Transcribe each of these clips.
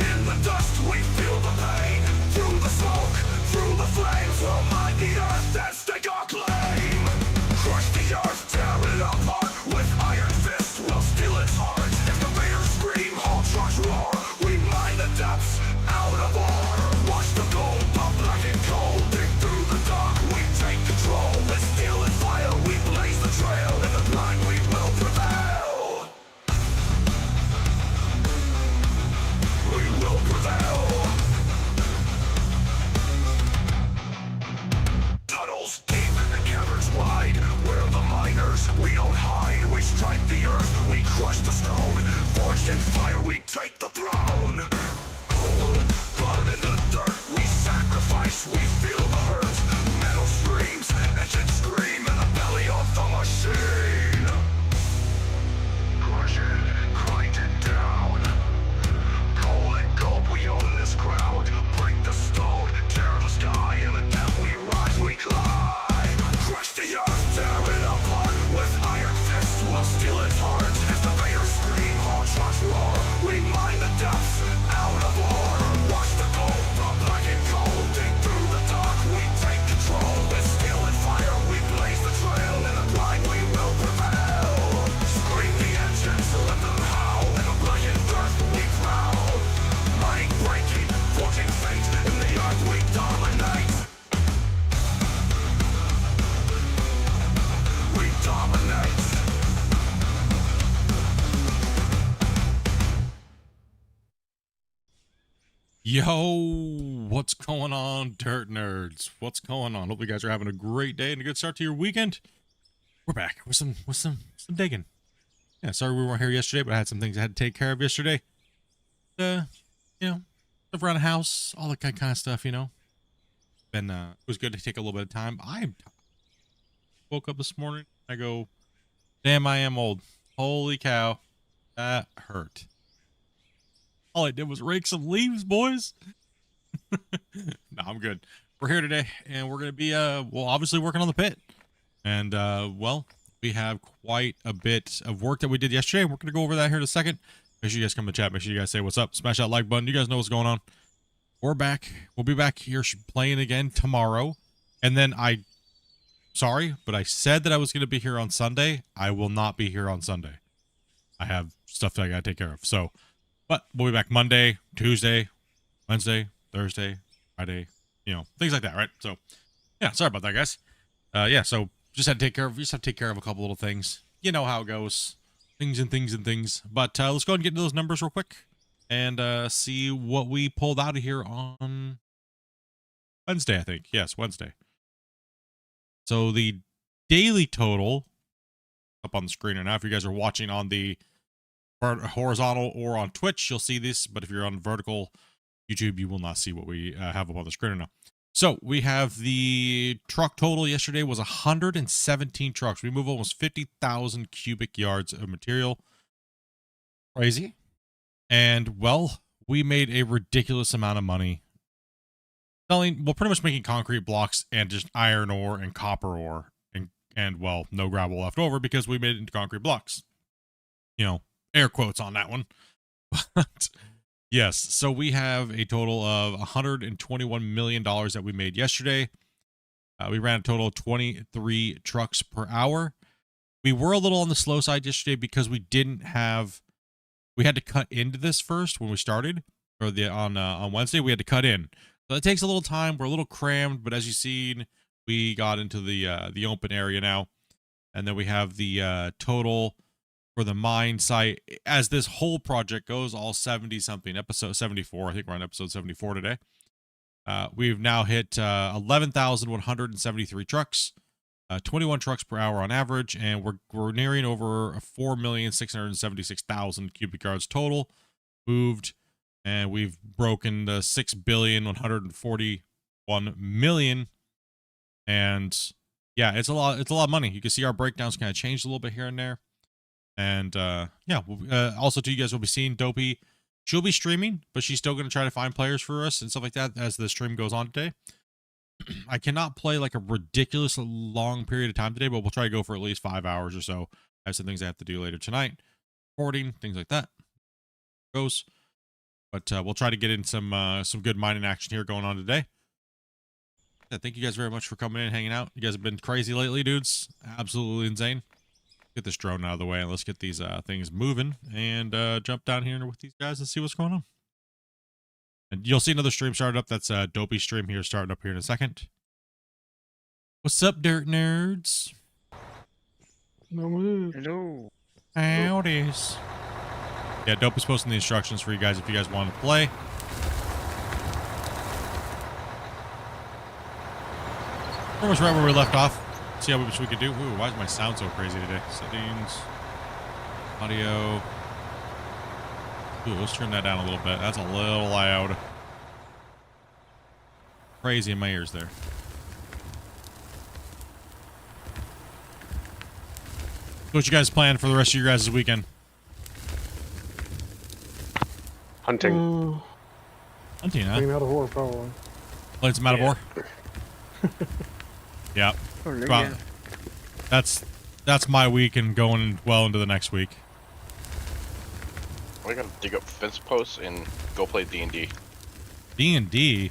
In the dust we feel the pain. Through the smoke, through the flames, we'll mine the earth and stake our claim. Crush the earth, tear it apart. With iron fist, we'll steal its heart. If conveyors scream, all trucks roar. We mine the depths out of ore. Watch the gold pump black and cold. Dig through the dark, we take control. With steel and fire, we blaze the trail. In the blind, we will prevail. We will prevail. Tunnels deep and caverns wide. We're the miners, we don't hide. We strike the earth, we crush the stone. Forged in fire, we take the throne. Cold blood in the dirt, we sacrifice, we feel the hurt. Metal screams, engines scream in the belly of the machine. Crush it, grind it down. Call it gulp, we own this crowd. Break the stone, tear the sky, and the depth we rise, we climb. Crush the earth, tear it apart. With iron fists, we'll steal its heart. As the Conveyors scream, all trucks roar. We mine the depths out of ore. Watch the gold from black and cold. Dig through the dark, we take control. With steel and fire, we blaze the trail. In the blind, we will prevail. Scream the engines, let them howl. In the blackened earth, we prowl. Mining, breaking, forging fate. In the earth, we dominate. We dominate. Yo, what's going on, dirt nerds? What's going on? Hope you guys are having a great day and a good start to your weekend. We're back with some digging. Yeah, sorry we weren't here yesterday, but I had some things I had to take care of yesterday. You know, stuff around the house, all that kind of stuff. You know, it was good to take a little bit of time. I woke up this morning. I go, damn, I am old. Holy cow, that hurt. All I did was rake some leaves, boys. No, I'm good. We're here today, and we're going to be, well, obviously working on the pit. And, well, we have quite a bit of work that we did yesterday. We're going to go over that here in a second. Make sure you guys come to chat. Make sure you guys say what's up. Smash that like button. You guys know what's going on. We're back. We'll be back here playing again tomorrow. And then sorry, but I said that I was going to be here on Sunday. I will not be here on Sunday. I have stuff that I got to take care of. So, but we'll be back Monday, Tuesday, Wednesday, Thursday, Friday, you know, things like that, right? So, yeah, sorry about that, guys. Yeah, so just have to take care of a couple little things. You know how it goes. Things. But let's go ahead and get into those numbers real quick and see what we pulled out of here on Wednesday, I think. Yes, Wednesday. So the daily total up on the screen right now, if you guys are watching on the horizontal or on Twitch, you'll see this, but if you're on vertical YouTube, you will not see what we have up on the screen right now. So we have the truck total yesterday was 117 trucks. We moved almost 50,000 cubic yards of material. Crazy. And well, we made a ridiculous amount of money selling, well, pretty much making concrete blocks and just iron ore and copper ore and well, no gravel left over because we made it into concrete blocks. You know, air quotes on that one. But yes, so we have a total of $121 million that we made yesterday. We ran a total of 23 trucks per hour. We were a little on the slow side yesterday because we had to cut into this first when we started, or on Wednesday we had to cut in. So it takes a little time. We're a little crammed, but as you've seen, we got into the open area now, and then we have the total for the mine site as this whole project goes, all 70 something, episode 74. I think we're on episode 74 today. We've now hit 11,173 trucks, 21 trucks per hour on average, and we're nearing over 4,676,000 cubic yards total moved, and we've broken the 6,141,000,000. And yeah, it's a lot of money. You can see our breakdowns kind of changed a little bit here and there. And yeah, also too, you guys will be seeing Dopey. She'll be streaming, but she's still going to try to find players for us and stuff like that as the stream goes on today. I cannot play like a ridiculous long period of time today, but we'll try to go for at least 5 hours or so. I have some things I have to do later tonight, recording, things like that. Goes. But we'll try to get in some good mining action here going on today. Yeah, thank you guys very much for coming in, hanging out. You guys have been crazy lately, dudes. Absolutely insane. Get this drone out of the way and let's get these things moving and jump down here with these guys and see what's going on. And you'll see another stream started up. That's a dopey stream here starting up here in a second. What's up, dirt nerds? No move. Hello. Howdies. Yeah, Dopey's posting the instructions for you guys if you guys want to play. Pretty much right where we left off. See how much we could do. Ooh, why is my sound so crazy today? Settings, audio. Ooh, let's turn that down a little bit. That's a little loud. Crazy in my ears there. What you guys plan for the rest of your guys' weekend? Hunting. Hunting, huh? Clean out of horror, probably. Playing some out of war? Yep. Oh, look Well, that's my week and going well into the next week. We gotta dig up fence posts and go play D&D. D&D?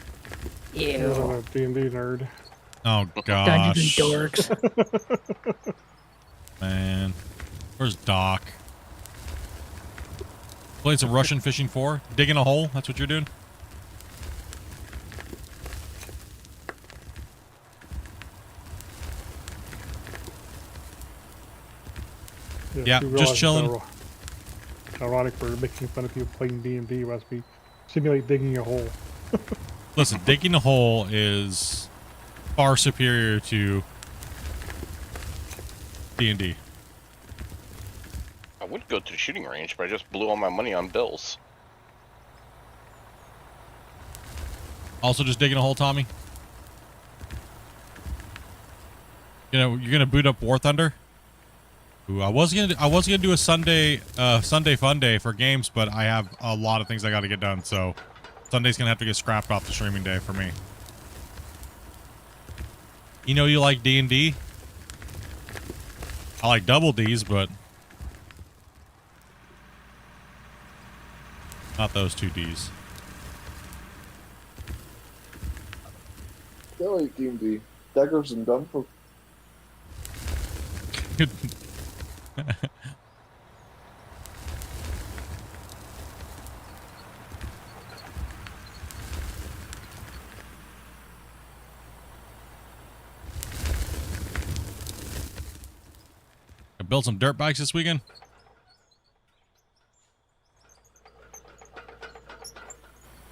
You're a D&D nerd. Oh gosh. Dungeons and Dorks. Man. Where's Doc? Playing some Russian Fishing 4? Digging a hole? That's what you're doing? Yeah, you just realize chilling. It's ironic for making fun of people playing D&D must be simulate digging a hole. Listen, digging a hole is far superior to D&D. I would go to the shooting range, but I just blew all my money on bills. Also just digging a hole, Tommy? You know, you're gonna boot up War Thunder? Ooh, I was gonna do a Sunday fun day for games, but I have a lot of things I gotta get done, so Sunday's gonna have to get scrapped off the streaming day for me. You know you like D&D? I like double D's, but not those two D's. I like D&D. Daggers and Dunfolk. I built some dirt bikes this weekend.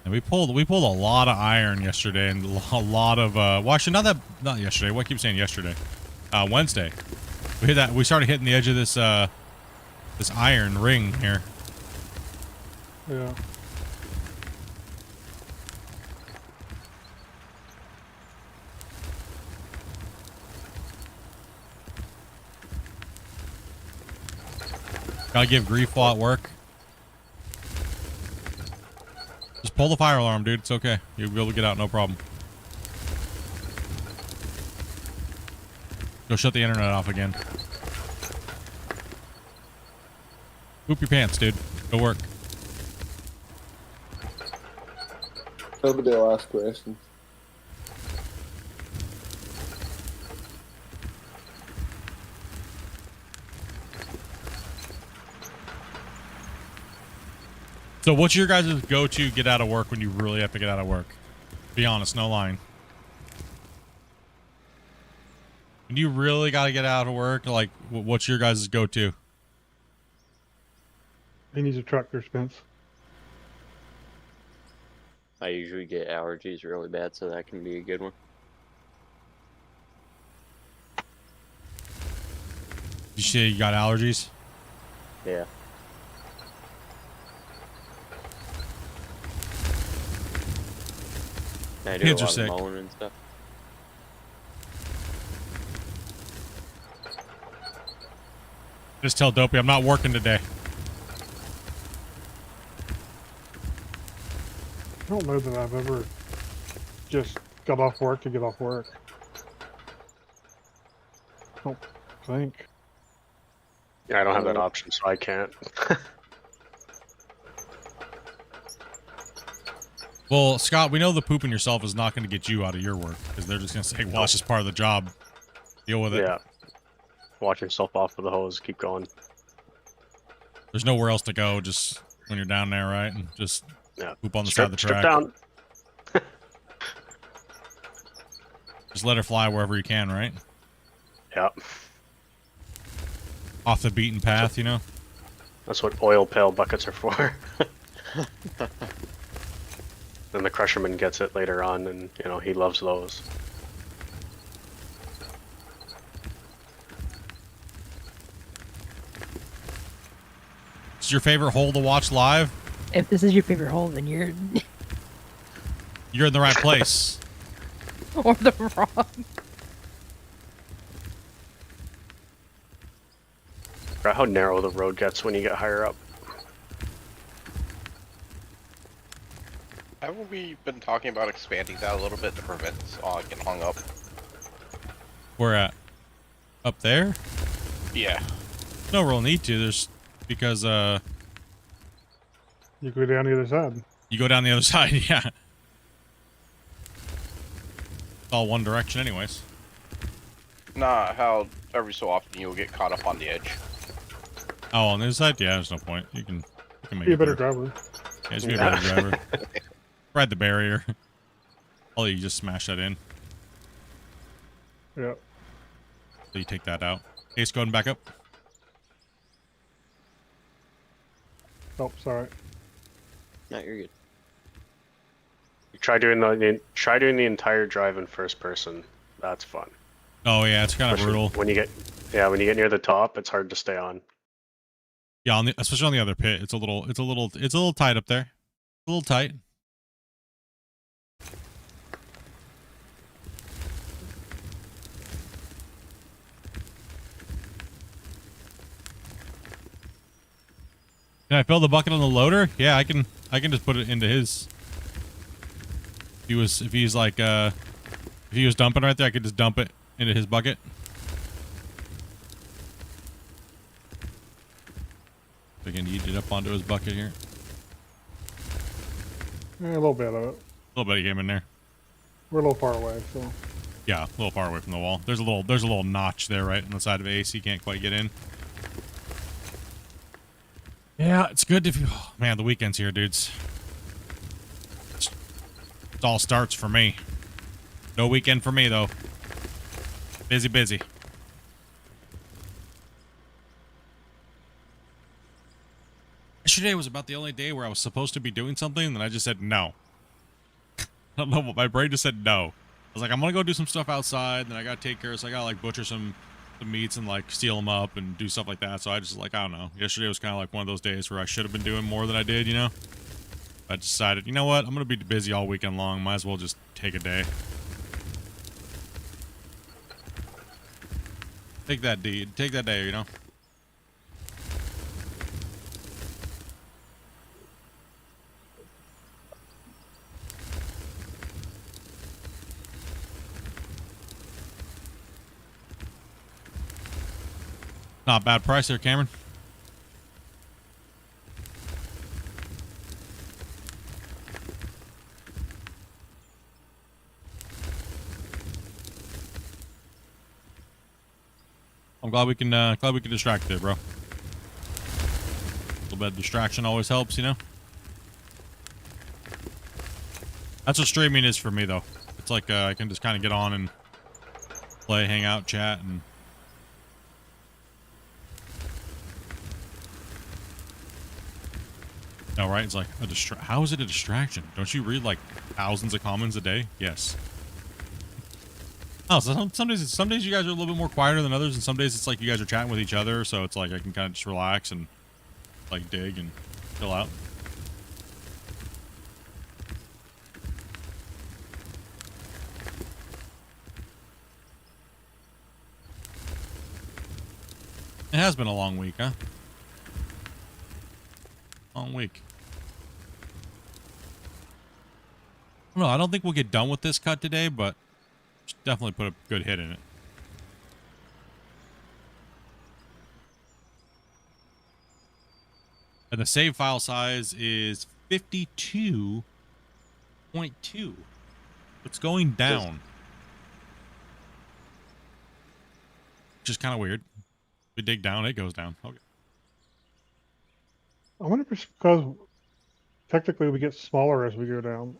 And we pulled a lot of iron yesterday and a lot of well, actually not yesterday. What I keep saying yesterday? Wednesday. We hit that. We started hitting the edge of this this iron ring here. Yeah. Gotta give grief while at work. Just pull the fire alarm, dude. It's okay. You'll be able to get out, no problem. Go shut the internet off again. Poop your pants, dude. Go work. Nobody will ask questions. So what's your guys' go-to get out of work when you really have to get out of work? Be honest, no lying. When you really got to get out of work, like, what's your guys' go-to? He needs a tractor, Spence. I usually get allergies really bad, so that can be a good one. You say you got allergies? Yeah. I do Kids a are lot sick. of mowing and stuff. Just tell Dopey I'm not working today. I don't know that I've ever just got off work to get off work. I don't think. Yeah, I don't have that option, so I can't. Well, Scott, we know the pooping yourself is not going to get you out of your work because they're just going to say, well, it's just part of the job. Deal with it. Yeah. Watch yourself off with the hose. Keep going. There's nowhere else to go just when you're down there, right? And just Yeah. poop on the side of the Strip track. down. Just let her fly wherever you can, right? Yeah. Off the beaten path, you know? That's what oil pail buckets are for. Then the crusherman gets it later on, and you know he loves those. Is your favorite hole to watch live? If this is your favorite hole, then you're You're in the right place. or the wrong. Forgot how narrow the road gets when you get higher up. Haven't we been talking about expanding that a little bit to prevent getting hung up? Where at? Up there? Yeah. No real need to. There's because You go down the other side. you go down the other side, yeah. It's all one direction anyways. Nah, how every so often you'll get caught up on the edge. Oh, on the other side? Yeah, there's no point. You can make Be a it better through. driver. Yeah, just be a better driver. Ride the barrier. Oh, you just smash that in. Yeah. So you take that out. Ace, go ahead and back up. Oh, sorry. No, you're good. You try doing the entire drive in first person. That's fun. Oh yeah, it's kind of brutal. When you get near the top, it's hard to stay on. Yeah, especially on the other pit, it's a little tight up there. A little tight. Can I fill the bucket on the loader? Yeah, I can just put it into his. If he was dumping right there, I could just dump it into his bucket. I can eat it up onto his bucket here. A little bit of it. A little bit of game in there. We're a little far away, so. Yeah, a little far away from the wall. There's a little notch there, right on the side of Ace. He can't quite get in. Yeah, it's good if you. Oh, man, the weekend's here, dudes. It all starts for me. No weekend for me though. Busy, busy. Yesterday was about the only day where I was supposed to be doing something, and I just said no. I don't know, but my brain just said no. I was like, I'm gonna go do some stuff outside, and I gotta take care of, so I gotta like butcher some meats and like steal them up and do stuff like that. So I just like, I don't know. Yesterday was kind of like one of those days where I should have been doing more than I did, you know? I decided, you know what? I'm gonna be busy all weekend long. Might as well just take a day. Take that day, you know? Not a bad price there, Cameron. I'm glad we can distract there, bro. A little bit of distraction always helps, you know? That's what streaming is for me, though. It's like I can just kind of get on and play, hang out, chat, and no, right? It's like a how is it a distraction? Don't you read like thousands of comments a day? Yes. Oh, so some days you guys are a little bit more quieter than others, and some days it's like you guys are chatting with each other, so it's like I can kind of just relax and like dig and chill out. It has been a long week, huh? Long week. No, I don't think we'll get done with this cut today, but definitely put a good hit in it. And the save file size is 52 0.2. It's going down. Which is kind of weird. We dig down, it goes down. Okay. I wonder if it's because technically we get smaller as we go down.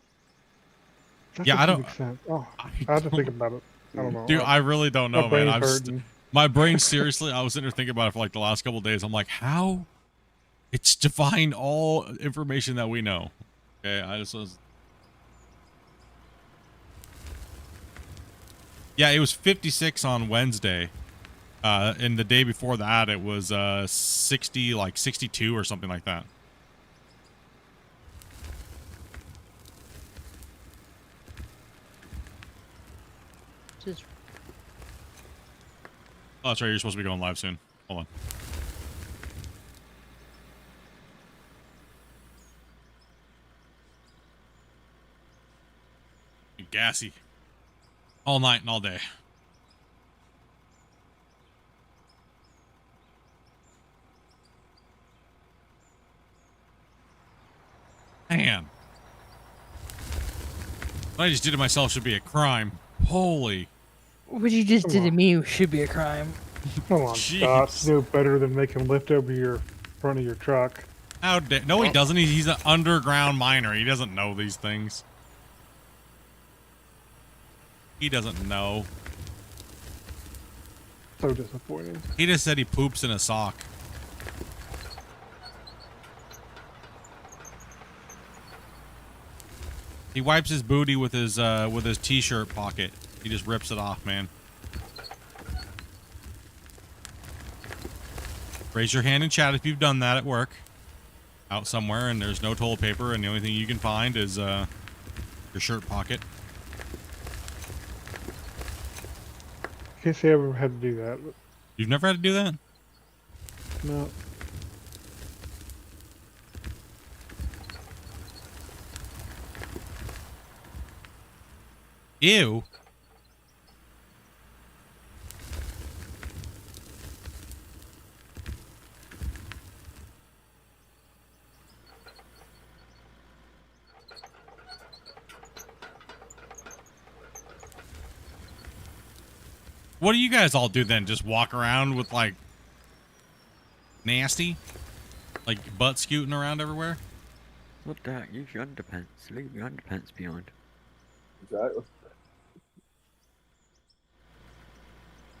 That Yeah, I doesn't don't- make sense. Oh, I I have to think don't- about it. I don't know. Dude, I really don't know, my man. brain's I'm hurting. my brain, seriously, I was sitting there thinking about it for like the last couple of days. I'm like, how? It's defying all information that we know. Okay, I just was. Yeah, it was 56 on Wednesday. And the day before that, it was 60, like 62 or something like that. Just Oh, that's right. You're supposed to be going live soon. Hold on. Gassy. All night and all day. Man. What I just did to myself should be a crime. Holy. what you just Come did to on. me should be a crime. Come on, Jeez. Scott. It's no better than making him lift over your front of your truck. How dare. No, he doesn't. He's an underground miner. He doesn't know these things. He doesn't know. So disappointing. He just said he poops in a sock. He wipes his booty with his t-shirt pocket. He just rips it off, man. Raise your hand in chat if you've done that at work. Out somewhere and there's no toilet paper and the only thing you can find is your shirt pocket. Can't say I ever had to do that. But You've never had to do that? no. Ew. What do you guys all do then? Just walk around with like nasty? Like butt scooting around everywhere? What the heck? Use your underpants. Leave your underpants behind. Exactly.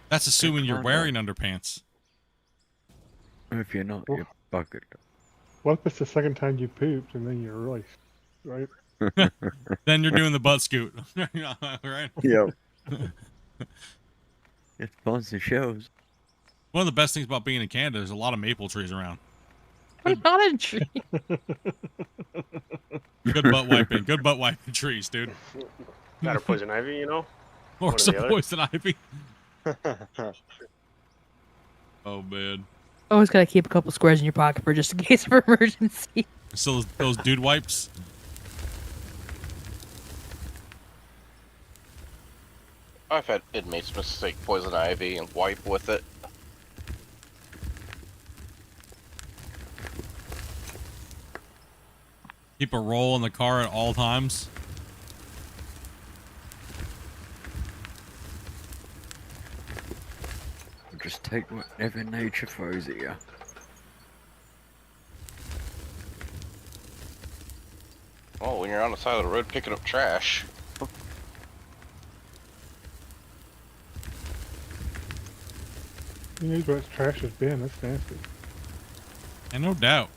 That's assuming you're Come on, wearing underpants. If you're not, Well- you're buggered. What if it's the second time you pooped and then you're really, right? Then you're doing the butt scoot. Right? Yep. It spawns the shows. One of the best things about being in Canada is a lot of maple trees around. I'm not a tree. Good butt wiping. Good butt wiping trees, dude. That or poison ivy, you know? Or One or some the other. poison ivy. Oh, man. Always gotta keep a couple squares in your pocket for just in case of emergency. So those dude wipes. I've had inmates mistake poison ivy and wipe with it. Keep a roll in the car at all times. Just take whatever nature throws at you. Oh, when you're on the side of the road picking up trash. You know what trash has been. That's nasty. And no doubt.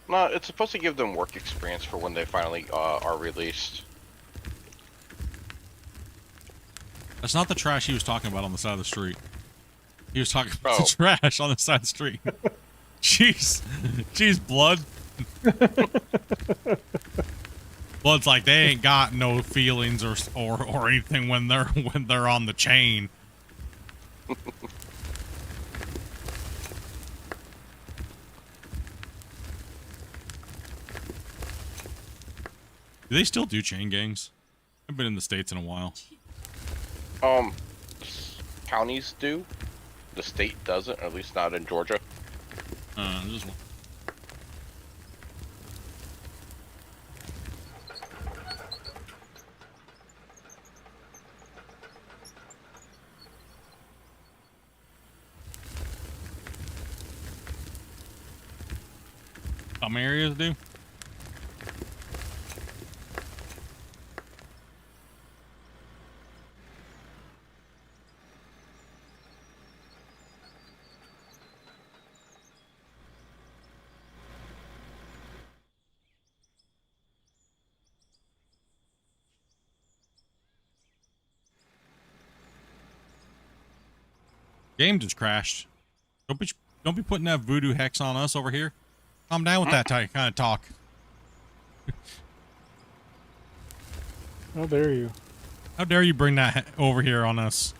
No, it's supposed to give them work experience for when they finally are released. That's not the trash he was talking about on the side of the street. He was talking about Oh. the trash on the side of the street. Jeez. Jeez, blood. Blood's like they ain't got no feelings or anything when they're on the chain. Do they still do chain gangs? I've been in the States in a while. Counties do. The state doesn't, or at least not in Georgia. Just Some areas do. Game just crashed. Don't be putting that voodoo hex on us over here. Calm down with that kind of talk. How dare you? How dare you bring that over here on us?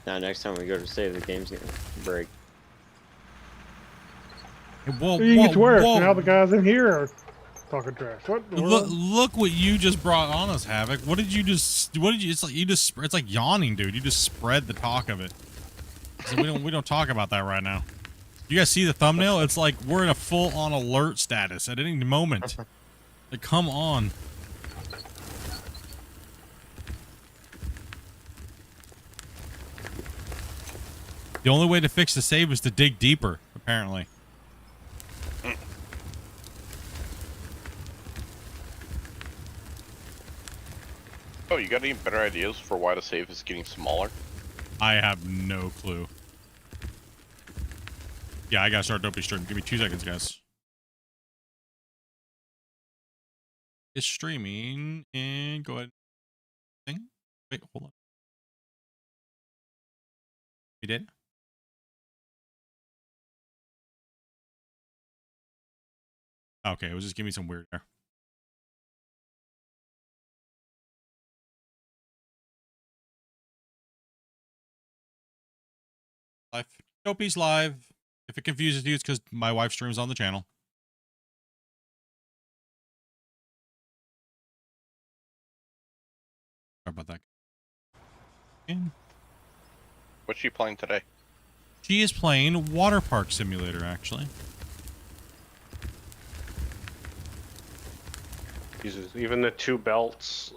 Now next time we go to save, the game's gonna break. Hey, whoa, You get to work. whoa. Now the guys in here are talking trash. What in the Look, world? look what you just brought on us, Havoc. What did you just? What did you? It's like you just. It's like yawning, dude. You just spread the talk of it. So we don't talk about that right now. You guys see the thumbnail? It's like we're in a full-on alert status at any moment. Like, come on. The only way to fix the save is to dig deeper, apparently. Oh, you got any better ideas for why the save is getting smaller? I have no clue. Yeah, I gotta start Dopey stream. Give me 2 seconds, guys. It's streaming, and go ahead. Thing. Wait, hold on. We did? Okay, it was just giving me some weird there. Live. Dopey's live. If it confuses you, it's because my wife streams on the channel. Sorry about that. And What's she playing today? she is playing Water Park Simulator, actually. Jesus, even the 2 belts,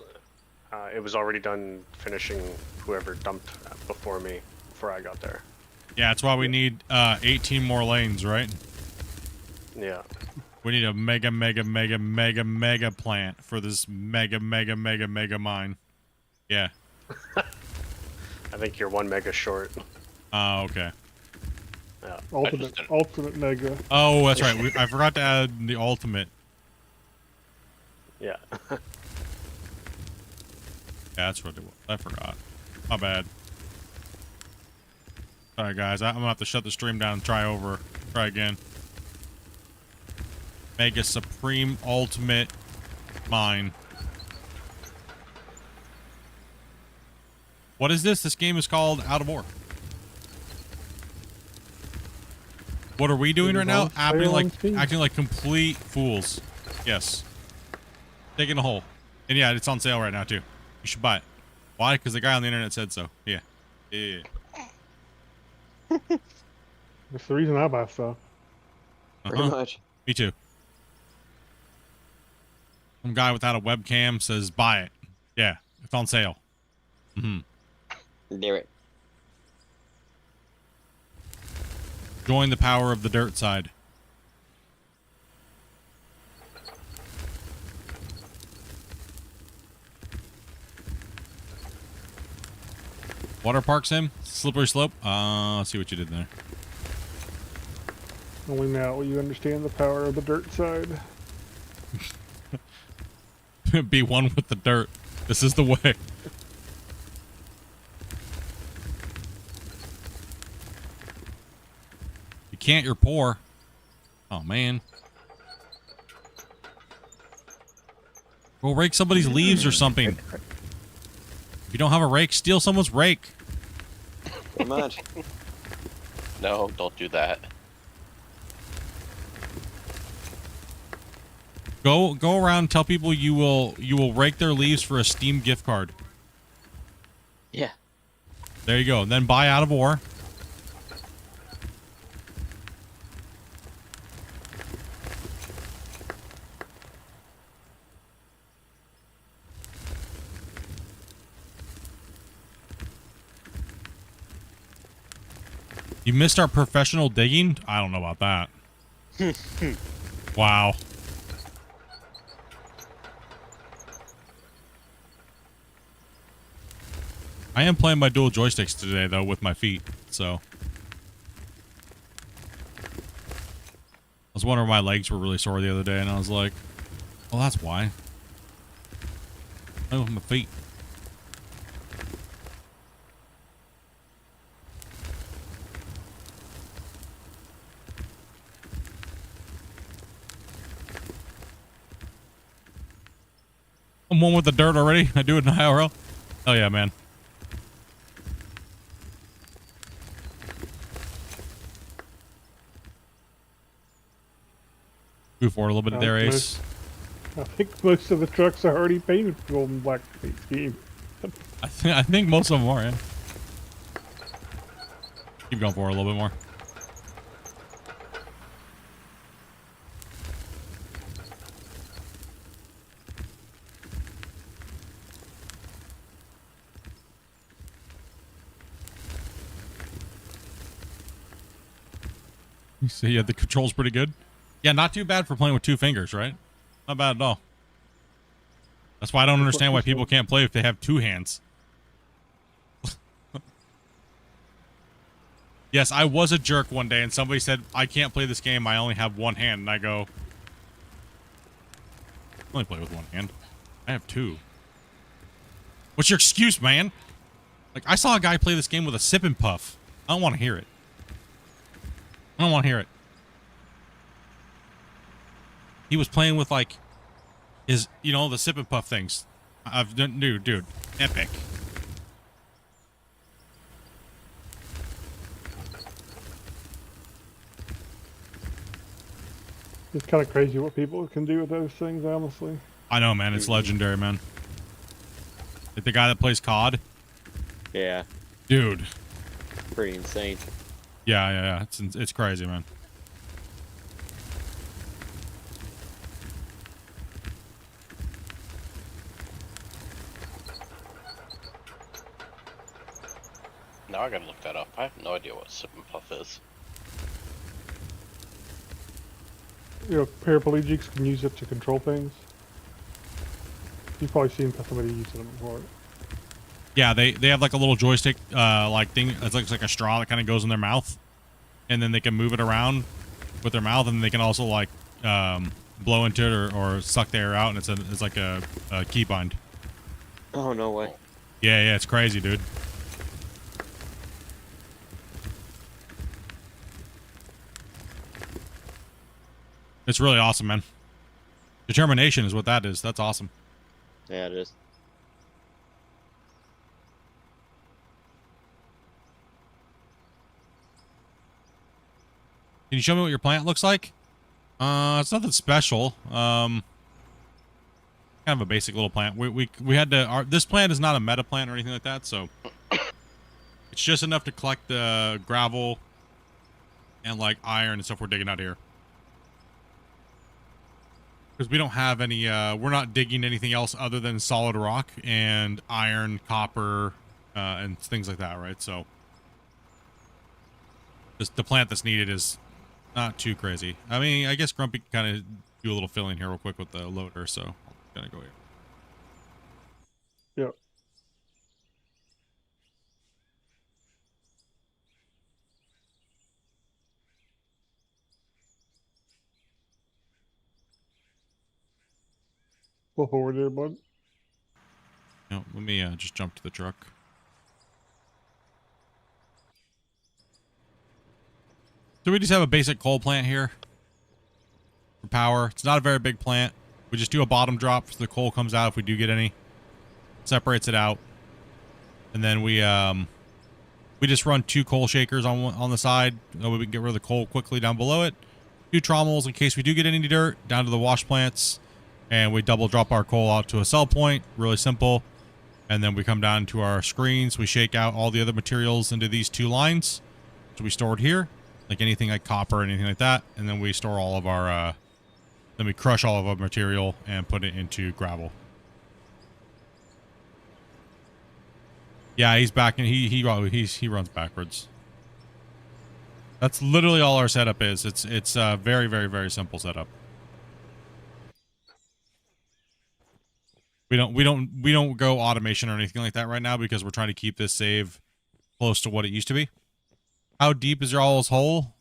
it was already done finishing whoever dumped before me, before I got there. Yeah, that's why we need 18 more lanes, right? Yeah. We need a mega plant for this mega mine. Yeah. I think you're 1 mega short. Oh, okay. Yeah. Ultimate mega. Oh, that's right. I forgot to add the ultimate. Yeah. Yeah, that's what it was. I forgot. My bad. Sorry, guys. I'm gonna have to shut the stream down and try again. Mega Supreme Ultimate Mine. What is this? This game is called Out of War. What are we doing right now? Acting like complete fools. Yes. Digging a hole. And yeah, it's on sale right now too. You should buy it. Why? Because the guy on the internet said so. Yeah. Yeah. That's the reason I buy stuff. Pretty much. Me too. Some guy without a webcam says buy it. Yeah, it's on sale. Do it. Join the power of the dirt side. Water park sim? Slippery slope? Let's see what you did there. Only now will you understand the power of the dirt side. Be one with the dirt. This is the way. You can't, you're poor. Oh, man. Go rake somebody's leaves or something. If you don't have a rake, steal someone's rake. Pretty much. No, don't do that. Go around and tell people you will rake their leaves for a Steam gift card. Yeah. There you go. And then buy Out of War. You missed our professional digging? I don't know about that. Wow. I am playing my dual joysticks today, though, with my feet, so. I was wondering why my legs were really sore the other day, and I was like, well, that's why. Oh, my feet. I'm one with the dirt already. I do it in IRL. Oh, yeah, man. Move forward a little bit there, Ace. I think most of the trucks are already painted for gold and black paint scheme. I think most of them are, yeah. Keep going forward a little bit more. You see, yeah, the control's pretty good. Yeah, not too bad for playing with 2 fingers, right? Not bad at all. That's why I don't understand why people can't play if they have 2 hands. Yes, I was a jerk one day and somebody said, I can't play this game, I only have 1 hand. And I go, I only play with 1 hand. I have 2. What's your excuse, man? Like, I saw a guy play this game with a sip and puff. I don't want to hear it. I don't want to hear it. He was playing with, like, his, you know, the sip and puff things. I've done, dude, epic. It's kind of crazy what people can do with those things, honestly. I know, man. It's legendary, man. Like the guy that plays COD. Yeah, Dude. pretty insane. Yeah. It's crazy, man. Now I gotta look that up. I have no idea what sip and puff is. You know, paraplegics can use it to control things. You've probably seen somebody using it before. Yeah, they have like a little joystick like thing. It's like a straw that kind of goes in their mouth, and then they can move it around with their mouth, and they can also like blow into it or suck the air out, and it's like a key bind. Oh, no way. Yeah, it's crazy, dude. It's really awesome, man. Determination is what that is. That's awesome. Yeah, it is. Can you show me what your plant looks like? It's nothing special. Kind of a basic little plant. We had to. This plant is not a meta plant or anything like that, so it's just enough to collect the gravel and like iron and stuff we're digging out here. Because we don't have any. We're not digging anything else other than solid rock and iron, copper, and things like that, right? So, the plant that's needed is not too crazy. I mean, I guess Grumpy can kind of do a little filling here real quick with the loader, so I'm gonna go here. Yep. Pull forward there, bud. No, let me just jump to the truck. So we just have a basic coal plant here for power. It's not a very big plant. We just do a bottom drop so the coal comes out if we do get any. Separates it out. And then we just run 2 coal shakers on the side. That way we can get rid of the coal quickly down below it. 2 trommels in case we do get any dirt down to the wash plants. And we double drop our coal out to a sell point. Really simple. And then we come down to our screens. We shake out all the other materials into these 2 lines. So we store it here. Like anything like copper, anything like that. And then we store all of our, then we crush all of our material and put it into gravel. Yeah, he's back and he runs backwards. That's literally all our setup is. It's a very, very, very simple setup. We don't go automation or anything like that right now because we're trying to keep this save close to what it used to be. How deep is your all's hole?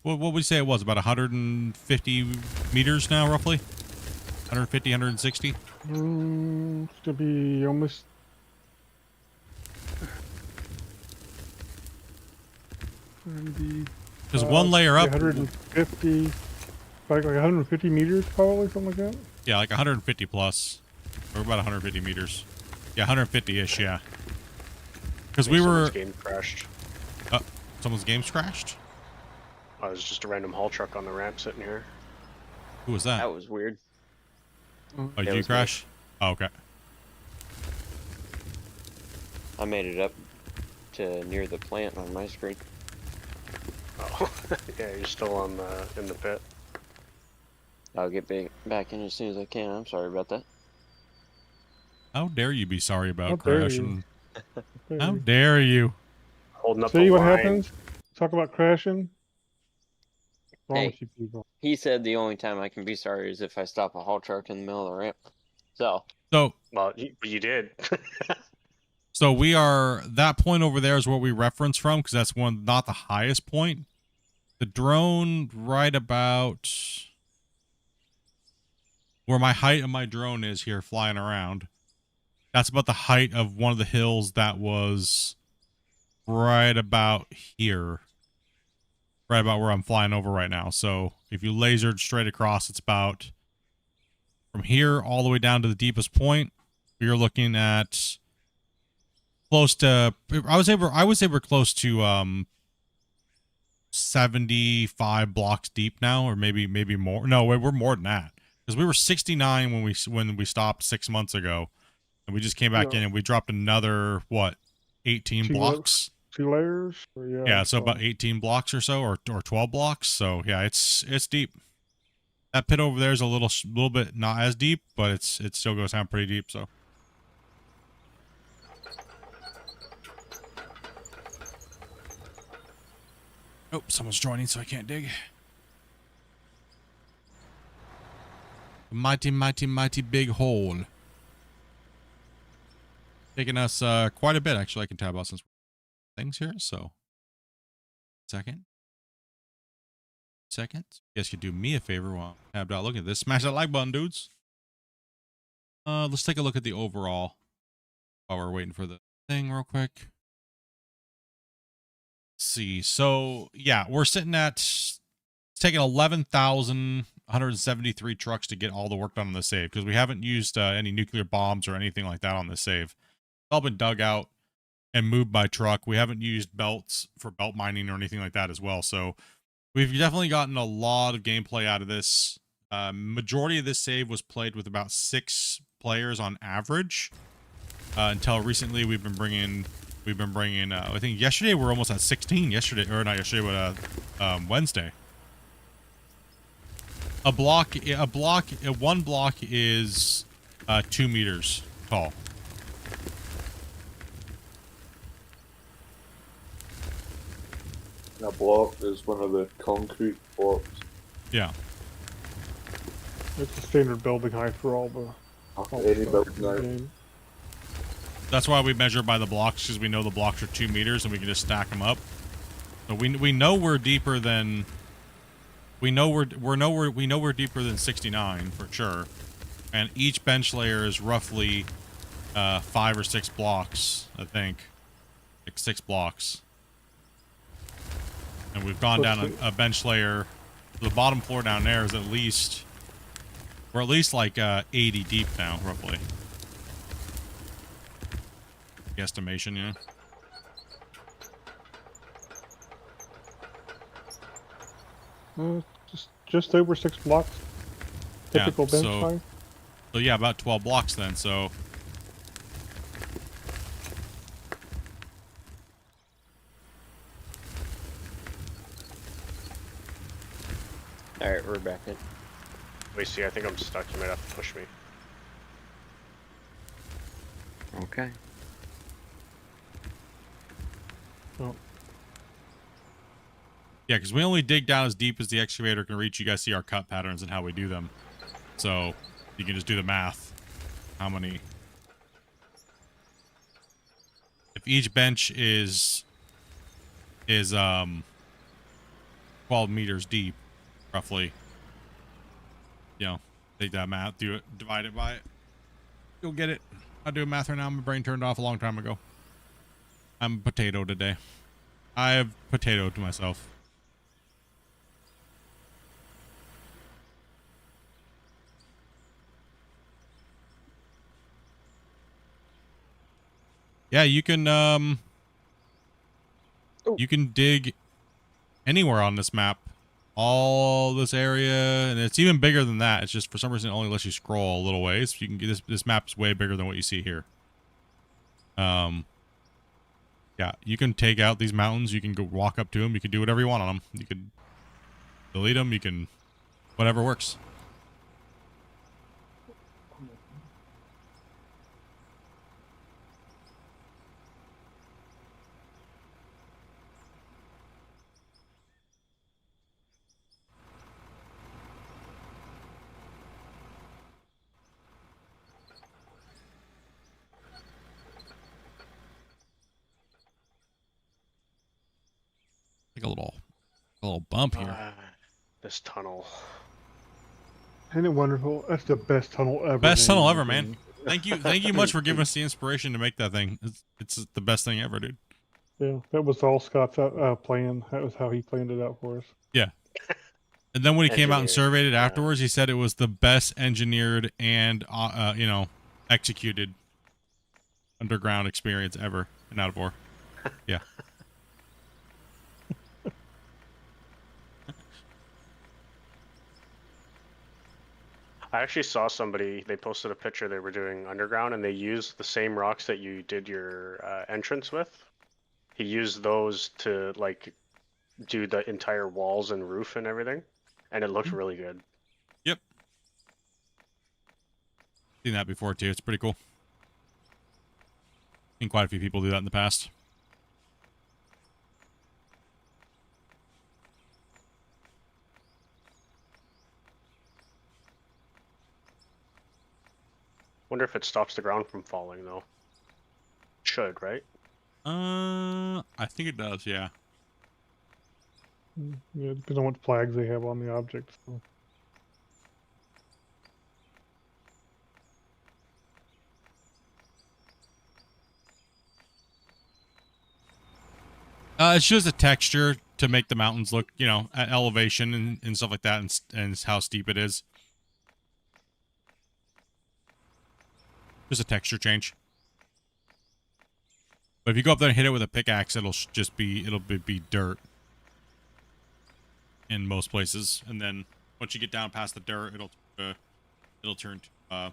What would we say it was? About 150 meters now, roughly? 150, 160? It's gonna be almost. Because one layer up. 150, like 150 meters, probably something like that. Yeah, like 150 plus. Or about 150 meters. Yeah, 150-ish, yeah. Because we were... Someone's game crashed. Someone's game's crashed? Oh, there's just a random haul truck on the ramp sitting here. Who was that? That was weird. Oh, did That you was me. crash? Oh, okay. I made it up to near the plant on my screen. Oh, yeah, you're still on the in the pit. I'll get back in as soon as I can. I'm sorry about that. How dare you be sorry How about dare crashing? you. How dare you? Holding up See the what line. happens? Talk about crashing. What's wrong Hey. with you people? He said the only time I can be sorry is if I stop a haul truck in the middle of the ramp. So, So, Well, you did. so we are... That point over there is what we reference from, because that's not the highest point. The drone right about... Where my height of my drone is here flying around. That's about the height of one of the hills that was right about here. Right about where I'm flying over right now. So if you lasered straight across, it's about from here all the way down to the deepest point. You're looking at close to... I would say we're close to 75 blocks deep now, or maybe more. No, we're more than that. Because we were 69 when we stopped 6 months ago. And we just came back in and we dropped another, what, 18 blocks? 2 layers? Or Yeah, so about 18 blocks or so, or 12 blocks. So yeah, it's deep. That pit over there is a little bit not as deep, but it still goes down pretty deep. So. Oh, someone's joining, so I can't dig. Mighty, mighty, mighty big hole. Taking us quite a bit, actually. I can tab out some things here, so. Second. You guys could do me a favor while I tabbed out looking at this. Smash that like button, dudes. Let's take a look at the overall while we're waiting for the thing real quick. Let's see. So, yeah, we're sitting at... It's taking 11,173 trucks to get all the work done on the save, because we haven't used any nuclear bombs or anything like that on the save. It's all been dug out and moved by truck. We haven't used belts for belt mining or anything like that as well. So we've definitely gotten a lot of gameplay out of this. Majority of this save was played with about 6 players on average. Until recently, we've been bringing. I think yesterday we're almost at 16. Wednesday. One block is 2 meters tall. A block is one of the concrete blocks. Yeah. It's the standard building height for all the Any stuff building in the height. game. That's why we measure by the blocks, because we know the blocks are 2 meters and we can just stack them up. So we know we're deeper than we know we're deeper than 69 for sure. And each bench layer is roughly 5 or 6 blocks, I think. Like 6 blocks. And we've gone down a bench layer. The bottom floor down there is at least... We're at least like 80 deep now, roughly. Guesstimation, yeah. Just over 6 blocks. Typical Yeah, bench height. So yeah, about 12 blocks then, so... Alright, we're back in. Wait, see, I think I'm stuck. You might have to push me. Okay. Oh. Yeah, because we only dig down as deep as the excavator can reach. You guys see our cut patterns and how we do them. So you can just do the math. How many... If each bench is 12 meters deep, roughly, you know, take that math, do it, divide it by it. You'll get it. I do math right now. My brain turned off a long time ago. I'm a potato today. I have potatoed to myself. Yeah, you can dig anywhere on this map. All this area, and it's even bigger than that. It's just for some reason it only lets you scroll a little ways. You can get this map's way bigger than what you see here. Yeah, you can take out these mountains. You can go walk up to them. You can do whatever you want on them. You can delete them. You can whatever works. Like a little bump here. This tunnel. Isn't it wonderful? That's the best tunnel ever. Best tunnel made. ever, man. Thank you much for giving us the inspiration to make that thing. It's the best thing ever, dude. Yeah, that was all Scott's plan. That was how he planned it out for us. Yeah. And then when he came out and Engineered, surveyed it yeah. afterwards, he said it was the best engineered and you know, executed underground experience ever in Out of War. Yeah. I actually saw somebody, they posted a picture they were doing underground, and they used the same rocks that you did your entrance with. He used those to, like, do the entire walls and roof and everything, and it looked really good. Yep. Seen that before too. It's pretty cool. Seen quite a few people do that in the past. Wonder if it stops the ground from falling, though. Should, right? I think it does, yeah. Yeah, depends on what flags they have on the object. So. It's just a texture to make the mountains look, you know, at elevation and stuff like that, and how steep it is. Just a texture change. But if you go up there and hit it with a pickaxe, it'll be dirt in most places, and then once you get down past the dirt, it'll turn to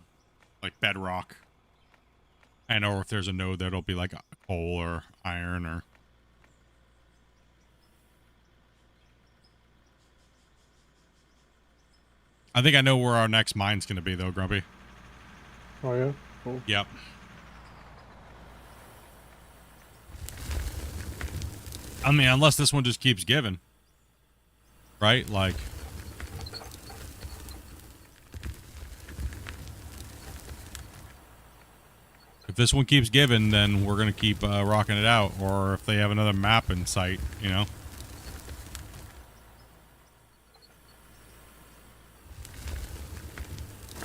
like bedrock. And or if there's a node, that'll be like coal or iron or. I think I know where our next mine's gonna be, though, Grumpy. Oh yeah. Cool. Yep. I mean, unless this one just keeps giving. Right? Like... If this one keeps giving, then we're going to keep rocking it out. Or if they have another map in sight, you know?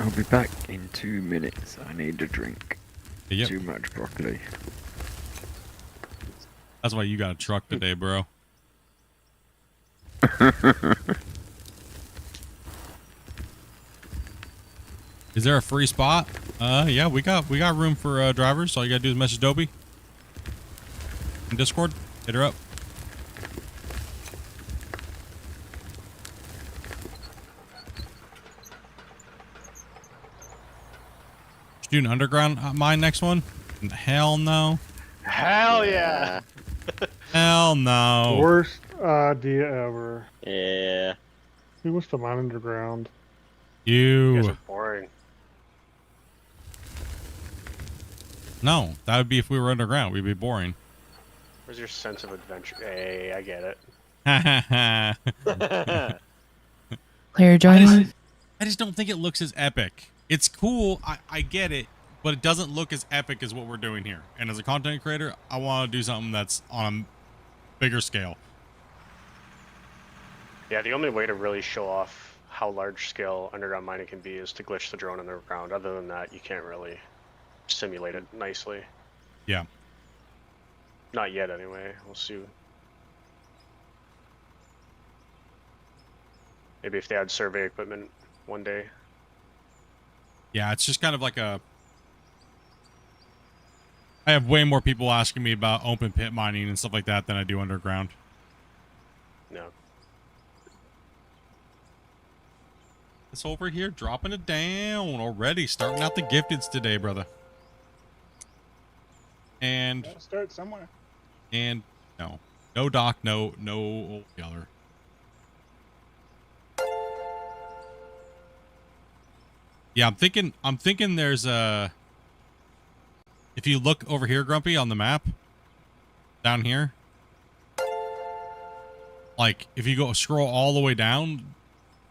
I'll be back in 2 minutes. I need a drink. Yep. Too much broccoli. That's why you got a truck today, bro. Is there a free spot? Yeah, we got room for drivers. All you gotta do is message Dobie in Discord. Hit her up. Should do an underground mine next one? Hell no. Hell yeah! Hell no. Worst idea ever. Yeah. Who wants to mine underground? You guys You. are boring. No, that would be if we were underground. We'd be boring. Where's your sense of adventure? Hey, I get it. I Player joining. just don't think it looks as epic. It's cool, I get it, but it doesn't look as epic as what we're doing here. And as a content creator, I want to do something that's on a bigger scale. Yeah, the only way to really show off how large scale underground mining can be is to glitch the drone underground. Other than that, you can't really simulate it nicely. Yeah. Not yet, anyway. We'll see. Maybe if they had survey equipment one day. Yeah, it's just kind of like a... I have way more people asking me about open pit mining and stuff like that than I do underground. No. It's over here, dropping it down already. Starting out the gifteds today, brother. And... Gotta start somewhere. And... No. No Doc, no old Yeller. Yeah, I'm thinking there's a... If you look over here, Grumpy, on the map, down here, like, if you go scroll all the way down,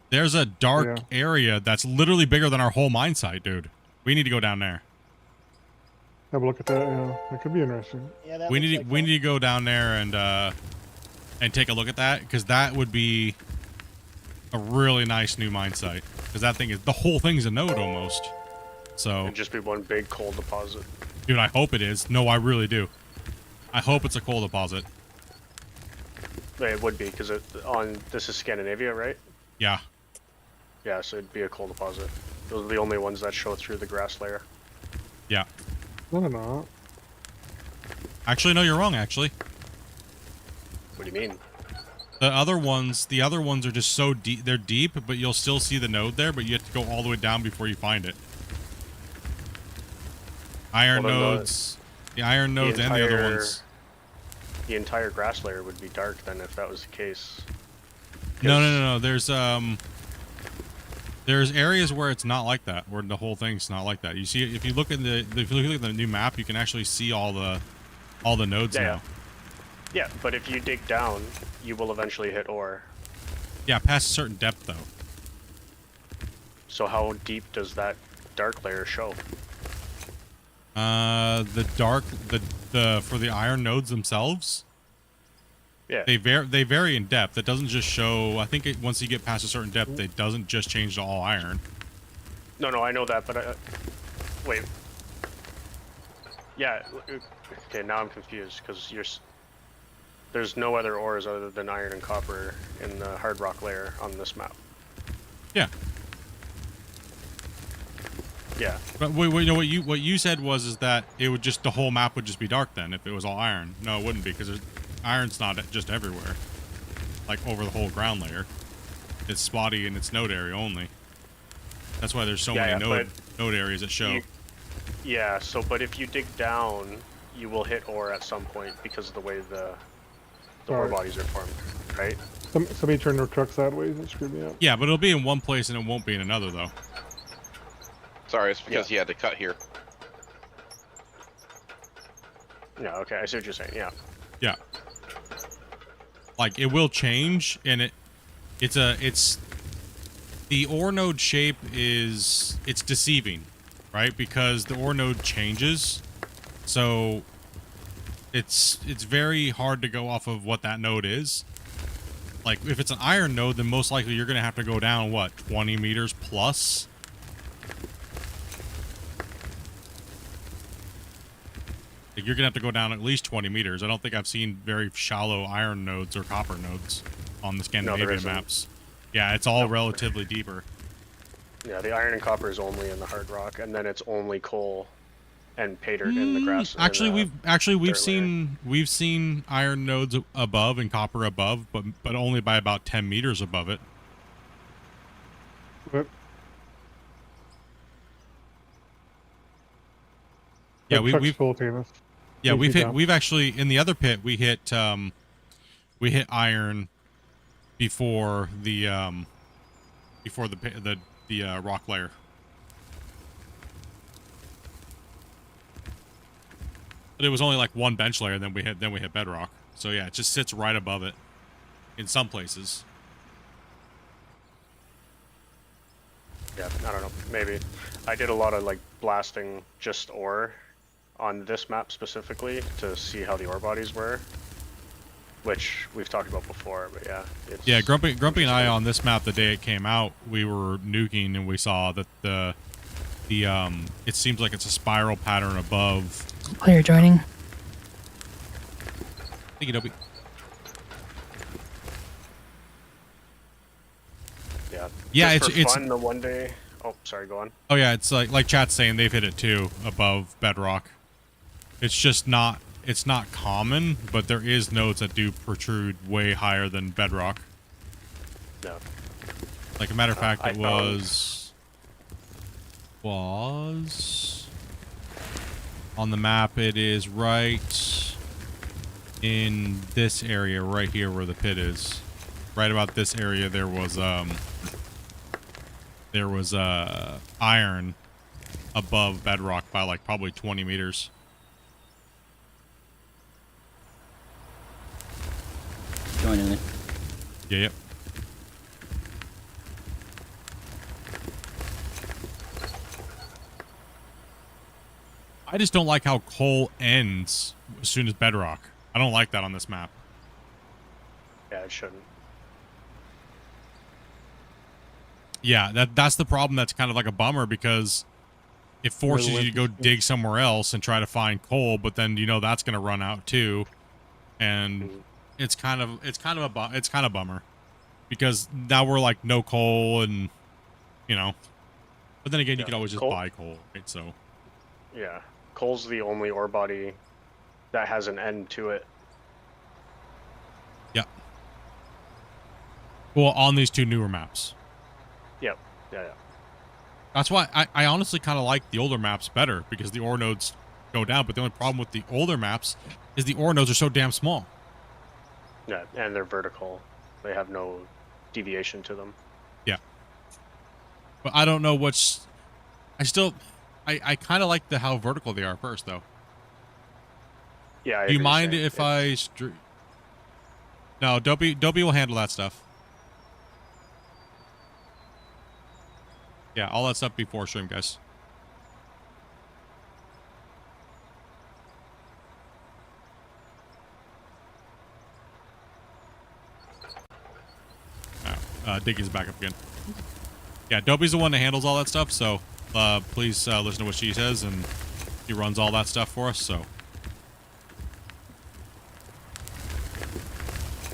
there's a dark area that's literally bigger than our whole mine site, dude. We need to go down there. Have a look at that. Yeah, that could be interesting. Yeah, that We looks need like we need to go down there and take a look at that, because that would be a really nice new mine site. Because that thing is, the whole thing's a node almost. So It'd just be one big coal deposit. dude, I hope it is. No, I really do. I hope it's a coal deposit. It would be, because this is Scandinavia, right? Yeah. Yeah, so it'd be a coal deposit. Those are the only ones that show through the grass layer. Yeah. No, they're not. Actually, no, you're wrong, actually. What do you mean? The other ones are just so deep. They're deep, but you'll still see the node there, but you have to go all the way down before you find it. Iron Well, then nodes. The iron nodes and the other ones. The entire grass layer would be dark then if that was the case. No. There's areas where it's not like that, where the whole thing's not like that. You see, if you look at the new map, you can actually see all the nodes now. Yeah, but if you dig down, you will eventually hit ore. Yeah, past a certain depth though. So how deep does that dark layer show? For the iron nodes themselves, Yeah. they vary in depth. It doesn't just show. I think once you get past a certain depth, it doesn't just change to all iron. No, I know that, but wait. Yeah. Okay, now I'm confused because there's no other ores other than iron and copper in the hard rock layer on this map. Yeah. Yeah. But you know what you said is that it would just, the whole map would just be dark then if it was all iron. No, it wouldn't be, because iron's not just everywhere, like over the whole ground layer. It's spotty in its node area only. That's why there's so many node areas that show. Yeah. So, but if you dig down, you will hit ore at some point because of the way the ore bodies are formed, right? Somebody turned their truck sideways and screwed me up. Yeah, but it'll be in one place and it won't be in another though. Sorry, it's because he had to cut here. Yeah, okay, I see what you're saying, yeah. Yeah. Like, it will change, and it's the ore node shape it's deceiving, right? Because the ore node changes, so it's very hard to go off of what that node is. Like, if it's an iron node, then most likely you're gonna have to go down, what, 20 meters plus? You're gonna have to go down at least 20 meters. I don't think I've seen very shallow iron nodes or copper nodes on the Scandinavian maps. Yeah, it's all relatively deeper. Yeah, the iron and copper is only in the hard rock, and then it's only coal and pay dirt in the grass. We've seen iron nodes above and copper above, but only by about 10 meters above it. But yeah, we've full Tamus. Yeah, we've actually, in the other pit, we hit iron before the rock layer. But it was only like one bench layer, then we hit bedrock. So yeah, it just sits right above it. in some places. Yeah, I don't know. Maybe. I did a lot of like blasting just ore on this map specifically to see how the ore bodies were, which we've talked about before. But yeah, it's Yeah, Grumpy and I on this map the day it came out, we were nuking and we saw that the it seems like it's a spiral pattern above. Oh, you're joining. Thank you, Dopey. Yeah. Yeah, Just for it's fun. The one day. Oh, sorry. Go on. Oh yeah, it's like chat's saying they've hit it too above bedrock. It's just not common, but there is nodes that do protrude way higher than bedrock. No. Like a matter of fact, I it found- was on the map. It is right in this area right here where the pit is. Right about this area there was iron above bedrock by like probably 20 meters. Joining it. Yeah, yep. I just don't like how coal ends as soon as bedrock. I don't like that on this map. Yeah, it shouldn't. Yeah, that's the problem. That's kind of like a bummer because it forces you to go dig somewhere else and try to find coal, but then you know that's going to run out too, and it's kind of a bummer because now we're like no coal and you know, but then again you Yeah, can always just coal- buy coal, right? So Yeah, coal's the only ore body that has an end to it. yeah. Well, on these two newer maps. Yep. Yeah. Yeah. That's why I honestly kind of like the older maps better because the ore nodes go down. But the only problem with the older maps is the ore nodes are so damn small. Yeah, and they're vertical. They have no deviation to them. Yeah. But I don't know what's... I kind of like how vertical they are first, though. Yeah. Do you mind if No, Dopey will handle that stuff. Yeah, all that stuff before stream, guys. Diggy's back up again. Yeah, Dopey's the one that handles all that stuff, so please listen to what she says, and he runs all that stuff for us, so.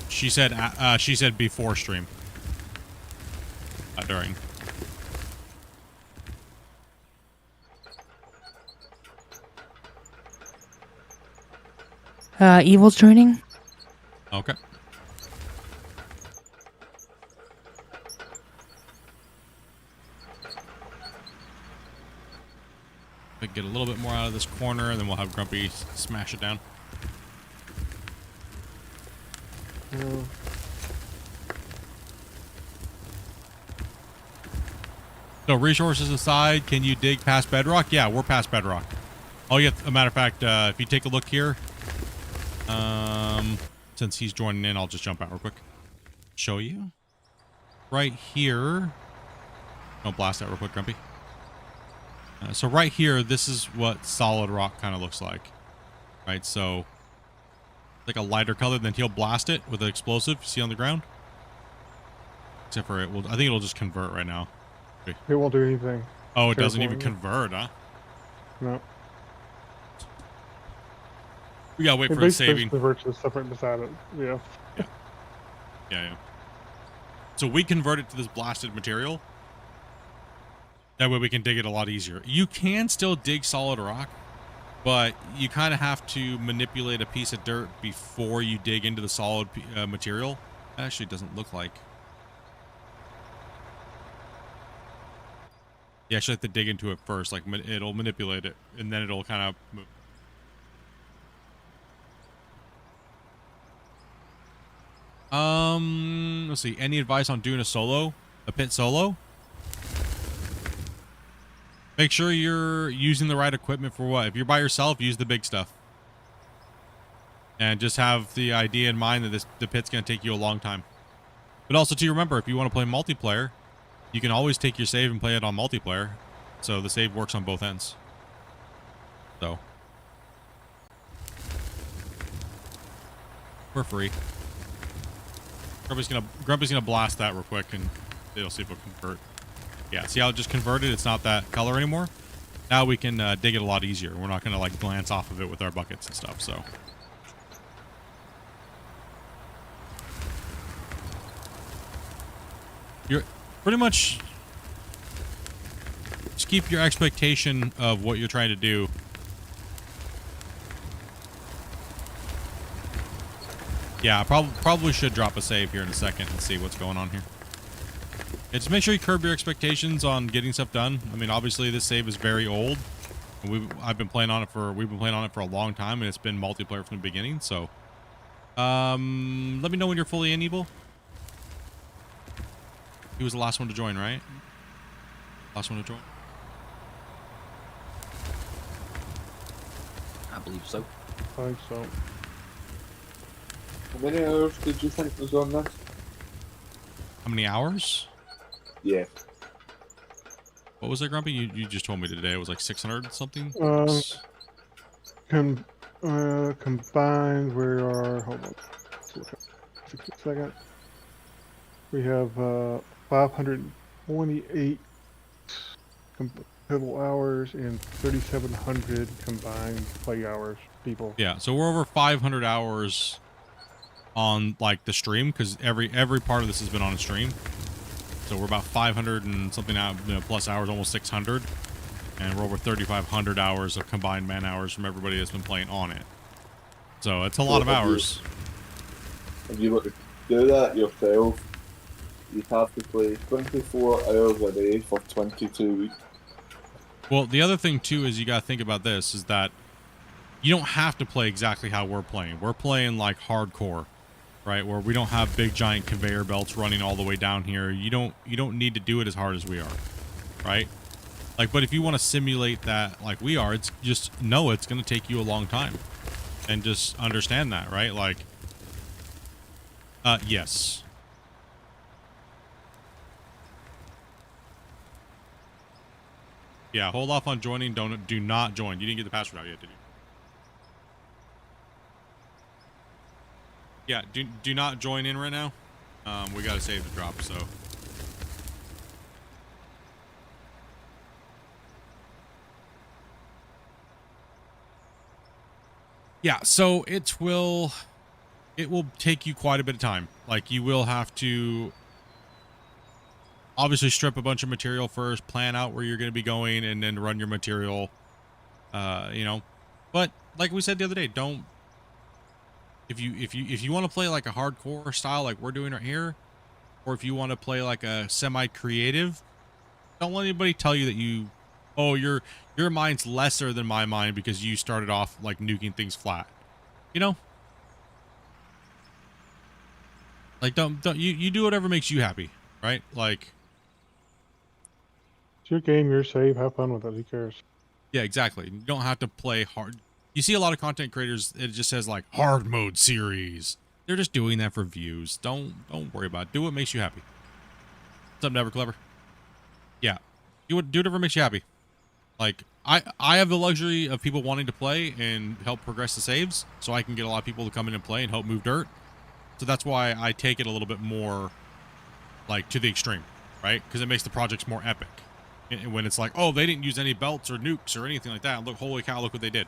She said before stream. Not during. Evil's joining. Okay. Get a little bit more out of this corner, and then we'll have Grumpy smash it down. So resources aside, can you dig past bedrock? Yeah, we're past bedrock. Oh yeah, a matter of fact, if you take a look here, since he's joining in, I'll just jump out real quick. Show you. Right here. Don't blast that real quick, Grumpy. So right here, this is what solid rock kind of looks like. Right, so like a lighter color, then he'll blast it with an explosive. See on the ground? Except for I think it'll just convert right now. Okay. It won't do anything. Oh, it doesn't even Careful. convert, huh? No. We gotta wait It for the basically saving. just converts to separate beside it. Yeah. Yeah. So we convert it to this blasted material. That way we can dig it a lot easier. You can still dig solid rock, but you kind of have to manipulate a piece of dirt before you dig into the solid material. That actually doesn't look like. You actually have to dig into it first. Like it'll manipulate it, and then it'll kind of move. Let's see. Any advice on doing a pit solo? Make sure you're using the right equipment for what. If you're by yourself, use the big stuff. And just have the idea in mind that the pit's going to take you a long time. But also, to remember, if you want to play multiplayer, you can always take your save and play it on multiplayer. So the save works on both ends. So we're free. Grumpy's gonna blast that real quick, and it'll see if it'll convert. Yeah, see how it just converted? It's not that color anymore. Now we can dig it a lot easier. We're not gonna like glance off of it with our buckets and stuff. So. You're pretty much just keep your expectation of what you're trying to do. Yeah, I probably should drop a save here in a second and see what's going on here. Yeah, just make sure you curb your expectations on getting stuff done. I mean, obviously this save is very old. And we've been playing on it for a long time, and it's been multiplayer from the beginning. So, let me know when you're fully in, Evil. He was the last one to join, right? Last one to join? I believe so. I think so. How many hours did you think was on this? How many hours? Yeah. What was it, Grumpy? You just told me today it was like 600 something? Combined, we are, hold on, let's look at 60 seconds. We have 528 total hours and 3,700 combined play hours, people. Yeah, so we're over 500 hours on like the stream, because every part of this has been on a stream. So we're about 500 and something out, plus hours, almost 600, and we're over 3,500 hours of combined man hours from everybody that's been playing on it. So it's a lot of hours. If you were to do that yourself, you'd have to play 24 hours a day for 22 weeks. Well, the other thing too is you got to think about this, is that you don't have to play exactly how we're playing. We're playing like hardcore, right? Where we don't have big giant conveyor belts running all the way down here. You don't need to do it as hard as we are, right? Like, but if you want to simulate that like we are, it's just know it's going to take you a long time, and just understand that, right? Like, yes. Yeah, hold off on joining. Do not join. You didn't get the password out yet, did you? Yeah, do not join in right now. We gotta save the drop, so. Yeah, so it will take you quite a bit of time. Like, you will have to obviously strip a bunch of material first, plan out where you're going to be going, and then run your material, you know. But like we said the other day, don't, if you want to play like a hardcore style like we're doing right here, or if you want to play like a semi-creative, don't let anybody tell you that your mind's lesser than my mind because you started off like nuking things flat, you know. Like, don't you do whatever makes you happy, right? Like, It's your game, your save, have fun with it, who cares? yeah, exactly. You don't have to play hard. You see a lot of content creators, it just says like hard mode series. They're just doing that for views. Don't worry about it. Do what makes you happy. What's up, Never Clever? Yeah. Do whatever makes you happy. Like, I have the luxury of people wanting to play and help progress the saves, so I can get a lot of people to come in and play and help move dirt. So that's why I take it a little bit more like to the extreme, right? Because it makes the projects more epic. When it's like, oh, they didn't use any belts or nukes or anything like that. Look, holy cow, look what they did,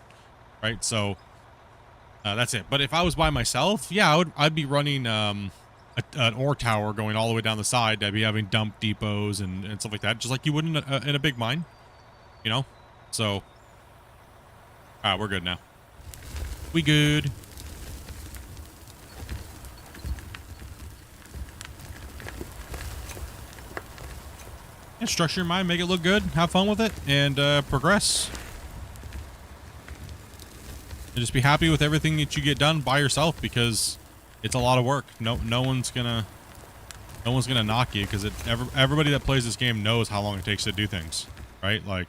right? So that's it. But if I was by myself, yeah, I'd be running an ore tower going all the way down the side. I'd be having dump depots and stuff like that, just like you would in a big mine, you know. So, all right, we're good now. We good. Yeah, structure your mind, make it look good, have fun with it, and progress. And just be happy with everything that you get done by yourself, because it's a lot of work. No one's gonna knock you, because everybody that plays this game knows how long it takes to do things, right? Like,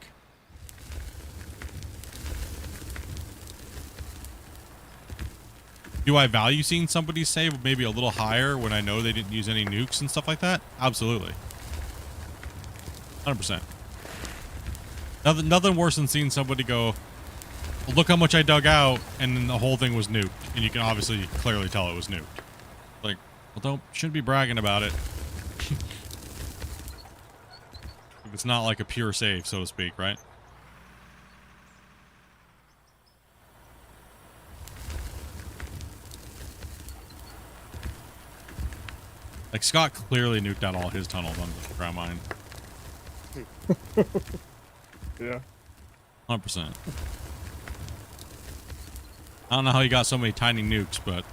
Do I value seeing somebody save maybe a little higher when I know they didn't use any nukes and stuff like that? Absolutely. 100%. Nothing worse than seeing somebody go, well, look how much I dug out, and then the whole thing was nuked. And you can obviously clearly tell it was nuked. Like, well, shouldn't be bragging about it. If it's not like a pure save, so to speak, right? Like, Scott clearly nuked out all his tunnels on the ground mine. Yeah. 100%. I don't know how he got so many tiny nukes, but...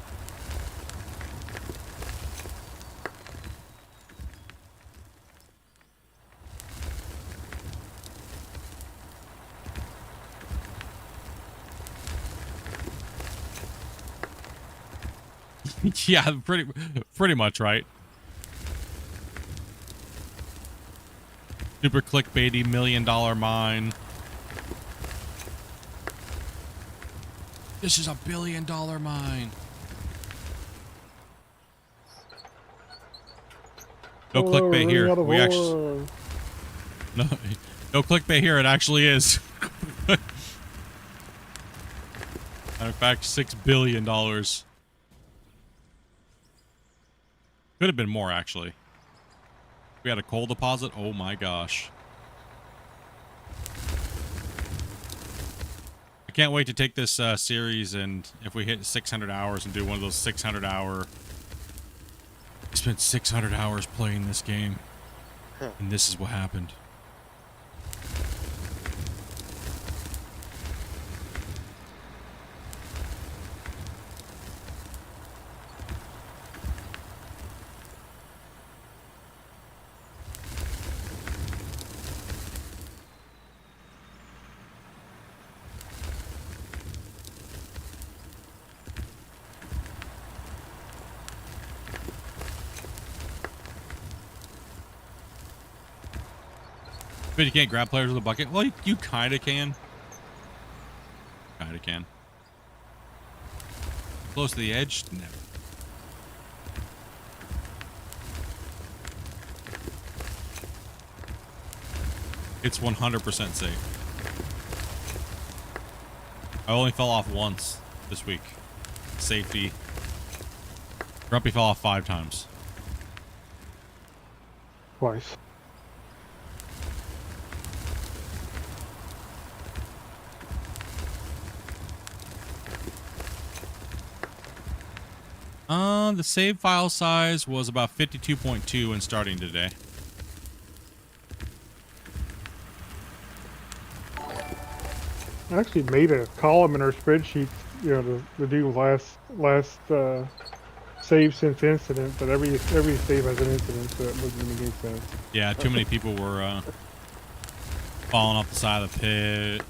yeah, pretty much, right? Super clickbaity $1 million mine. This is $1 billion mine. No clickbait here. We actually no clickbait here. It actually is. In fact, $6 billion. Could have been more, actually. We had a coal deposit. Oh my gosh. I can't wait to take this series, and if we hit 600 hours and do one of those 600-hour... I spent 600 hours playing this game, and this is what happened. But you can't grab players with a bucket? Well, you kind of can. Kind of can. Close to the edge? Never. It's 100% safe. I only fell off once this week. Safety. Grumpy fell off 5 times. Twice. The save file size was about 52.2 when starting today. I actually made a column in our spreadsheet, you know, to do last save since incident, but every save has an incident, so it doesn't make any sense. Yeah, too many people were falling off the side of the pit.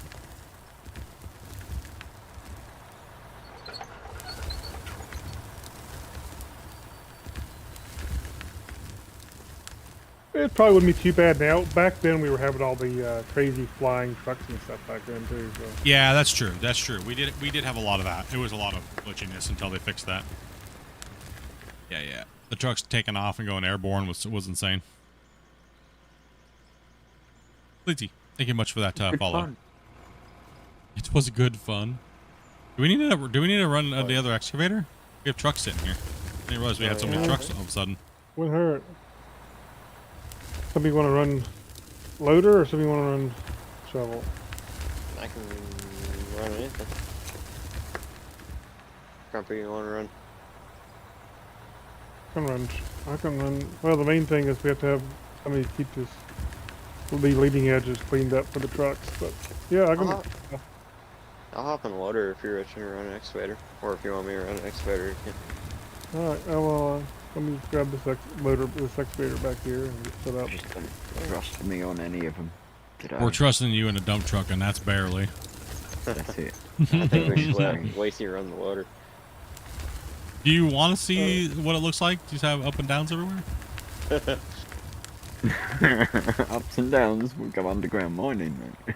It probably wouldn't be too bad now. Back then, we were having all the crazy flying trucks and stuff back then too. So. Yeah, that's true. That's true. We did have a lot of that. It was a lot of glitchiness until they fixed that. Yeah. The trucks taking off and going airborne was insane. Lindsay, thank you much for that follow. Fun. It was good fun. Do we need to run the other excavator? We have trucks sitting here. I didn't realize we had so many trucks all of a sudden. Wouldn't hurt. Somebody want to run loader or somebody want to run shovel? I can run anything. Grumpy, you want to run? I can run. Well, the main thing is we have to have somebody keep this leading edges cleaned up for the trucks. But yeah, I can. I'll hop in the loader if you're itching to run an excavator, or if you want me to run an excavator, you can. All right. Well, let me grab this this excavator back here and get set up. Just don't trust me on any of them today. We're trusting you in a dump truck, and that's barely. That's it. I think we should let Lacey run the loader. Do you want to see what it looks like? Just have up and downs everywhere? Ups and downs will go underground mining, mate.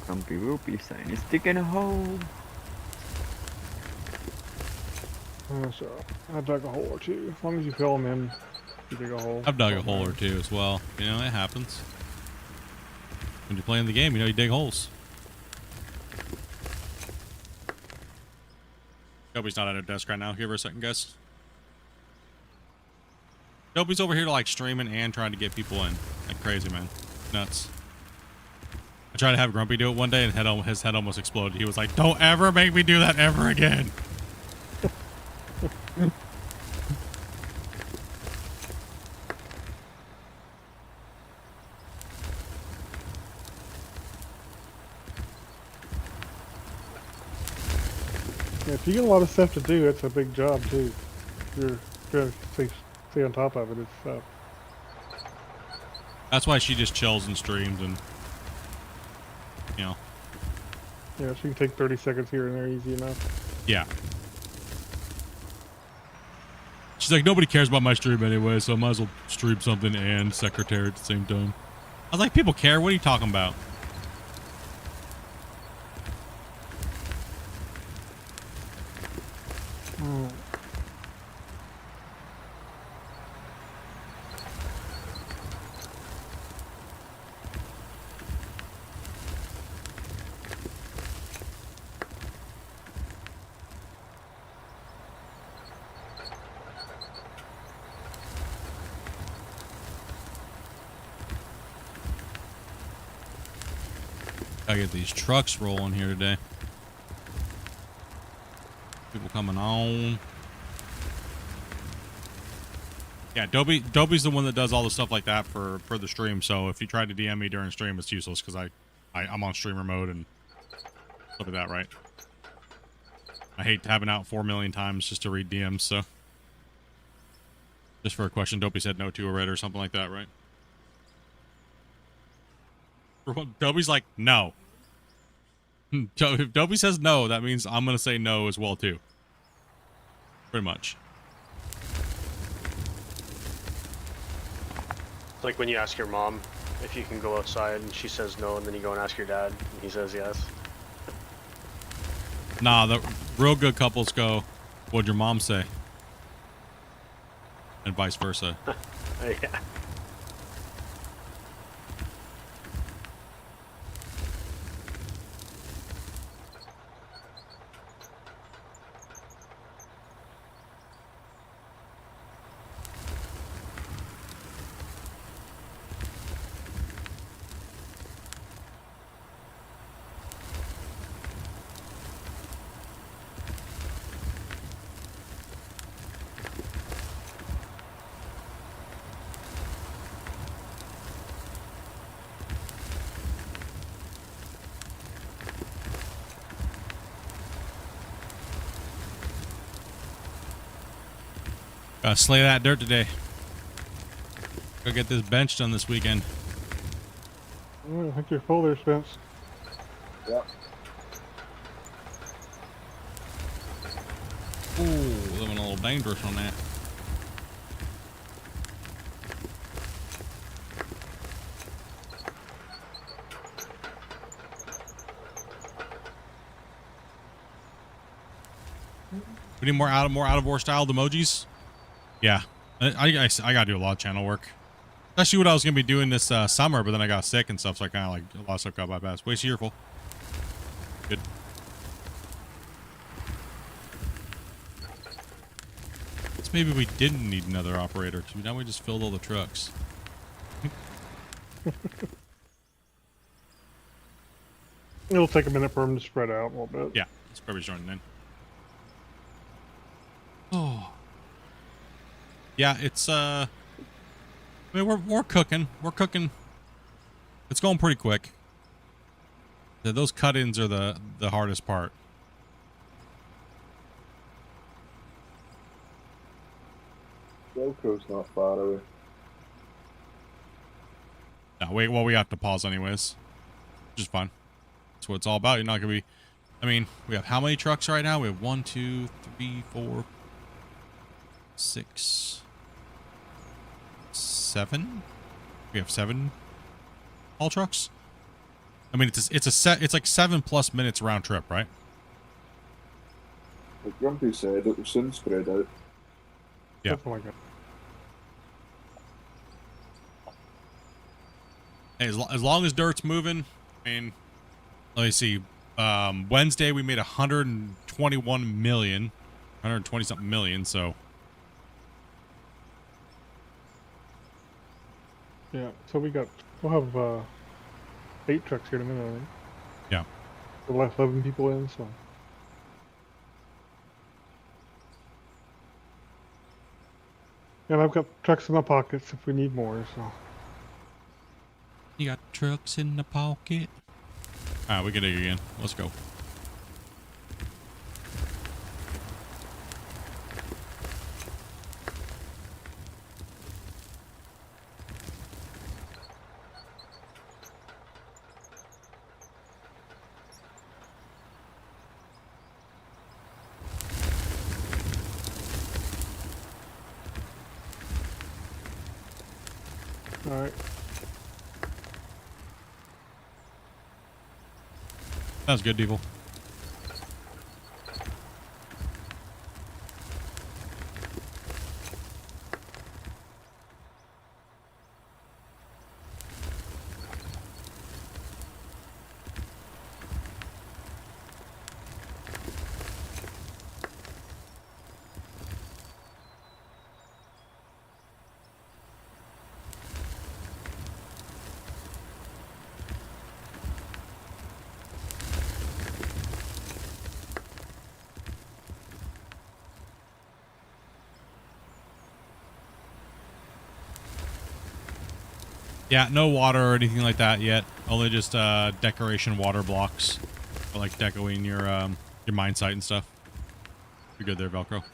Grumpy Whoopie saying he's digging a hole. So I dug a hole or two. As long as you fill them in, you dig a hole. I've dug a hole or two as well. You know, it happens. When you're playing the game, you know you dig holes. Dobby's not at her desk right now. Give her a second, guys. Dobby's over here like streaming and trying to get people in. Like crazy, man. Nuts. I tried to have Grumpy do it one day and his head almost exploded. He was like, "Don't ever make me do that ever again." Yeah, if you get a lot of stuff to do, it's a big job too. You're trying to stay on top of it. It's That's why she just chills and streams and, you know. yeah, she can take 30 seconds here and there easy enough. Yeah. She's like, nobody cares about my stream anyway, so I might as well stream something and secretary at the same time. I was like, people care. What are you talking about? Gotta get these trucks rolling here today. People coming on. Yeah, Dobby's the one that does all the stuff like that for the stream. So if you try to DM me during stream, it's useless because I'm on streamer mode and look at that, right? I hate having out 4 million times just to read DMs. So just for a question, Dopey said no to a red or something like that, right? Dobby's like, no. If Dobby says no, that means I'm going to say no as well, too. Pretty much. It's like when you ask your mom if you can go outside and she says no, and then you go and ask your dad and he says yes. Nah, the real good couples go, what'd your mom say? And vice versa. Yeah. Gotta slay that dirt today. Go get this bench done this weekend. I think you're full there, Spence. Yep. Ooh, living a little dangerous on that. We need more out of war styled emojis. Yeah, I gotta do a lot of channel work. That's actually what I was gonna be doing this summer, but then I got sick and stuff, so I kind of like a lot of stuff got bypassed. Way cheerful. Good. Guess maybe we didn't need another operator too. Now we just filled all the trucks. It'll take a minute for them to spread out a little bit. Yeah, it's probably joining in. Oh. Yeah, it's I mean we're cooking. We're cooking. It's going pretty quick. Those cut-ins are the hardest part. Velcro's not far away. No, wait, well we have to pause anyways. Which is fine. That's what it's all about. You're not gonna be I mean, we have how many trucks right now? We have 1, 2, 3, 4, 6, 7. We have 7 haul trucks. I mean, it's like 7+ minutes round trip, right? Like Grumpy said, it will soon spread out. Yeah. Something like that. Hey, as long as dirt's moving, I mean, let me see. Wednesday we made 121 million, 120 something million. So Yeah, so we'll have 8 trucks here in a minute, I think. yeah. We'll let 11 people in, so. And I've got trucks in my pockets if we need more, so. You got trucks in the pocket. All right, we can dig again. Let's go. Alright. That's good, Devil. Yeah, no water or anything like that yet. Only just decoration water blocks for like decoing your mine site and stuff. You're good there, Velcro.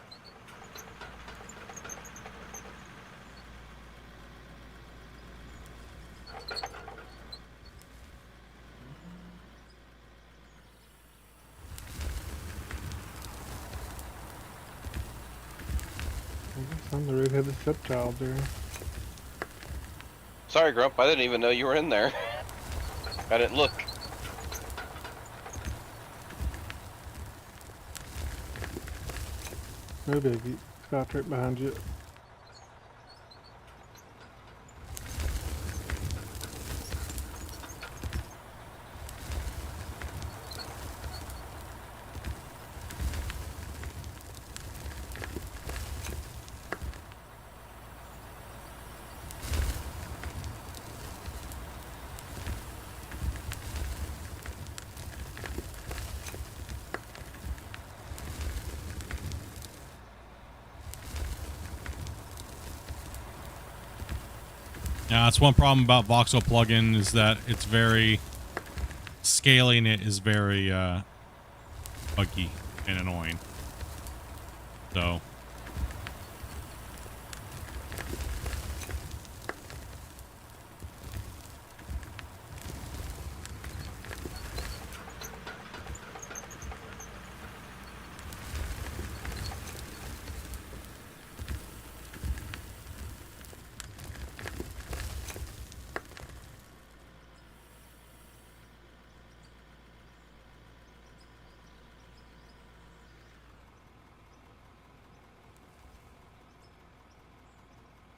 I guess I'm the red-headed stepchild there. Sorry, Grump. I didn't even know you were in there. I didn't look. No biggie. Scott's right behind you. Yeah, that's one problem about Voxel plugin is that it's very scaling it is very buggy and annoying. So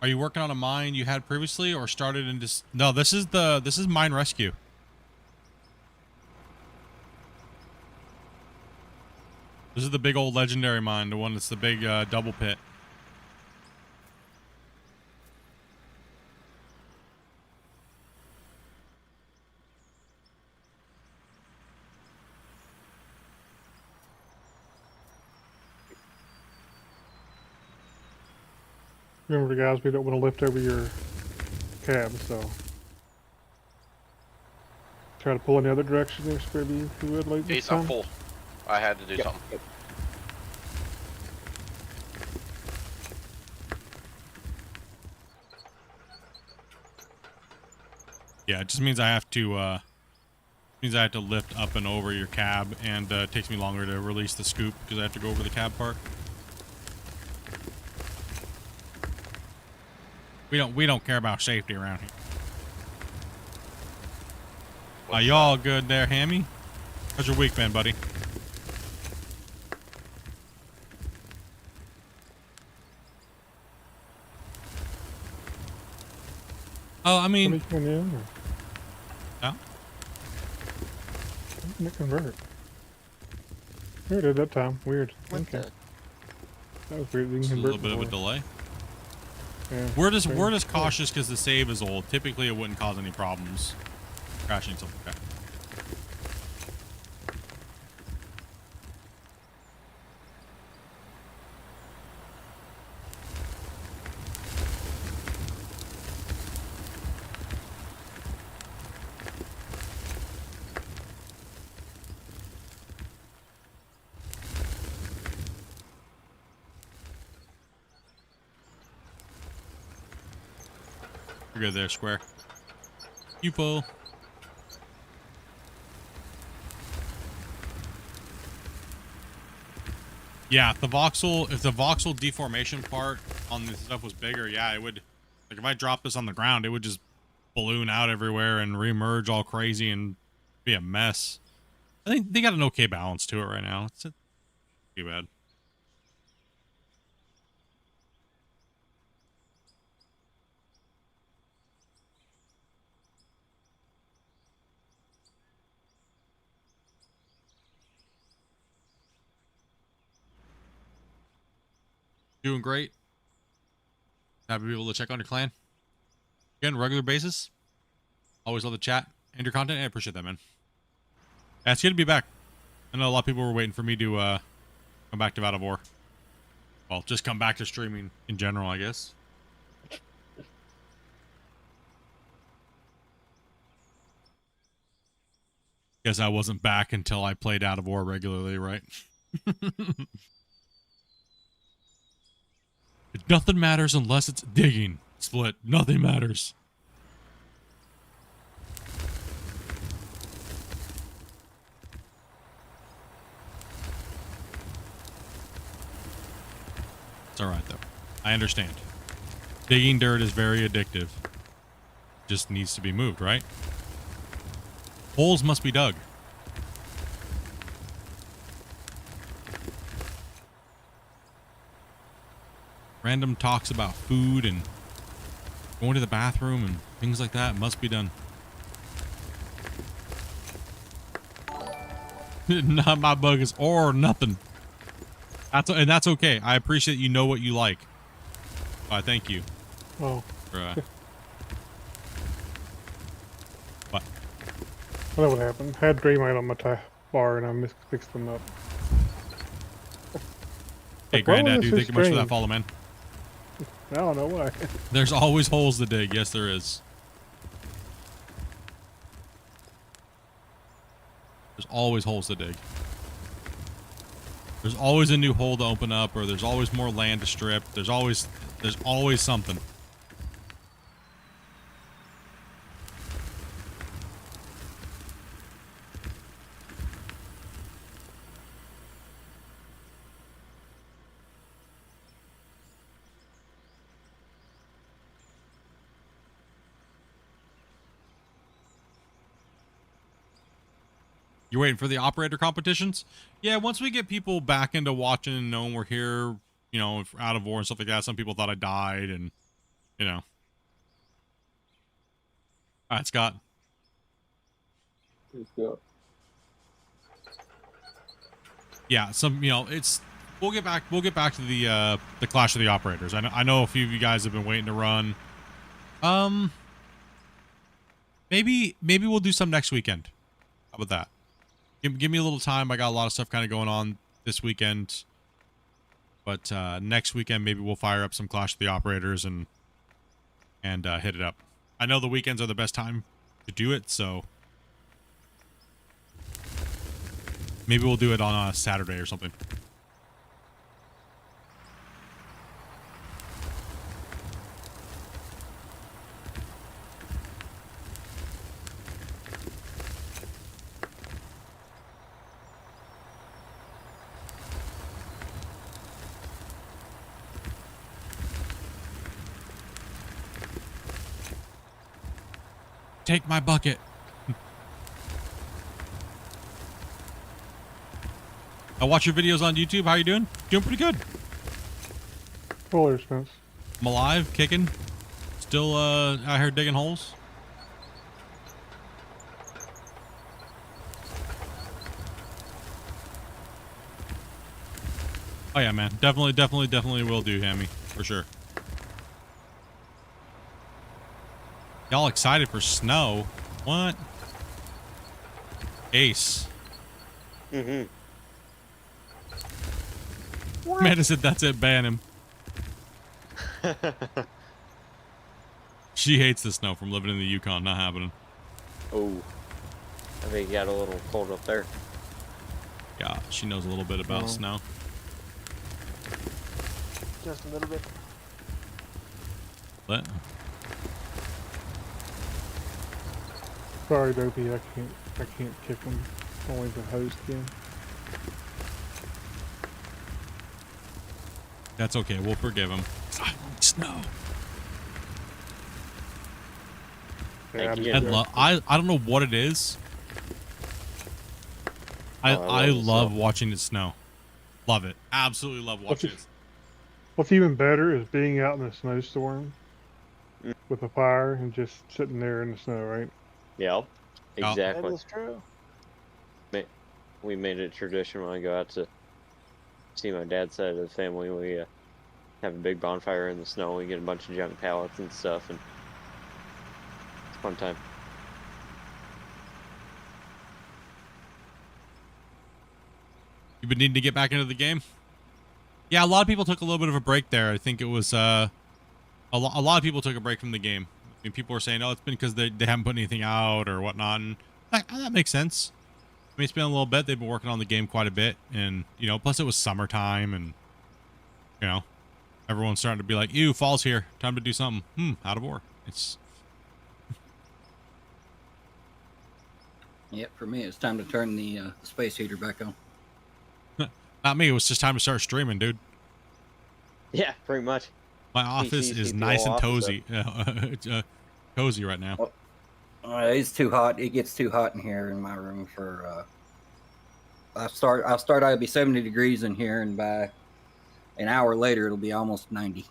are you working on a mine you had previously or started in this? No, this is mine rescue. This is the big old legendary mine, the one that's the big double pit. Remember, guys, we don't want to lift over your cab, so. Try to pull in the other direction there, Scrubby, if you would, like this Ace, I'm time. full. I had to do something. Yeah, it just means I have to lift up and over your cab, and it takes me longer to release the scoop because I have to go over the cab part. We don't care about safety around here. Are y'all good there, Hammy? How's your week been, buddy? Oh, I mean, Somebody coming in? Or? no? When can it convert? Here it is that time. Weird. What Okay. the? That was weird. You Just can a convert little bit of a before. delay. Yeah. We're just cautious because the save is old. Typically, it wouldn't cause any problems. Crashing stuff like that. You're good there, Square. You pull. Yeah, if the voxel deformation part on this stuff was bigger, yeah, it would. Like if I drop this on the ground, it would just balloon out everywhere and remerge all crazy and be a mess. I think they got an okay balance to it right now. It's not too bad. Doing great. Happy to be able to check on your clan. Again, regular basis. Always love the chat and your content. I appreciate that, man. Yeah, it's good to be back. I know a lot of people were waiting for me to come back to God of War. Well, just come back to streaming in general, I guess. Guess I wasn't back until I played God of War regularly, right? Nothing matters unless it's digging. Split. Nothing matters. It's alright, though. I understand. Digging dirt is very addictive. Just needs to be moved, right? Holes must be dug. Random talks about food and going to the bathroom and things like that must be done. Not my buggers or nothing. That's okay. I appreciate you know what you like. Thank you. Oh. For, what? I know what happened. I had Draymite on my bar and I fixed them up. Hey, Granddad, dude, thank you much for that follow, man. I don't know why. There's always holes to dig. Yes, there is. There's always holes to dig. There's always a new hole to open up, or there's always more land to strip. There's always something. You're waiting for the operator competitions? Yeah, once we get people back into watching and knowing we're here, you know, out of war and stuff like that, some people thought I died and, you know. All right, Scott. Let's go. Yeah, we'll get back to the Clash of the Operators. I know a few of you guys have been waiting to run. Maybe we'll do some next weekend. How about that? Give me a little time. I got a lot of stuff kind of going on this weekend. But next weekend, maybe we'll fire up some Clash of the Operators and hit it up. I know the weekends are the best time to do it, so maybe we'll do it on a Saturday or something. Take my bucket. I watch your videos on YouTube. How you doing? Doing pretty good. Full air spence. I'm alive, kicking. Still out here digging holes. Oh yeah, man. Definitely will do, Hammy. For sure. Y'all excited for snow? What? Ace. Mm-hmm. Amanda said that's it, ban him. She hates the snow from living in the Yukon, not happening. Oh. I think it got a little cold up there. Yeah, she knows a little bit about Oh. snow. Just a little bit. What? Sorry, Dopey, I can't kick him. Only the host can. That's okay, we'll forgive him. I like snow. Yeah, Thank you. I don't know what it is. I I love the love snow. watching it snow. Love it. Absolutely love watching it. What's even better is being out in a snowstorm Mm. with a fire and just sitting there in the snow, right? Yep. Yeah. That Exactly. is true. We made it a tradition when I go out to see my dad's side of the family. We have a big bonfire in the snow. We get a bunch of junk pallets and stuff, and it's a fun time. You've been needing to get back into the game? Yeah, a lot of people took a little bit of a break there. I think it was a lot of people took a break from the game. I mean, people were saying, oh, it's been because they haven't put anything out or whatnot, and that makes sense. I mean, it's been a little bit. They've been working on the game quite a bit, and, you know, plus it was summertime, and, you know, everyone's starting to be like, ew, fall's here. Time to do something. Out of war. It's... Yep, for me, it's time to turn the space heater back on. Not me. It was just time to start streaming, dude. Yeah, pretty much. My office PCs is keep the nice whole and office cozy. Cozy right now. It's too hot. It gets too hot in here in my room for. I'll start. It'll be 70 degrees in here, and by an hour later, it'll be almost 90.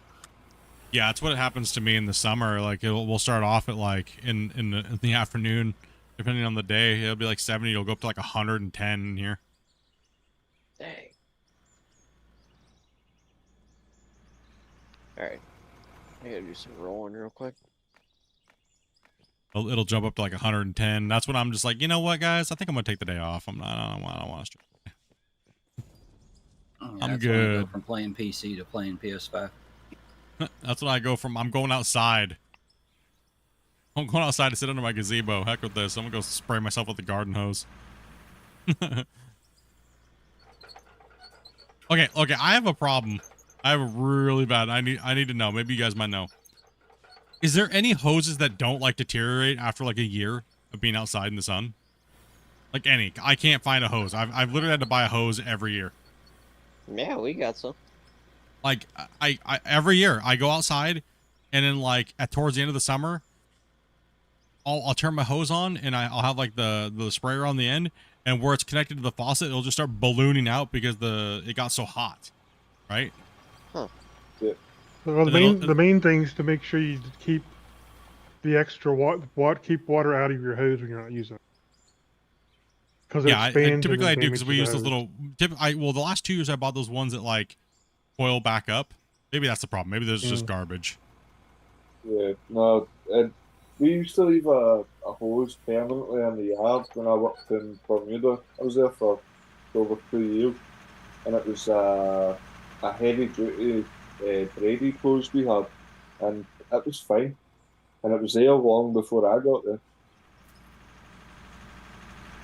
Yeah, that's what happens to me in the summer. Like, we'll start off at like in the afternoon, depending on the day. It'll be like 70. It'll go up to like 110 in here. Dang. Alright. I gotta do some rolling real quick. It'll jump up to like 110. That's when I'm just like, you know what, guys? I think I'm gonna take the day off. I don't want to. I'm That's when I good. go from playing PC to playing PS5. That's when I go from. I'm going outside. I'm going outside to sit under my gazebo. Heck with this. I'm gonna go spray myself with the garden hose. Okay. I have a problem. I have a really bad. I need to know. Maybe you guys might know. Is there any hoses that don't like deteriorate after like a year of being outside in the sun? Like any? I can't find a hose. I've literally had to buy a hose every year. Yeah, we got some. Like I every year I go outside, and then like towards the end of the summer, I'll turn my hose on and I'll have like the sprayer on the end, and where it's connected to the faucet, it'll just start ballooning out because it got so hot, right? Huh. Yeah. Well, the main thing is to make sure you keep the extra keep water out of your hose when you're not using it. Because Yeah, typically I do because we use those little. Well, the last 2 years I bought those ones that like coil back up. Maybe that's the problem. Maybe there's just garbage. Yeah, no, and we used to leave a hose permanently in the yard when I worked in Bermuda. I was there for over 2 years, and it was a heavy duty Brady hose we had, and it was fine, and it was there long before I got there.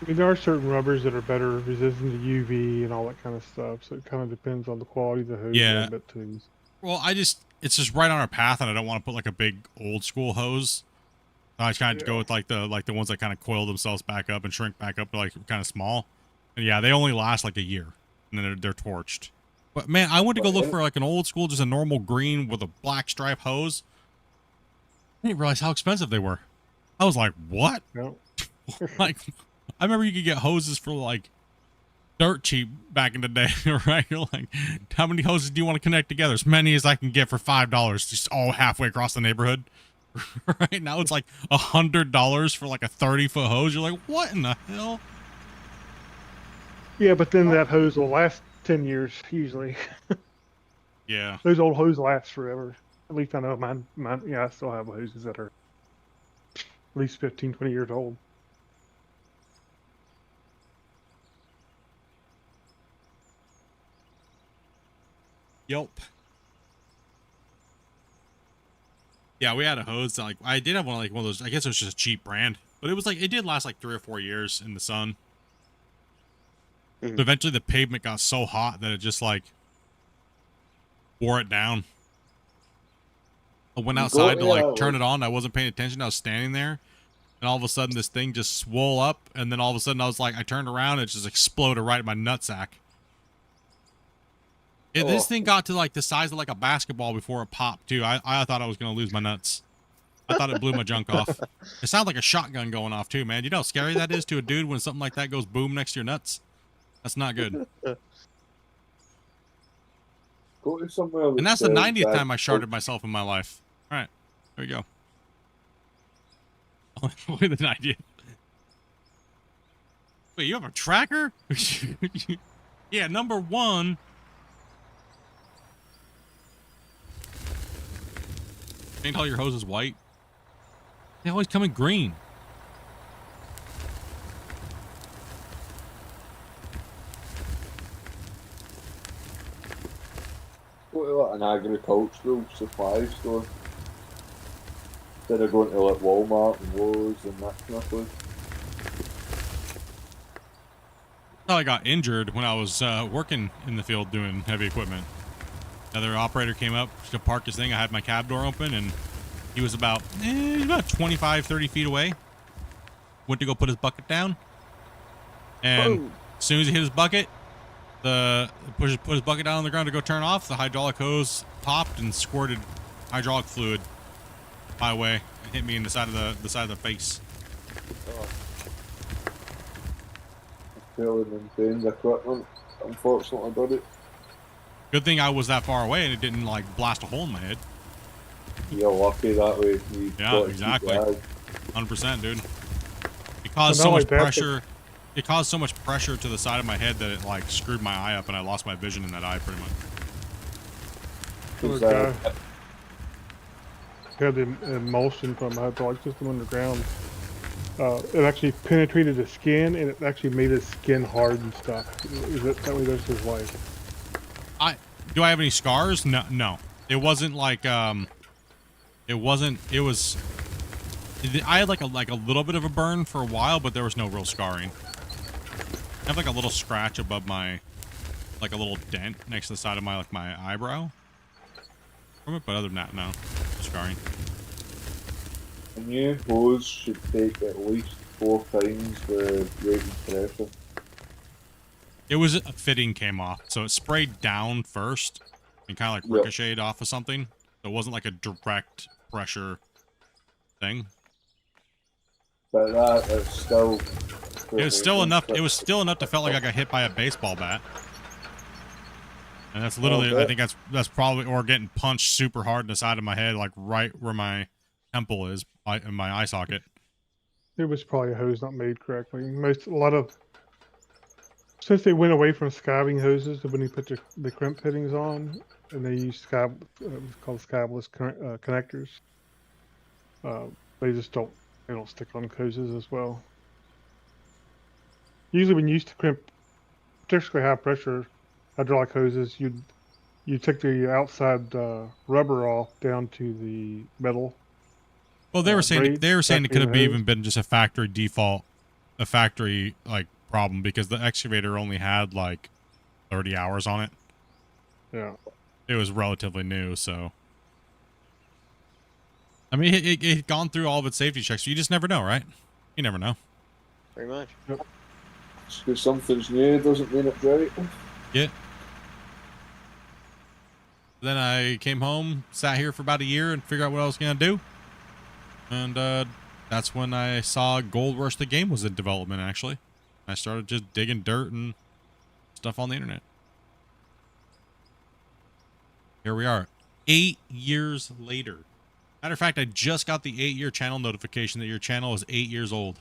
I mean, there are certain rubbers that are better resistant to UV and all that kind of stuff, so it kind of depends on the quality of the hose a Yeah. little bit too. Well, it's just right on our path, and I don't want to put like a big old school hose. I kind of go with like the ones that kind of coil themselves back up and shrink back up to like kind of small. And yeah, they only last like a year, and then they're torched. But man, I went to go look for like an old school, just a normal green with a black stripe hose. I didn't realize how expensive they were. I was like, what? No. Like, I remember you could get hoses for like dirt cheap back in the day, right? You're like, how many hoses do you want to connect together? As many as I can get for $5, just all halfway across the neighborhood. Right now it's like $100 for like a 30-foot hose. You're like, what in the hell? Yeah, but then that hose will last 10 years usually. Yeah. Those old hoses last forever. At least I know mine. Yeah, I still have hoses that are at least 15, 20 years old. Yelp. Yeah, we had a hose that, like, I did have one of those, I guess it was just a cheap brand, but it was like, it did last like 3 or 4 years in the sun. Mhm. But eventually the pavement got so hot that it just like wore it down. I went outside to like turn it on. I wasn't paying attention. I was standing there, and all of a sudden this thing just swole up, and then all of a sudden I was like, I turned around and it just exploded right in my nutsack. This thing got to like the size of like a basketball before it popped too. I thought I was gonna lose my nuts. I thought it blew my junk off. It sounded like a shotgun going off too, man. You know how scary that is to a dude when something like that goes boom next to your nuts? That's not good. Go to somewhere. And that's the 90th time I sharded myself in my life. All right, there you go. Only the 90th. Wait, you have a tracker? Yeah, number 1. Paint all your hoses white. They always come in green. Go to like an agricultural supply store. Instead of going to like Walmart and Lowe's and that kind of place. I got injured when I was working in the field doing heavy equipment. Another operator came up to park his thing. I had my cab door open, and he was about 25, 30 feet away. Went to go put his bucket down, and as soon as he hit his bucket, put his bucket down on the ground to go turn off. The hydraulic hose popped and squirted hydraulic fluid my way and hit me in the side of the face. Fairly maintained equipment, unfortunately, got it. Good thing I was that far away and it didn't like blast a hole in my head. You're lucky that way. Yeah, exactly. 100%, dude. It caused So so now, much like, that's pressure. It caused so much pressure to the side of my head that it like screwed my eye up and I lost my vision in that eye pretty much. Poor guy. Had the emulsion from the hydraulic system underground. It actually penetrated the skin, and it actually made his skin hard and stuff. That way there's his life. Do I have any scars? No. It wasn't like I had like a little bit of a burn for a while, but there was no real scarring. I have like a little scratch above my, like a little dent next to the side of my eyebrow from it, but other than that, no scarring. A new hose should take at least 4 times the rated pressure. It was a fitting came off, so it sprayed down first and kind of like ricocheted off of something. So it wasn't like a direct pressure thing. But that's still. It was still enough. It was still enough to feel like I got hit by a baseball bat. And that's literally, I think that's probably, or getting punched super hard in the side of my head, like right where my temple is, in my eye socket. It was probably a hose not made correctly. Since they went away from scabing hoses, when you put the crimp fittings on, and they use it was called scabless connectors. They just don't stick on hoses as well. Usually, when you used to crimp, particularly high pressure hydraulic hoses, you take the outside rubber off down to the metal. Well, they were saying it could have even been just a factory default, a factory like problem, because the excavator only had like 30 hours on it. Yeah, it was relatively new, so I mean it had gone through all of its safety checks. So you just never know, right? You never know. Pretty much. Yep. Just because something's new doesn't mean it's right. Yeah. Then I came home, sat here for about a year, and figured out what I was gonna do. And that's when I saw Gold Rush the game was in development. Actually, I started just digging dirt and stuff on the internet. Here we are, 8 years later. Matter of fact, I just got the 8-year channel notification that your channel is 8 years old.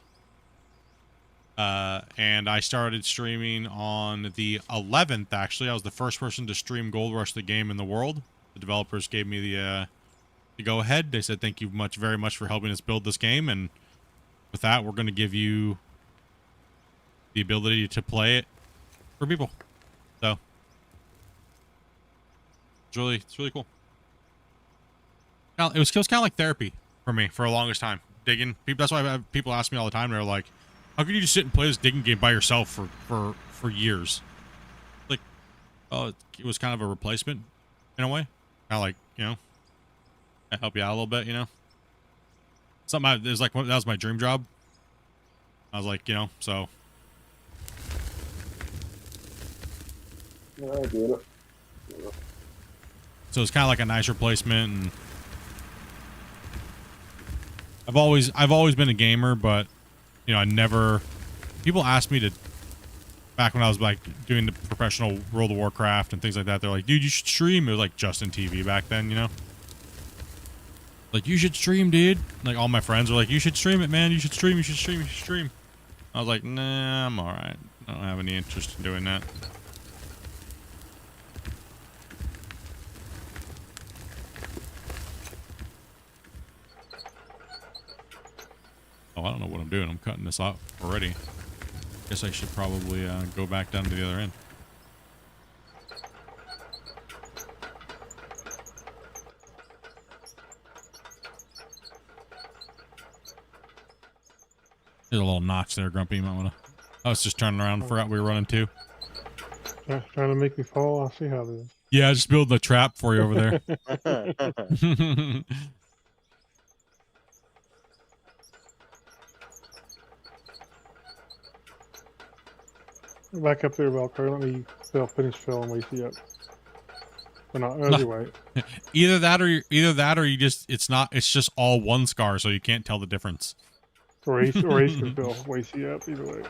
And I started streaming on the 11th, actually. I was the first person to stream Gold Rush, the game in the world. The developers gave me the go-ahead. They said, thank you very much for helping us build this game. And with that, we're going to give you the ability to play it for people. So, it's really cool. Now, it was kind of like therapy for me for the longest time. Digging. That's why people ask me all the time. They're like, how can you just sit and play this digging game by yourself for years? Like, oh, it was kind of a replacement in a way. Kind of like, you know, I help you out a little bit, you know. Something it was like that was my dream job. I was like, you know, so. Yeah, I get it. Yeah. So it's kind of like a nice replacement, and I've always been a gamer, but you know, I never. People asked me to, back when I was like doing the professional World of Warcraft and things like that. They're like, dude, you should stream. It was like Justin TV back then, you know. Like, you should stream, dude. Like, all my friends were like, you should stream it, man. You should stream. You should stream. You should stream. I was like, nah, I'm all right. I don't have any interest in doing that. Oh, I don't know what I'm doing. I'm cutting this off already. Guess I should probably go back down to the other end. There's a little notch there, Grumpy. You might want to... I was just turning around and forgot we were running too. Trying to make me fall. I'll see how it is. Yeah, just building a trap for you over there. Back up there, Velcro. Let me finish fill and waste you up. But not anyway. Either that or you just it's just all one scar, so you can't tell the difference. Or Ace can fill waste you up either way.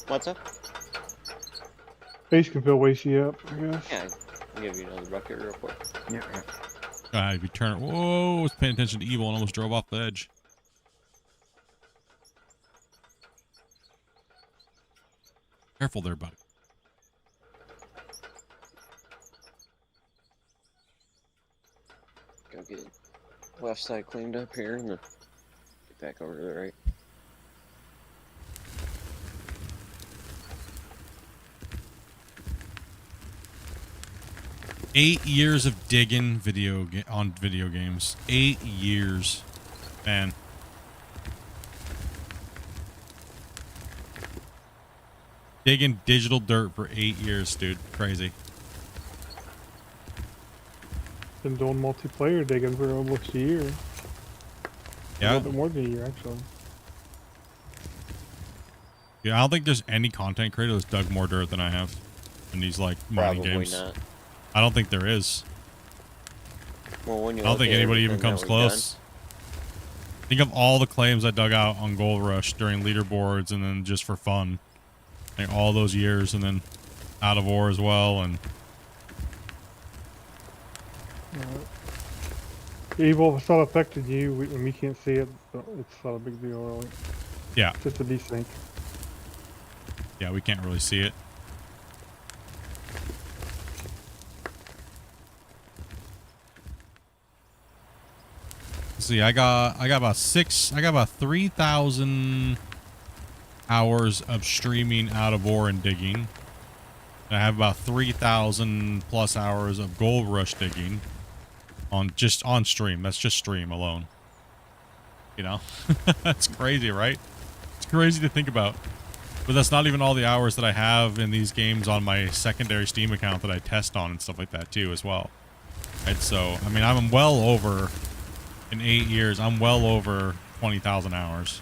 What's up? Ace can fill waste you up, I guess. Yeah, I'll give you another bucket real quick. Yeah. If you turn it, whoa! I was paying attention to evil and almost drove off the edge. Careful there, buddy. Go get left side cleaned up here and then get back over to the right. Eight years of digging on video games. 8 years, man. Digging digital dirt for 8 years, dude. Crazy. Been doing multiplayer digging for almost a year. Yeah. A little bit more than a year, actually. Yeah, I don't think there's any content creator that's dug more dirt than I have in these like mining games. Not. I don't think there is. Well, when you I don't think anybody even comes close. Think of all the claims I dug out on Gold Rush during leaderboards and then just for fun. Like all those years and then out of ore as well and Evil, if it's not affected you, when we can't see it, it's not a big deal, really. yeah. It's just a desync. Yeah, we can't really see it. See, I got about 3,000 hours of streaming out of ore and digging. And I have about 3,000 plus hours of Gold Rush digging on stream. That's just stream alone. You know, that's crazy, right? It's crazy to think about. But that's not even all the hours that I have in these games on my secondary Steam account that I test on and stuff like that too as well. Right, so I mean, I'm well over. In 8 years, I'm well over 20,000 hours.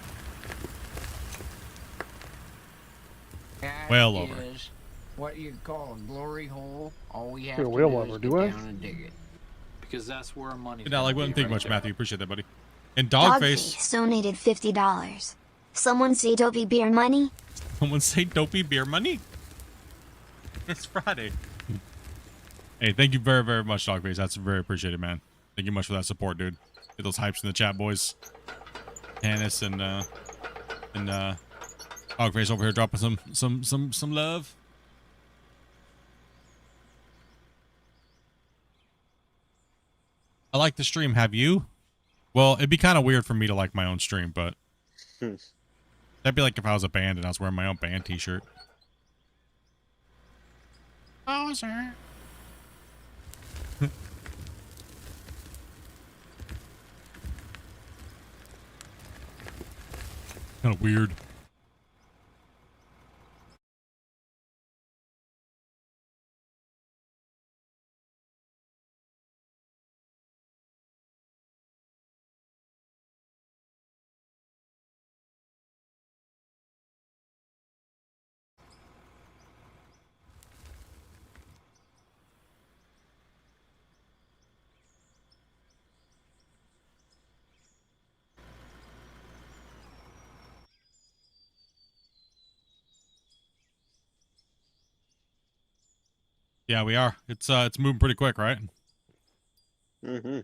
That well over. Is what you call a glory hole. All we have You're to well do over, is do get I? down and dig it. Because that's where money. I wouldn't think much, Matthew. Appreciate that, buddy. And Dogface Dogface. donated $50. Someone say dopey beer money? Someone say dopey beer money? It's Friday. Hey, thank you very, very much, Dogface. That's very appreciated, man. Thank you much for that support, dude. Get those hypes in the chat, boys. Tannis and Dogface over here dropping some love. I like the stream. Have you? Well, it'd be kind of weird for me to like my own stream, but that'd be like if I was a band and I was wearing my own band t-shirt. Oh, sir. Kind of weird. Yeah, we are. It's moving pretty quick, right? Mm-hmm.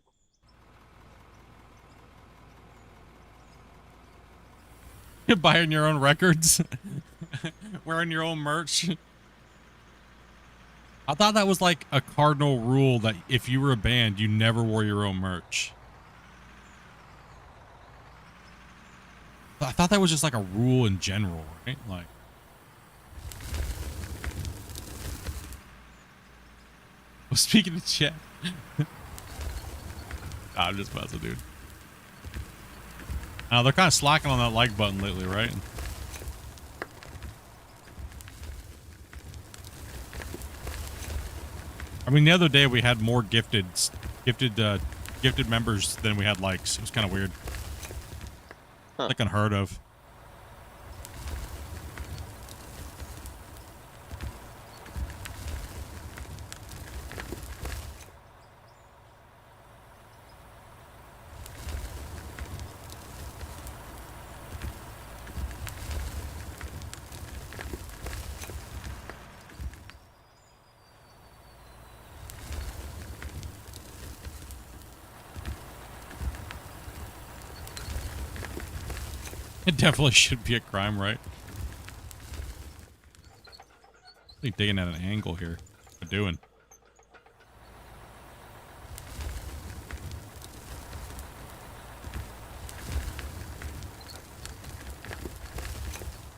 You're buying your own records, wearing your own merch. I thought that was like a cardinal rule that if you were a band, you never wore your own merch. I thought that was just like a rule in general, right? Like, well, speaking of chat, I'm just buzzing, dude. They're kind of slacking on that like button lately, right? I mean, the other day we had more gifted members than we had likes. It was kind of weird. Like unheard of. It definitely should be a crime, right? I think digging at an angle here. What we're doing.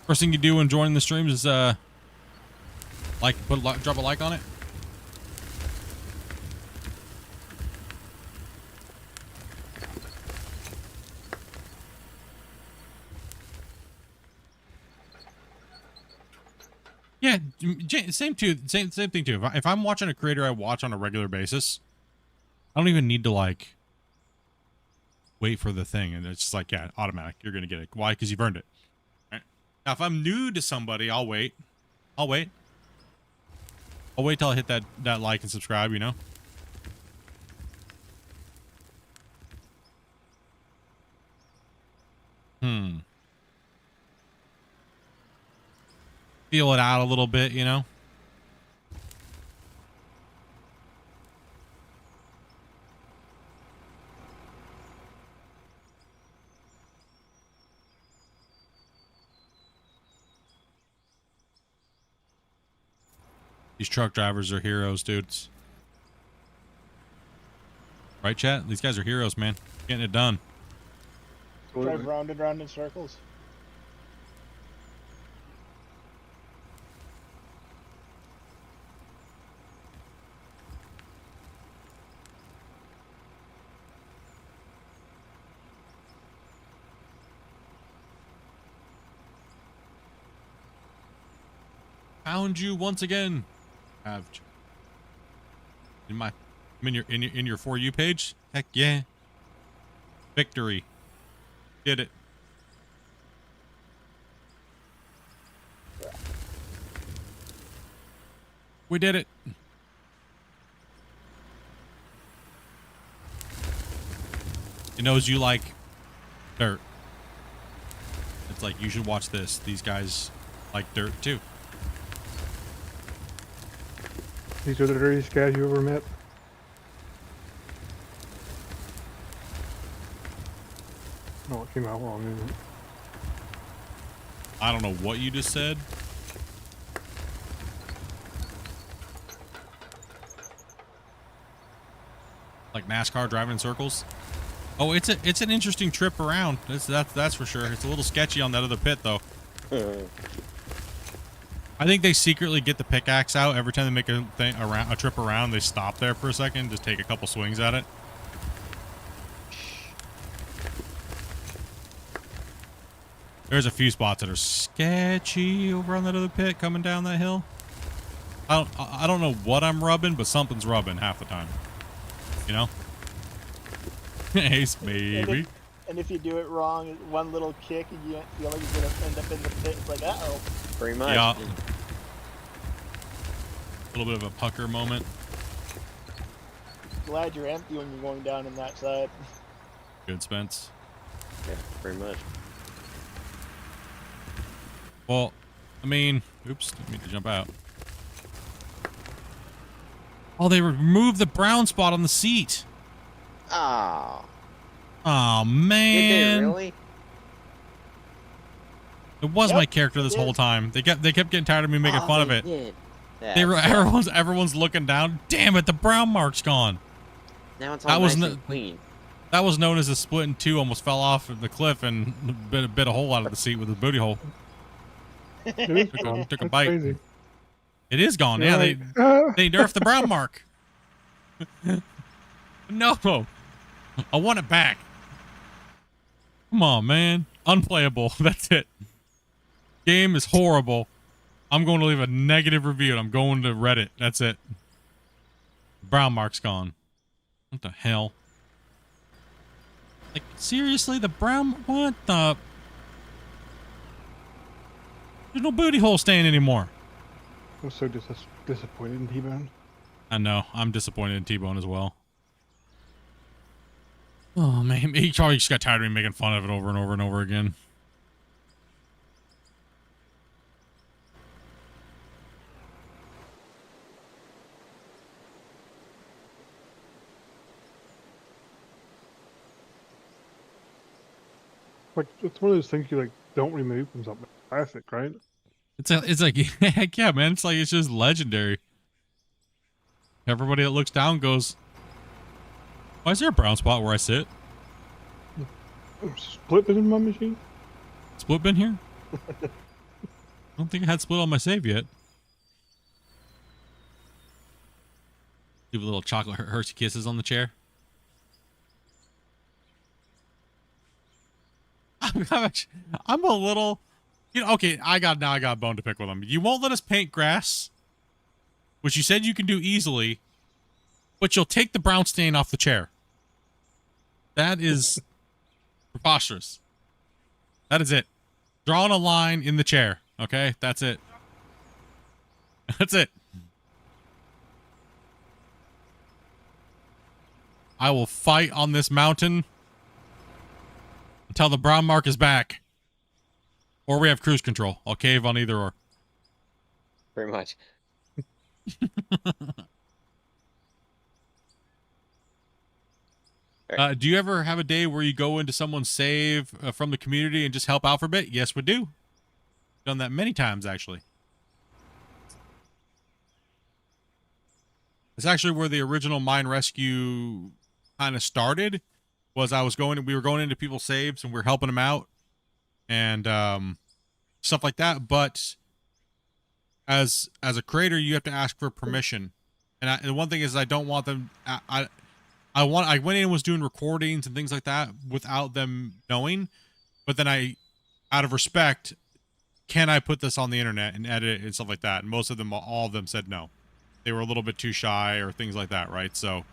First thing you do when joining the streams is drop a like on it. Yeah, same thing too. If I'm watching a creator I watch on a regular basis, I don't even need to like wait for the thing, and it's just like, yeah, automatic. You're gonna get it. Why? Because you've earned it. Right? Now, if I'm new to somebody, I'll wait. I'll wait till I hit that like and subscribe. You know. Feel it out a little bit, you know? These truck drivers are heroes, dudes. Right, chat? These guys are heroes, man. Getting it done. Drive round and round in circles. Found you once again. I'm in your For You page. Heck yeah. Victory. Get it. We did it. It knows you like dirt. It's like, you should watch this. These guys like dirt too. These are the dirtiest guys you ever met. No, it came out wrong, isn't it? I don't know what you just said. Like NASCAR driving in circles. Oh, it's an interesting trip around. That's for sure. It's a little sketchy on that other pit though. I think they secretly get the pickaxe out every time they make a trip around. They stop there for a second, just take a couple swings at it. There's a few spots that are sketchy over on that other pit coming down that hill. I don't know what I'm rubbing, but something's rubbing half the time. You know? Ace, baby. And if you do it wrong, one little kick and you feel like you're gonna end up in the pit, it's like, uh-oh. Pretty much. Yeah. A little bit of a pucker moment. Glad you're empty when you're going down in that side. Good, Spence. Yeah, pretty much. Well, I mean, oops, didn't mean to jump out. Oh, they removed the brown spot on the seat. Oh. Oh, man. Did they really? It was my character this whole time. They kept getting tired of me making fun of it. Did. Everyone's looking down. Damn it, the brown mark's gone. Now it's all nice and clean. That was known as a split in two. Almost fell off the cliff and bit a hole out of the seat with his booty hole. Took a bite. Crazy. It is gone. Yeah, Right. they nerfed the brown mark. No, I want it back. Come on, man. Unplayable. That's it. Game is horrible. I'm going to leave a negative review and I'm going to Reddit. That's it. Brown mark's gone. What the hell? Like, seriously? The brown... What the... There's no booty hole stain anymore. I'm so disappointed in T-Bone. I know. I'm disappointed in T-Bone as well. Oh, man. He probably just got tired of me making fun of it over and over and over again. Like, it's one of those things you, like, don't remove from something classic, right? It's like, heck yeah, man. It's like, it's just legendary. Everybody that looks down goes, why is there a brown spot where I sit? Split been in my machine? Split bin here? I don't think I had split on my save yet. Give a little chocolate Hershey kisses on the chair. I'm a little, you know, okay, I got a bone to pick with them. You won't let us paint grass, which you said you can do easily, but you'll take the brown stain off the chair. That is preposterous. That is it. Drawing a line in the chair, okay? That's it. That's it. I will fight on this mountain until the brown mark is back. Or we have cruise control. I'll cave on either or. Pretty much. Do you ever have a day where you go into someone's save from the community and just help out for a bit? Yes, we do. Done that many times, actually. It's actually where the original mine rescue kind of started. We were going into people's saves and we were helping them out and stuff like that. But as a creator, you have to ask for permission. And the one thing is, I don't want them. I went in and was doing recordings and things like that without them knowing. But then out of respect, can I put this on the internet and edit it and stuff like that? And most of them, all of them said no. They were a little bit too shy or things like that, right? So,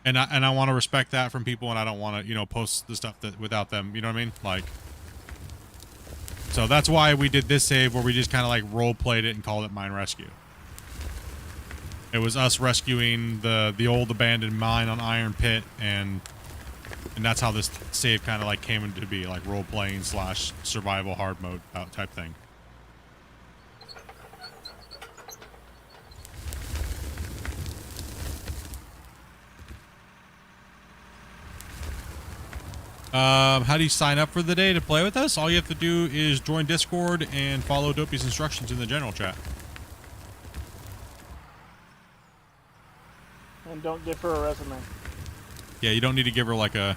and I want to respect that from people, and I don't want to, you know, post the stuff that without them. You know what I mean? Like, so that's why we did this save where we just kind of like role played it and called it mine rescue. It was us rescuing the old abandoned mine on Iron Pit, and that's how this save kind of like came into be, like role playing / survival hard mode type thing. How do you sign up for the day to play with us? All you have to do is join Discord and follow Dopey's instructions in the general chat. And don't give her a resume. Yeah, you don't need to give her like a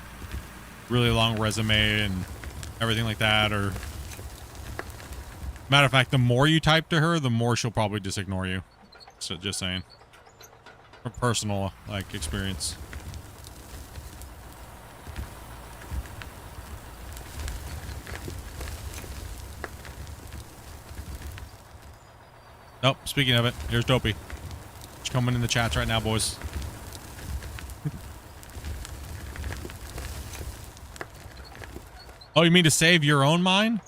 really long resume and everything like that. Or matter of fact, the more you type to her, the more she'll probably just ignore you. So just saying, from personal like experience. Oh, speaking of it, here's Dopey. She's coming in the chats right now, boys. Oh, you mean to save your own mine?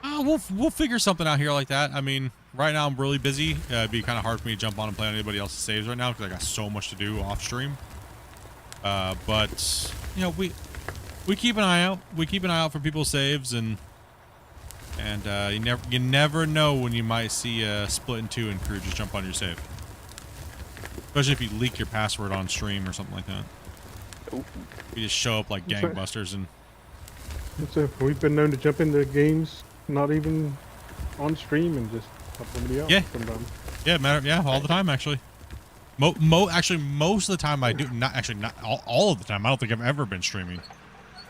We'll figure something out here like that. I mean, right now I'm really busy. It'd be kind of hard for me to jump on and play on anybody else's saves right now because I got so much to do off stream. But you know, we keep an eye out. We keep an eye out for people's saves, and you never know when you might see a Splitintwo and crew just jump on your save. Especially if you leak your password on stream or something like that. You just show up like gangbusters and. So we've been known to jump into games not even on stream and just help somebody out. Yeah. Sometimes. Yeah, all the time actually. Actually, most of the time I do. Not all of the time. I don't think I've ever been streaming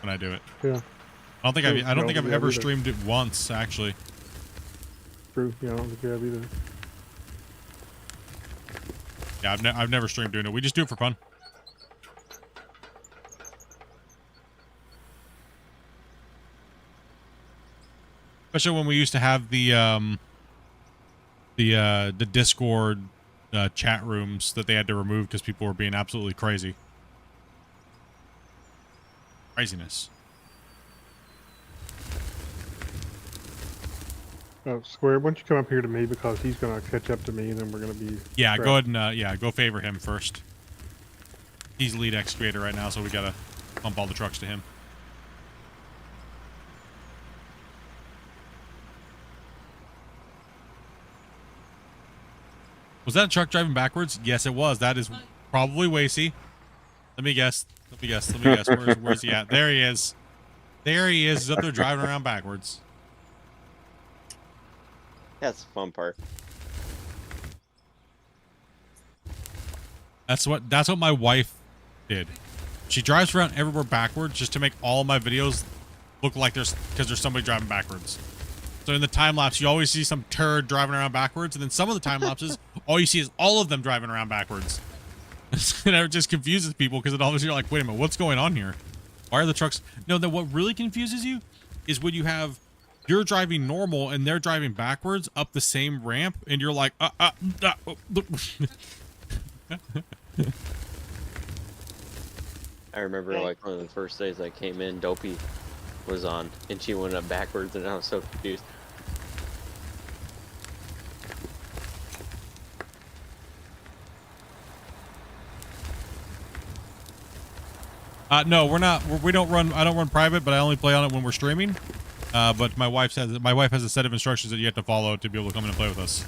when I do it. Yeah. I don't think I've ever streamed it once actually. True. Yeah, I don't think you have either. Yeah, I've never streamed doing it. We just do it for fun. Especially when we used to have the Discord chat rooms that they had to remove because people were being absolutely crazy. Craziness. Oh, Square, why don't you come up here to me because he's gonna catch up to me and then we're gonna be. Yeah, go ahead and go favor him first. He's lead excavator right now, so we gotta pump all the trucks to him. Was that a truck driving backwards? Yes, it was. That is probably Wasey. Let me guess. Where's he at? There he is. There he is. He's up there driving around backwards. That's the fun part. That's what my wife did. She drives around everywhere backwards just to make all my videos look like there's somebody driving backwards. So in the time lapse, you always see some turd driving around backwards, and then some of the time lapses, all you see is all of them driving around backwards. And it just confuses people because it always you're like, wait a minute, what's going on here? Why are the trucks? No, then what really confuses you is when you're driving normal and they're driving backwards up the same ramp, and you're like, I remember like one of the first days I came in, Dopey was on, and she went up backwards, and I was so confused. No, we're not. We don't run. I don't run private, but I only play on it when we're streaming. But my wife has a set of instructions that you have to follow to be able to come in and play with us.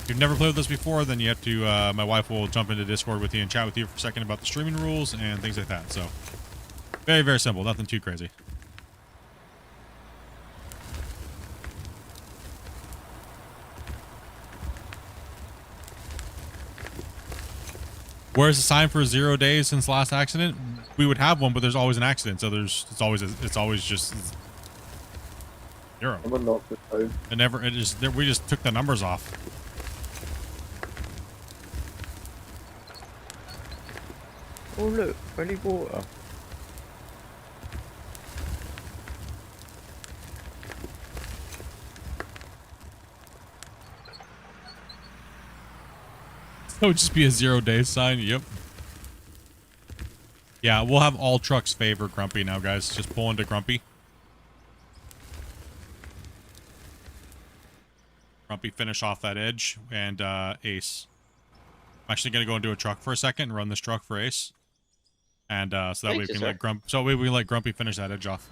If you've never played with us before, then you have to. My wife will jump into Discord with you and chat with you for a second about the streaming rules and things like that. So, very, very simple. Nothing too crazy. Where's the sign for 0 days since last accident? We would have one, but there's always an accident, so it's always just 0. We just took the numbers off. Oh look, belly water. It would just be a 0 day sign. Yep. Yeah, we'll have all trucks favor Grumpy now, guys. Just pull into Grumpy. Grumpy finish off that edge and Ace. I'm actually gonna go and do a truck for a second and run this truck for Ace. And so that way we can let Grumpy finish that edge off.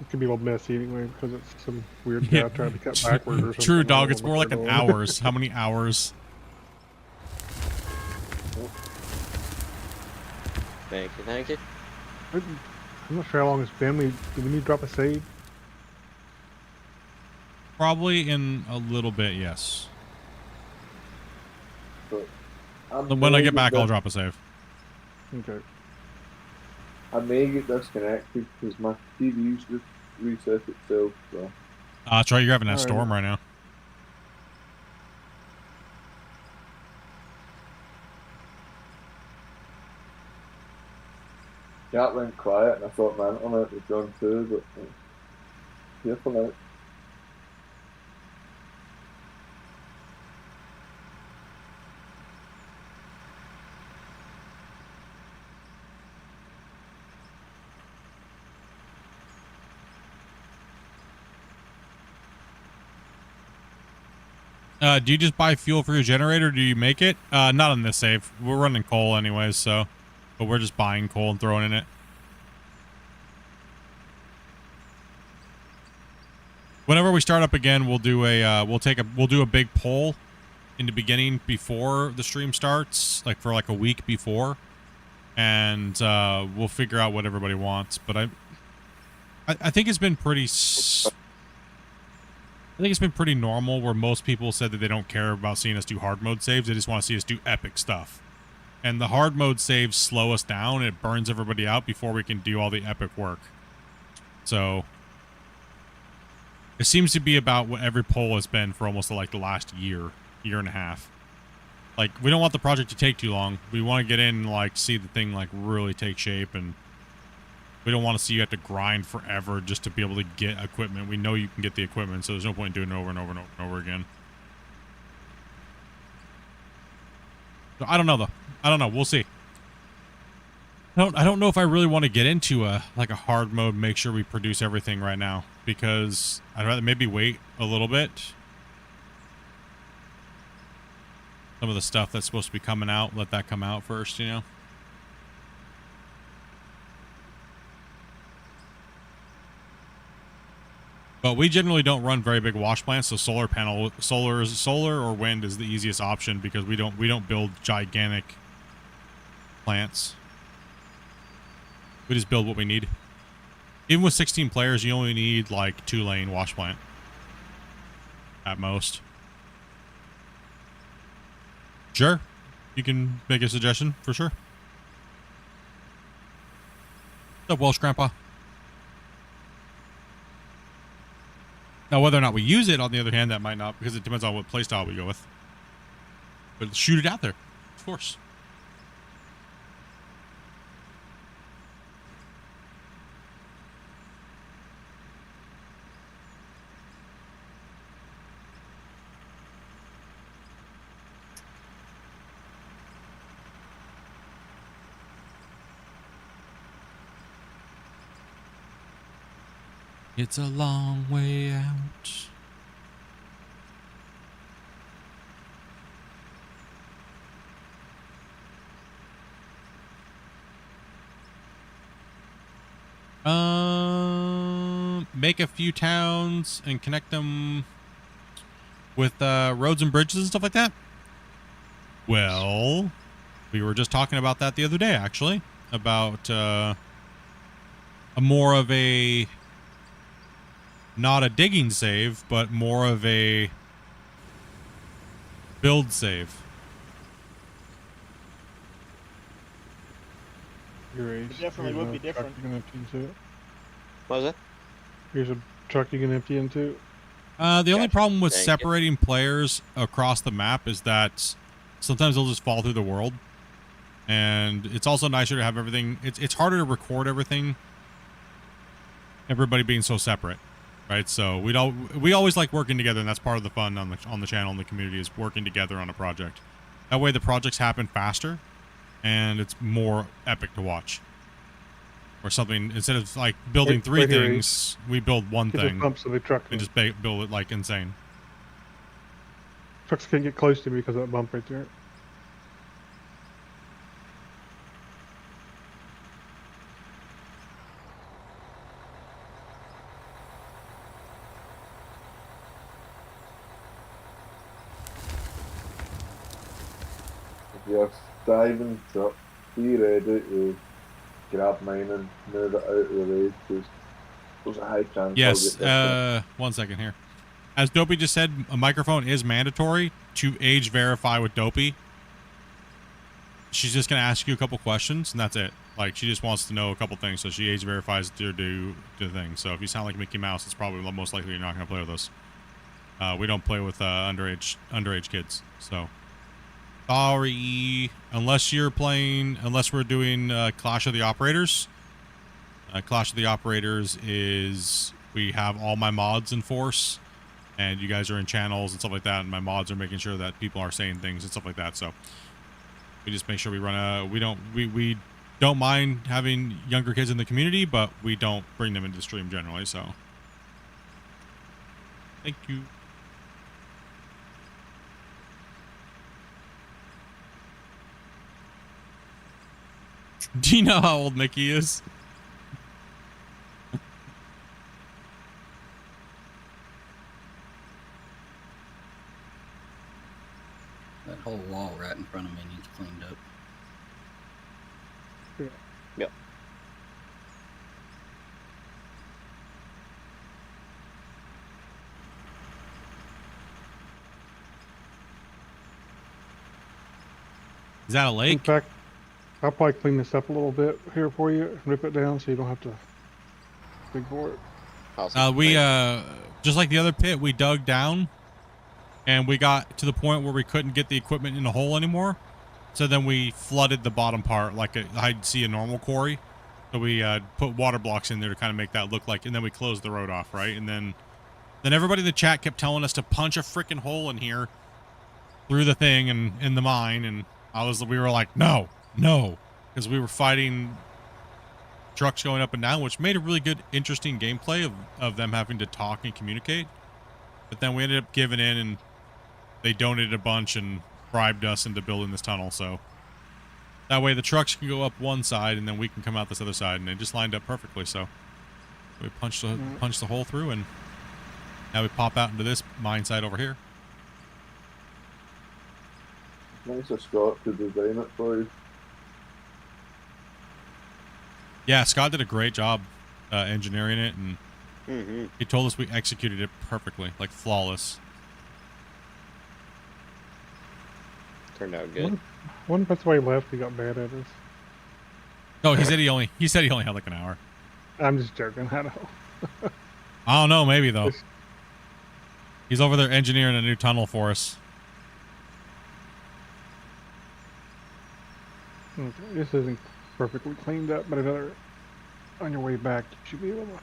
It could be a little messy anyway because it's some weird guy trying to cut backwards or something. True, dog. It's more like an hours. How many hours? Thank you. I'm not sure how long it's been. Do we need to drop a save? Probably in a little bit, yes. But When I get back, I'll drop a save. Okay. I may get disconnected because my TV's just reset itself. So That's right, you're having that Alright. storm right now. that went quiet, and I thought my internet was gone too. But here for now. Do you just buy fuel for your generator, or do you make it? Not on this save. We're running coal anyways, so... But we're just buying coal and throwing in it. Whenever we start up again, we'll do a, we'll do a big poll in the beginning before the stream starts, like for like a week before. And, we'll figure out what everybody wants. But I think it's been pretty... I think it's been pretty normal where most people said that they don't care about seeing us do hard mode saves. They just want to see us do epic stuff. And the hard mode saves slow us down. It burns everybody out before we can do all the epic work. So it seems to be about what every poll has been for almost like the last year and a half. Like, we don't want the project to take too long. We want to get in and like see the thing like really take shape, and we don't want to see you have to grind forever just to be able to get equipment. We know you can get the equipment, so there's no point in doing it over and over and over and over again. So I don't know, though. I don't know. We'll see. I don't know if I really want to get into a hard mode, make sure we produce everything right now, because I'd rather maybe wait a little bit. Some of the stuff that's supposed to be coming out, let that come out first, you know? But we generally don't run very big wash plants, so solar or wind is the easiest option because we don't build gigantic plants. We just build what we need. Even with 16 players, you only need like 2-lane wash plant at most. Sure, you can make a suggestion for sure. What's up, Welsh Grandpa? Now, whether or not we use it, on the other hand, that might not, because it depends on what playstyle we go with. But shoot it out there, of course. It's a long way out. Make a few towns and connect them with roads and bridges and stuff like that. Well, we were just talking about that the other day, actually, about a more of a, not a digging save, but more of a build save. It definitely would be different. You can empty into it. What was it? Here's a truck you can empty into. The only problem with Thank you. separating players across the map is that sometimes they'll just fall through the world. And it's also nicer to have everything. It's harder to record everything. Everybody being so separate, right? So we always like working together, and that's part of the fun on the channel and the community is working together on a project. That way the projects happen faster, and it's more epic to watch. Or something, instead of like building three things, we build one thing. Bump so the truck and just build it like insane. Trucks can't get close to me because of that bump right there. Yes, diving truck, be ready to grab mine and move it out of the way because there's a high chance Yes. I'll get 1 second here. As Dopey just said, a microphone is mandatory to age verify with Dopey. She's just gonna ask you a couple questions and that's it. Like she just wants to know a couple things, so she age verifies to do the thing. So if you sound like Mickey Mouse, it's probably most likely you're not gonna play with us. We don't play with underage kids. So sorry, unless we're doing Clash of the Operators. Clash of the Operators is we have all my mods in force, and you guys are in channels and stuff like that, and my mods are making sure that people are saying things and stuff like that. So we just make sure we run we don't mind having younger kids in the community, but we don't bring them into the stream generally. So thank you. Do you know how old Mickey is? That whole wall right in front of me needs cleaned up. Yep. Is that a In lake? fact, I'll probably clean this up a little bit here for you, rip it down so you don't have to dig for it. Awesome. We just like the other pit, we dug down and we got to the point where we couldn't get the equipment in the hole anymore. So then we flooded the bottom part like I'd see a normal quarry. So we put water blocks in there to kind of make that look like, and then we closed the road off, right? And then everybody in the chat kept telling us to punch a freaking hole in here through the thing and in the mine, and we were like, no, because we were fighting trucks going up and down, which made a really good, interesting gameplay of them having to talk and communicate. But then we ended up giving in, and they donated a bunch and bribed us into building this tunnel. So that way the trucks can go up one side, and then we can come out this other side, and it just lined up perfectly. So we punched the hole through, and now we pop out into this mine site over here. Nice of Scott to design it for you. Yeah, Scott did a great job engineering it, and he told us we executed it perfectly, like flawless. Turned out good. One that's why he left. He got mad at us. No, he said he only had like an hour. I'm just joking. I know. I don't know, maybe though. He's over there engineering a new tunnel for us. Okay, this isn't perfectly cleaned up, but another on your way back, you should be able to.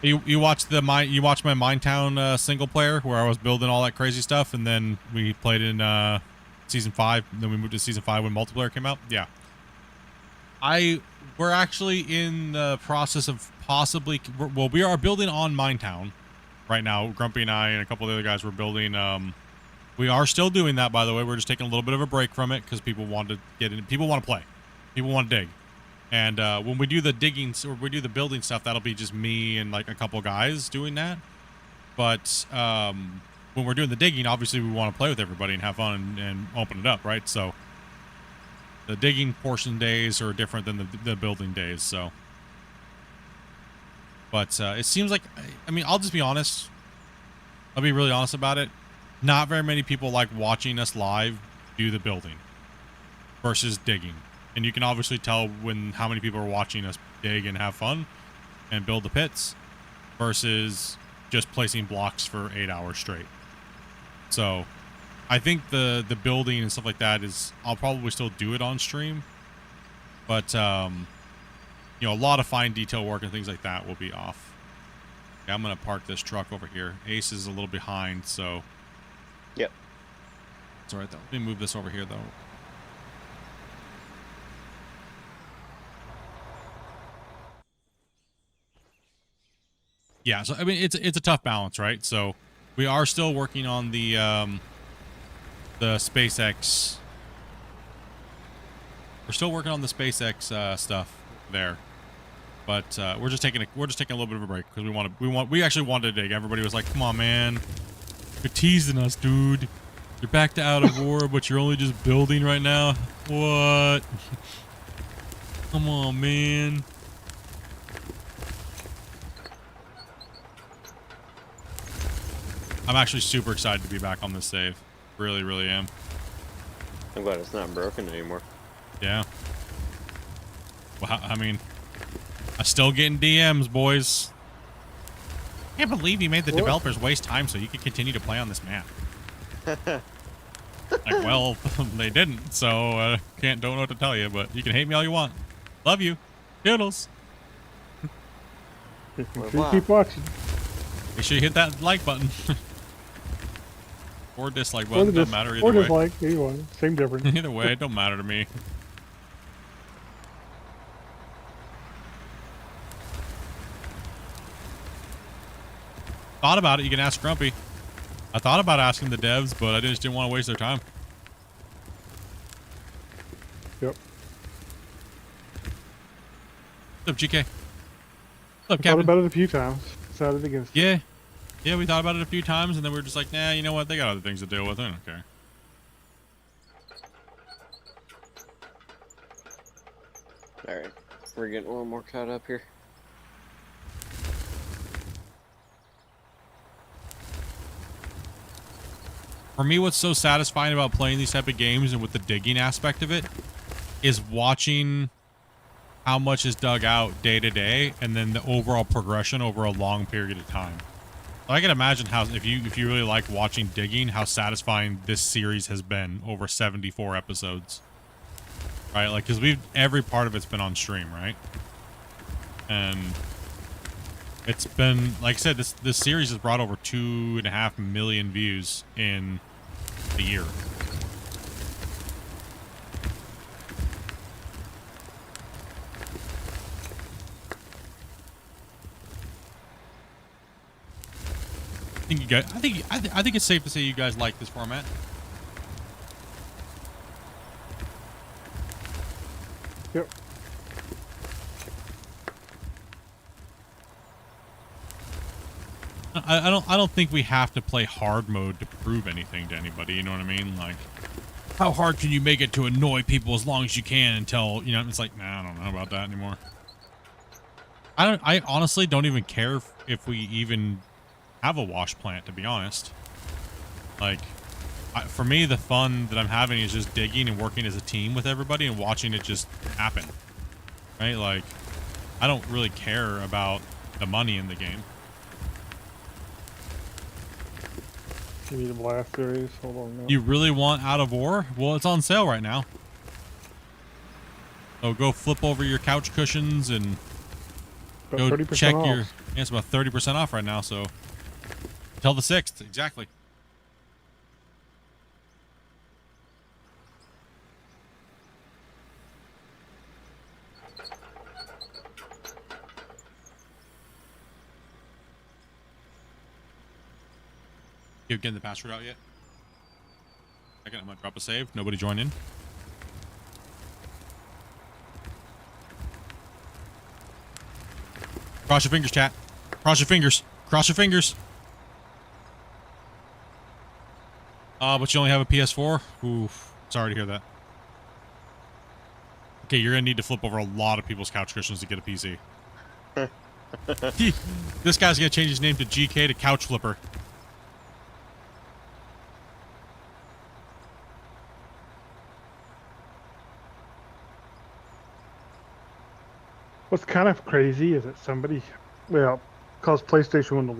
You watched my Minetown single player where I was building all that crazy stuff, and then we played in season 5. Then we moved to season 5 when multiplayer came out. Yeah, we're actually in the process of we are building on Minetown right now. Grumpy and I and a couple of the other guys were building. We are still doing that, by the way. We're just taking a little bit of a break from it because people want to get in. People want to play. People want to dig. And when we do the digging or we do the building stuff, that'll be just me and like a couple guys doing that. But when we're doing the digging, obviously we want to play with everybody and have fun and open it up, right? So the digging portion days are different than the building days. So, but it seems like, I mean, I'll just be honest. I'll be really honest about it. Not very many people like watching us live do the building versus digging. And you can obviously tell how many people are watching us dig and have fun and build the pits versus just placing blocks for 8 hours straight. So I think the building and stuff like that I'll probably still do it on stream. But, you know, a lot of fine detail work and things like that will be off. Okay, I'm going to park this truck over here. Ace is a little behind, so... Yep. It's alright though. Let me move this over here though. Yeah, so I mean it's a tough balance, right? So we are still working on the SpaceX. We're still working on the SpaceX stuff there. But we're just taking a little bit of a break because we actually wanted to dig. Everybody was like, "Come on, man. You're teasing us, dude." You're back to out of war, but you're only just building right now. What? Come on, man. I'm actually super excited to be back on this save. Really, really am. I'm glad it's not broken anymore. Yeah. Well, I mean, I'm still getting DMs, boys. Can't believe you made the developers waste time so you could continue to play on this map. Like, well, they didn't, so don't know what to tell you, but you can hate me all you want. Love you. Doodles. Keep watching. Make sure you hit that like button. Or dislike button, don't matter either way. Or dislike, either one. Same difference. Either way, it don't matter to me. Thought about it, you can ask Grumpy. I thought about asking the devs, but I just didn't want to waste their time. Yep. What's up, GK? What's up, Thought Captain? about it a few times. Decided against it. Yeah. Yeah, we thought about it a few times, and then we were just like, nah, you know what? They got other things to deal with. I don't care. Alright, we're getting a little more caught up here. For me, what's so satisfying about playing these type of games and with the digging aspect of it is watching how much is dug out day to day and then the overall progression over a long period of time. I can imagine how, if you really like watching digging, how satisfying this series has been over 74 episodes. Right? Like, because every part of it's been on stream, right? And it's been, like I said, this series has brought over 2.5 million views in a year. I think it's safe to say you guys like this format. Yep. I don't think we have to play hard mode to prove anything to anybody, you know what I mean? Like, how hard can you make it to annoy people as long as you can until, you know, it's like, nah, I don't know about that anymore. I honestly don't even care if we even have a wash plant, to be honest. Like, for me, the fun that I'm having is just digging and working as a team with everybody and watching it just happen. Right? Like, I don't really care about the money in the game. You need a blast series. Hold on now. You really want Out of War? Well, it's on sale right now. So go flip over your couch cushions and About go 30% check off. your... Yeah, it's about 30% off right now, so... Till the 6th, exactly. You getting the password out yet? Second, I'm gonna drop a save. Nobody join in. Cross your fingers, chat. Cross your fingers. Cross your fingers. But you only have a PS4? Oof. Sorry to hear that. Okay, you're gonna need to flip over a lot of people's couch cushions to get a PC. This guy's gonna change his name to GK to Couch Flipper. What's kind of crazy is that somebody, well, because PlayStation wouldn't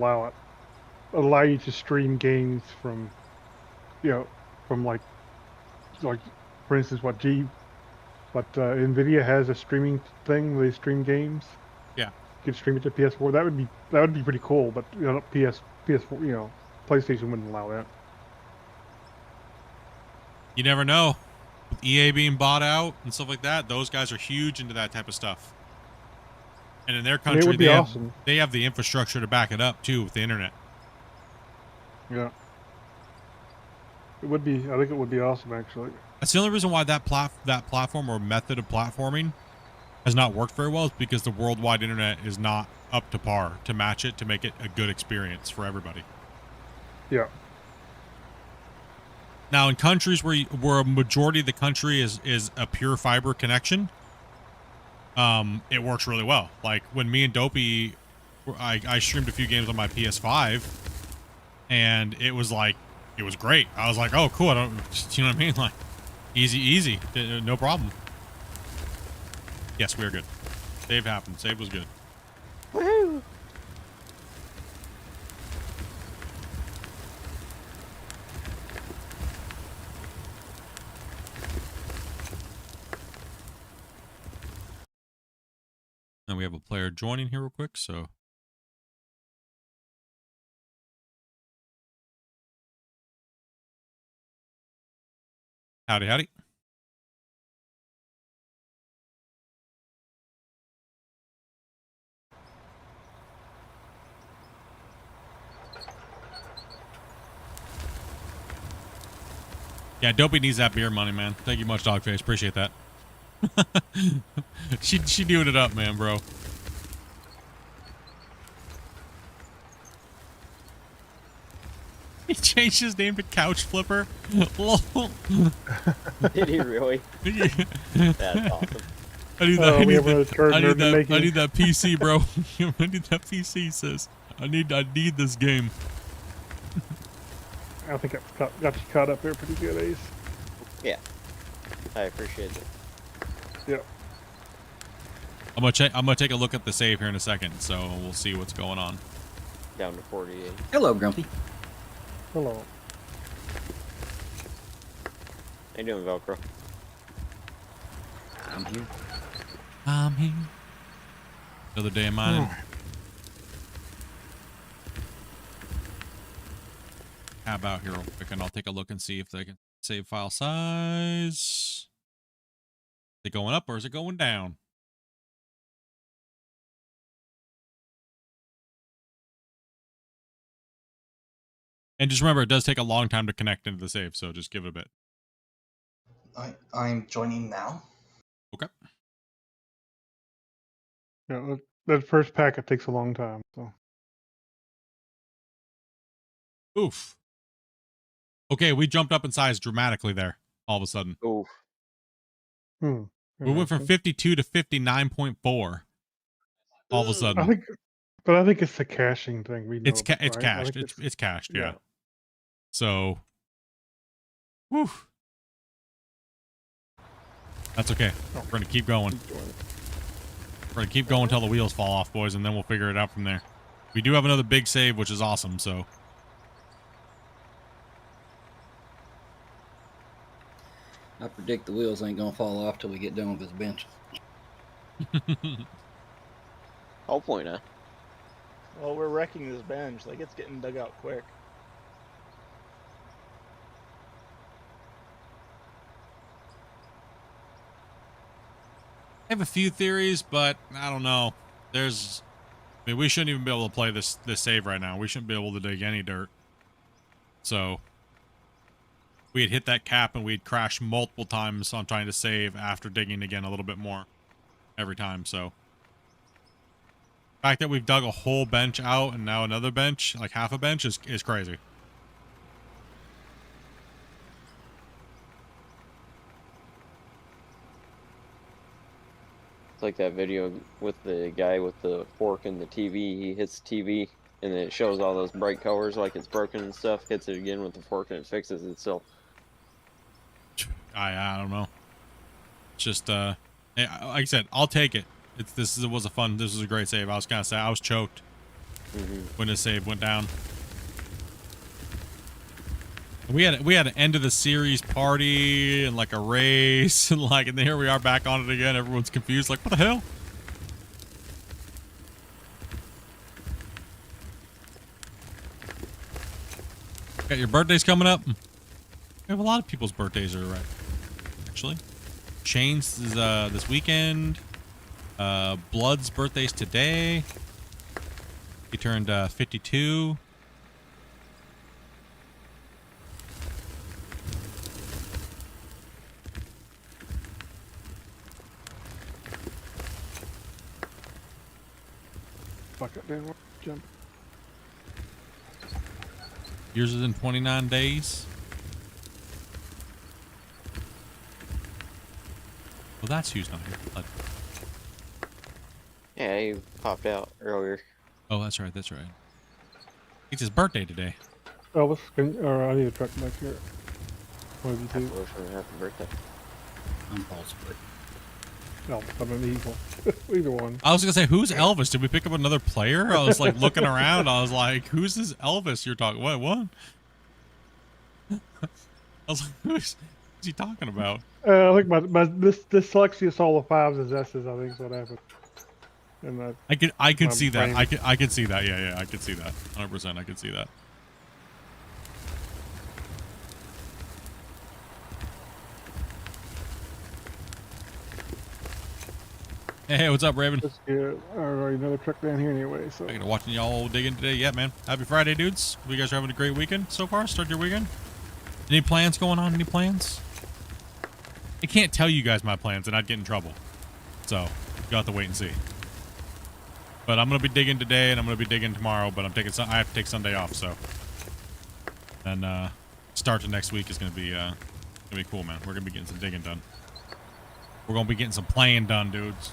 allow you to stream games from, you know, from like for instance, Nvidia has a streaming thing where they stream games. Yeah. You could stream it to PS4. That would be pretty cool, but you know, PS4, you know, PlayStation wouldn't allow that. You never know. With EA being bought out and stuff like that, those guys are huge into that type of stuff. And in their country, would be awesome. They have the infrastructure to back it up too with the internet. Yeah. It would be. I think it would be awesome, actually. That's the only reason why that platform or method of platforming has not worked very well is because the worldwide internet is not up to par to match it to make it a good experience for everybody. Yeah. Now, in countries where a majority of the country is a pure fiber connection, it works really well. Like when me and Dopey, I streamed a few games on my PS5, and it was great. I was like, oh, cool. You know what I mean? Like, easy, no problem. Yes, we are good. Save happened. Save was good. Woohoo! And we have a player joining here real quick, so. Howdy. Yeah, Dopey needs that beer money, man. Thank you much, Dogface. Appreciate that. she doing it up, man, bro. He changed his name to Couch Flipper. Lol. Did he really? Yeah. That's awesome. I need that. I need that PC, bro. I need that PC. Sis. I need this game. I think I got you caught up there pretty good, Ace. Yeah, I appreciate it. Yep. I'm gonna take a look at the save here in a second, so we'll see what's going on. Down to 48. Hello, Grumpy. Hello. How you doing, Velcro? I'm here. Another day of mining. How about here real quick, and I'll take a look and see if they can save file size. Is it going up or is it going down? And just remember, it does take a long time to connect into the save, so just give it a bit. I'm joining now. Okay. Yeah, that first packet takes a long time. So. Oof. Okay, we jumped up in size dramatically there, all of a sudden. Oof. We went from 52 to 59.4. All of a sudden. I think it's the caching thing. It's cached. It's cached, yeah. So, whew. That's okay. We're going to keep going. We're going to keep going until the wheels fall off, boys, and then we'll figure it out from there. We do have another big save, which is awesome, so. I predict the wheels ain't gonna fall off till we get done with this bench. Hopefully not. Well, we're wrecking this bench. Like, it's getting dug out quick. I have a few theories, but I don't know. We shouldn't even be able to play this save right now. We shouldn't be able to dig any dirt. So, we had hit that cap and we'd crashed multiple times on trying to save after digging again a little bit more every time. So, the fact that we've dug a whole bench out and now another bench, like half a bench, is crazy. It's like that video with the guy with the fork and the TV. He hits the TV and it shows all those bright colors like it's broken and stuff. Hits it again with the fork and it fixes itself. I don't know. It's just like I said, I'll take it. This was a great save. I was gonna say I was choked when this save went down. We had an end of the series party and like a race and then here we are back on it again. Everyone's confused, like what the hell? Got your birthdays coming up. We have a lot of people's birthdays are right. Actually, Shane's is this weekend. Blood's birthday's today. He turned 52. Fuck it, man. Jump. Yours is in 29 days. that's who's not here. Yeah, he popped out earlier. Oh, that's right. That's right. It's his birthday today. Elvis, or I need a truck back here. One of you Happy two. birthday, happy birthday. I'm Paul Split. No, I'm an eagle. Either one. I was gonna say, who's Elvis? Did we pick up another player? I was like looking around. I was like, who's this Elvis you're talking? What? I was like, who's he talking about? I think my dyslexia saw the 5s as S's. I think is what happened. And I can my see that. brain- I can see that. Yeah, I can see that. 100%. I can see that. Hey, what's up, Raven? That's good. Alright, another truck down here anyway. So Thank you for watching y'all digging today. Yeah, man. Happy Friday, dudes. You guys are having a great weekend so far. Start your weekend. Any plans going on? Any plans? I can't tell you guys my plans and I'd get in trouble. So you'll have to wait and see. But I'm gonna be digging today and I'm gonna be digging tomorrow. But I have to take Sunday off. So then start to next week is gonna be cool, man. We're gonna be getting some digging done. We're gonna be getting some playing done, dudes.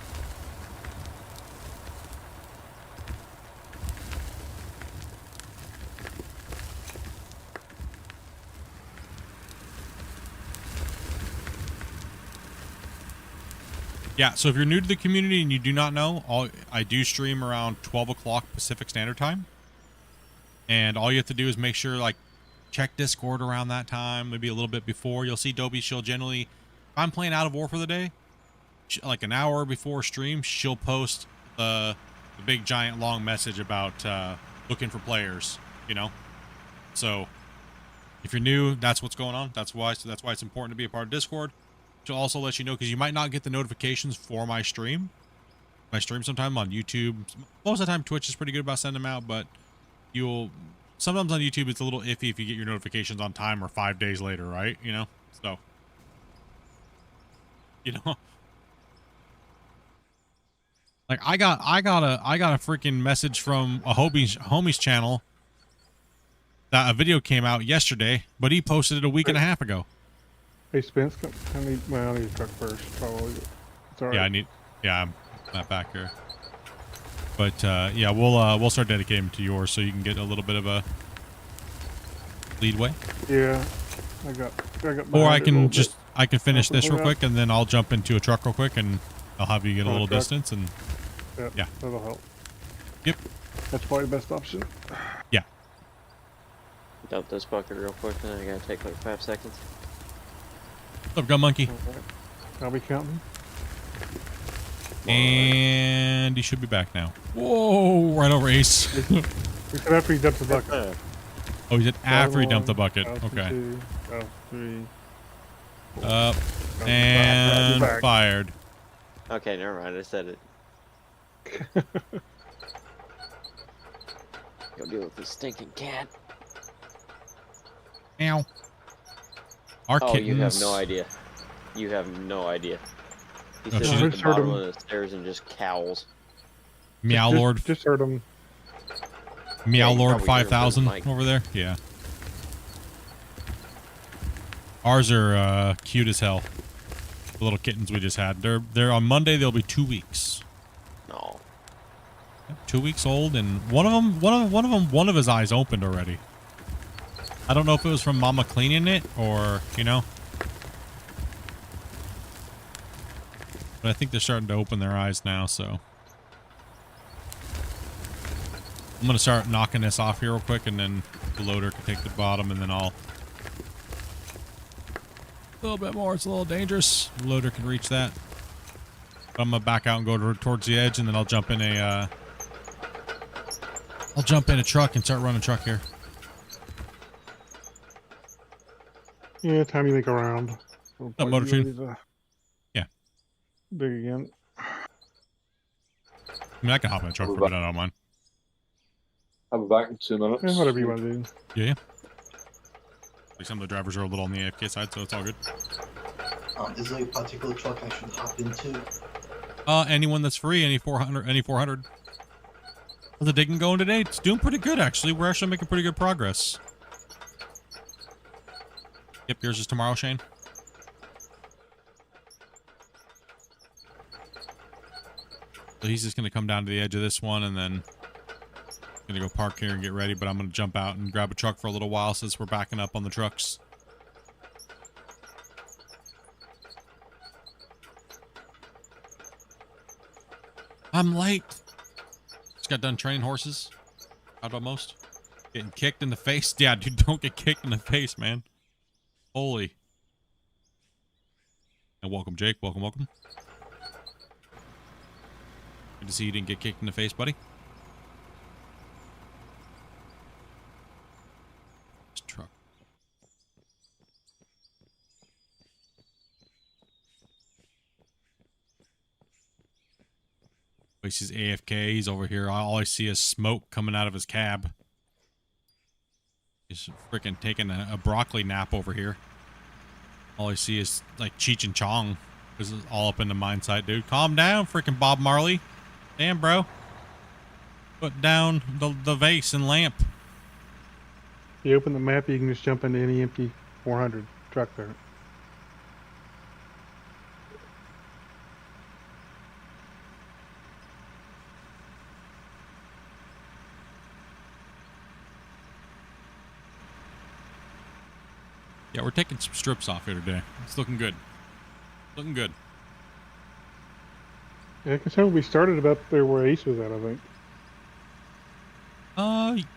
Yeah, so if you're new to the community and you do not know, I do stream around 12 o'clock Pacific Standard Time. And all you have to do is make sure, like, check Discord around that time, maybe a little bit before. You'll see Dobie, she'll generally, if I'm playing Out of War for the day, like an hour before stream, she'll post the big, giant, long message about looking for players, you know? So if you're new, that's what's going on. That's why it's important to be a part of Discord. She'll also let you know, because you might not get the notifications for my stream. My stream sometime on YouTube. Most of the time Twitch is pretty good about sending them out, but sometimes on YouTube it's a little iffy if you get your notifications on time or 5 days later, right? You know? So, you know, like I got a freaking message from a homie's channel that a video came out yesterday, but he posted it a week and a half ago. Hey Spence, I need a truck first, probably. It's all right. Yeah, I'm not back here. But yeah, we'll start dedicating to yours so you can get a little bit of a leadway. Yeah, I got. Or I can finish this real quick and then I'll jump into a truck real quick and I'll have you get a little distance and yeah, that'll help. Yep, that's probably the best option. Yeah. Dump this bucket real quick, and then I gotta take like 5 seconds. What's up, Gun Monkey? Right. I'll be counting. And he should be back now. Whoa, right over Ace. We said after he dumped the bucket. Oh, he said after he dumped the bucket. Okay. 3. Up and fired. Okay, never mind. I said it. Go deal with this stinking cat. Ow. Our kittens. You have no idea. You have no idea. He sits shit. at the bottom of the stairs and just cowls. Meow Lord. Just heard him. Meow Yeah, Lord 5000 over there. Yeah. Ours are cute as hell. The little kittens we just had. They're on Monday. They'll be 2 weeks. No. 2 weeks old, and one of his eyes opened already. I don't know if it was from Mama cleaning it or, you know. But I think they're starting to open their eyes now, so. I'm going to start knocking this off here real quick, and then the loader can take the bottom, and then I'll... A little bit more. It's a little dangerous. The loader can reach that. But I'm going to back out and go towards the edge, and then I'll jump in a... I'll jump in a truck and start running truck here. Yeah, time you make a round. Motor Tree? Yeah. Dig again. I mean, I can hop in a truck for a bit. I don't mind. I'll be back in 2 minutes. Yeah, whatever you want to do. Yeah. Like some of the drivers are a little on the AFK side, so it's all good. Is there a particular truck I should hop into? Anyone that's free, any 400. How's the digging going today? It's doing pretty good, actually. We're actually making pretty good progress. Yep, yours is tomorrow, Shane. So he's just gonna come down to the edge of this one and then gonna go park here and get ready, but I'm gonna jump out and grab a truck for a little while since we're backing up on the trucks. I'm late. Just got done training horses. Out almost. Getting kicked in the face. Yeah, dude, don't get kicked in the face, man. Holy. And welcome, Jake. Welcome, welcome. Good to see you didn't get kicked in the face, buddy. This truck. He's AFK. He's over here. All I see is smoke coming out of his cab. He's freaking taking a broccoli nap over here. All I see is like Cheech and Chong. This is all up in the mine site, dude. Calm down, freaking Bob Marley. Damn, bro. Put down the vase and lamp. You open the map, you can just jump into any empty 400 truck there. Yeah, we're taking some strips off here today. It's looking good. Looking good. Yeah, I can tell we started about there where Ace was at, I think.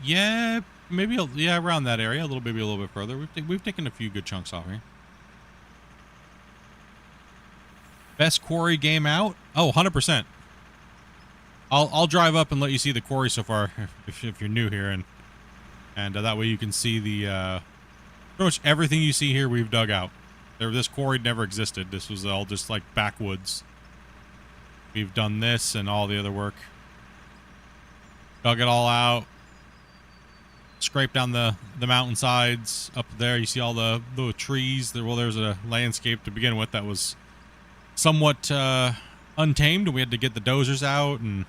Yeah, maybe, yeah, around that area, maybe a little bit further. We've taken a few good chunks off here. Best quarry game out? Oh, 100%. I'll drive up and let you see the quarry so far if you're new here, and that way you can see the pretty much everything you see here we've dug out. This quarry never existed. This was all just like backwoods. We've done this and all the other work. Dug it all out. Scraped down the mountainsides. Up there you see all the trees. Well, there's a landscape to begin with that was somewhat untamed. We had to get the dozers out and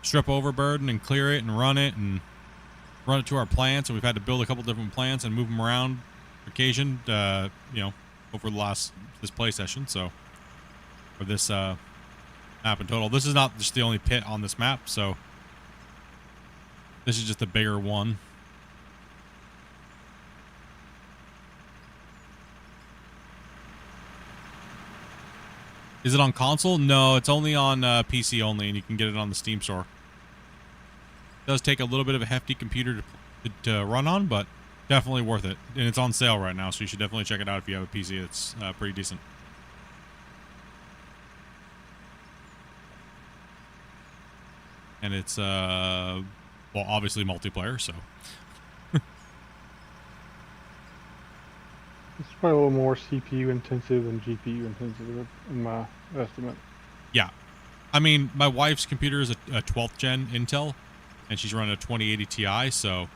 strip overburden and clear it and run it to our plants. And we've had to build a couple different plants and move them around on occasion, you know, over this play session. So, for this map in total, this is not just the only pit on this map. So, this is just a bigger one. Is it on console? No, it's only on PC only, and you can get it on the Steam store. It does take a little bit of a hefty computer to run on, but definitely worth it. And it's on sale right now, so you should definitely check it out if you have a PC. It's pretty decent. And it's, well, obviously multiplayer, so. It's probably a little more CPU intensive than GPU intensive in my estimate. Yeah. I mean, my wife's computer is a 12th gen Intel, and she's running a 2080 Ti, so.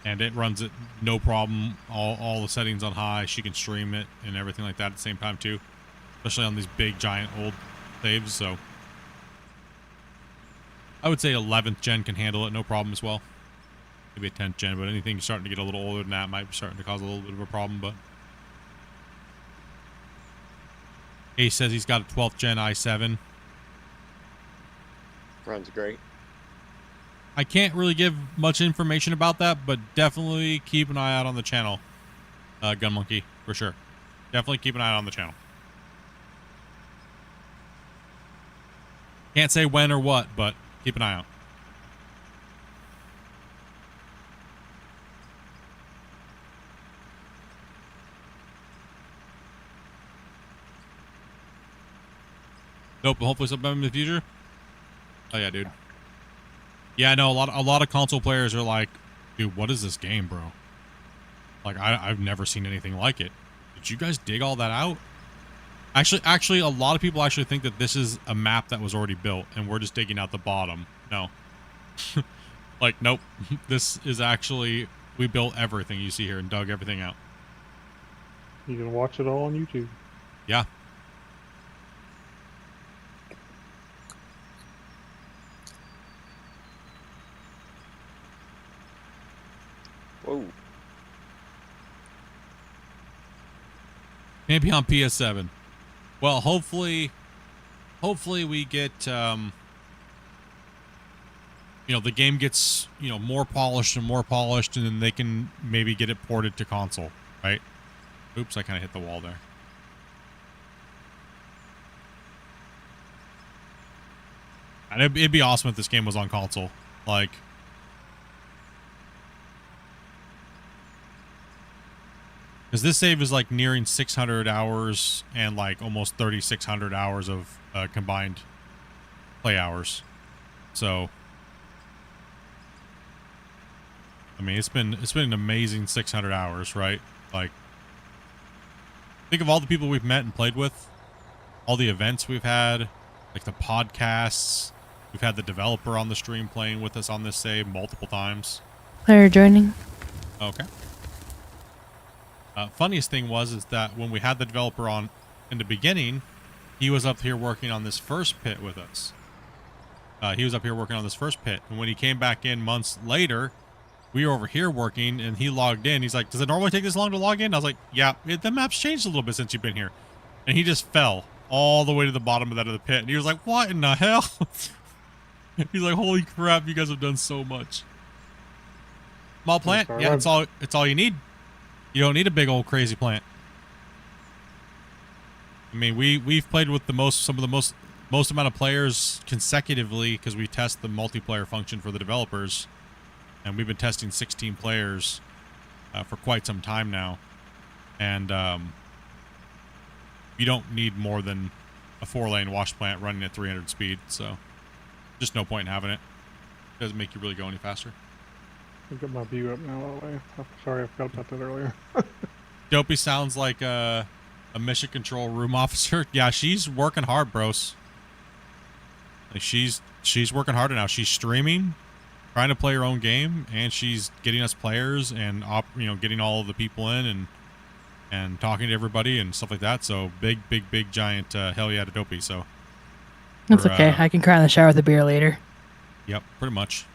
And it runs it no problem. All the settings on high. She can stream it and everything like that at the same time, too. Especially on these big, giant, old saves, so. I would say 11th gen can handle it, no problem as well. Maybe a 10th gen, but anything starting to get a little older than that might be starting to cause a little bit of a problem, but. Ace says he's got a 12th gen i7. Runs great. I can't really give much information about that, but definitely keep an eye out on the channel. Gun Monkey, for sure. Definitely keep an eye out on the channel. Can't say when or what, but keep an eye out. Nope, hopefully sometime in the future. Oh yeah, dude. Yeah, I know a lot of console players are like, dude, what is this game, bro? Like I've never seen anything like it. Did you guys dig all that out? Actually, a lot of people actually think that this is a map that was already built and we're just digging out the bottom. No. Like, nope. This is actually, we built everything you see here and dug everything out. You can watch it all on YouTube. Yeah. Whoa. Maybe on PS7. Well, hopefully hopefully we get, the game gets, more polished, and then they can maybe get it ported to console, right? Oops, I kind of hit the wall there. And it'd be awesome if this game was on console. Like, because this save is like nearing 600 hours and like almost 3,600 hours of combined play hours. So, I mean, it's been an amazing 600 hours, right? Like, think of all the people we've met and played with, all the events we've had, like the podcasts. We've had the developer on the stream playing with us on this save multiple times. Player joining. Okay. Funniest thing is that when we had the developer on in the beginning, he was up here working on this first pit with us. And when he came back in months later, we were over here working, and he logged in. He's like, does it normally take this long to log in? I was like, yeah, the map's changed a little bit since you've been here. And he just fell all the way to the bottom of the pit. And he was like, what in the hell? He's like, holy crap, you guys have done so much. Small plant? Yeah, it's all you need. You don't need a big old crazy plant. I mean, we've played with most amount of players consecutively because we test the multiplayer function for the developers, and we've been testing 16 players for quite some time now. And you don't need more than a 4-lane wash plant running at 300 speed, so just no point in having it. Doesn't make you really go any faster. I've got my view up now all the way. I'm sorry, I forgot about that earlier. Dopey sounds like a mission control room officer. Yeah, she's working hard, bros. Like she's working harder now. She's streaming, trying to play her own game, and she's getting us players and getting all of the people in and talking to everybody and stuff like that. So big giant hell yeah to Dopey. So that's okay. I can cry in the shower with a beer later. Yep, pretty much.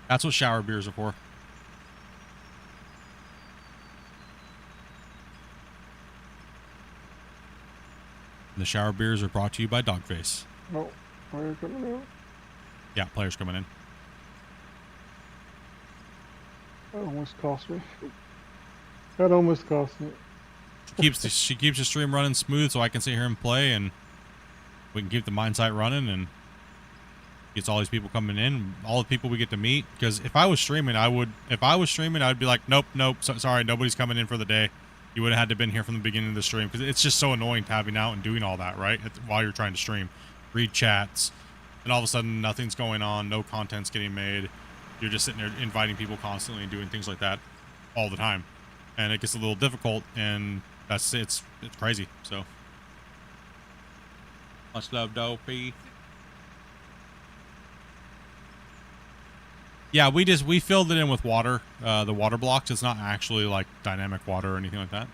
That's what shower beers are for. And the shower beers are brought to you by Dogface. Oh, players coming out. Yeah, players coming in. That almost cost me. That almost cost me. She keeps the stream running smooth so I can sit here and play, and we can keep the mine site running, and gets all these people coming in, all the people we get to meet. Because if I was streaming, I'd be like, nope, sorry, nobody's coming in for the day. You would have had to have been here from the beginning of the stream, because it's just so annoying having out and doing all that, right? While you're trying to stream, read chats, and all of a sudden nothing's going on, no content's getting made. You're just sitting there inviting people constantly and doing things like that all the time, and it gets a little difficult, and it's crazy. So much love, Dopey. Yeah, we filled it in with water, the water blocks. It's not actually like dynamic water or anything like that.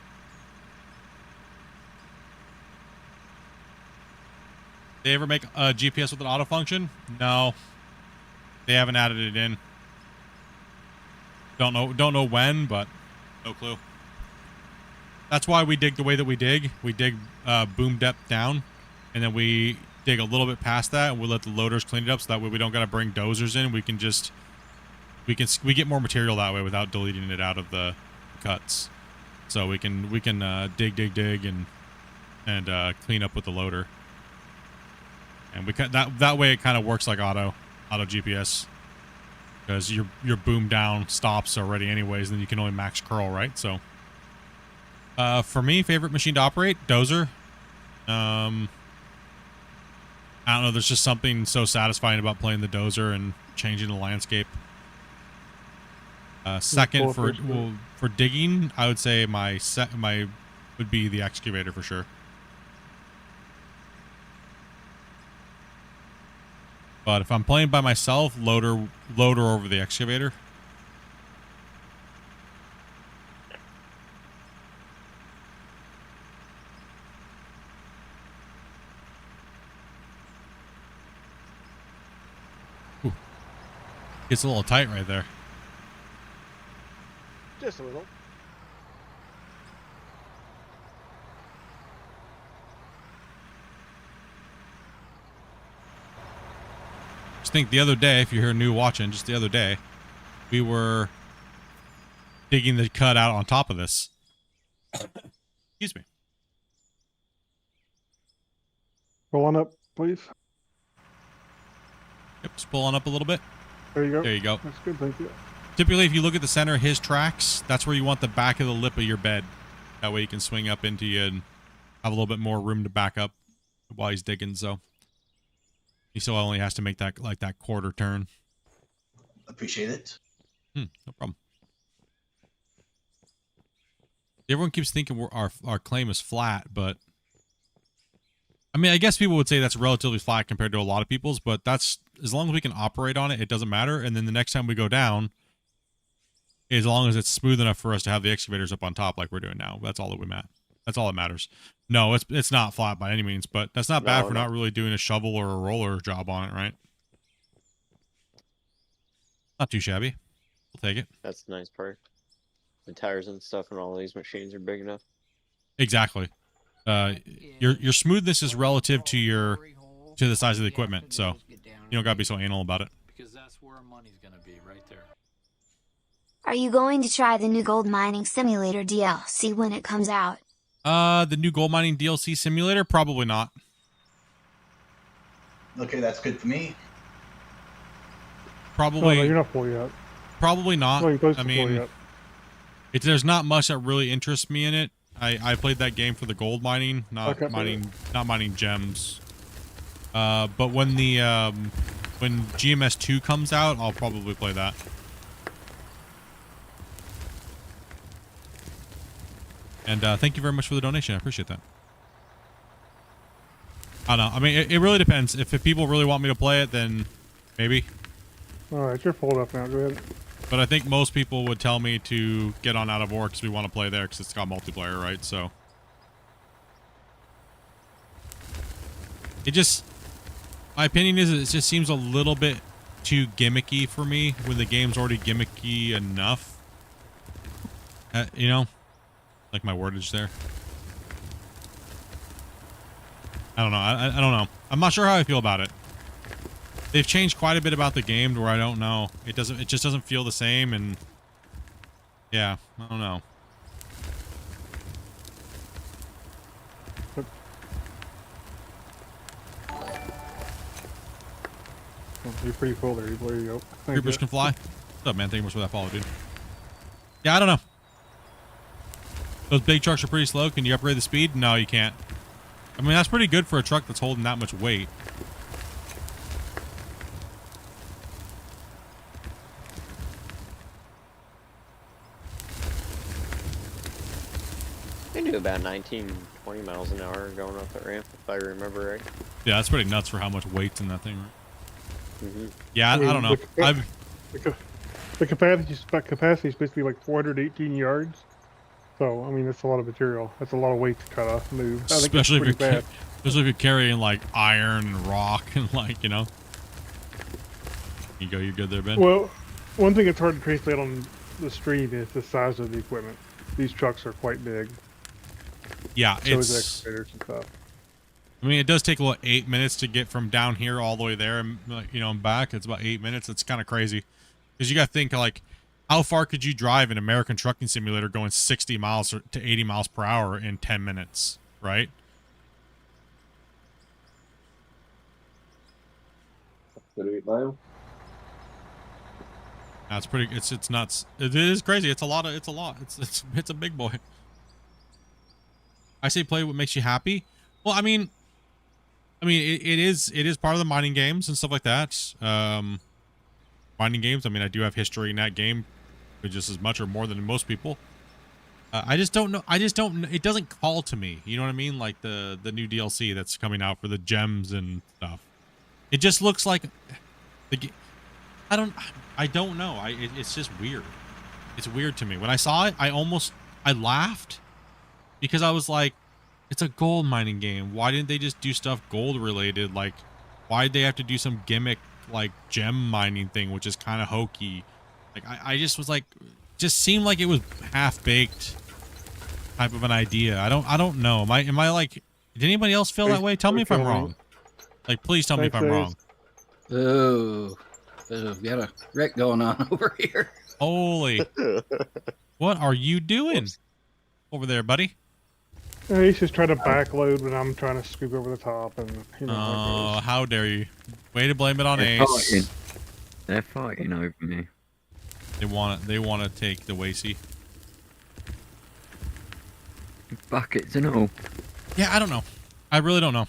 They ever make a GPS with an auto function? No, they haven't added it in. Don't know when, but no clue. That's why we dig the way that we dig. We dig boom depth down, and then we dig a little bit past that, and we let the loaders clean it up, so that way we don't got to bring dozers in. We can just we get more material that way without deleting it out of the cuts. So we can dig and clean up with the loader, and we that way it kind of works like auto GPS. Because your boom down stops already anyways, and then you can only max curl, right? So, for me, favorite machine to operate, dozer. I don't know. There's just something so satisfying about playing the dozer and changing the landscape. Second for digging, I would say my would be the excavator for sure. But if I'm playing by myself, loader over the excavator. Ooh. Gets a little tight right there. just a little. Just think the other day, if you're here new watching, just the other day, we were digging the cut out on top of this. Excuse me. Pull on up, please. Yep, just pull on up a little bit. There you go. There you go. That's good, thank you. Typically, if you look at the center of his tracks, that's where you want the back of the lip of your bed. That way you can swing up into you and have a little bit more room to back up while he's digging, so. He still only has to make that, like, that quarter turn. Appreciate it. No problem. Everyone keeps thinking our claim is flat, but I mean, I guess people would say that's relatively flat compared to a lot of people's, but that's as long as we can operate on it, it doesn't matter. And then the next time we go down, as long as it's smooth enough for us to have the excavators up on top like we're doing now, that's all that we matter. That's all that matters. No, it's not flat by any means, but that's not bad for not really doing a shovel or a roller job on it, right? Not too shabby. We'll take it. That's the nice part. The tires and stuff and all these machines are big enough. Exactly. Your smoothness is relative to the size of the equipment, so you don't gotta be so anal about it. Because that's where money's gonna be, right there. Are you going to try the new gold mining simulator DLC when it comes out? The new gold mining DLC simulator? Probably not. Okay, that's good for me. Probably. Oh, no, you're not full yet. Probably not. No, you're close I to full mean, yet. there's not much that really interests me in it. I played that game for the gold mining, not mining gems. But when the when GMS 2 comes out, I'll probably play that. And thank you very much for the donation. I appreciate that. I don't know. I mean, it really depends. If people really want me to play it, then maybe. All right, you're full up now. Go ahead. But I think most people would tell me to get on Out of War because we want to play there because it's got multiplayer, right? So it just, my opinion is it just seems a little bit too gimmicky for me when the game's already gimmicky enough. You know, like my wordage there. I don't know. I don't know. I'm not sure how I feel about it. They've changed quite a bit about the game to where I don't know. It just doesn't feel the same, and yeah, I don't know. You're pretty full there. There you go. Creepers can fly. What's up, man? Thank you much for that follow, dude. Yeah, I don't know. Those big trucks are pretty slow. Can you upgrade the speed? No, you can't. I mean, that's pretty good for a truck that's holding that much weight. They do about 19, 20 miles an hour going up the ramp, if I remember right. Yeah, that's pretty nuts for how much weight's in that thing, right? Mm-hmm. Yeah, I don't know. The capacity is basically like 418 yards. So, I mean, that's a lot of material. That's a lot of weight to try to move. I think especially bad. if you're carrying like iron and rock and like, you know. You good there, Ben? Well, one thing that's hard to translate on the stream is the size of the equipment. These trucks are quite big. Yeah, so is the excavators and stuff. I mean, it does take 8 minutes to get from down here all the way there, and you know, and back. It's about 8 minutes. It's kind of crazy, because you got to think like, how far could you drive an American Trucking Simulator going 60 miles to 80 miles per hour in 10 minutes, right? That's pretty. It's nuts. It is crazy. It's a lot. It's a big boy. I say play what makes you happy. Well, I mean, it is part of the mining games and stuff like that. Mining games. I mean, I do have history in that game, just as much or more than most people. I just don't know. It doesn't call to me. You know what I mean? Like the new DLC that's coming out for the gems and stuff. It just looks like the. I don't know. It's just weird. It's weird to me. When I saw it, I laughed because I was like, it's a gold mining game. Why didn't they just do stuff gold related? Like, why'd they have to do some gimmick like gem mining thing, which is kind of hokey? Like, I just was like, just seemed like it was half baked type of an idea. I don't know. Am I like, did anybody else feel that way? Tell me if I'm wrong. Like, please tell me if I'm wrong. Oh, we got a wreck going on over here. Holy. What are you doing over there, buddy? He's just trying to backload when I'm trying to scoop over the top, and you know. Oh, how dare you! Way to blame it on They're Ace. fighting. They're fighting over me. They want to take the Wacy. Buckets and all. Yeah, I don't know. I really don't know.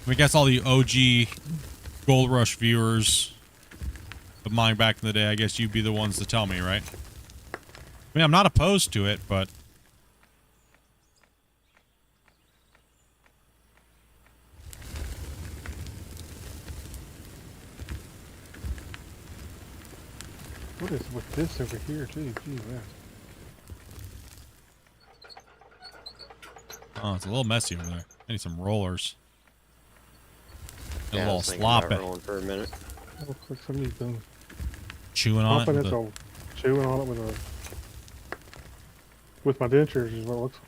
I guess all the OG Gold Rush viewers of mine back in the day, I guess you'd be the ones to tell me, right? I mean, I'm not opposed to it, but... What is with this over here, too? Gee, man. Oh, it's a little messy over there. I need some rollers. Yeah, A little sloppy. For a minute. Looks like somebody's been Chewing on it. Chewing on it with my dentures is what it looks like.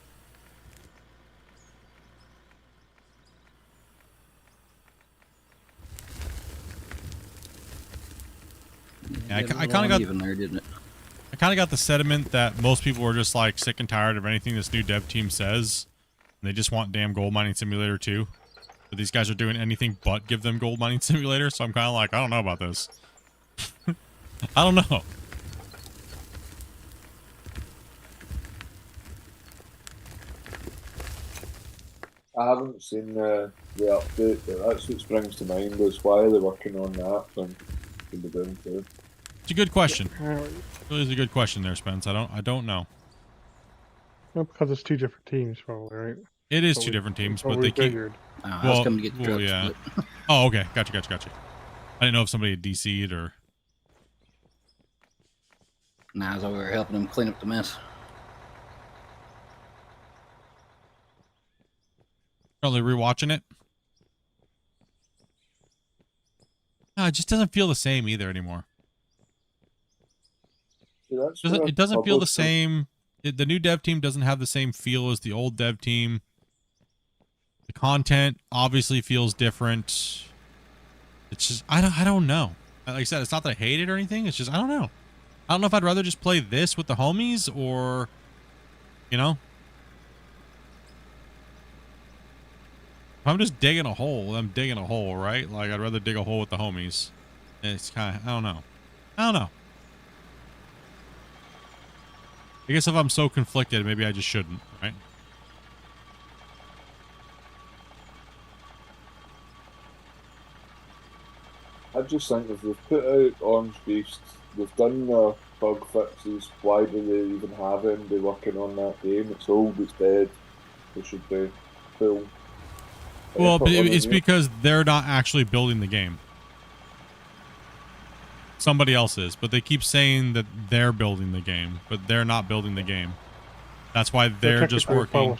Yeah, I kind of got even there, didn't it? I kind of got the sentiment that most people were just like sick and tired of anything this new dev team says, and they just want damn Gold Mining Simulator 2. But these guys are doing anything but give them Gold Mining Simulator, so I'm kind of like, I don't know about this. I don't know. I haven't seen the update, but that's what springs to mind is why are they working on that and could be doing too. It's a good question. It really is a good question there, Spence. I don't know. Well, because it's two different teams, probably, right? It is two different teams, but they keep... I was coming to get the truck yeah. split. Oh, okay. Gotcha. I didn't know if somebody had DC'd or... Nah, I was over there helping them clean up the mess. Probably rewatching it. No, it just doesn't feel the same either anymore. It doesn't feel the same. The new dev team doesn't have the same feel as the old dev team. The content obviously feels different. It's just I don't know. Like I said, it's not that I hate it or anything. It's just I don't know. I don't know if I'd rather just play this with the homies or, you know. If I'm just digging a hole, I'm digging a hole, right? Like I'd rather dig a hole with the homies. It's kind of I don't know. I guess if I'm so conflicted, maybe I just shouldn't, right? I just think if they've put out Orange Beast, they've done the bug fixes, why do they even have anybody working on that game? It's old, it's dead. They should be full. Well, but it's because they're not actually building the game. Somebody else is, but they keep saying that they're building the game, but they're not building the game. That's why they're just working.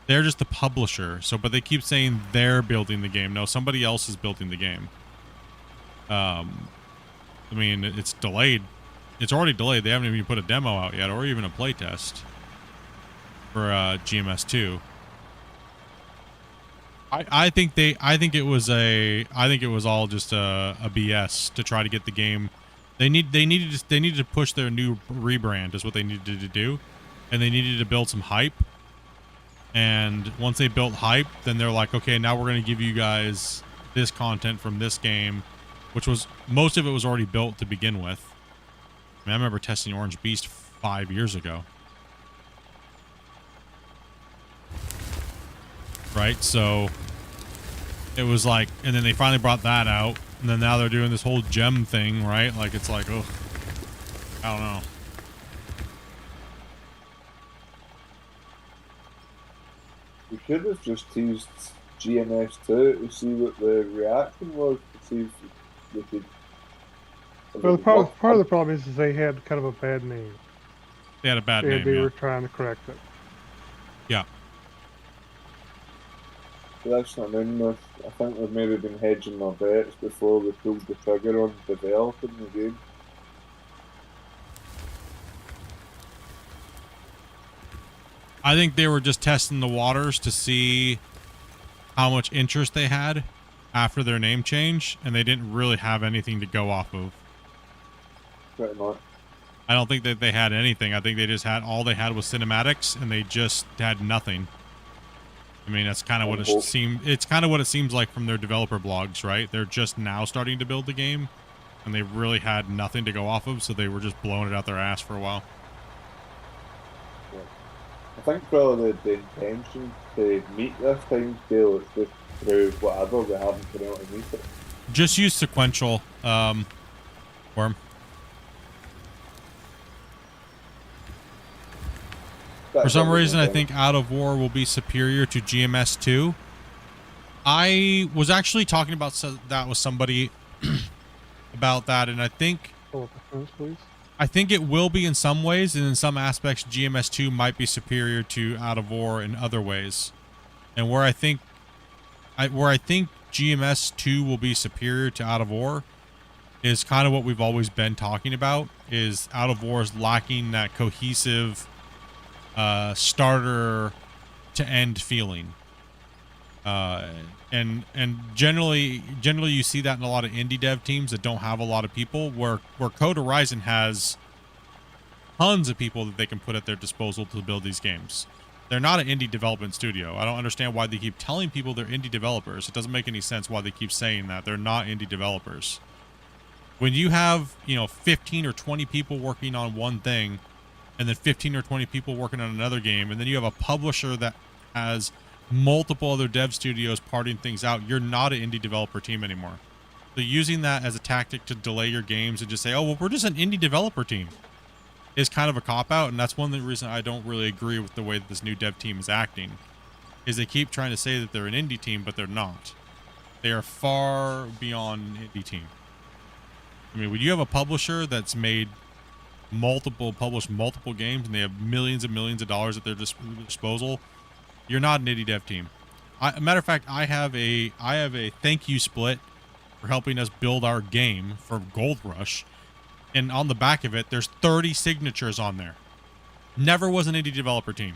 They're just the publisher. So, but they keep saying they're building the game. No, somebody else is building the game. I mean, it's delayed. It's already delayed. They haven't even put a demo out yet, or even a playtest for GMS2. I think it was all just a BS to try to get the game. They needed to push their new rebrand is what they needed to do, and they needed to build some hype. And once they built hype, then they're like, okay, now we're going to give you guys this content from this game, which was most of it was already built to begin with. I mean, I remember testing Orange Beast 5 years ago. Right, so it was like, and then they finally brought that out, and then now they're doing this whole gem thing, right? Like, it's like, oh, I don't know. we could have just teased GMS2 to see what the reaction was, to see if we could. If Well, it the would problem, work. part of the problem is they had kind of a bad name, They had a bad and name, they yeah. were trying to correct it. Yeah. That's not enough. I think we've maybe been hedging our bets before we pulled the trigger on developing the game. I think they were just testing the waters to see how much interest they had after their name change, and they didn't really have anything to go off of. Pretty much. I don't think that they had anything. I think they just had, all they had was cinematics, and they just had nothing. I mean, that's kind of what it seemed. It's kind of what it seems like from their developer blogs, right? They're just now starting to build the game, and they really had nothing to go off of, so they were just blowing it out their ass for a while. Yeah. I think probably the intention to meet this time scale is just through whatever we haven't been able to meet it. Just use sequential, Worm. For some reason, I think Out of War will be superior to GMS2. I was actually talking about that with somebody about that, and I think please. I think it will be in some ways, and in some aspects, GMS2 might be superior to Out of War in other ways. And where I think GMS2 will be superior to Out of War is kind of what we've always been talking about. Is Out of War is lacking that cohesive starter to end feeling, and generally you see that in a lot of indie dev teams that don't have a lot of people, where Code Horizon has tons of people that they can put at their disposal to build these games. They're not an indie development studio. I don't understand why they keep telling people they're indie developers. It doesn't make any sense why they keep saying that. They're not indie developers. When you have, 15 or 20 people working on one thing, and then 15 or 20 people working on another game, and then you have a publisher that has multiple other dev studios parting things out, you're not an indie developer team anymore. So using that as a tactic to delay your games and just say, oh, well, we're just an indie developer team, is kind of a cop-out, and that's one of the reasons I don't really agree with the way that this new dev team is acting, is they keep trying to say that they're an indie team, but they're not. They are far beyond an indie team. I mean, when you have a publisher that's published multiple games, and they have millions and millions of dollars at their disposal, you're not an indie dev team. Matter of fact, I have a thank you split for helping us build our game for Gold Rush, and on the back of it, there's 30 signatures on there. Never was an indie developer team.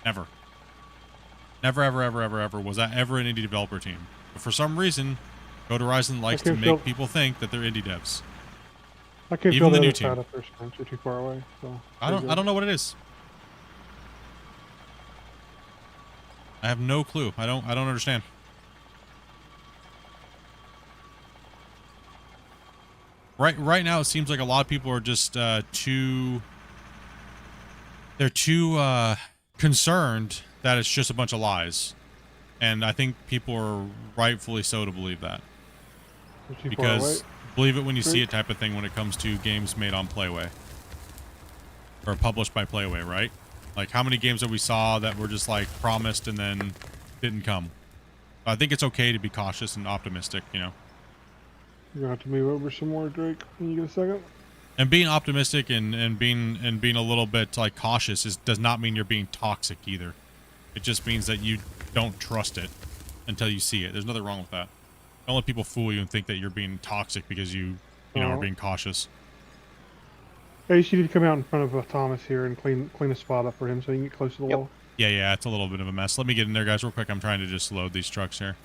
Never. Never, ever, ever, ever, ever was that ever an indie developer team. But for some reason, Code Horizon likes to make people think that they're indie devs. I can't Even feel the the new other team. side up there, Spence. You're too far away. So I don't know what it is. I have no clue. I don't understand. Right now, it seems like a lot of people are just too concerned that it's just a bunch of lies, and I think people are rightfully so to believe that, because believe it when you see it type of thing when it comes to games made on Playway or published by Playway, right? Like, how many games that we saw that were just like promised and then didn't come? I think it's okay to be cautious and optimistic, You're gonna have to move over some more, Drake, when you get a second. And being optimistic and being a little bit like cautious does not mean you're being toxic either. It just means that you don't trust it until you see it. There's nothing wrong with that. Don't let people fool you and think that you're being toxic because you are being cautious. Hey, you need to come out in front of Thomas here and clean a spot up for him so he can get close to the wall. Yeah, it's a little bit of a mess. Let me get in there, guys, real quick. I'm trying to just load these trucks here.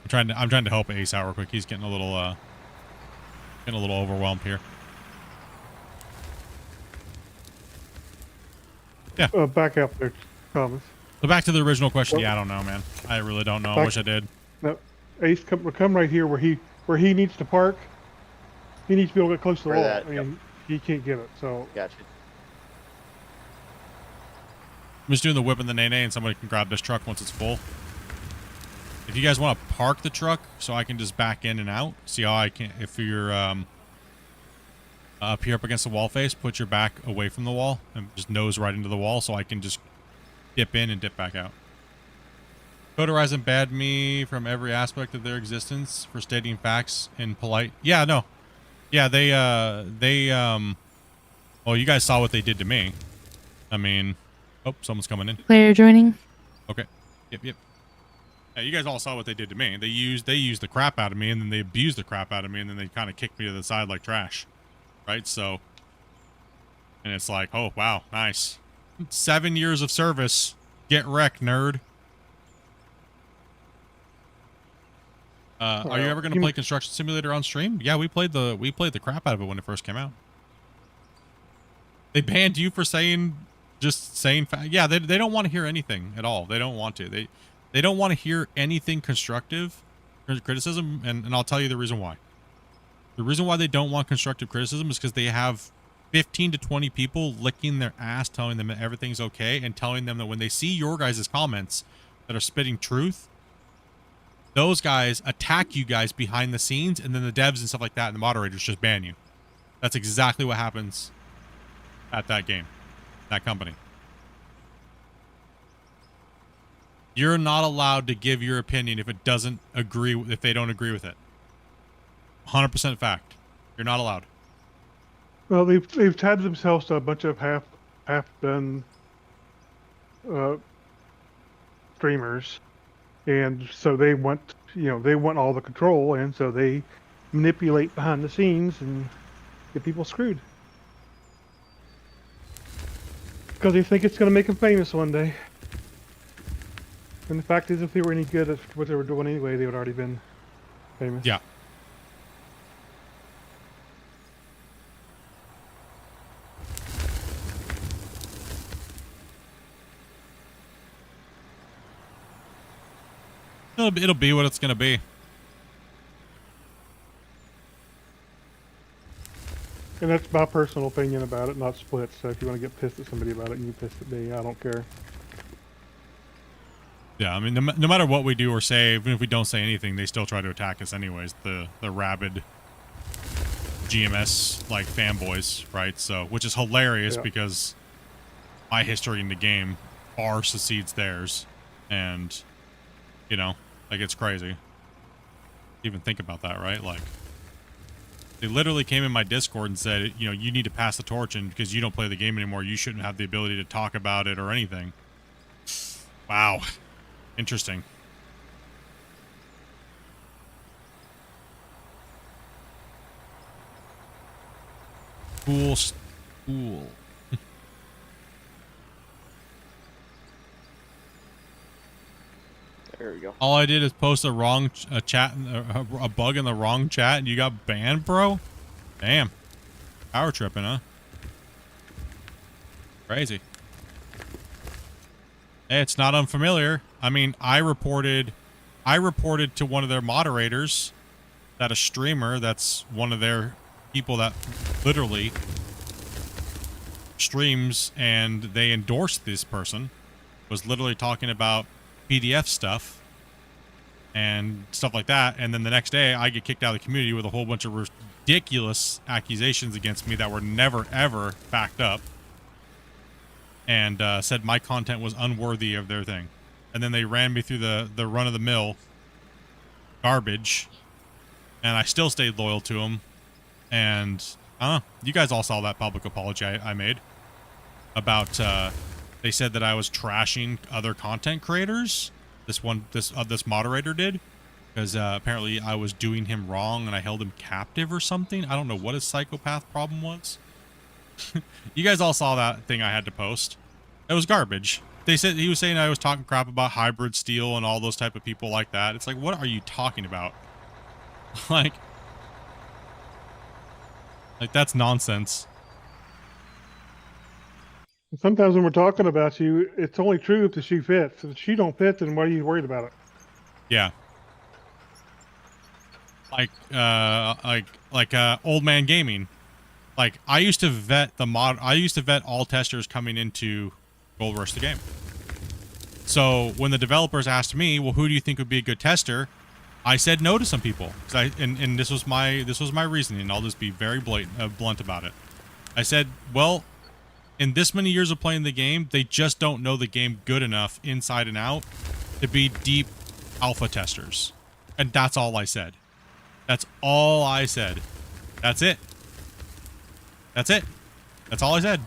I'm trying to help Ace out real quick. He's getting a little overwhelmed here. Yeah. Back up there, Thomas. So back to the original question. Yeah, I don't know, man. I really don't know. I wish I did. No, Ace, come right here where he needs to park. He needs to be able to get close to the wall. And he can't get it. So. Gotcha. I'm just doing the whip and the nay-nay, and somebody can grab this truck once it's full. If you guys want to park the truck so I can just back in and out, see how I can, if you're up here up against the wall face, put your back away from the wall and just nose right into the wall so I can just dip in and dip back out. Code Horizon banned me from every aspect of their existence for stating facts in polite. Yeah, no. Yeah, well, you guys saw what they did to me. I mean, oh, someone's coming in. Player joining. Okay. Yep. Yeah, you guys all saw what they did to me. They used the crap out of me, and then they abused the crap out of me, and then they kind of kicked me to the side like trash. Right? So, and it's like, oh, wow, nice. 7 years of service. Get wrecked, nerd. Are you ever going to play Construction Simulator on stream? Yeah, we played the crap out of it when it first came out. They banned you for saying yeah, they don't want to hear anything at all. They don't want to. They don't want to hear anything constructive criticism, and I'll tell you the reason why. The reason why they don't want constructive criticism is because they have 15 to 20 people licking their ass telling them that everything's okay and telling them that when they see your guys' comments that are spitting truth, those guys attack you guys behind the scenes, and then the devs and stuff like that and the moderators just ban you. That's exactly what happens at that game, that company. You're not allowed to give your opinion if it doesn't agree, if they don't agree with it. 100% fact. You're not allowed. Well, they've tied themselves to a bunch of half-done streamers, and so they want all the control, and so they manipulate behind the scenes and get people screwed because they think it's going to make them famous one day. And the fact is, if they were any good at what they were doing anyway, they would already been famous. Yeah. It'll be what it's going to be. And that's my personal opinion about it, not Split. So if you want to get pissed at somebody about it, you pissed at me. I don't care. Yeah, I mean, no matter what we do or say, even if we don't say anything, they still try to attack us anyways. The rabid GMS like fanboys, right? So, which is hilarious because my history in the game far succeeds theirs, and you know, like it's crazy. Even think about that, right? Like, they literally came in my Discord and said, you know, you need to pass the torch, and because you don't play the game anymore, you shouldn't have the ability to talk about it or anything. Wow. Interesting. Cool. Cool. There we go. All I did is post a wrong chat, a bug in the wrong chat, and you got banned, bro? Damn. Power tripping, huh? Crazy. Hey, it's not unfamiliar. I mean, I reported to one of their moderators that a streamer that's one of their people that literally streams and they endorsed this person was literally talking about PDF stuff and stuff like that, and then the next day I get kicked out of the community with a whole bunch of ridiculous accusations against me that were never ever backed up, and said my content was unworthy of their thing. And then they ran me through the run-of-the-mill garbage, and I still stayed loyal to them. And you guys all saw that public apology I made about they said that I was trashing other content creators. This moderator did, because apparently I was doing him wrong and I held him captive or something. I don't know what his psychopath problem was. You guys all saw that thing I had to post. It was garbage. They said he was saying I was talking crap about hybrid steel and all those type of people like that. It's like, what are you talking about? like that's nonsense. Sometimes when we're talking about you, it's only true if the shoe fits. If the shoe don't fit, then why are you worried about it? Yeah. Like old man gaming. Like, I used to vet all testers coming into Gold Rush the game. So when the developers asked me, well, who do you think would be a good tester? I said no to some people. And this was my reasoning. I'll just be very blunt about it. I said, well, in this many years of playing the game, they just don't know the game good enough inside and out to be deep alpha testers. And that's all I said. That's all I said. That's it. That's it. That's all I said.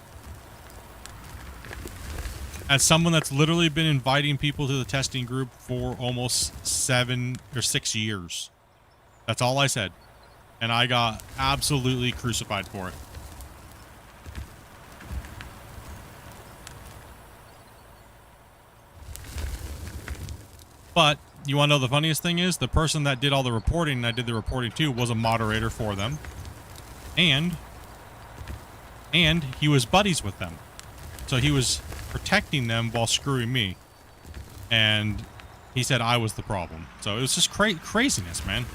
As someone that's literally been inviting people to the testing group for almost 7 or 6 years. That's all I said. And I got absolutely crucified for it. But you want to know the funniest thing is? The person that did all the reporting and I did the reporting to was a moderator for them. And he was buddies with them. So he was protecting them while screwing me. And he said I was the problem. So it was just craziness, man.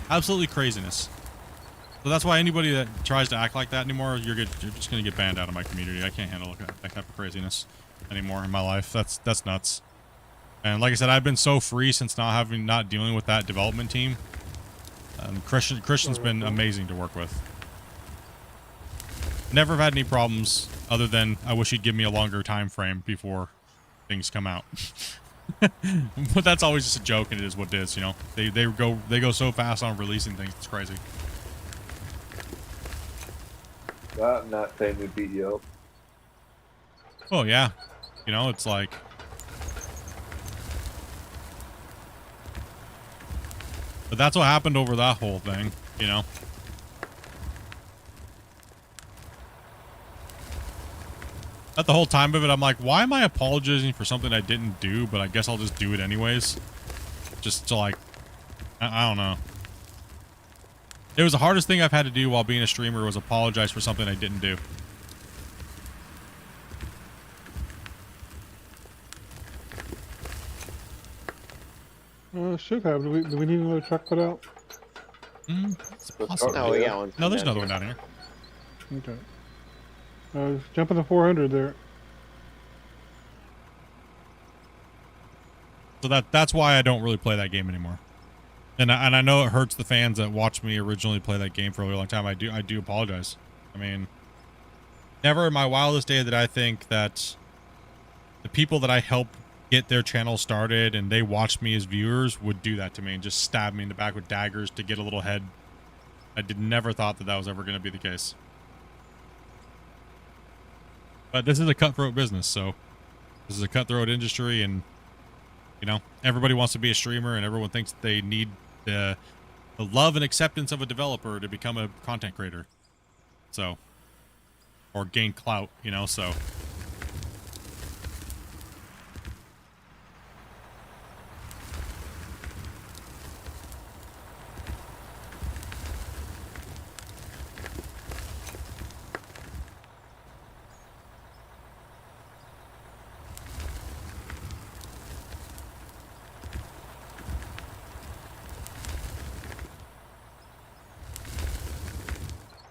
Absolutely craziness. So that's why anybody that tries to act like that anymore, you're just going to get banned out of my community. I can't handle that type of craziness anymore in my life. That's nuts. And like I said, I've been so free since not dealing with that development team. Christian's been amazing to work with. Never have had any problems other than I wish he'd give me a longer time frame before things come out. But that's always just a joke, and it is what it is, you know. They go so fast on releasing things. It's crazy. That and that time they beat you up. Oh yeah, you know, it's like. But that's what happened over that whole thing, you know. At the whole time of it, I'm like, why am I apologizing for something I didn't do, but I guess I'll just do it anyways? Just to like, I don't know. It was the hardest thing I've had to do while being a streamer was apologize for something I didn't do. Should have. Do we need another truck put out? It's possible. No, we got one. No, there's another one down here. Okay. Jumping to 400 there. So that's why I don't really play that game anymore. And I know it hurts the fans that watched me originally play that game for a really long time. I do apologize. I mean, never in my wildest day did I think that the people that I helped get their channel started and they watched me as viewers would do that to me and just stab me in the back with daggers to get a little head. I never thought that was ever going to be the case. But this is a cutthroat business, so this is a cutthroat industry, and you know, everybody wants to be a streamer and everyone thinks they need the love and acceptance of a developer to become a content creator. So, or gain clout, you know, so.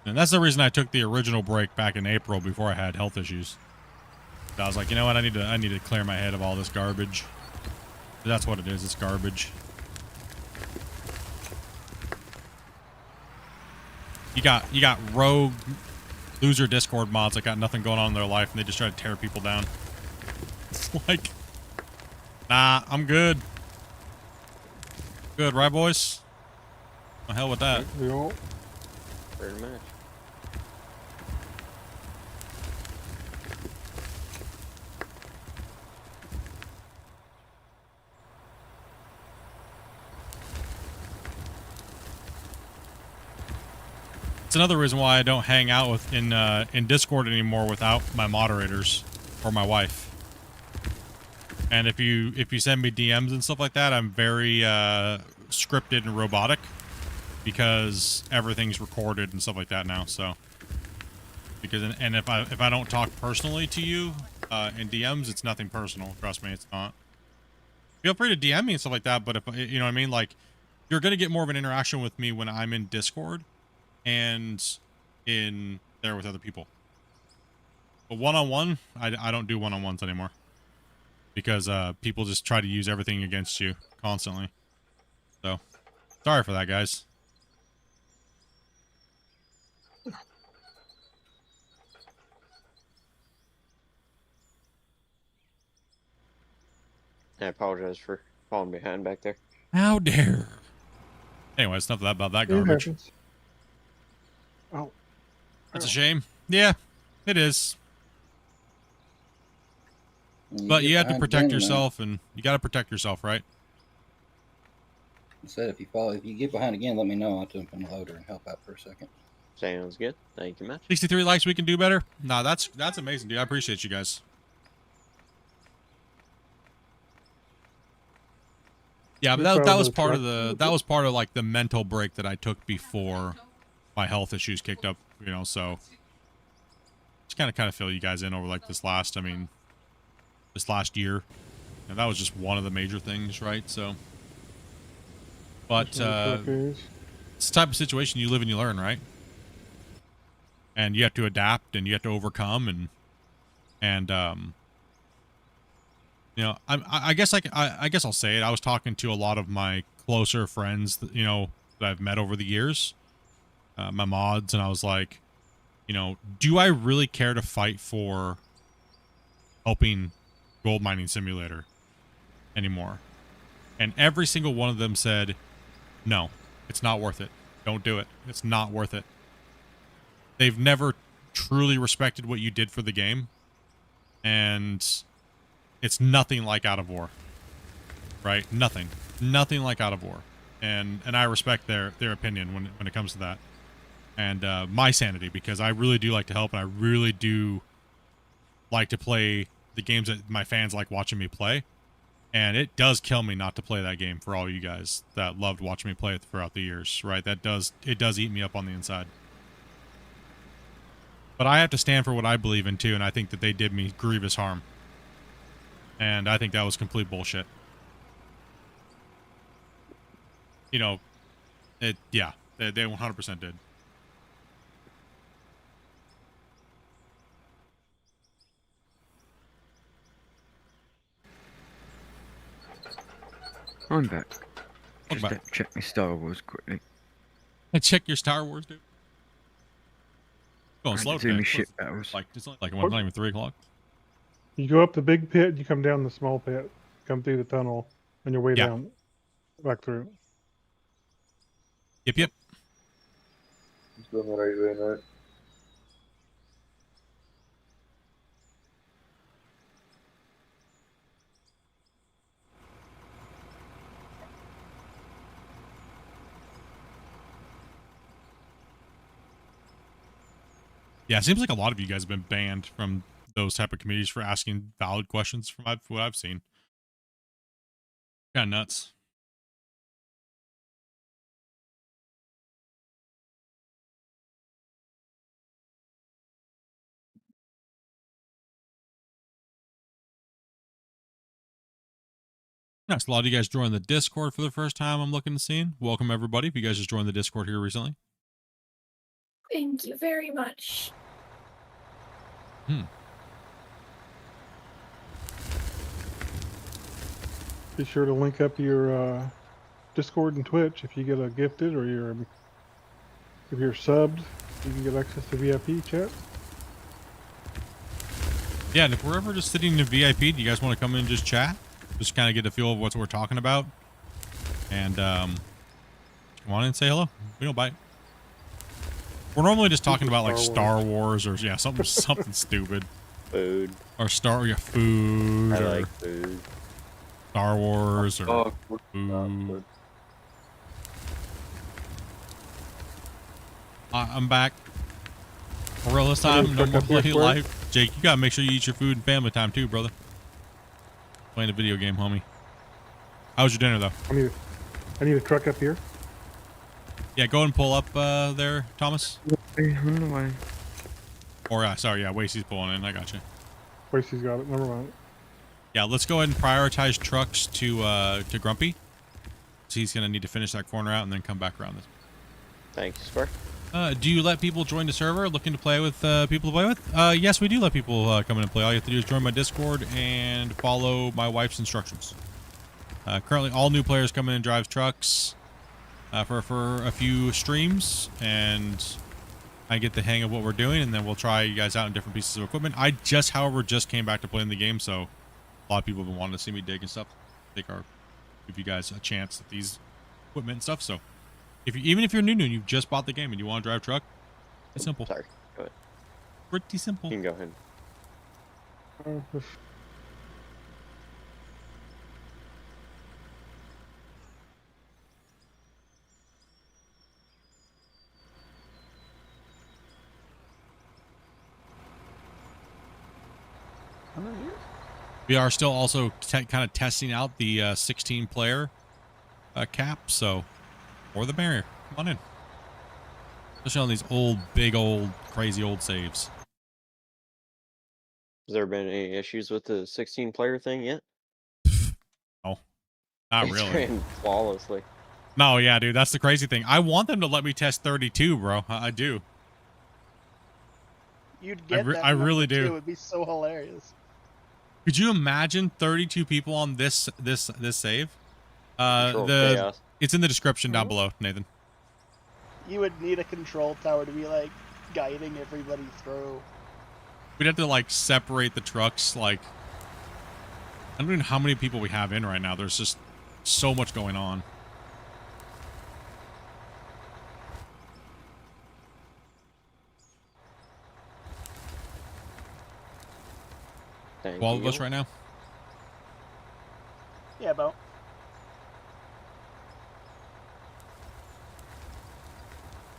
And that's the reason I took the original break back in April before I had health issues. I was like, you know what, I need to clear my head of all this garbage. That's what it is, it's garbage. You got rogue loser Discord mods that got nothing going on in their life and they just try to tear people down. It's like, nah, I'm good. Good, right boys? The hell with that. Pretty much. It's another reason why I don't hang out in Discord anymore without my moderators or my wife. And if you send me DMs and stuff like that, I'm very scripted and robotic because everything's recorded and stuff like that now. So because and if I don't talk personally to you in DMs, it's nothing personal. Trust me, it's not. Feel free to DM me and stuff like that, but if you know what I mean, like you're gonna get more of an interaction with me when I'm in Discord and in there with other people. But one-on-one, I don't do one-on-ones anymore because people just try to use everything against you constantly. So sorry for that, guys. I apologize for falling behind back there. How dare. Anyways, enough about that It garbage. happens. Oh. That's a shame. Yeah, it is. But you have to protect yourself, and you got to protect yourself, right? I said if you get behind again, let me know. I'll jump in the loader and help out for a second. Sounds good. Thank you much. 63 likes, we can do better. Nah, that's amazing, dude. I appreciate you guys. Yeah, but that was part of like the mental break that I took before my health issues kicked up, you know, so just kind of fill you guys in over like this last year. And that was just one of the major things, right? So but it's the type of situation you live and you learn, right? And you have to adapt and you have to overcome and you know, I guess I guess I'll say it. I was talking to a lot of my closer friends, you know, that I've met over the years, my mods, and I was like, you know, do I really care to fight for helping Gold Mining Simulator anymore? And every single one of them said, no, it's not worth it. Don't do it. It's not worth it. They've never truly respected what you did for the game, and it's nothing like Out of War, right? Nothing like Out of War, and I respect their opinion when it comes to that, and my sanity, because I really do like to help, and I really do like to play the games that my fans like watching me play, and it does kill me not to play that game for all you guys that loved watching me play it throughout the years, right? It does eat me up on the inside. But I have to stand for what I believe in too, and I think that they did me grievous harm. And I think that was complete bullshit. You know, they 100% did. I'm back. Just to check my Star Wars quickly. Check your Star Wars, dude. Going slow today. Like it's not not even 3 o'clock. You go up the big pit, you come down the small pit, come through the tunnel, on your way down, back through. Yep. He's doing the right way now. Yeah, it seems like a lot of you guys have been banned from those type of communities for asking valid questions from what I've seen. Kind of nuts. Nice. A lot of you guys joined the Discord for the first time. I'm looking to see. Welcome everybody. If you guys just joined the Discord here recently. Thank you very much. Be sure to link up your Discord and Twitch if you get a gifted or if you're subbed, you can get access to VIP chat. Yeah, and if we're ever just sitting in VIP, do you guys want to come in and just chat? Just kind of get a feel of what we're talking about. And come on in and say hello. We don't bite. We're normally just talking about like Star Wars or something stupid. Food. Or food. I like food. Star Wars or food. I'm back. For real this time, no more play life. Jake, you gotta make sure you eat your food and family time too, brother. Playing a video game, homie. How was your dinner though? I need a truck up here. Yeah, go and pull up there, Thomas. On the way. Or sorry, Wasey's pulling in. I got you. Wasey's got it. Never mind. Yeah, let's go ahead and prioritize trucks to Grumpy. So he's gonna need to finish that corner out and then come back around this. Thank you, Spur. Do you let people join the server looking to play with people to play with? Yes, we do let people come in and play. All you have to do is join my Discord and follow my wife's instructions. Currently, all new players come in and drive trucks for a few streams, and I get the hang of what we're doing, and then we'll try you guys out in different pieces of equipment. I however, just came back to playing the game, so a lot of people have been wanting to see me dig and stuff. Take our give you guys a chance at these equipment and stuff. So if you, even if you're new and you've just bought the game and you want to drive truck, it's simple. Sorry. Go ahead. Pretty simple. You can go ahead. We are still also kind of testing out the 16 player cap, so more the merrier. Come on in. Especially on these old, big old, crazy old saves. Has there been any issues with the 16 player thing yet? No, not It's really. ran flawlessly. No, yeah, dude, that's the crazy thing. I want them to let me test 32, bro. I do. You'd get that. I really do. It would be so hilarious. Could you imagine 32 people on this save? Control chaos. It's in the description down below, Nathan. You would need a control tower to be like guiding everybody through. We'd have to like separate the trucks. Like, I don't know how many people we have in right now. There's just so much going on. Thank All of you. us right now. Yeah, about.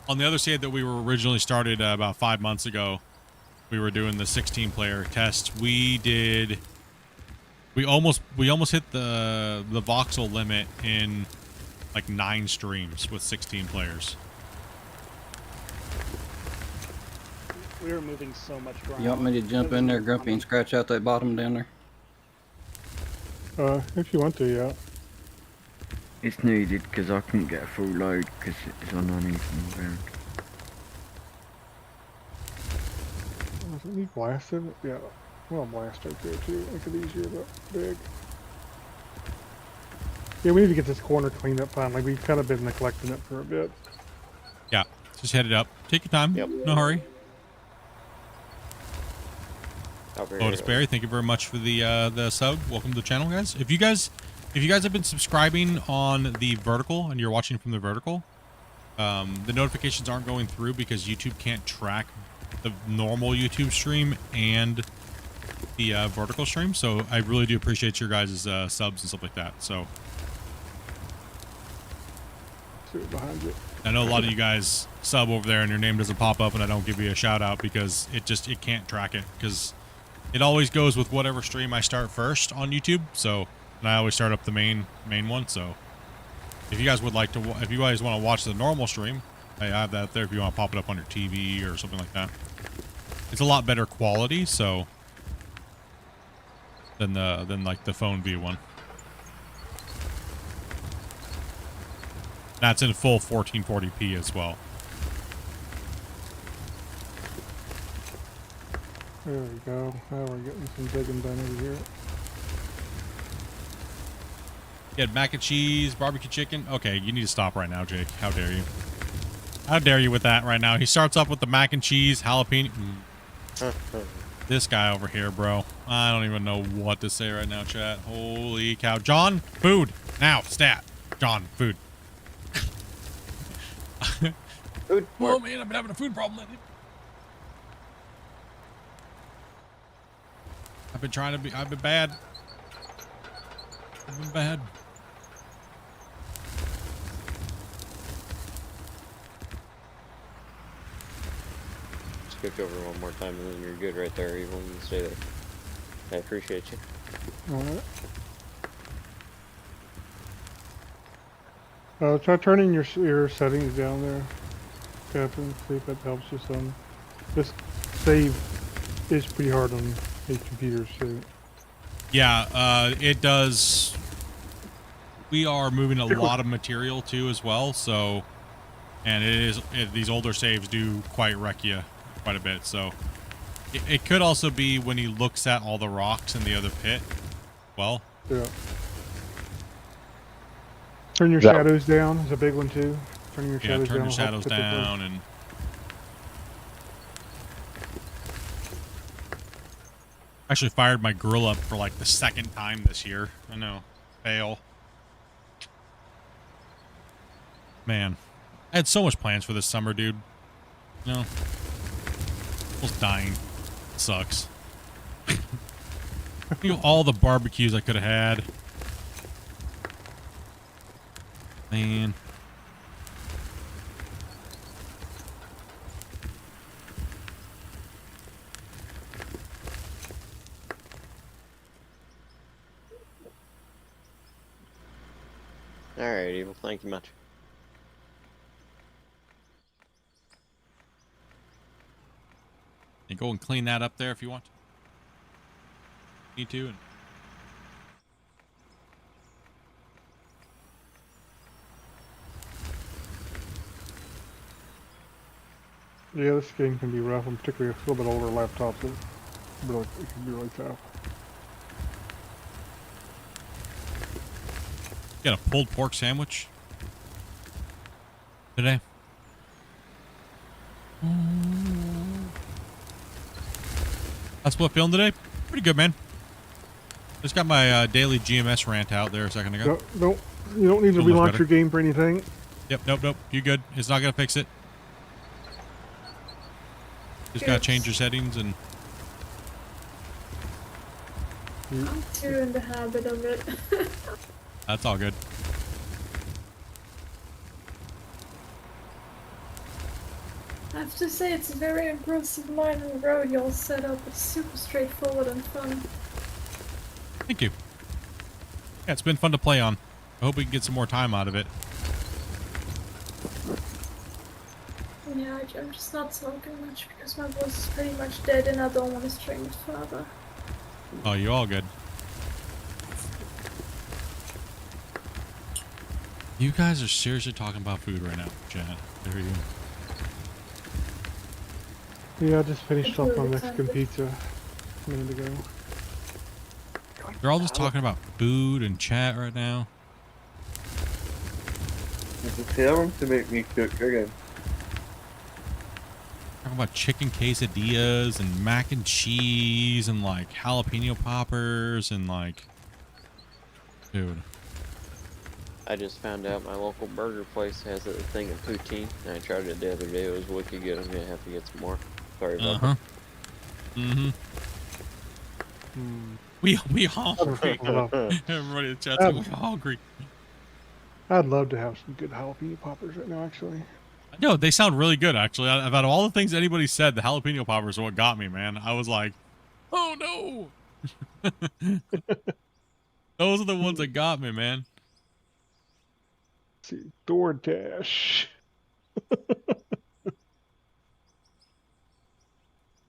On the other side that we were originally started about 5 months ago, we were doing the 16 player test. We almost hit the voxel limit in like 9 streams with 16 players. We were moving so much ground. You want me to jump in there, Grumpy, and scratch out that bottom down there? If you want to, yeah. It's needed because I couldn't get a full load because it's underneath the ground. Does it need blasted? Yeah. Well, blast right there too. Make it easier, but big. Yeah, we need to get this corner cleaned up finally. We've kind of been neglecting it for a bit. Yeah, just head it up. Take your time. Yep. No hurry. Over Lotus here. Berry, thank you very much for the sub. Welcome to the channel, guys. If you guys have been subscribing on the vertical and you're watching from the vertical, the notifications aren't going through because YouTube can't track the normal YouTube stream and the vertical stream. So I really do appreciate your guys' subs and stuff like that. So See it behind you. I know a lot of you guys sub over there and your name doesn't pop up and I don't give you a shout out because it can't track it because it always goes with whatever stream I start first on YouTube. So, and I always start up the main one. So if you guys would like to, if you guys want to watch the normal stream, I have that there if you want to pop it up on your TV or something like that. It's a lot better quality, so than like the phone view one. That's in full 1440p as well. There we go. Now we're getting some digging done over here. You had mac and cheese, barbecue chicken. Okay, you need to stop right now, Jake. How dare you? How dare you with that right now? He starts off with the mac and cheese, jalapeno. This guy over here, bro. I don't even know what to say right now, chat. Holy cow. John, food. Now, stat. John, food. Food. Oh, man, I've been having a food problem lately. I've been trying to be, I've been bad. I've been bad. Switch over one more time and then you're good right there. You want to stay there. I appreciate you. Alright. Try turning your settings down there, Captain. See if that helps you some. This save is pretty hard on a computer, so. Yeah, it does. We are moving a lot of material too as well, so, and these older saves do quite wreck you quite a bit. So it could also be when he looks at all the rocks in the other pit. Well, Yeah. Turn your shadows down is a big one too. Turning your shadows turn down. your shadows down and. Actually fired my grill up for like the 2nd time this year. I know. Fail. Man, I had so much plans for this summer, dude. You know, almost dying. Sucks. You know, all the barbecues I could have had. Man. Alright, Evil. Thank you much. You go and clean that up there if you want. Need to. And Yeah, this game can be rough, and particularly a little bit older laptops. It can be really tough. got a pulled pork sandwich today. That's what feeling today. Pretty good, man. Just got my daily GMS rant out there a second ago. No, you don't need to Feel much relaunch better. your game for anything. Yep, nope. You good? It's not gonna fix it. Just gotta change your settings and. I'm too in the habit of it. That's all good. I have to say, it's a very aggressive line on the road y'all set up. It's super straightforward and fun. Thank you. Yeah, it's been fun to play on. I hope we can get some more time out of it. Yeah, I'm just not talking much because my voice is pretty much dead and I don't want to strain it further. Oh, you all good. You guys are seriously talking about food right now, chat. There you go. Yeah, I just finished off my Mexican pizza a minute ago. They're all just talking about food and chat right now. Just tell them to make me cook again. Talking about chicken quesadillas and mac and cheese and like jalapeno poppers and like, dude. I just found out my local burger place has a thing of poutine, and I tried it the other day. It was wicked good. I'm gonna have to get some more. Sorry about that. Mm-hmm. We all agree. Everybody in the chat, we all agree. I'd love to have some good jalapeno poppers right now, actually. No, they sound really good, actually. Out of all the things anybody said, the jalapeno poppers are what got me, man. I was like, oh no. Those are the ones that got me, man. Let's see, DoorDash.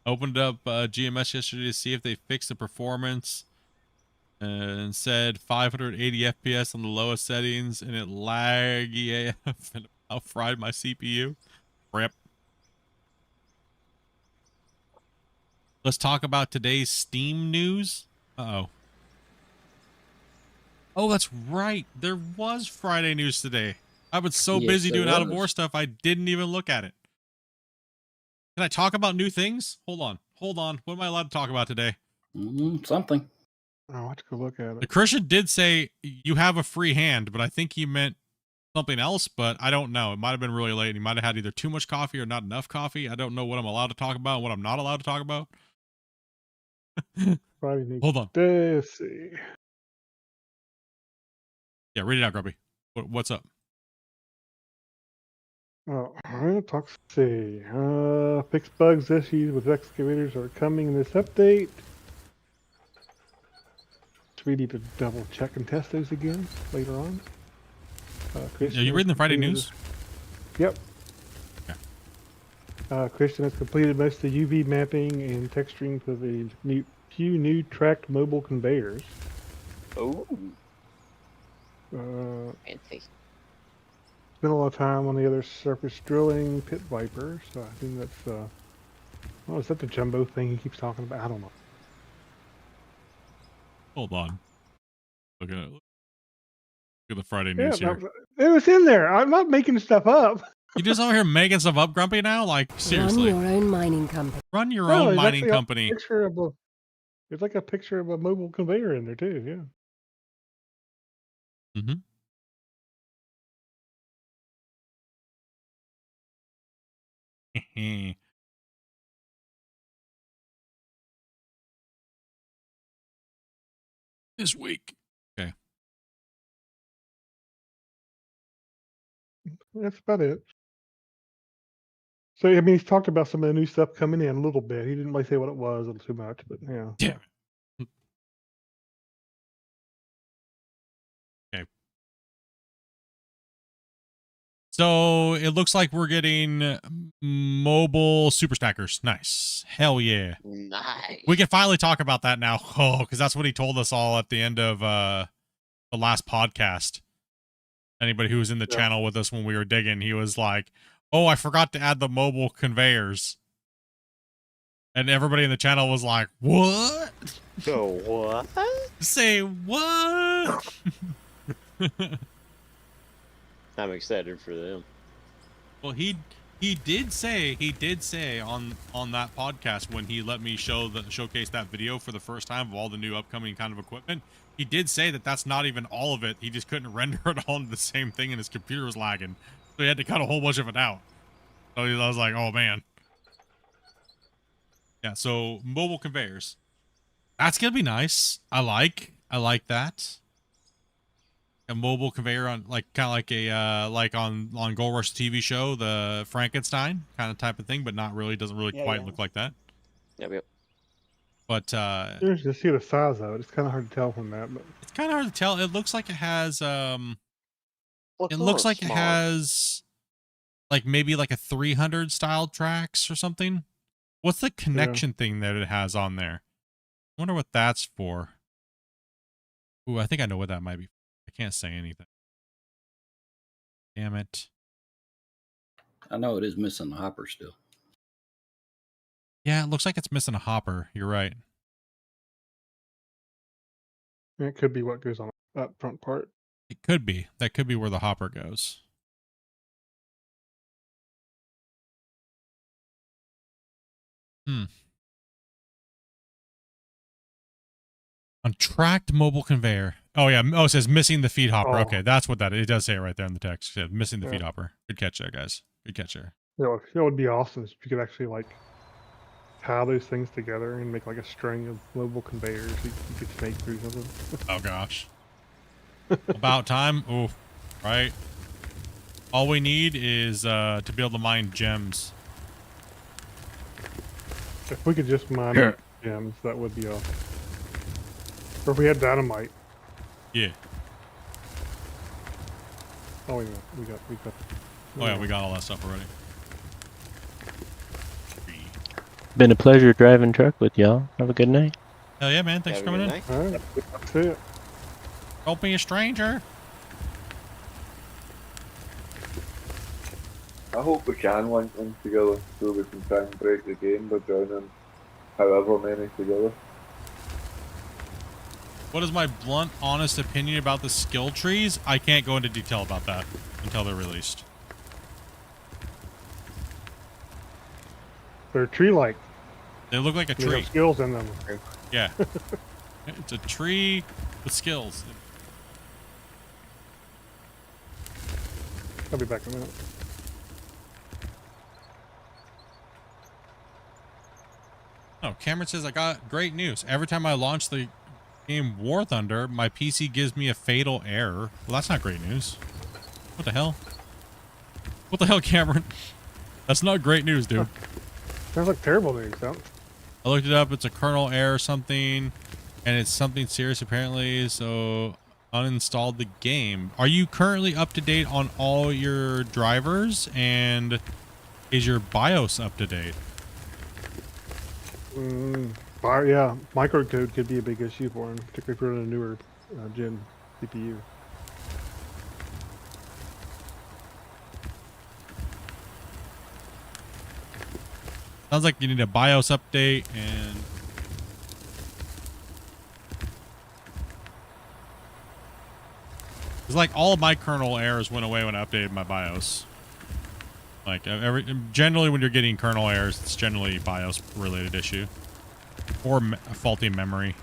Opened up GMS yesterday to see if they fixed the performance and said 580 FPS on the lowest settings and it laggy AF and I fried my CPU. Rip. Let's talk about today's Steam news. Uh-oh. Oh, that's right. There was Friday news today. I was so busy doing out of war stuff, I didn't even look at it. Can I talk about new things? Hold on. What am I allowed to talk about today? Something. I'll have to go look at The it. Christian did say you have a free hand, but I think he meant something else, but I don't know. It might have been really late. He might have had either too much coffee or not enough coffee. I don't know what I'm allowed to talk about and what I'm not allowed to talk about. Hold on. Let's see. Yeah, read it out, Grumpy. What's up? Oh, let's see. Fix bugs, issues with excavators are coming in this update. So we need to double check and test those again later on. Are you reading the Friday news? Yep. Okay. Christian has completed most of the UV mapping and texturing for the few new tracked mobile conveyors. Oh. Fancy. Spent a lot of time on the other surface drilling, pit viper. So I think that's oh, is that the jumbo thing he keeps talking about? I don't know. Hold on. Look at the Friday news here. It was in there. I'm not making stuff up. You just over here making stuff up, Grumpy, now? Like, seriously. Run your own mining company. Run your own mining company. It's like a picture of a mobile conveyor in there, too. Yeah. Mm-hmm. This week. Okay. That's about it. So I mean, he's talked about some of the new stuff coming in a little bit. He didn't really say what it was a little too much, but yeah. Damn it. Okay. So it looks like we're getting mobile super stackers. Nice. Hell yeah. Nice. We can finally talk about that now. Oh, because that's what he told us all at the end of the last podcast. Anybody who was in the channel with us when we were digging, he was like, oh, I forgot to add the mobile conveyors. And everybody in the channel was like, what? So what? Say what? I'm excited for them. Well, he did say on that podcast when he let me showcase that video for the first time of all the new upcoming kind of equipment. He did say that that's not even all of it. He just couldn't render it all into the same thing, and his computer was lagging, so he had to cut a whole bunch of it out. So I was like, oh man. Yeah. So mobile conveyors. That's gonna be nice. I like that. A mobile conveyor on kind of like a like on Gold Rush TV show, the Frankenstein kind of type of thing, but not really. Doesn't really quite look like that. Yep. But Here's to see the size of it. It's kind of hard to tell from that, but it's kind of hard to tell. It looks like it has Well, it looks like it has like maybe like a 300 style tracks or something. What's the connection thing that it has on there? I wonder what that's for. Ooh, I think I know what that might be. I can't say anything. Damn it. I know it is missing the hopper still. Yeah, it looks like it's missing a hopper. You're right. it could be what goes on that front part. It could be. That could be where the hopper goes. On tracked mobile conveyor. Oh yeah. Oh, it says missing the feed hopper. Oh. Okay, that's what that is. It does say it right there in the text. Yeah, missing the feed hopper. Good catch there, guys. Good catch there. It would be awesome if you could actually like tie those things together and make like a string of mobile conveyors you could snake through something. Oh gosh. About time. Ooh, right. All we need is to be able to mine gems. If we could just mine gems, that would be awesome. Or if we had dynamite. Yeah. Oh, we got. Oh yeah, we got all that stuff already. Been a pleasure driving truck with y'all. Have a good night. Hell yeah, man. Thanks for coming in. All right, that's it. Don't be a stranger. I hope we can link them together so we can try and break the game by joining however many together. What is my blunt, honest opinion about the skill trees? I can't go into detail about that until they're released. They're tree-like. They look like a They tree. have skills in them. Yeah. It's a tree with skills. I'll be back in a minute. Oh, Cameron says, I got great news. Every time I launch the game War Thunder, my PC gives me a fatal error. Well, that's not great news. What the hell? What the hell, Cameron? That's not great news, dude. Sounds like terrible news, huh? I looked it up. It's a kernel error or something, and it's something serious apparently, so uninstalled the game. Are you currently up to date on all your drivers, and is your BIOS up to date? Yeah, microcode could be a big issue for him, particularly if you're on a newer gen CPU. Sounds like you need a BIOS update and it's like all of my kernel errors went away when I updated my BIOS. Like generally when you're getting kernel errors, it's generally BIOS related issue or a faulty memory.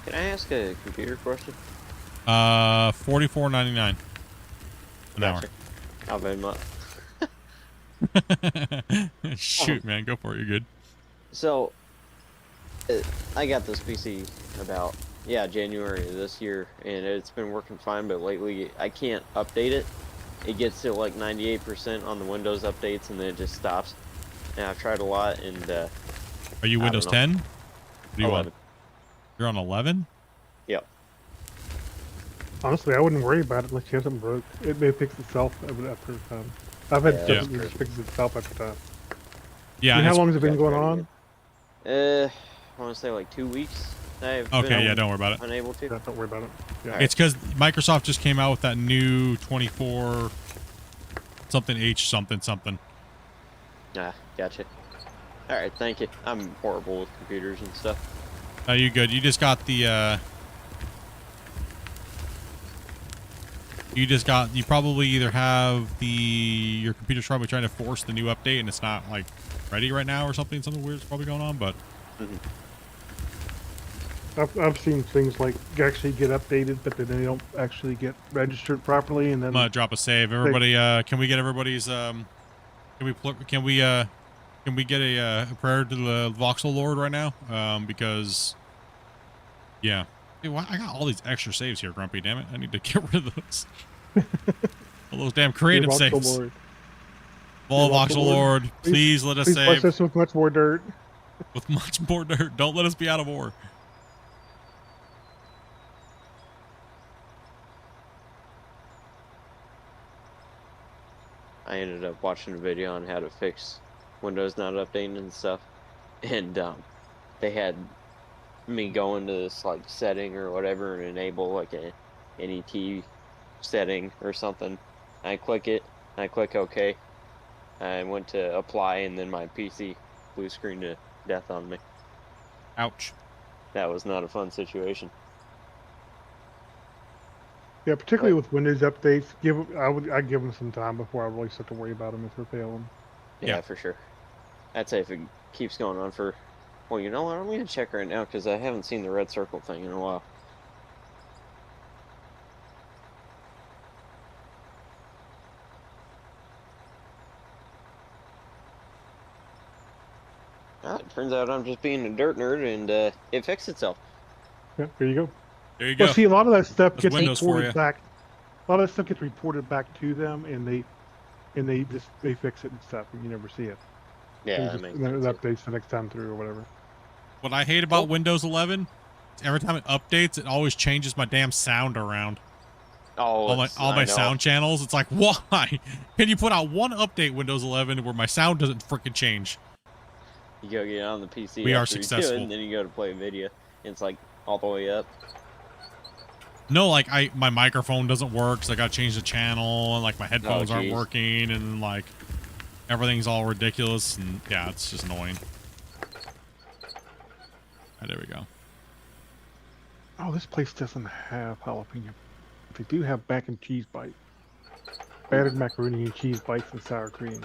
Can I ask a computer question? $44.99 an hour. I'll bet my. Shoot, man, go for it. You're good. So, I got this PC about January of this year, and it's been working fine. But lately, I can't update it. It gets to like 98% on the Windows updates, and then it just stops. And I've tried a lot, and Are you Windows 10? What do you 11. want? You're on 11? Yep. Honestly, I wouldn't worry about it unless you have something broke. It may fix itself after time. I've had stuff that just fixes itself after time. Yeah. And how long has it been going on? I want to say like 2 weeks. Okay, yeah, don't worry about it. Unable to. Yeah, don't worry about it. Yeah. It's because Microsoft just came out with that new 24 something H something something. Ah, gotcha. All right, thank you. I'm horrible with computers and stuff. Are you good? You just got the you probably either have your computer's probably trying to force the new update and it's not like ready right now or something. Something weird's probably going on, but I've seen things like actually get updated, but then they don't actually get registered properly, and then I'm gonna drop a save. Everybody, can we get everybody's can we get a prayer to the Voxel Lord right now? Because yeah. Hey, I got all these extra saves here, Grumpy. Damn it! I need to get rid of those. All those damn creative saves. Voxel Lord, please let us please save. bless us with much more dirt. With much more dirt. Don't let us be out of war. I ended up watching a video on how to fix Windows not updating and stuff, and they had me go into this like setting or whatever and enable like a NET setting or something. I click it, I click OK. I went to apply, and then my PC blue screen to death on me. Ouch. That was not a fun situation. Yeah, particularly with Windows updates, I'd give them some time before I really start to worry about them if they're failing. Yeah, for sure. I'd say if it keeps going on for, well, you know what? I'm gonna check right now because I haven't seen the red circle thing in a while. It turns out I'm just being a dirt nerd, and it fixed itself. Yeah, there you go. There you go. Well, see, a lot of that stuff That's gets Windows for reported you. back. A lot of that stuff gets reported back to them, and they fix it and stuff, and you never see it. Yeah, that makes sense. It updates the next time through or whatever. What I hate about Windows 11, every time it updates, it always changes my damn sound around. Oh, all my sound channels. It's like, why? Can you put out one update Windows 11 where my sound doesn't freaking change? You go get on the PC. We are after you do it, successful. and then you go to play a video, and it's like all the way up. No, like my microphone doesn't work, so I gotta change the channel, and like my headphones aren't working, and like everything's all ridiculous, and yeah, it's just annoying. Right, there we go. Oh, this place doesn't have jalapeno. They do have mac and cheese bites. Battered macaroni and cheese bites and sour cream.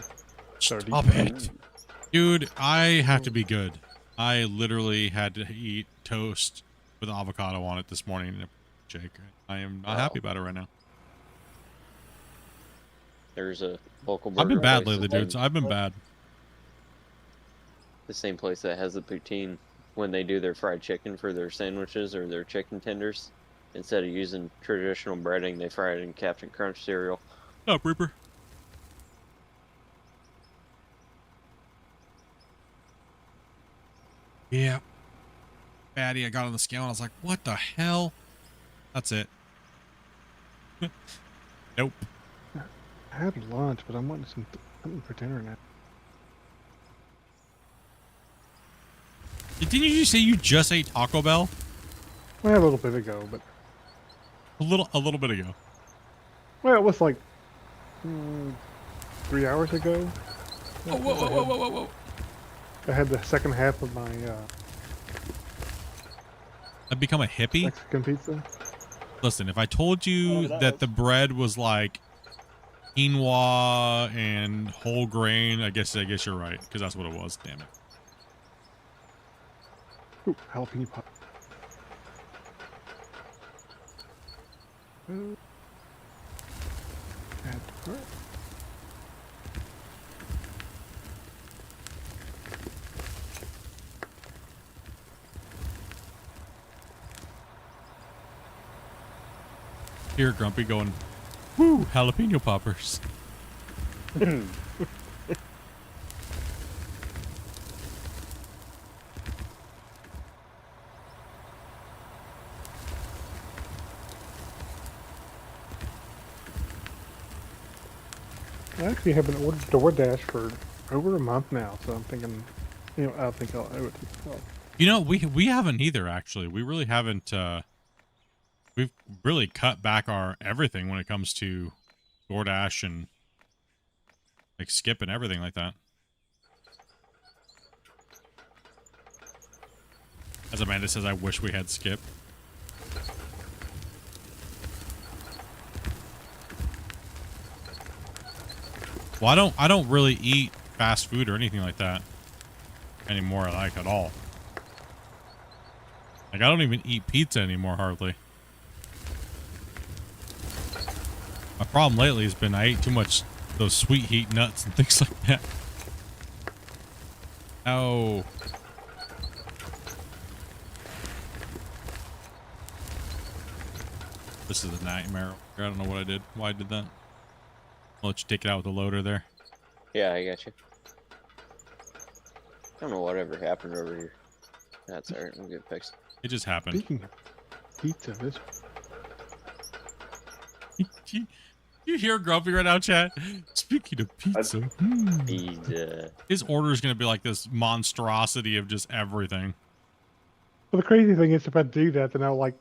Stop it. Dude, I have to be good. I literally had to eat toast with avocado on it this morning and a shake. I am not happy about it right now. There's a local burger I've been bad place lately, that- dudes. I've been bad. The same place that has the poutine, when they do their fried chicken for their sandwiches or their chicken tenders, instead of using traditional breading, they fry it in Captain Crunch cereal. Oh, Reaper. Yeah. Fatty, I got on the scale and I was like, what the hell? That's it. Nope. I had lunch, but I'm wanting something for dinner now. Didn't you just say you just ate Taco Bell? Well, a little bit ago, but A little bit ago. well, it was like 3 hours ago. Whoa, whoa, whoa, whoa, whoa, whoa, whoa. I had the second half of my I've become a hippie? Mexican pizza. Listen, if I told you that the bread was like quinoa and whole grain, I guess you're right, because that's what it was. Damn it. Ooh, jalapeno pop. Add to cart. Here, Grumpy going, woo, jalapeno poppers. I actually haven't ordered DoorDash for over a month now, so I'm thinking, I think I'll owe it to myself. You know, we haven't either, actually. We really haven't, we've really cut back our everything when it comes to DoorDash and like Skip and everything like that. As Amanda says, I wish we had Skip. Well, I don't really eat fast food or anything like that anymore, like at all. Like, I don't even eat pizza anymore, hardly. My problem lately has been I ate too much those sweet heat nuts and things like that. Oh. This is a nightmare. I don't know what I did. Why I did that. I'll let you take it out with the loader there. Yeah, I got you. I don't know whatever happened over here. That's alright, we'll get fixed. It just happened. Speaking of pizza, this. You hear Grumpy right now, chat? Speaking of pizza. Pizza. His order is going to be like this monstrosity of just everything. Well, the crazy thing is, if I do that, then I'll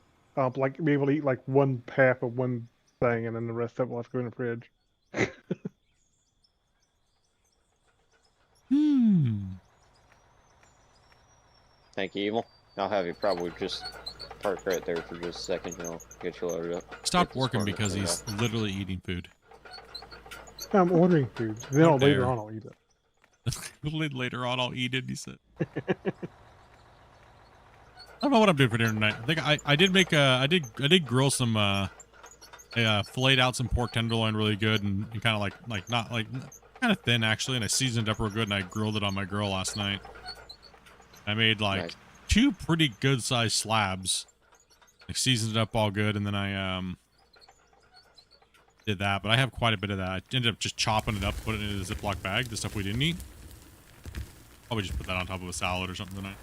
be able to eat like one half of one thing, and then the rest of it will have to go in the fridge. Thank you, Evil. I'll have you probably just park right there for just a second and I'll get you loaded up. Stopped working because he's literally eating food. I'm ordering food. Then later on I'll eat it. Later on I'll eat it, he said. I don't know what I'm doing for dinner tonight. I think I did make I did grill some filleted out some pork tenderloin really good and kind of like not like kind of thin actually, and I seasoned it up real good and I grilled it on my grill last night. I made like 2 pretty good sized slabs. I seasoned it up all good, and then I did that. But I have quite a bit of that. I ended up just chopping it up, put it in a Ziploc bag, the stuff we didn't eat. Probably just put that on top of a salad or something tonight.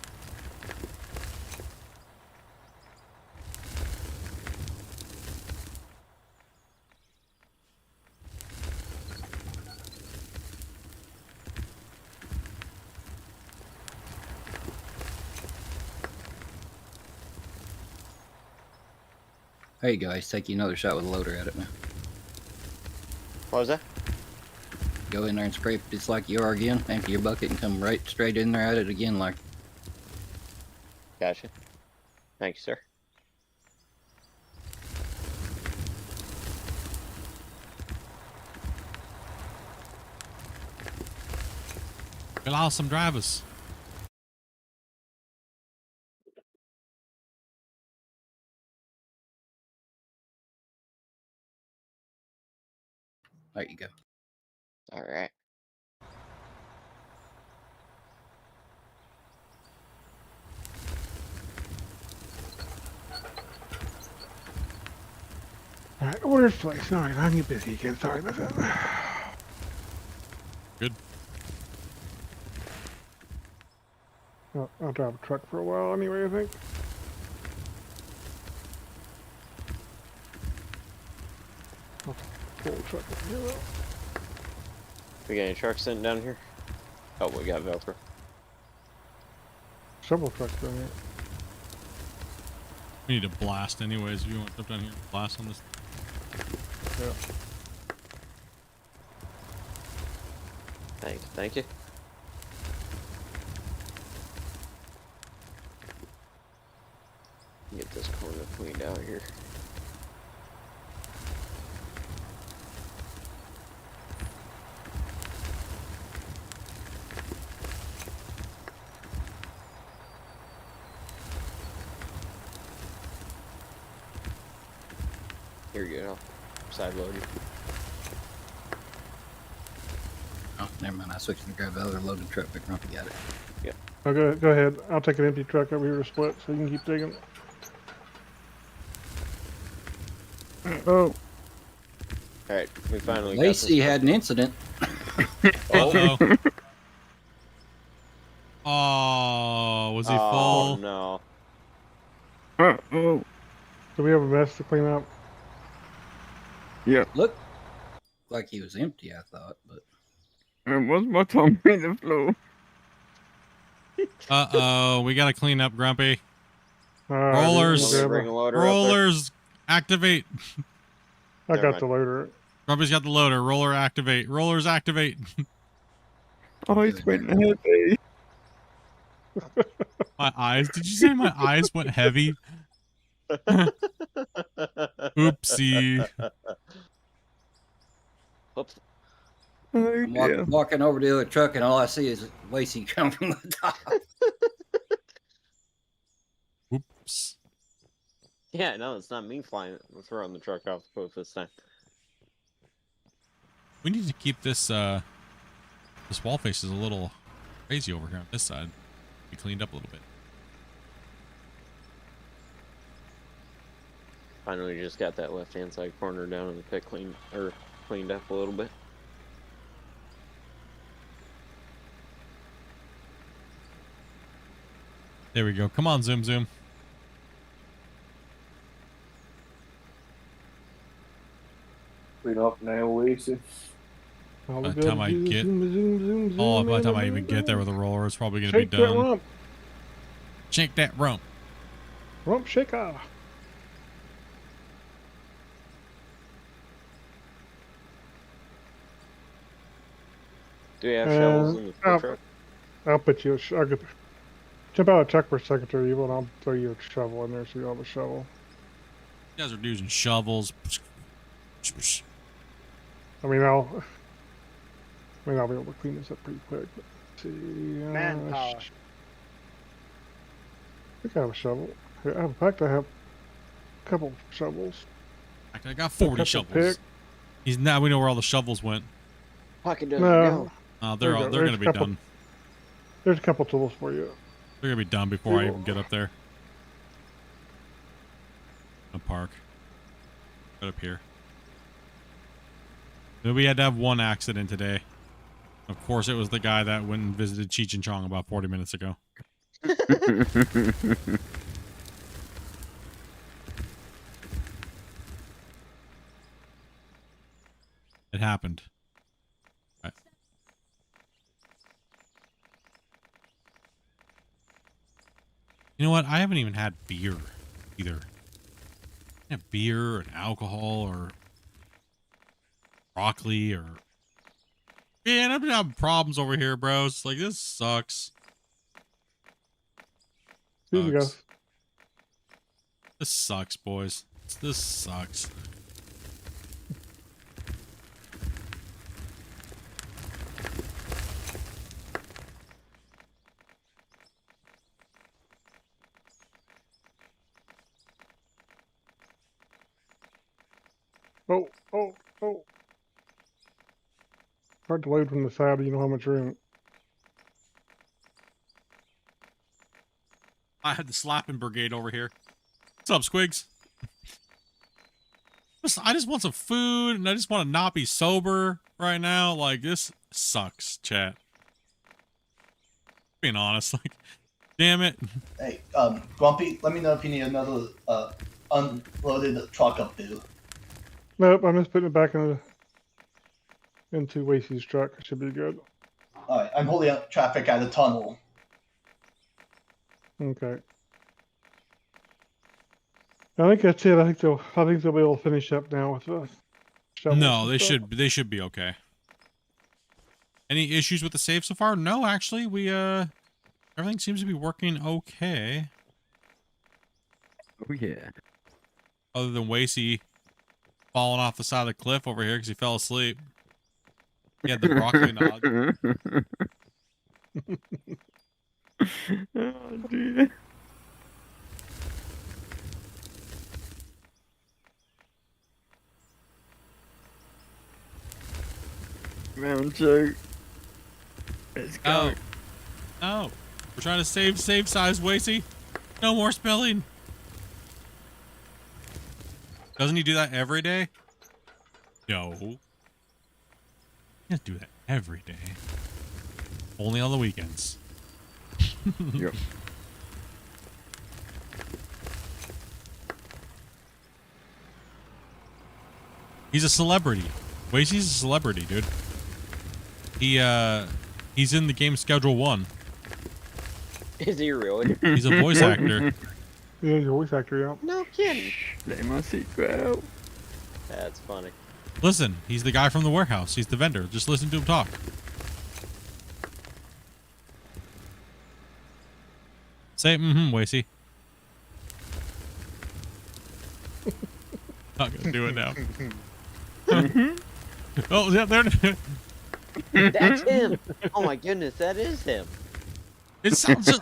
There you go. I take you another shot with a loader at it now. What was that? Go in there and scrape just like you are again. Empty your bucket and come right straight in there at it again like. Gotcha. Thank you, sir. We lost some drivers. There you go. All right. All right, order's placed. All right, I'm busy again. Sorry about that. Good. I'll drive a truck for a while anyway, I think. Full truck up here though. We got any trucks sitting down here? Oh, we got Velcro. Several trucks down here. We need to blast anyways if you want to jump down here and blast on this. Yeah. Thank you. Get this corner cleaned out here. Here you go. Side load you. Oh, never mind. I switched to grab the other loaded truck, but Grumpy got it. Yep. Oh, go ahead. I'll take an empty truck over here to split so you can keep digging. Oh. Alright, we finally Lacey got this. had an incident. Uh-oh. Oh, was he Oh full? no. Oh. Do we have a mess to clean up? Yeah. Looked like he was empty, I thought, but What's my tongue on the floor? Uh-oh, we gotta clean up, Grumpy. Rollers. Bring a loader up there. Rollers, activate. I Never got mind. the loader. Grumpy's got the loader. Roller, activate. Rollers, activate. Eyes went heavy. My eyes. Did you say my eyes went heavy? Oopsie. Oops. Oh, I'm dear. walking over to the other truck, and all I see is Lacey come from the top. Oops. Yeah, no, it's not me throwing the truck off the cliff this time. We need to keep this, this wall face is a little crazy over here on this side. Be cleaned up a little bit. Finally just got that left-hand side corner down in the pit cleaned up a little bit. There we go. Come on, zoom, zoom. Clean up now, Lacey. All By we the gotta time I do is get- zoom Oh, by the in time I and even get there with a roller, it's probably gonna shake be that done. rump. Shake that rump. Rump shaker. Do we have shovels in the I'll- truck? I'll put you. I'll get, jump out of truck for a second or evil, and I'll throw you a shovel in there so you have a shovel. You guys are using shovels. I mean, I'll be able to clean this up pretty quick. But let's see, Manpower. I think I have a shovel. In fact, I have a couple shovels. I got 40 Couple shovels. pick. Now we know where all the shovels went. Pocket doesn't No. go. Oh, There they're you go. they're There's gonna a be couple. done. There's a couple tools for you. They're gonna be done before I even get up there. The park. Right up here. We had to have one accident today. Of course, it was the guy that went and visited Cheech and Chong about 40 minutes ago. It happened. Right. You know what? I haven't even had beer either. I have beer and alcohol or broccoli or... Man, I've been having problems over here, bros. Like, this sucks. Here you go. Sucks. This sucks, boys. This sucks. Oh. Hard to load from the side, but you know how much room. I had the slapping brigade over here. What's up, Squigs? I just want some food, and I just want to not be sober right now. Like, this sucks, chat. Being honest, like, damn it. Hey, Grumpy, let me know if you need another unloaded truck up there. Nope, I'm just putting it back into Wasey's truck. It should be good. Alright, I'm holding up traffic at the tunnel. Okay. I think that's it. I think they'll be able to finish up now with the shovels No, and they stuff. should be okay. Any issues with the save so far? No, actually, everything seems to be working okay. Oh, yeah. Other than Wasey falling off the side of the cliff over here because he fell asleep. He had the broccoli nod. Oh, dear. Round two. Let's go. No. We're trying to save size, Wasey. No more spilling. Doesn't he do that every day? No. He doesn't do that every day. Only on the weekends. Yep. He's a celebrity. Wasey's a celebrity, dude. He's in the game Schedule 1. Is he really? He's a voice actor. Yeah, he's a voice actor, yeah. No kidding. Let my secret out. That's funny. Listen, he's the guy from the warehouse. He's the vendor. Just listen to him talk. Say, Wasey. Not gonna do it now. Oh, yeah, there. That's him. Oh my goodness, that is him. It sounds just,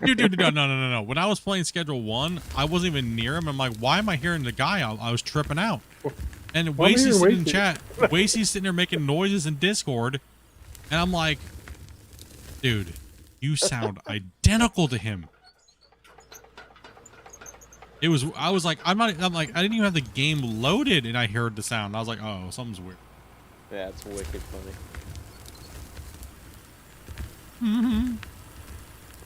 dude, no. When I was playing Schedule 1, I wasn't even near him. I'm like, why am I hearing the guy? I was tripping out. And Wasey's sitting in chat. Wasey's sitting there making noises in Discord, and I'm like, dude, you sound identical to him. I was like, I'm like, I didn't even have the game loaded, and I heard the sound. I was like, oh, something's weird. That's wicked funny.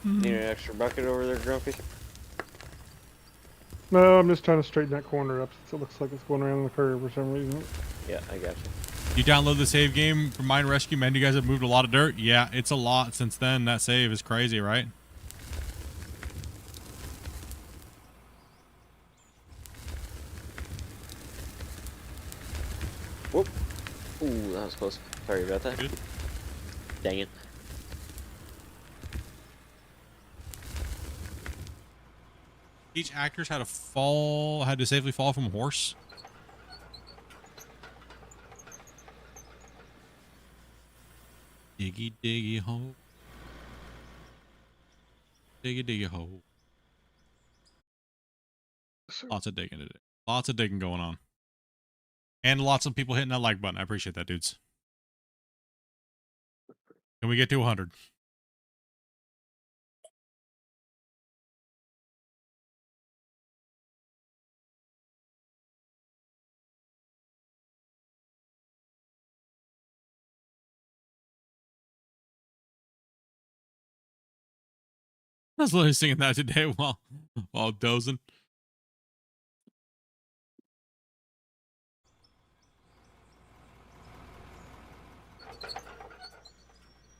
Need an extra bucket over there, Grumpy? No, I'm just trying to straighten that corner up since it looks like it's going around the curve for some reason. Yeah, I got you. You download the save game from Mine Rescue, man. You guys have moved a lot of dirt. Yeah, it's a lot since then. That save is crazy, right? Whoop. Ooh, that was close. Sorry about that. Good. Dang it. Each actors had to safely fall from a horse. Diggy diggy hole. Diggy diggy hole. Lots of digging today. Lots of digging going on. And lots of people hitting that like button. I appreciate that, dudes. Can we get to 100? I was literally singing that today while dozing.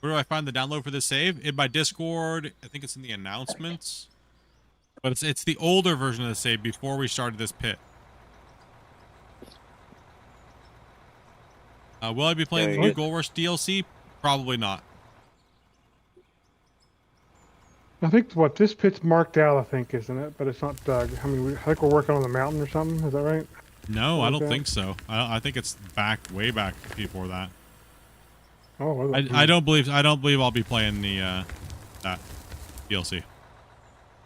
Where do I find the download for this save? In my Discord. I think it's in the announcements. But it's the older version of the save before we started this pit. Will I be playing the new Gold Rush DLC? Probably not. I think this pit's marked out, I think, isn't it? But it's not dug. I mean, I think we're working on the mountain or something. Is that right? No, I don't think so. I think it's way back before that. Oh, well, I don't believe I'll be playing the that DLC.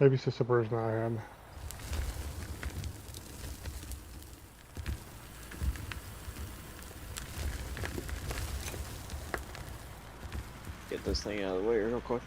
Maybe it's just a version I had. Get this thing out of the way real quick.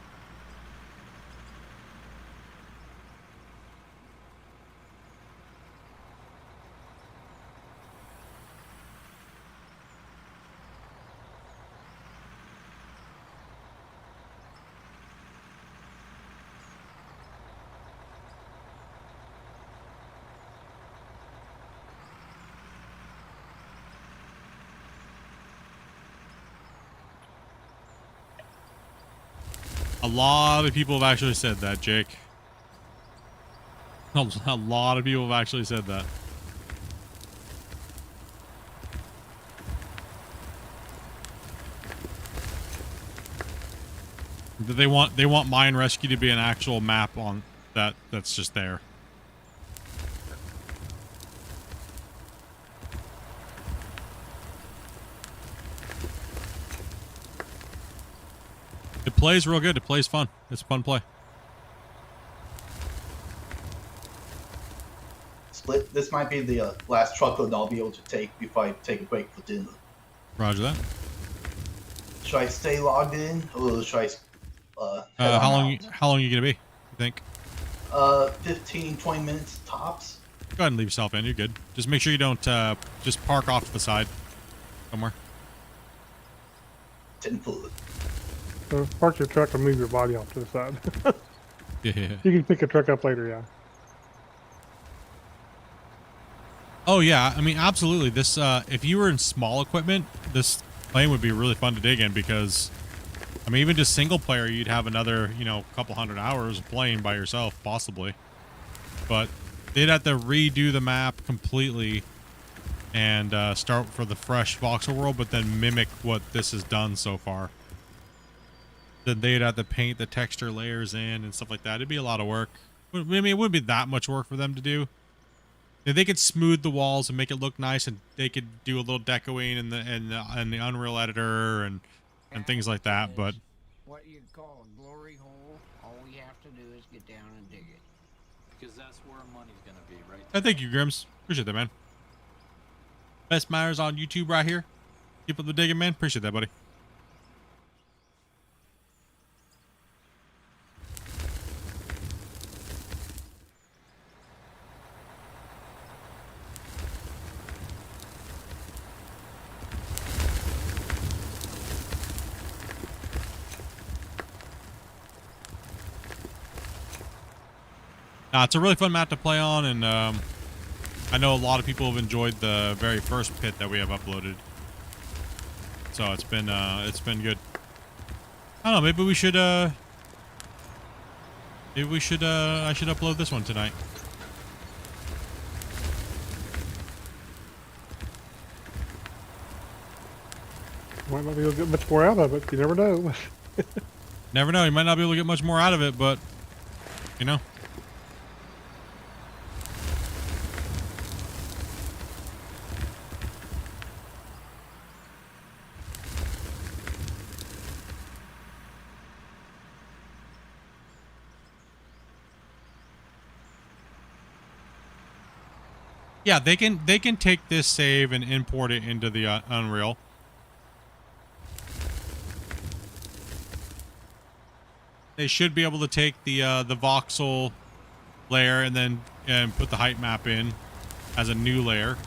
A lot of people have actually said that, Jake. A lot of people have actually said that. They want Mine Rescue to be an actual map on that's just there. It plays real good. It plays fun. It's a fun play. Split. This might be the last truckload I'll be able to take before I take a break for dinner. Roger that. Should I stay logged in, or should I? How long are you gonna be? You think? 15, 20 minutes tops. Go ahead and leave yourself in. You're good. Just make sure you don't just park off to the side somewhere. 10-foot. So park your truck and move your body off to the side. Yeah. You can pick a truck up later, yeah. Oh yeah, I mean absolutely. This if you were in small equipment, this plane would be really fun to dig in because I mean even just single player you'd have another, you know, couple hundred hours of playing by yourself possibly. But they'd have to redo the map completely and start for the fresh voxel world, but then mimic what this has done so far. Then they'd have to paint the texture layers in and stuff like that. It'd be a lot of work. I mean, it wouldn't be that much work for them to do. If they could smooth the walls and make it look nice, and they could do a little decoing in the Unreal editor and things like that. But What you call a glory hole, all we have to do is get down and dig it. Because that's where our money's gonna be, right I thank you, Grims. Appreciate that, man. Best Matters on YouTube right here. Keep up the digging, man. Appreciate that, buddy. It's a really fun map to play on, and I know a lot of people have enjoyed the very first pit that we have uploaded. So it's been good. I don't know, maybe we should I should upload this one tonight. Might not be able to get much more out of it. You never know. Never know, you might not be able to get much more out of it, but you know. Yeah, they can take this save and import it into the Unreal. They should be able to take the voxel layer and put the height map in as a new layer.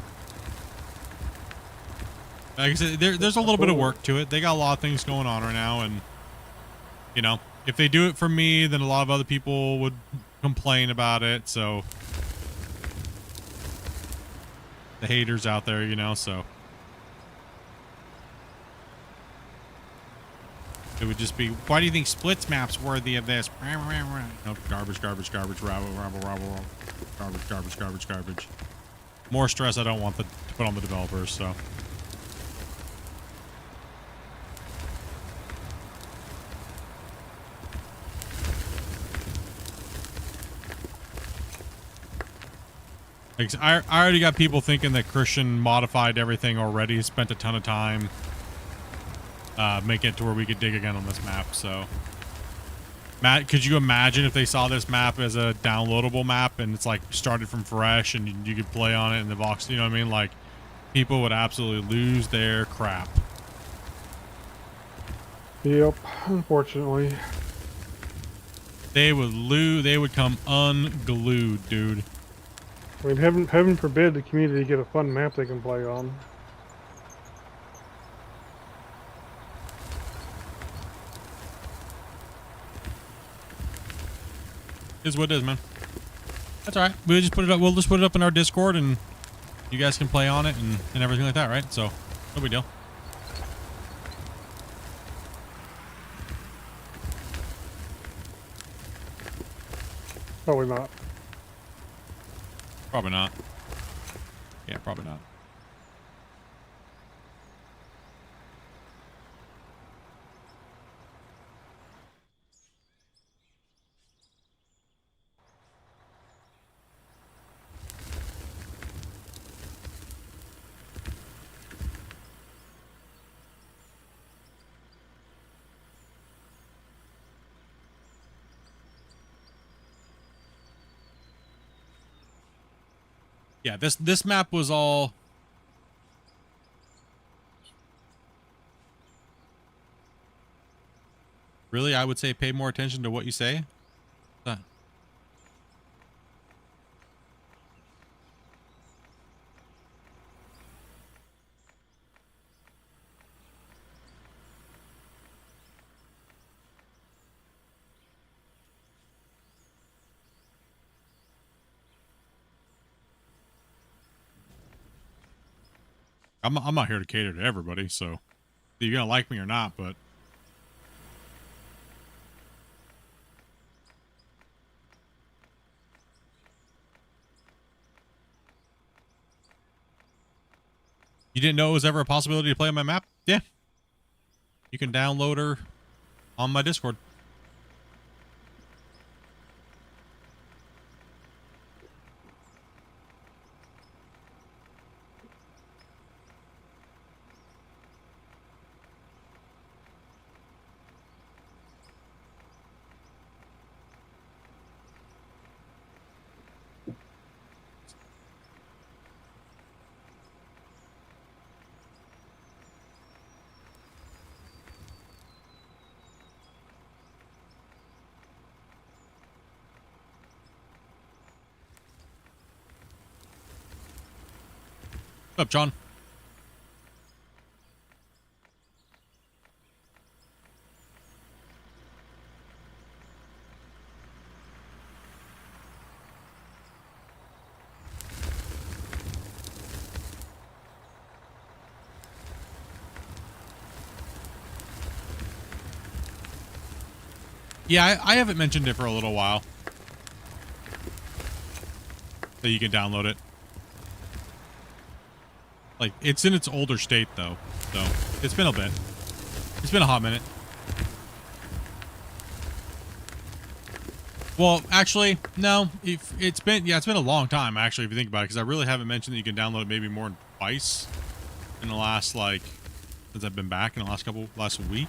Like I said, there's a little bit of work to it. They got a lot of things going on right now, and you know, if they do it for me, then a lot of other people would complain about it. So the haters out there, you know, so it would just be, why do you think Splits map's worthy of this? Nope, garbage, garbage, garbage, garbage, garbage, garbage. More stress I don't want to put on the developers, so. Like, I already got people thinking that Christian modified everything already, spent a ton of time making it to where we could dig again on this map, so. Matt, could you imagine if they saw this map as a downloadable map and it's like started from fresh and you could play on it in the box, you know what I mean? Like, people would absolutely lose their crap. Yep, unfortunately. They would come unglued, dude. I mean, heaven forbid the community get a fun map they can play on. Is what it is, man. That's all right. We'll just put it up. We'll just put it up in our Discord, and you guys can play on it and everything like that, right? So, no big deal. Probably not. Probably not. Yeah, probably not. Yeah, this map was all really, I would say pay more attention to what you say. I'm not here to cater to everybody, so you're gonna like me or not, but you didn't know it was ever a possibility to play on my map? Yeah. You can download her on my Discord. What's up, John? Yeah, I haven't mentioned it for a little while. So you can download it. Like, it's in its older state, though. So, it's been a bit. It's been a hot minute. Well, actually, no. It's been a long time, actually, if you think about it. Because I really haven't mentioned that you can download it maybe more than twice in the last, like, since I've been back in the last week.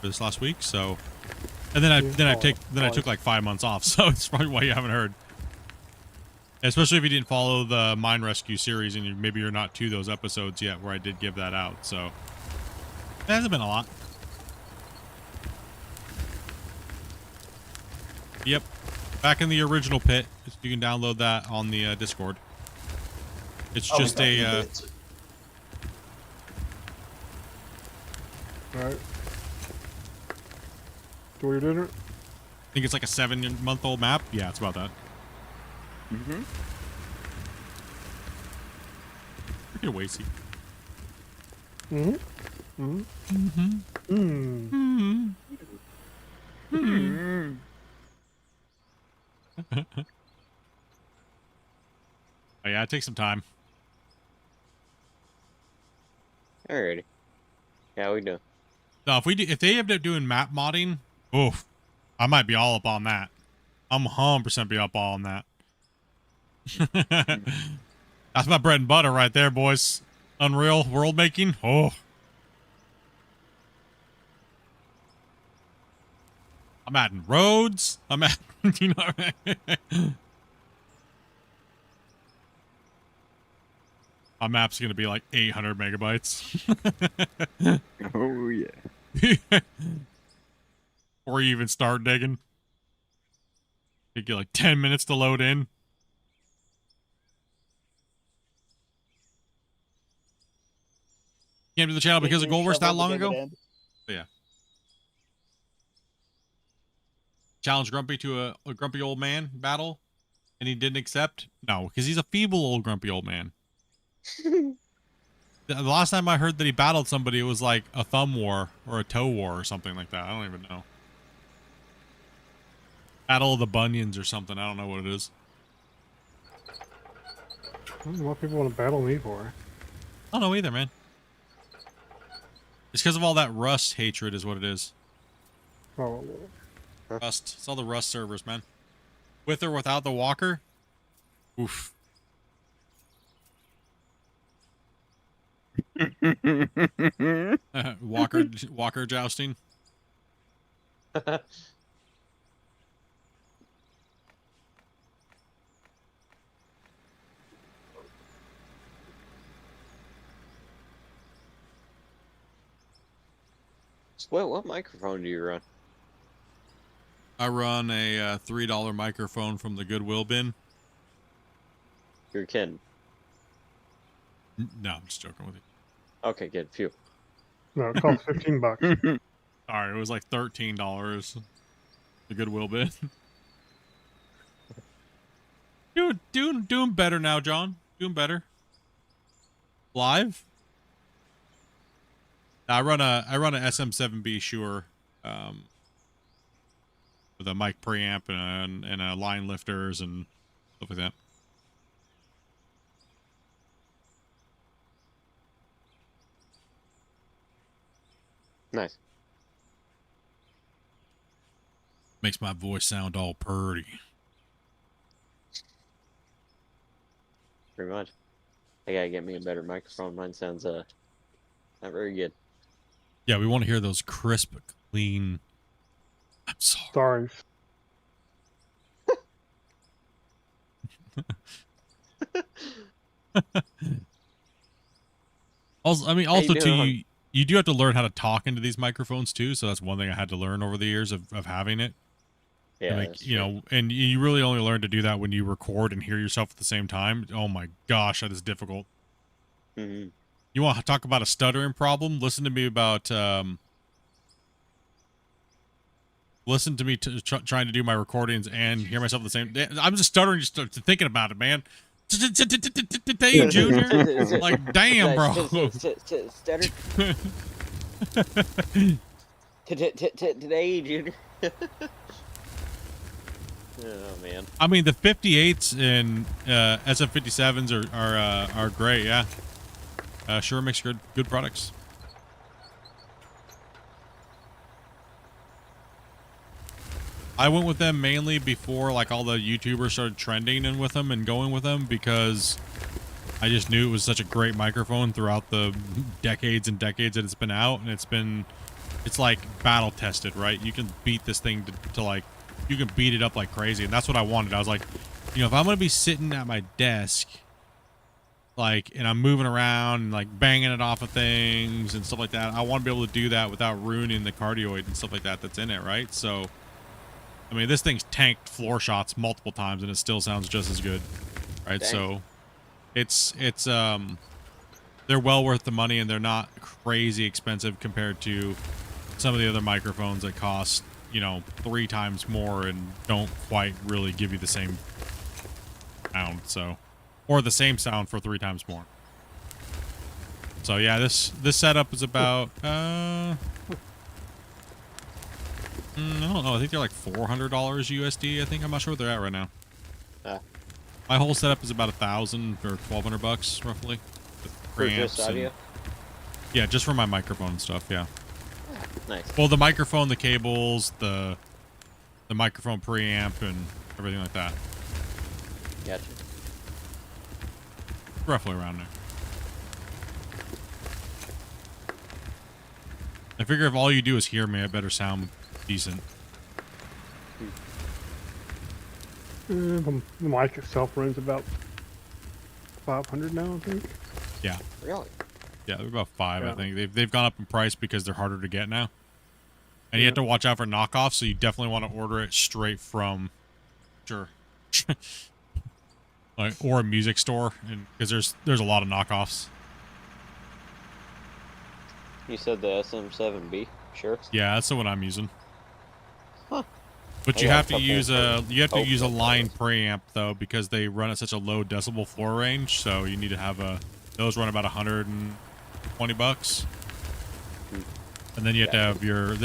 Or this last week, so... And then I took like 5 months off, so it's probably why you haven't heard. Especially if you didn't follow the Mine Rescue series and maybe you're not to those episodes yet where I did give that out, so it hasn't been a lot. Yep. Back in the original pit. You can download that on the Discord. It's just a Alright. Do your dinner? I think it's like a 7-month-old map. Yeah, it's about that. Mm-hmm. Get away, see. Mm-hmm. Mm-hmm. Mm-hmm. Mm-hmm. Oh yeah, it takes some time. Alrighty. Yeah, we do. No, if they end up doing map modding, oof, I might be all up on that. I'm 100% be up all on that. That's my bread and butter right there, boys. Unreal world making. Oh. I'm adding roads. I'm adding, you know what I mean? My map's going to be like 800 megabytes. Oh, yeah. Or you even start digging. Take you like 10 minutes to load in. Came to the channel because of Gold Rush that long ago? But yeah. Challenged Grumpy to a grumpy old man battle, and he didn't accept? No, because he's a feeble old grumpy old man. The last time I heard that he battled somebody, it was like a thumb war or a toe war or something like that. I don't even know. Battle of the Bunions or something. I don't know what it is. I don't know what people want to battle me for. I don't know either, man. It's because of all that Rust hatred is what it is. Oh. Rust. It's all the Rust servers, man. With or without the walker? Oof. Walker jousting. What microphone do you run? I run a $3 microphone from the Goodwill bin. You're kidding. No, I'm just joking with you. Okay, good. Phew. No, it costs $15. Alright, it was like $13. The Goodwill bin. Doing better now, John. Doing better. Live? I run a SM7B Shure, with a mic preamp and a line lifters and stuff like that. Nice. Makes my voice sound all purty. Pretty much. I gotta get me a better microphone. Mine sounds not very good. Yeah, we want to hear those crisp, clean. I'm sorry. Also, I mean, also too, you do have to learn how to talk into these microphones too. So that's one thing I had to learn over the years of having it. Yeah, make, you know, and you really only learn to do that when you record and hear yourself at the same time. Oh my gosh, that is difficult. Mm-hmm. You want to talk about a stuttering problem? Listen to me about listen to me trying to do my recordings and hear myself at the same. I'm just stuttering just thinking about it, man. Hey, Junior. Like, damn, bro. Stutter. Today, Junior. Oh man. I mean, the 58s and SF57s are great. Yeah. Sure makes good products. I went with them mainly before like all the YouTubers started trending and with them and going with them because I just knew it was such a great microphone throughout the decades and decades that it's been out, and it's like battle tested, right? You can beat this thing to like, you can beat it up like crazy, and that's what I wanted. I was like, you know, if I'm gonna be sitting at my desk, like, and I'm moving around and like banging it off of things and stuff like that, I want to be able to do that without ruining the cardioid and stuff like that that's in it, right? So, I mean, this thing's tanked floor shots multiple times and it still sounds just as good, right? Dang. So, it's they're well worth the money, and they're not crazy expensive compared to some of the other microphones that cost, you know, 3 times more and don't quite really give you the same sound. So, or the same sound for 3 times more. So yeah, this setup is about I don't know. I think they're like $400 USD. I think I'm not sure what they're at right now. My whole setup is about $1,000 or $1,200 roughly. For just audio? Yeah, just for my microphone and stuff. Yeah. Nice. Well, the microphone, the cables, the microphone preamp, and everything like that. Gotcha. Roughly around there. I figure if all you do is hear me, I better sound decent. The mic itself runs about 500 now, I think. Yeah. Really? Yeah, they're about 5, Yeah. I think. They've gone up in price because they're harder to get now. And you have to watch out for knockoffs, so you definitely want to order it straight from, like, or a music store, and because there's a lot of knockoffs. You said the SM7B, sure. Yeah, that's the one I'm using. Huh. But I you got have a to couple use for- a line preamp though, because they run at such a low decibel floor range. So you need to have those run about $120, and then you have to have your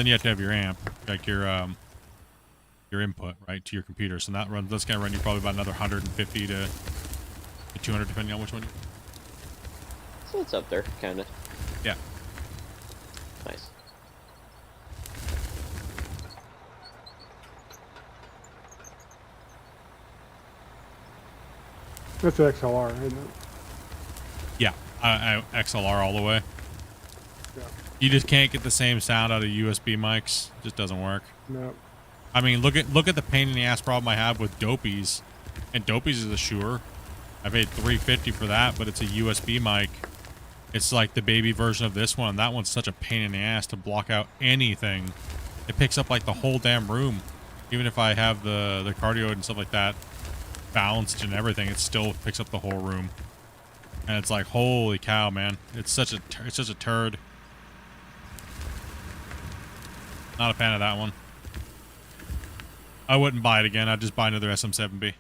amp, like your input, right, to your computer. So that's gonna run you probably about another 150 to 200, depending on which one. So it's up there, kind of. Yeah. Nice. That's an XLR, isn't it? Yeah, XLR all the way. Yeah. You just can't get the same sound out of USB mics. It just doesn't work. No. I mean, look at the pain in the ass problem I have with Dopey's, and Dopey's is a Shure. I paid $350 for that, but it's a USB mic. It's like the baby version of this one. That one's such a pain in the ass to block out anything. It picks up like the whole damn room. Even if I have the cardioid and stuff like that balanced and everything, it still picks up the whole room. And it's like, holy cow, man! It's such a turd. Not a fan of that one. I wouldn't buy it again. I'd just buy another SM7B.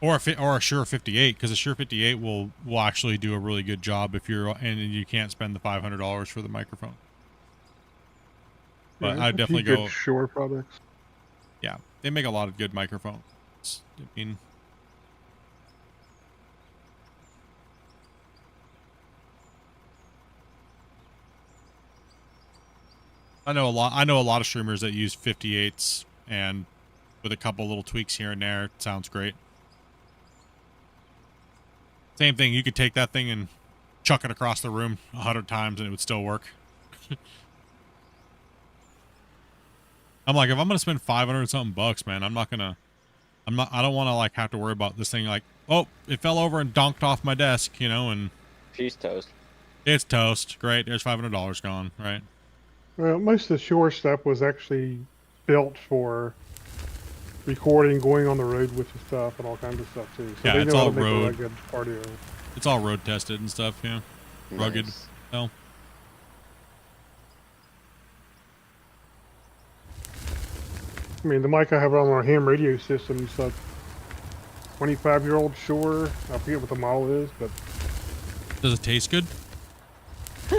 Or a Shure 58, because a Shure 58 will actually do a really good job if you're and you can't spend the $500 for the microphone. But Yeah, I'd there's a few definitely go. good Shure products. Yeah, they make a lot of good microphones. I mean, I know a lot of streamers that use 58s, and with a couple little tweaks here and there, it sounds great. Same thing, you could take that thing and chuck it across the room 100 times and it would still work. I'm like, if I'm gonna spend 500 something bucks, man, I don't want to like have to worry about this thing like, oh, it fell over and donked off my desk, you know, and She's toast. it's toast. Great, there's $500 gone, right? Well, most of the Shure stuff was actually built for recording, going on the road with the stuff, and all kinds of stuff too. So Yeah, they it's know how all to make a really road. good audio. It's all road tested and stuff, yeah. Rugged. Nice. So. I mean, the mic I have on our ham radio system is a 25-year-old Shure. I forget what the model is, but Does it taste good?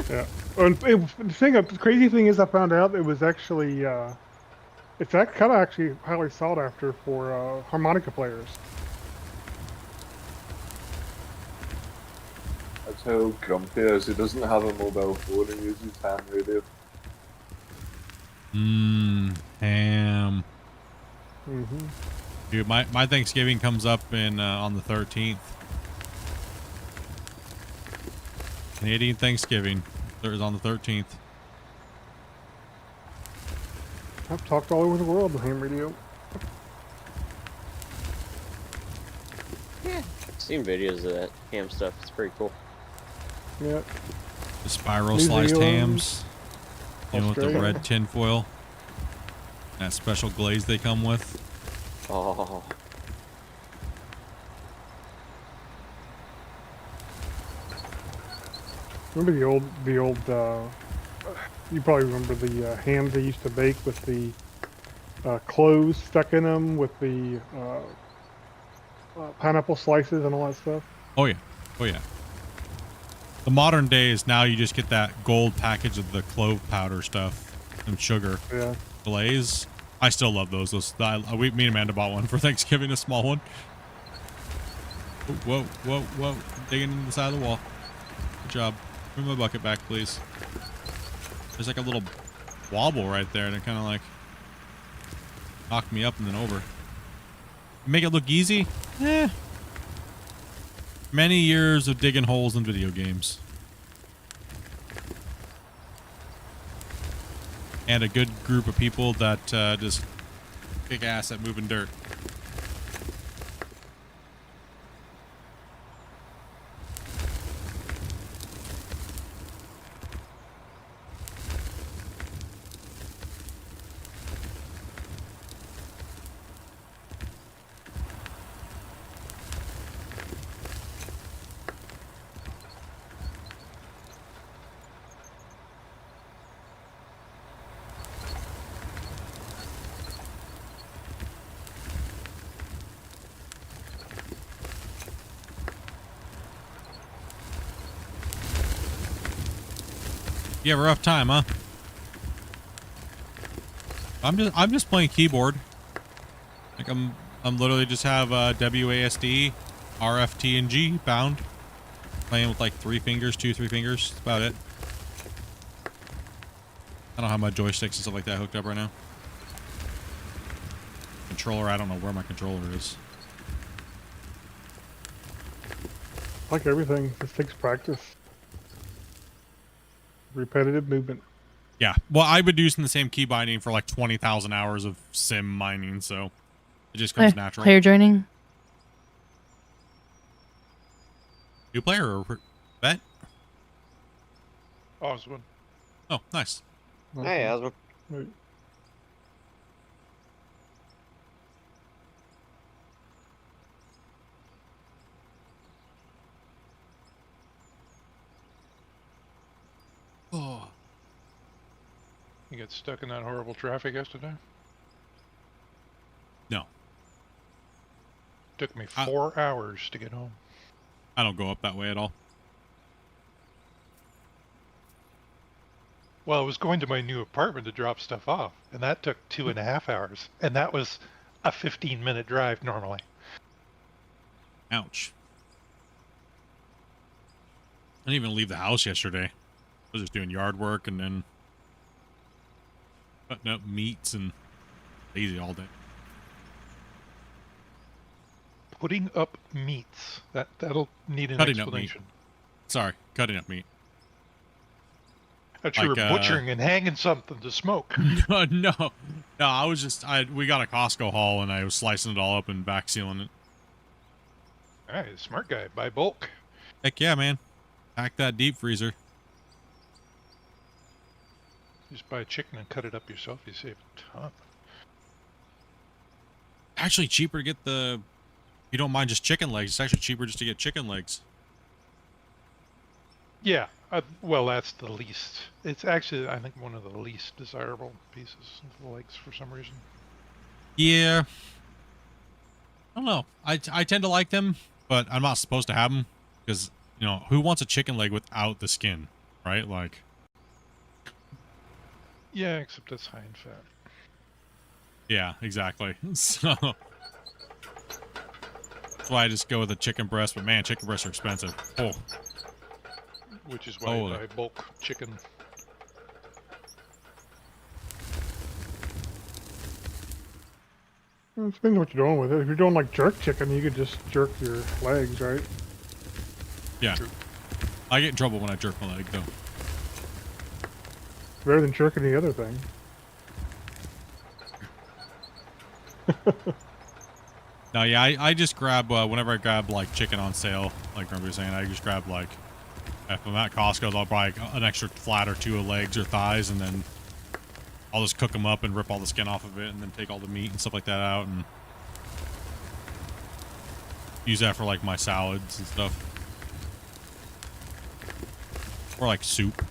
yeah. And the crazy thing is, I found out it was actually it's kind of actually highly sought after for harmonica players. That's how grumpy is. He doesn't have a mobile phone and uses ham radio. Ham. Mm-hmm. Dude, my Thanksgiving comes up on the 13th. Canadian Thanksgiving. Is on the 13th. I've talked all over the world on ham radio. Yeah. I've seen videos of that ham stuff. It's pretty cool. Yeah. The spiral New sliced Zealand, hams. You know, with the Australia. red tin foil. That special glaze they come with. Oh. Remember the old you probably remember the hams they used to bake with the cloves stuck in them with the pineapple slices and all that stuff. Oh yeah. Oh yeah. The modern day is now you just get that gold package of the clove powder stuff and sugar. Yeah. Glaze. I still love those. Me and Amanda bought one for Thanksgiving, a small one. Whoa, whoa, whoa. Digging into the side of the wall. Good job. Bring my bucket back, please. There's like a little wobble right there that kind of like knocked me up and then over. Make it look easy? Eh. Many years of digging holes in video games. And a good group of people that just kick ass at moving dirt. You have a rough time, huh? I'm just playing keyboard. Like I'm literally just have WASD, RFT, and G bound. Playing with like 3 fingers, 3 fingers. That's about it. I don't have my joysticks and stuff like that hooked up right now. Controller, I don't know where my controller is. Like everything, just takes practice. Repetitive movement. Yeah. Well, I've been using the same key binding for like 20,000 hours of sim mining, so it just comes natural. Player joining. New player or vet? Oswald. Oh, nice. Hey, Oswald. Right. Oh. You got stuck in that horrible traffic yesterday? No. Took me 4 hours to get home. I don't go up that way at all. Well, I was going to my new apartment to drop stuff off, and that took 2.5 hours. And that was a 15-minute drive normally. Ouch. I didn't even leave the house yesterday. I was just doing yard work and then cutting up meats and lazy all day. Putting up meats. That'll need an Cutting up meat. explanation. Sorry, cutting up meat. That you were butchering and hanging something to smoke. No, I was just, we got a Costco haul and I was slicing it all up and back sealing it. Alright, smart guy. Buy bulk. Heck yeah, man. Pack that deep freezer. Just buy chicken and cut it up yourself. You save a ton. Actually cheaper to get the, if you don't mind just chicken legs, it's actually cheaper just to get chicken legs. Yeah. Well, that's the least. It's actually, I think, one of the least desirable pieces of the legs for some reason. Yeah. I don't know. I tend to like them, but I'm not supposed to have them because, you know, who wants a chicken leg without the skin, right? Like. Yeah, except that's high in fat. Yeah, exactly. So that's why I just go with a chicken breast. But man, chicken breasts are expensive. Oh. Which is why I buy bulk chicken. Well, it depends what you're doing with it. If you're doing like jerk chicken, you could just jerk your legs, right? Yeah. True. I get in trouble when I jerk my leg, though. Better than jerking the other thing. No, yeah, I just grab, whenever I grab, like, chicken on sale, like remember was saying, I just grab, like, if I'm at Costco, I'll buy an extra flat or two of legs or thighs, and then I'll just cook them up and rip all the skin off of it, and then take all the meat and stuff like that out, and use that for, like, my salads and stuff. Or, like, soup.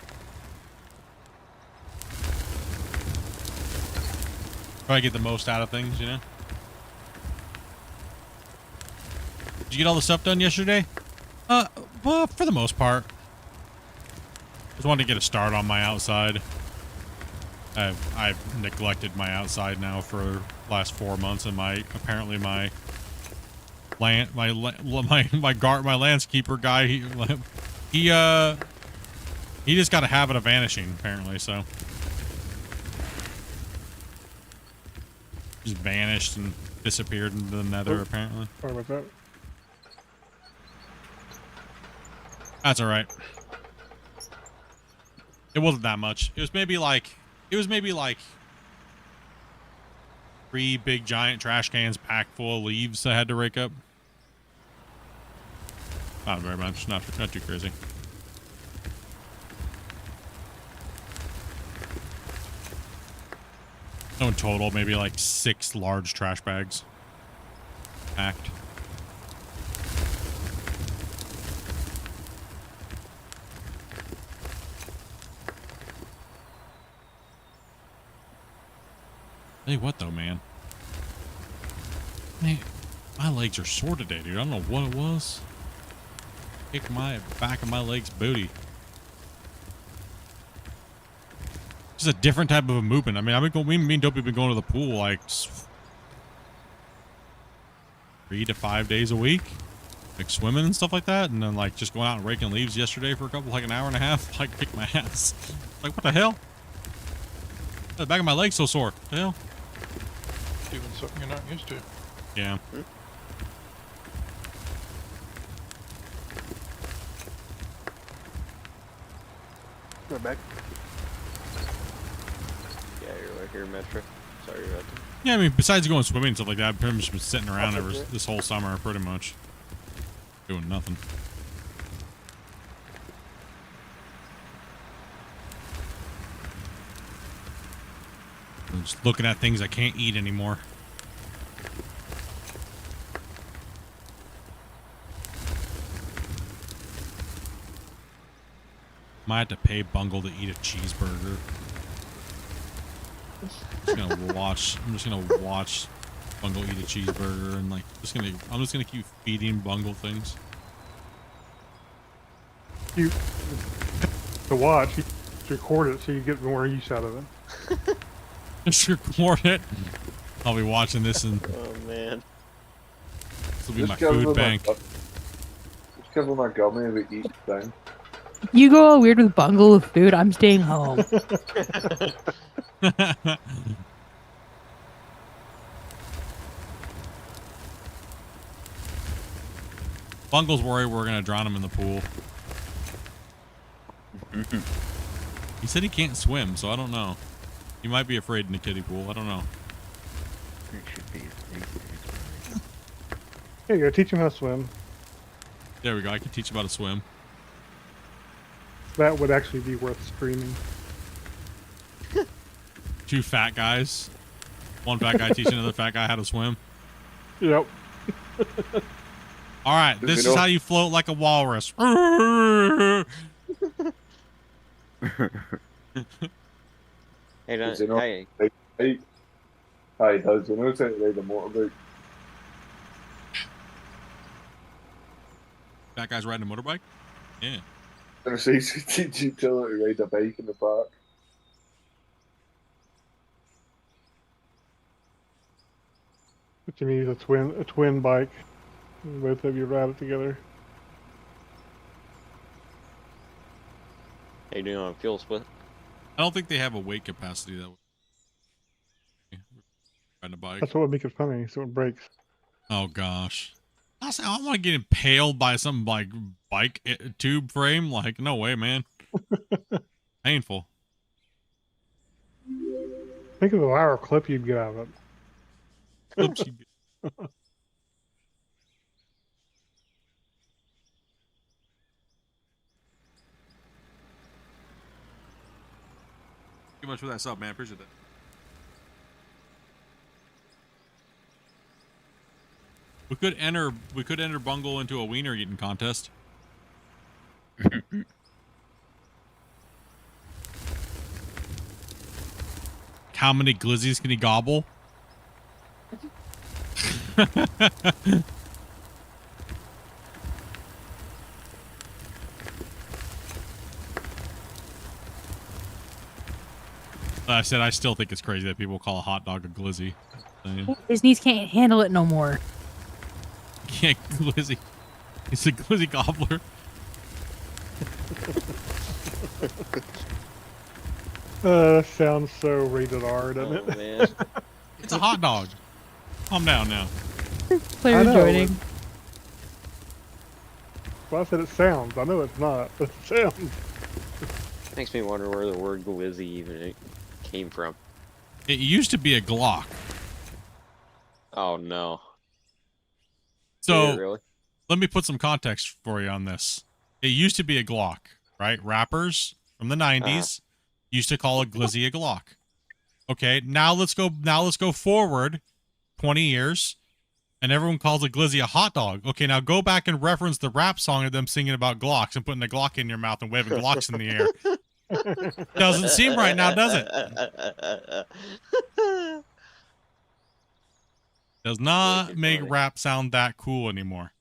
Try to get the most out of things, you know? Did you get all the stuff done yesterday? Well, for the most part. Just wanted to get a start on my outside. I've neglected my outside now for the last 4 months, and my landscaper guy, he just got a habit of vanishing apparently, so just vanished and disappeared into the nether apparently. Sorry about that. That's all right. It wasn't that much. It was maybe like 3 big giant trash cans packed full of leaves I had to rake up. Not very much. Not too crazy. So in total, maybe like 6 large trash bags packed. Hey, what though, man? Man, my legs are sore today, dude. I don't know what it was. Kicked my back of my leg's booty. Just a different type of a movement. I mean, me and Dopey have been going to the pool like 3 to 5 days a week, like swimming and stuff like that, and then like just going out and raking leaves yesterday for like an hour and a half. Like kicked my ass. Like what the hell? The back of my leg's so sore. What the hell? Doing something you're not used to. Yeah. Go back. Yeah, you're right here, Metro. Sorry about that. Yeah, I mean, besides going swimming and stuff like that, I've pretty much been sitting around this whole summer, pretty much. Doing nothing. I'm just looking at things I can't eat anymore. Might have to pay Bungle to eat a cheeseburger. I'm just gonna watch Bungle eat a cheeseburger and like I'm just gonna keep feeding Bungle things. You to watch, you record it so you get more use out of it. Just record it. I'll be watching this and Oh man. this will be my food bank. Just cover my gummy with each thing. You go all weird with Bungle with food. I'm staying home. Bungle's worried we're gonna drown him in the pool. He said he can't swim, so I don't know. He might be afraid in the kiddie pool. I don't know. It should be. Here you go. Teach him how to swim. There we go. I can teach him how to swim. That would actually be worth streaming. 2 fat guys. One fat guy teaching another fat guy how to swim. Yep. All right, this is how you float like a walrus. Hey, Does he know? hey. Hey, does he knows how to ride a motorbike? Fat guy's riding a motorbike? Yeah. And it's easy to teach you to ride a bike in the park. But you need a twin bike. Both of you ride it together. How you doing on fuel split? I don't think they have a weight capacity that way. Riding a bike. That's what would make it funny, so it breaks. Oh gosh. I want to get impaled by some like bike tube frame. Like, no way, man. Painful. Think of the hour clip you'd get out of it. Clips you get. Thank you much for that sub, man. Appreciate that. We could enter Bungle into a wiener eating contest. How many glizzies can he gobble? I said I still think it's crazy that people call a hot dog a glizzy. His knees can't handle it no more. Can't glizzy. He's a glizzy gobbler. Sounds so rated R, doesn't it? Man. It's a hot dog. Calm down now. Player joining. Well, I said it sounds. I know it's not, but it sounds. Makes me wonder where the word glizzy even came from. It used to be a Glock. Oh no. So, really? let me put some context for you on this. It used to be a Glock, right? Rappers from the 90s used to call a glizzy a Glock. Okay, now let's go forward 20 years, and everyone calls a glizzy a hot dog. Okay, now go back and reference the rap song of them singing about Glocks and putting a Glock in your mouth and waving Glocks in the air. Doesn't seem right now, does it? Does not make rap sound that cool anymore.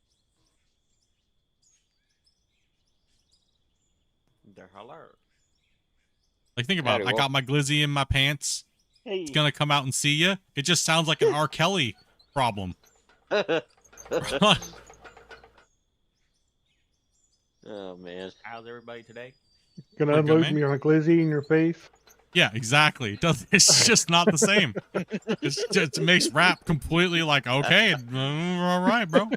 They're hilarious. Like, think about it. I got my glizzy in my pants. Hey. It's gonna come out and see you. It just sounds like an R. Kelly problem. Oh man. How's everybody today? Gonna We're good, unload man. me on a glizzy in your face. Yeah, exactly. It's just not the same. It makes rap completely like, okay, all right, bro.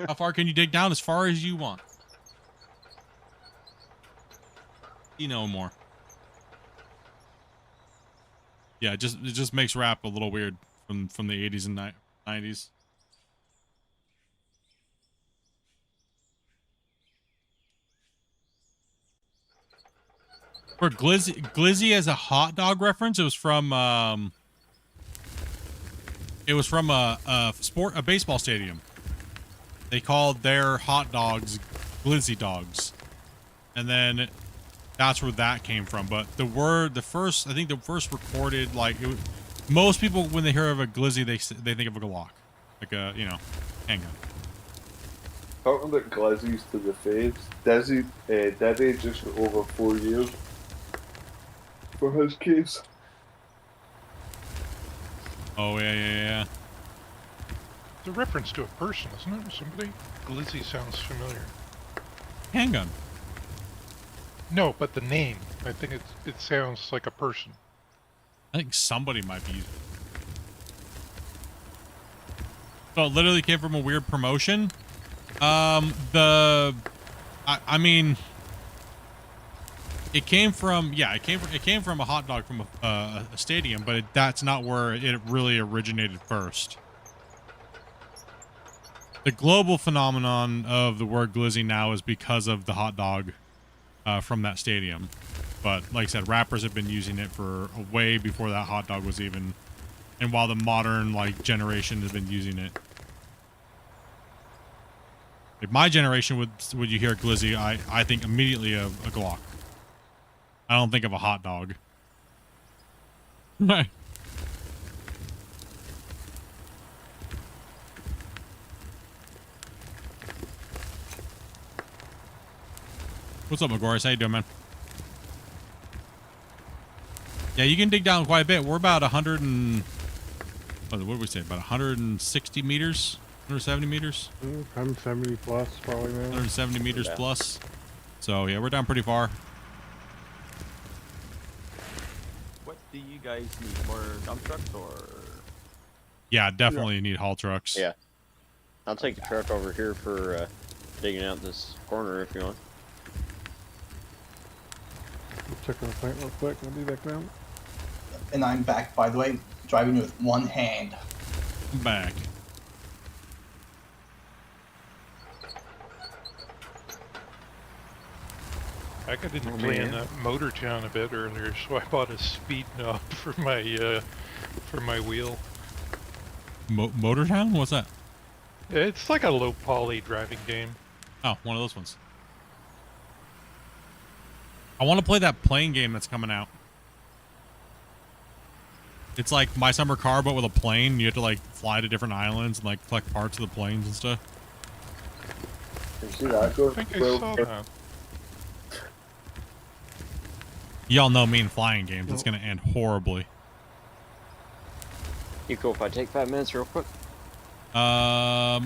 How far can you dig down? As far as you want. You know more. Yeah, it just makes rap a little weird from the 80s and 90s. For glizzy as a hot dog reference, it was from a baseball stadium. They called their hot dogs glizzy dogs, and then that's where that came from. But the first recorded, like, Most people, when they hear of a glizzy, they think of a Glock, like a handgun. Talking about glizzies to the face, Diddy just got over 4 years for his case. Oh yeah. It's a reference to a person, isn't it? Somebody? Glizzy sounds familiar. Handgun. No, but the name. I think it sounds like a person. I think somebody might be using it. So it literally came from a weird promotion. I mean, it came from a hot dog from a stadium, but that's not where it really originated first. The global phenomenon of the word glizzy now is because of the hot dog from that stadium. But like I said, rappers have been using it for way before that hot dog was even, and while the modern generation has been using it. If my generation would you hear glizzy, I think immediately of a Glock. I don't think of a hot dog. Right. What's up, Magoris? How you doing, man? Yeah, you can dig down quite a bit. We're about 100 and... What did we say? About 160 meters? 170 meters? 170 plus, probably, man. 170 meters plus. So, yeah, we're down pretty far. What do you guys need? More dump trucks or? Yeah, definitely need haul trucks. Yeah. I'll take the truck over here for digging out this corner if you want. Check on the plant real quick. I'll do that now. And I'm back, by the way, driving with one hand. Back. I got into playing Motor Town a bit earlier, so I bought a speed knob for my wheel. Motor Town? What's that? It's like a low poly driving game. Oh, one of those ones. I want to play that plane game that's coming out. It's like My Summer Car, but with a plane. You have to fly to different islands and collect parts of the planes and stuff. You see that? I think I saw that. Y'all know me in flying games. It's gonna end horribly. You cool if I take 5 minutes real quick? No.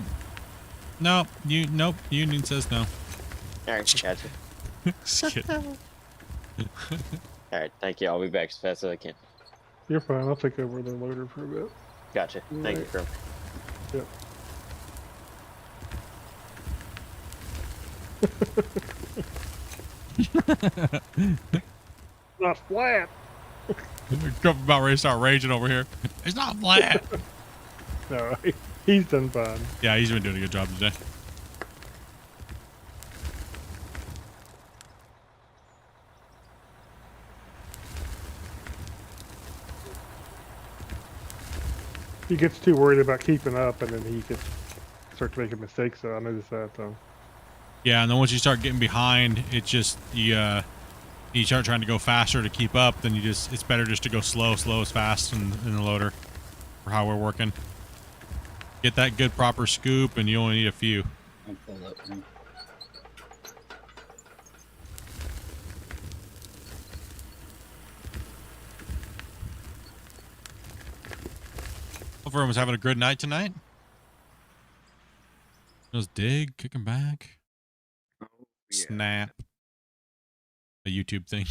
Nope. Union says no. Alright, gotcha. Shit. Alright, thank you. I'll be back as fast as I can. You're fine. I'll take over the loader for a bit. Gotcha. Thank you, Crum. Yep. Not flat. Crump about ready to start raging over here. It's not flat. No, he's done fine. Yeah, he's been doing a good job today. He gets too worried about keeping up, and then he starts making mistakes. So I noticed that. So. Yeah, and then once you start getting behind, it just you start trying to go faster to keep up. Then it's better just to go slow as fast in the loader for how we're working. Get that good proper scoop, and you only need a few. Hope everyone's having a good night tonight. Just dig, kicking back. Snap. A YouTube thing.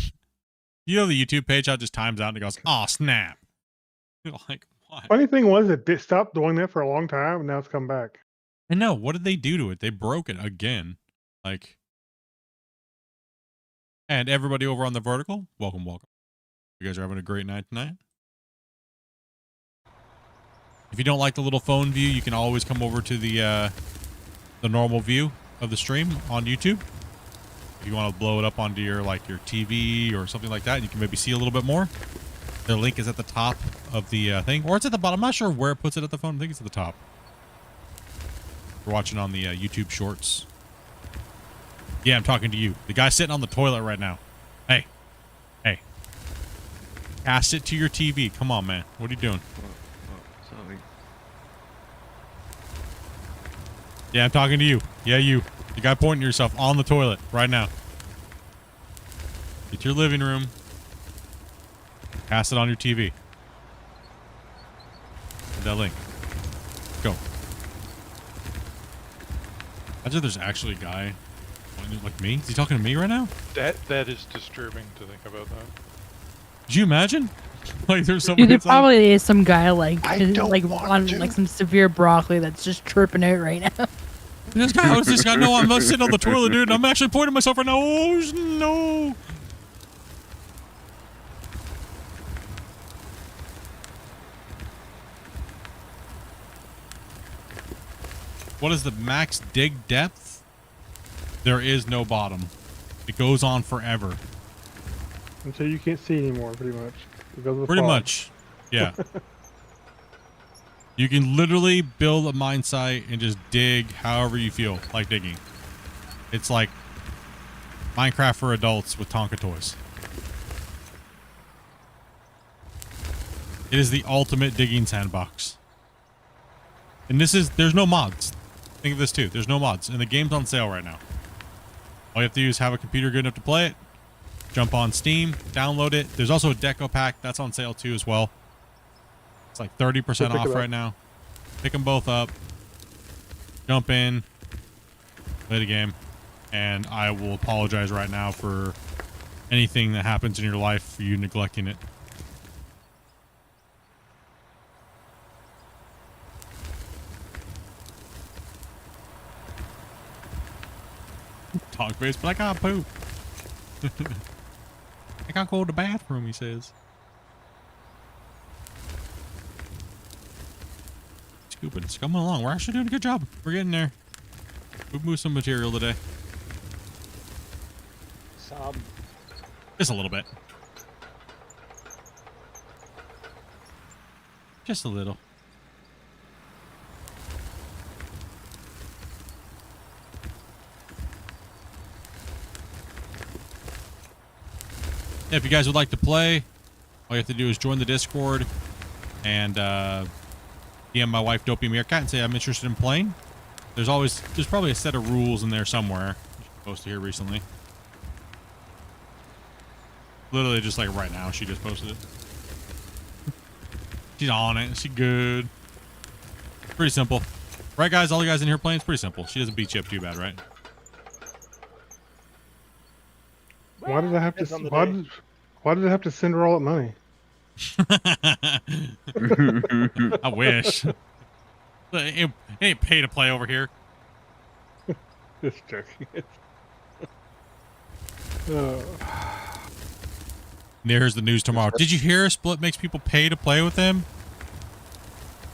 You know the YouTube page how it just times out and it goes, "Oh snap." You're like, what? Funny thing was, it stopped doing that for a long time, and now it's come back. I know. What did they do to it? They broke it again. And everybody over on the vertical, welcome. You guys are having a great night tonight. If you don't like the little phone view, you can always come over to the normal view of the stream on YouTube. If you want to blow it up onto your your TV or something like that, you can maybe see a little bit more. The link is at the top of the thing, or it's at the bottom. I'm not sure where it puts it at the phone. I think it's at the top. We're watching on the YouTube Shorts. Yeah, I'm talking to you. The guy sitting on the toilet right now. Hey. Cast it to your TV. Come on, man. What are you doing? Sorry. Yeah, I'm talking to you. Yeah, you. You got pointing yourself on the toilet right now. Get to your living room. Cast it on your TV. Hit that link. Go. Imagine there's actually a guy like me. Is he talking to me right now? That is disturbing to think about that. Did you imagine? Like there's Dude, someone. there probably is some guy on to. like some severe broccoli that's just tripping out right now. This guy, how's this guy? No, I'm sitting on the toilet, dude. I'm actually pointing myself right now. Oh, no. What is the max dig depth? There is no bottom. It goes on forever. Until you can't see anymore, pretty much. Because of the Pretty fog. much. Yeah. You can literally build a mine site and just dig however you feel like digging. It's like Minecraft for adults with Tonka toys. It is the ultimate digging sandbox. And there's no mods. Think of this too. There's no mods. And the game's on sale right now. All you have to do is have a computer good enough to play it. Jump on Steam, download it. There's also a deco pack that's on sale too as well. It's like 30% off right now. Pick them both up. Jump in. Play the game. And I will apologize right now for anything that happens in your life for you neglecting it. Dog face, but I can't poop. I can't go to the bathroom, he says. Scooping. It's coming along. We're actually doing a good job. We're getting there. We've moved some material today. Just a little bit. Just a little. If you guys would like to play, all you have to do is join the Discord and DM my wife Dopey Meerkat and say I'm interested in playing. There's probably a set of rules in there somewhere. Posted here recently. Literally just like right now, she just posted it. She's on it. She good. Pretty simple. Right, guys? All you guys in here playing? It's pretty simple. She doesn't beat you up too bad, right? Why did I have to? Why did I have to send her all that money? I wish. It ain't pay to play over here. Just joking. There's the news tomorrow. Did you hear Split makes people pay to play with him?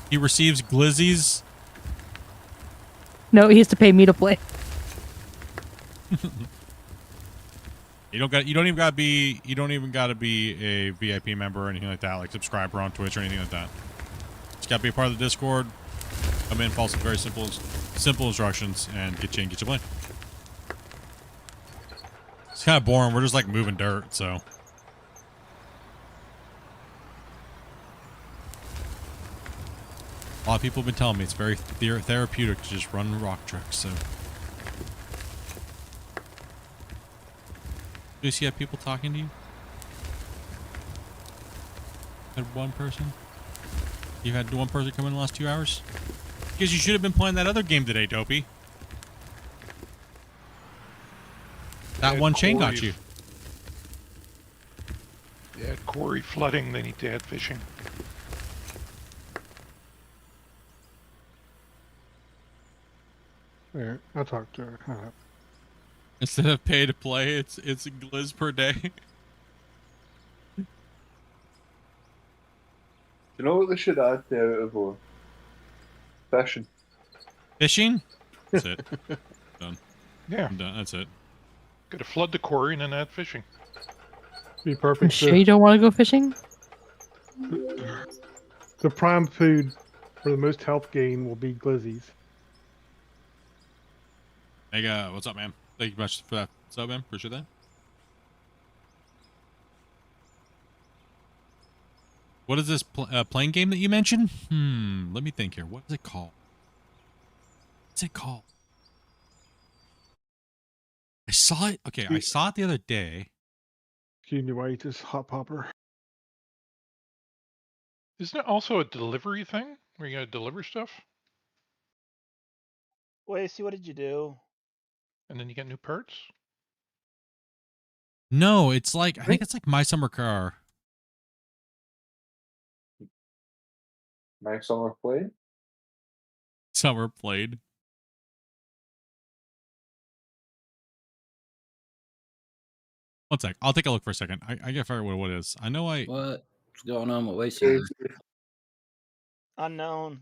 He receives glizzies. No, he has to pay me to play. You don't even gotta be a VIP member or anything like that, like subscriber on Twitch or anything like that. Just gotta be a part of the Discord. Come in, follow some very simple instructions, and get you playing. It's kind of boring. We're just like moving dirt, so. A lot of people have been telling me it's very therapeutic to just run rock trucks, so. Do you see have people talking to you? Had one person? You had one person come in the last 2 hours? Because you should have been playing that other game today, Dopey. That one chain got you. Yeah, quarry flooding, they need to add fishing. Alright, I'll talk to her. Instead of pay to play, it's a glizz per day. You know what they should add to out of war? Fishing. Fishing? That's it. Done. Yeah. I'm done. That's it. Gotta flood the quarry and then add fishing. Be perfect. Sure you don't want to go fishing? The prime food for the most health gain will be glizzies. Hey, what's up, man? Thank you much for that. What's up, man? Appreciate that. What is this playing game that you mentioned? Let me think here. What is it called? What's it called? I saw it. Okay, I saw it the other day. Excuse me, why you just hot popper? Isn't it also a delivery thing where you gotta deliver stuff Wait, see, what did you do? and then you get new parts? No, it's like I think it's like My Summer Car. My summer play? Summer played. One sec. I'll take a look for a second. I gotta figure out what it is. I know I. What's going on with Wacy? Unknown.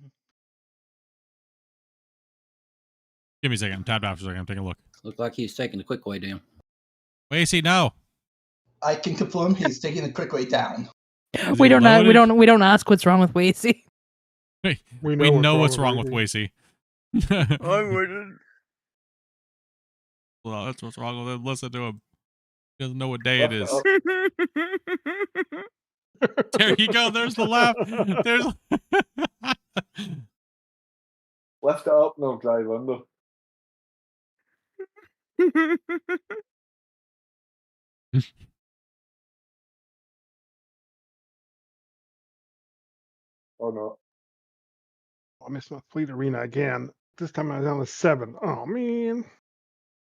Give me a second. I'm tabbed out for a second. I'm taking a look. Looked like he's taking the quick way down. Wait, see, no. I can confirm he's taking the quick way down. We don't ask what's wrong with Wacy. We know what's wrong with Wacy. I wouldn't. Well, that's what's wrong with him. Listen to him. He doesn't know what day it is. There you go. There's the laugh. There's. Lift it up and I'll drive under. Or not. I missed my fleet arena again. This time I was on the 7. Oh man.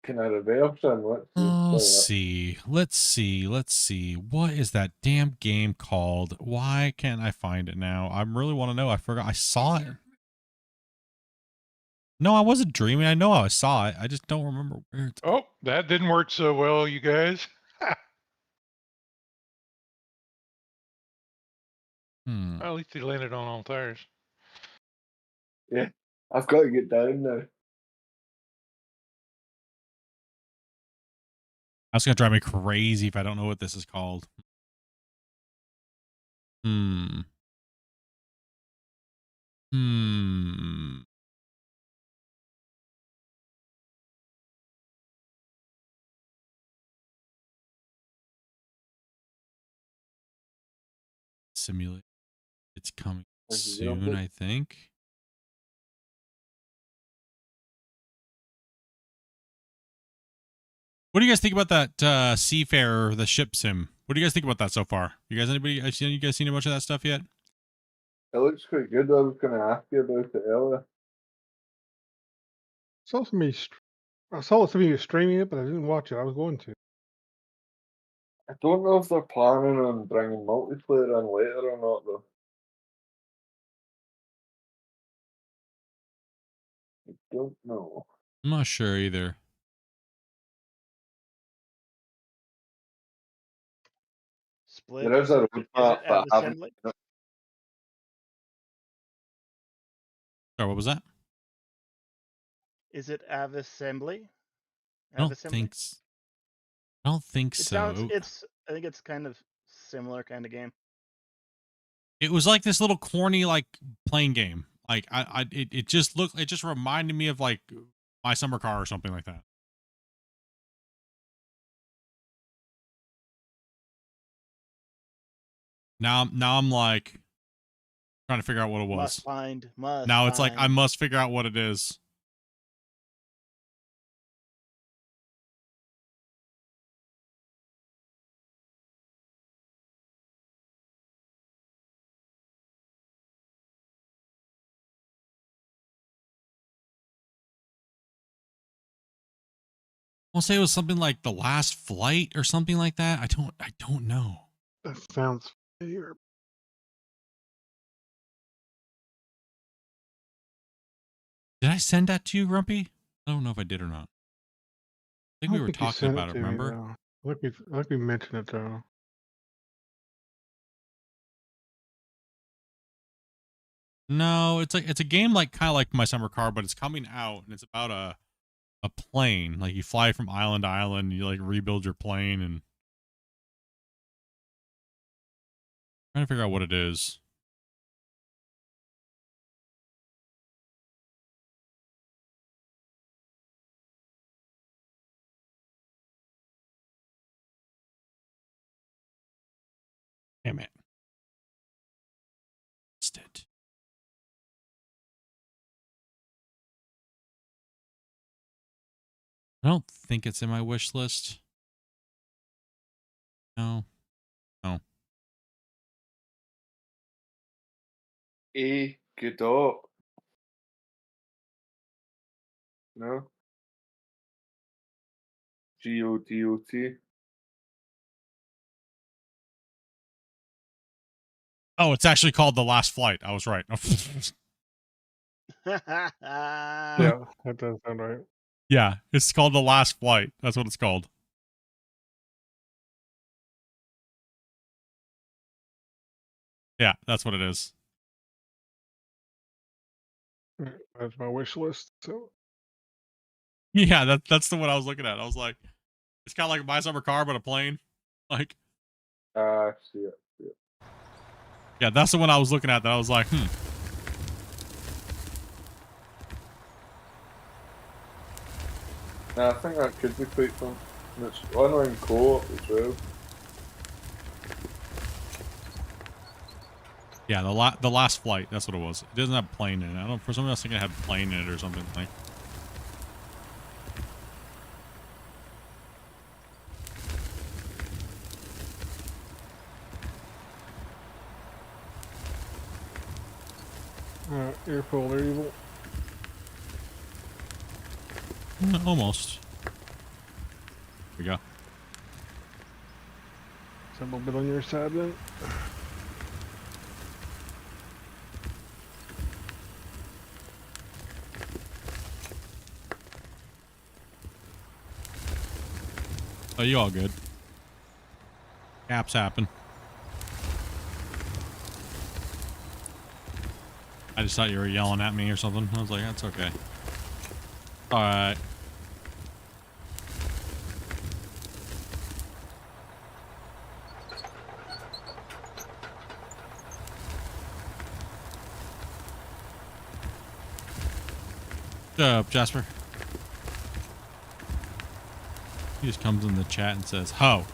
Can I reverse and Let's see. Let's see. Let's see. What is that damn game called? Why can't I find it now? I really want to know. I forgot. I saw it. No, I wasn't dreaming. I know I saw it. I just don't remember where it's. Oh, that didn't work so well, you guys. Well, at least he landed on all tires. Yeah, I've got to get down now. That's gonna drive me crazy if I don't know what this is called. Simulate. It's coming soon, I think. What do you guys think about that Seafarer, the ship sim? What do you guys think about that so far? You guys, you guys seen much of that stuff yet? It looks quite good. I was going to ask you about it earlier. I saw somebody was streaming it, but I didn't watch it. I was going to. I don't know if they're planning on bringing multiplayer in later or not, though. I don't know. I'm not sure either. Split. There is a roadmap, but I haven't. Sorry, what was that? Is it Avassembly? I don't think so. I think it's kind of similar kind of game. It was like this little corny like playing game. Like it just reminded me of like My Summer Car or something like that. Now I'm like trying to figure out what it was. Now it's like I must figure out what it is. I'll say it was something like The Last Flight or something like that. I don't know. That sounds familiar. Did I send that to you, Grumpy? I don't know if I did or not. I think we were talking about it, remember? Let me mention it though. No, it's a game like kind of like My Summer Car, but it's coming out and it's about a plane. Like you fly from island to island, and you like rebuild your plane and trying to figure out what it is. Damn it. missed it. I don't think it's in my wish list. No. No. A Godot. No. Godot. Oh, it's actually called The Last Flight. I was right. Yeah, that does sound right. Yeah, it's called The Last Flight. That's what it's called. Yeah, that's what it is. That's my wish list. So Yeah, that's the one I was looking at. I was like, it's kind of like a buy summer car, but a plane. Like, See it. See it. yeah, that's the one I was looking at. That I was like, Nah, I think that could be quite fun. And it's online co-op as well. yeah, the last flight. That's what it was. It doesn't have plane in it. I don't. For some reason, I was thinking it had plane in it or something like. Earful, they're evil. Almost. Here we go. Some a bit on your side then. Oh, you all good? Caps happen. I just thought you were yelling at me or something. I was like, that's okay. All right. What's up, Jasper? He just comes in the chat and says, "Ho."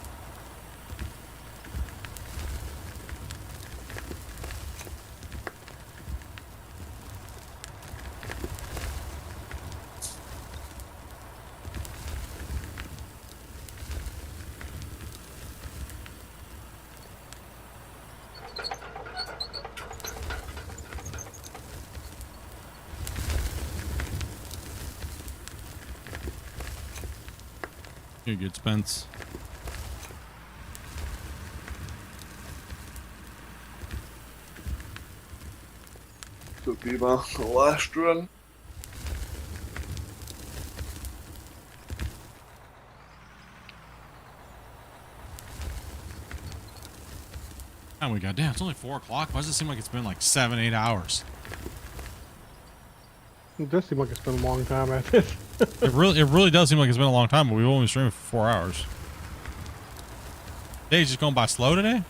You're good, Spence. So be my last run. Oh, we got damn. It's only 4 o'clock. Why does it seem like it's been like 7-8 hours? It does seem like it's been a long time at this. It really does seem like it's been a long time, but we've only streamed for 4 hours. Day's just going by slow today.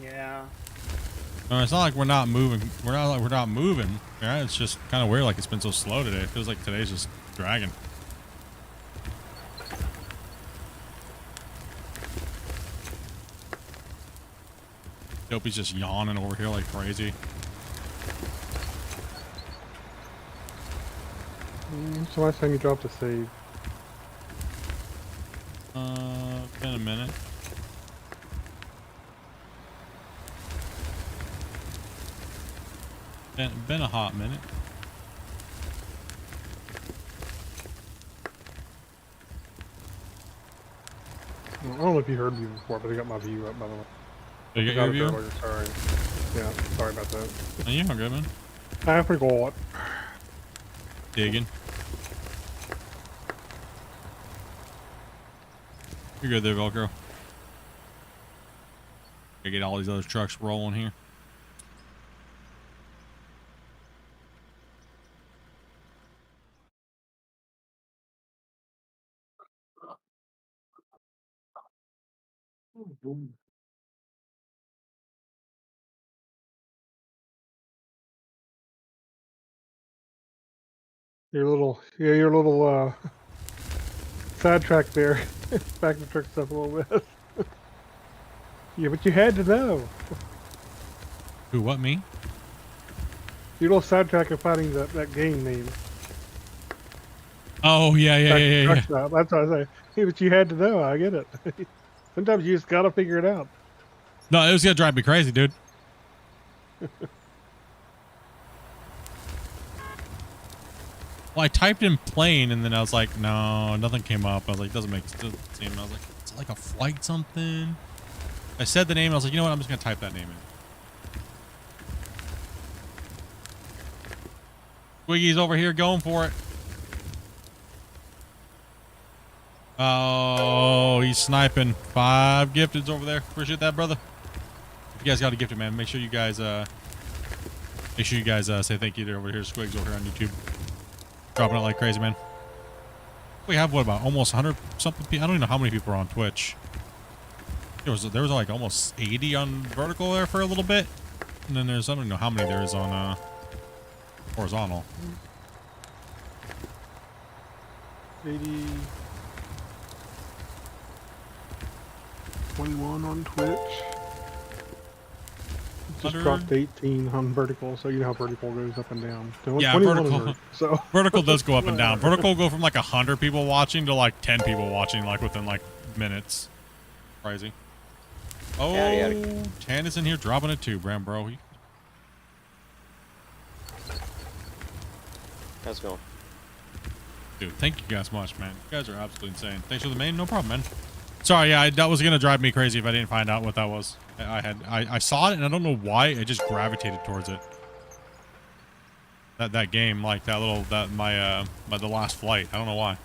Yeah. No, it's not like we're not moving. We're not moving. Yeah, it's just kind of weird. Like it's been so slow today. It feels like today's just dragging. Dopey's just yawning over here like crazy. So last time you dropped a save? Been a minute. Been a hot minute. I don't know if you heard me before, but I got my view up, by the way. Did you get your view? Earlier, sorry. Yeah, sorry about that. Oh, you're good, man. I forgot. Digging. You're good there, Velcro. Gotta get all these other trucks rolling here. Your little sidetrack there. Back the truck stuff a little bit. Yeah, but you had to know. Who? What? Me? You little sidetrack of finding that game name. Oh yeah. That's what I say. Hey, but you had to know. I get it. Sometimes you just gotta figure it out. No, it was gonna drive me crazy, dude. Well, I typed in plane and then I was like, no, nothing came up. I was like, doesn't seem. I was like, it's like a flight something. I said the name. And I was like, you know what? I'm just gonna type that name in. Squiggy's over here going for it. Oh, he's sniping. 5 gifteds over there. Appreciate that, brother. If you guys got a gifted, man, make sure you guys say thank you to over here, Squigs over here on YouTube. Dropping it like crazy, man. We have what, about almost 100 something people? I don't even know how many people are on Twitch. There was like almost 80 on vertical there for a little bit, and then there's, I don't know how many there is on horizontal. 80. 21 on Twitch. Just dropped 18 on vertical, so you know how vertical goes up and down. Yeah, vertical. So vertical does go up and down. Vertical go from like 100 people watching to like 10 people watching, like within like minutes. Crazy. Oh, Tan is in here dropping it too, Bram, bro. How's it going? Dude, thank you guys much, man. You guys are absolutely insane. Thanks for the main. No problem, man. Sorry, yeah, that was gonna drive me crazy if I didn't find out what that was. I saw it and I don't know why I just gravitated towards it. That game, like the last flight. I don't know why.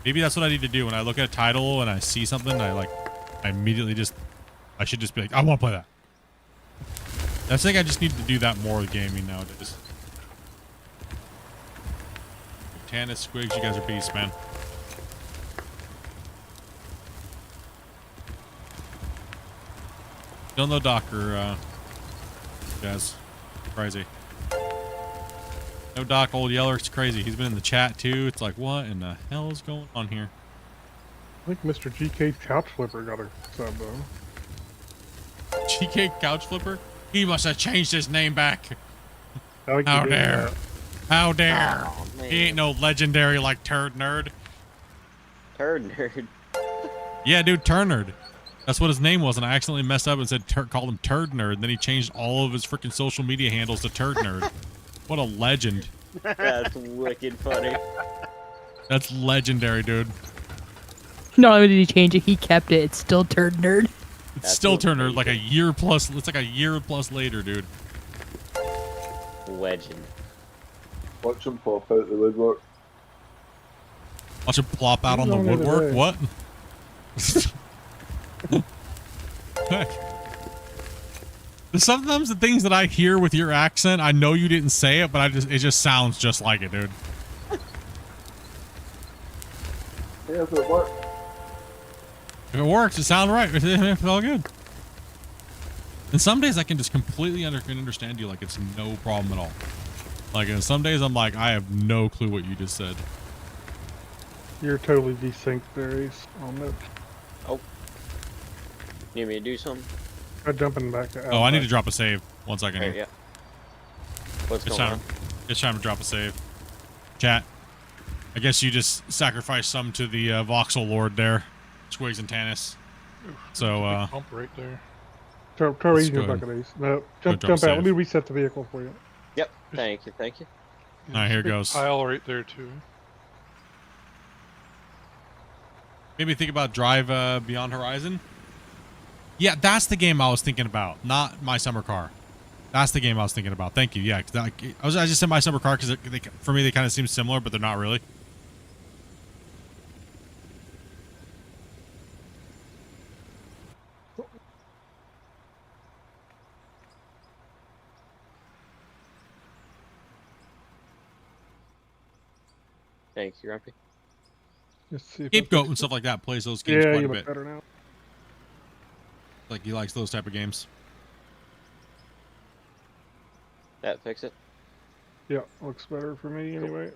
Maybe that's what I need to do when I look at a title and I see something. I immediately I should just be like, I want to play that. I think I just need to do that more with gaming nowadays. Tannis, Squigs, you guys are beasts, man. Still no Docker, guys. Crazy. No Doc, old Yeller, it's crazy. He's been in the chat too. It's like, what in the hell is going on here? I think Mr. GK's Couch Flipper got a sub though. GK Couch Flipper? He must have changed his name back. How dare. How dare. Oh, He ain't no legendary like Turd Nerd. Turd Nerd. Yeah, dude, Turd Nerd. That's what his name was, and I accidentally messed up and said called him Turd Nerd. And then he changed all of his freaking social media handles to Turd Nerd. What a legend. That's wicked funny. That's legendary, dude. Not only did he change it, he kept it. It's still Turd Nerd. It's still Turd Nerd, like a year plus. It's like a year plus later, dude. Legend. Watch him pop out the woodwork. Watch him plop out on the woodwork. What? Sometimes the things that I hear with your accent, I know you didn't say it, but it just sounds just like it, dude. Yeah, if it works. If it works, it sounds right. It's all good. And some days I can just completely understand you like it's no problem at all. Like, and some days I'm like, I have no clue what you just said. You're totally desynced there, Ace, on that. Oh. Need me to do something? I'm jumping back to Oh, I need to drop a save. 1 second here. Yeah. What's going on? It's time to drop a save. Chat. I guess you just sacrificed some to the voxel lord there. Squigs and Tannis. So, pump right there. Throw easy back at Ace. No, jump out. Let me reset the vehicle for you. Yep. Thank you. Thank you. All right, here goes. Pile right there too. Maybe think about Drive Beyond Horizon. Yeah, that's the game I was thinking about, not My Summer Car. That's the game I was thinking about. Thank you. Yeah, I just said My Summer Car because for me they kind of seem similar, but they're not really. Thank you, Grumpy. Scapegoat and stuff like that plays those games quite a bit. Better now. Like he likes those type of games. That fix it? Yeah, looks better for me anyway.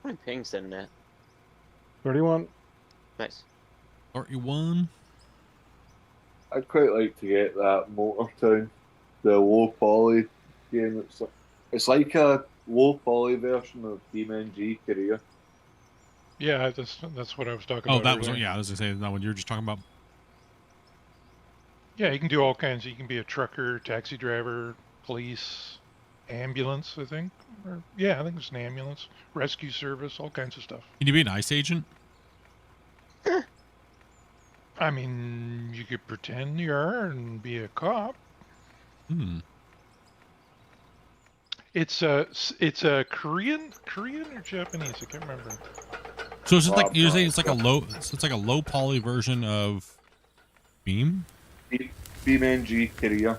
What's my ping sitting at? 31. Nice. 31. I'd quite like to get that Motor Town, the low poly game. It's like a low poly version of BeamNG Korea. Yeah, that's what I was talking Oh, about. that was earlier. yeah. I was gonna say that one you were just talking about. Yeah, you can do all kinds. You can be a trucker, taxi driver, police, ambulance. I think. Or, yeah, I think it's an ambulance, rescue service, all kinds of stuff. Can you be an ICE agent? I mean, you could pretend you are and be a cop. Hmm. It's a Korean or Japanese. I can't remember. So it's just like you're saying it's like a low. So it's like a low poly version of Beam. BeamNG Korea.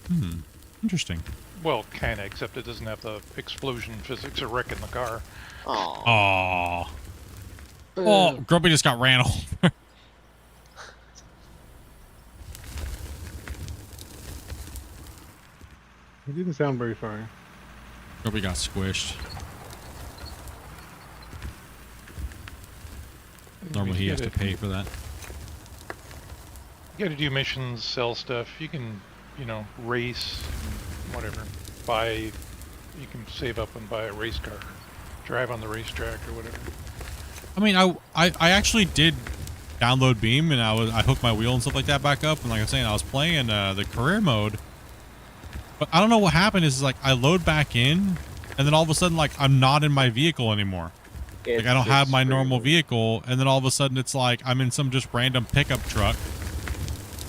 Hmm. Interesting. Well, kinda, except it doesn't have the explosion physics of wrecking the car. Oh. Oh, Grumpy just got ran over. It didn't sound very sorry. Grumpy got squished. Normally he has to pay for that. You gotta do missions, sell stuff. You can, race, whatever. You can save up and buy a race car. Drive on the racetrack or whatever. I mean, I actually did download Beam and I hooked my wheel and stuff like that back up, and like I'm saying, I was playing the career mode. But I don't know what happened is like I load back in and then all of a sudden like I'm not in my vehicle anymore. Like I don't have my normal vehicle, and then all of a sudden it's like I'm in some just random pickup truck.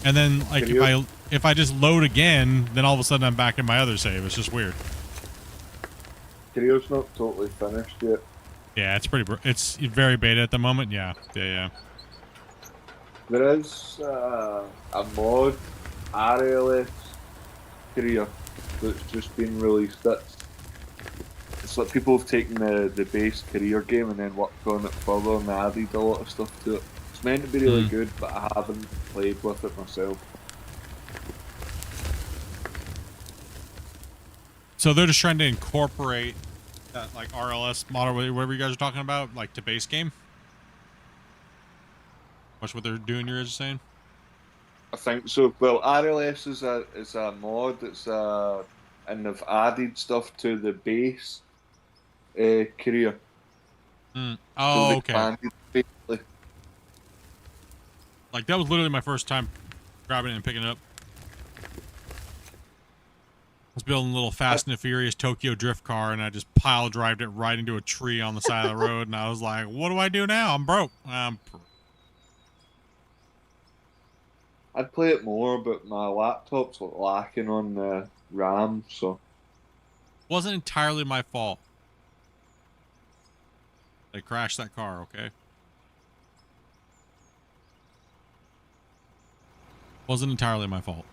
And then like if I just load again, then all of a sudden I'm back in my other save. It's just weird. Korea's not totally finished yet. Yeah, it's very beta at the moment. Yeah. There is a mod, RLS Korea, that's just been released. It's like people have taken the base career game and then worked on it further and added a lot of stuff to it. It's meant to be really good, but I haven't played with it myself. So they're just trying to incorporate that like RLS model, whatever you guys are talking about, like to base game. That's what they're doing. You're just saying. I think so. Well, RLS is a mod. And they've added stuff to the base career. Oh, so okay. Basically. Like that was literally my first time grabbing it and picking it up. I was building a little Fast and the Furious Tokyo drift car, and I just pile drived it right into a tree on the side of the road, and I was like, "What do I do now? I'm broke." I'd play it more, but my laptop's lacking on the RAM, so. Wasn't entirely my fault. They crashed that car, okay? Wasn't entirely my fault.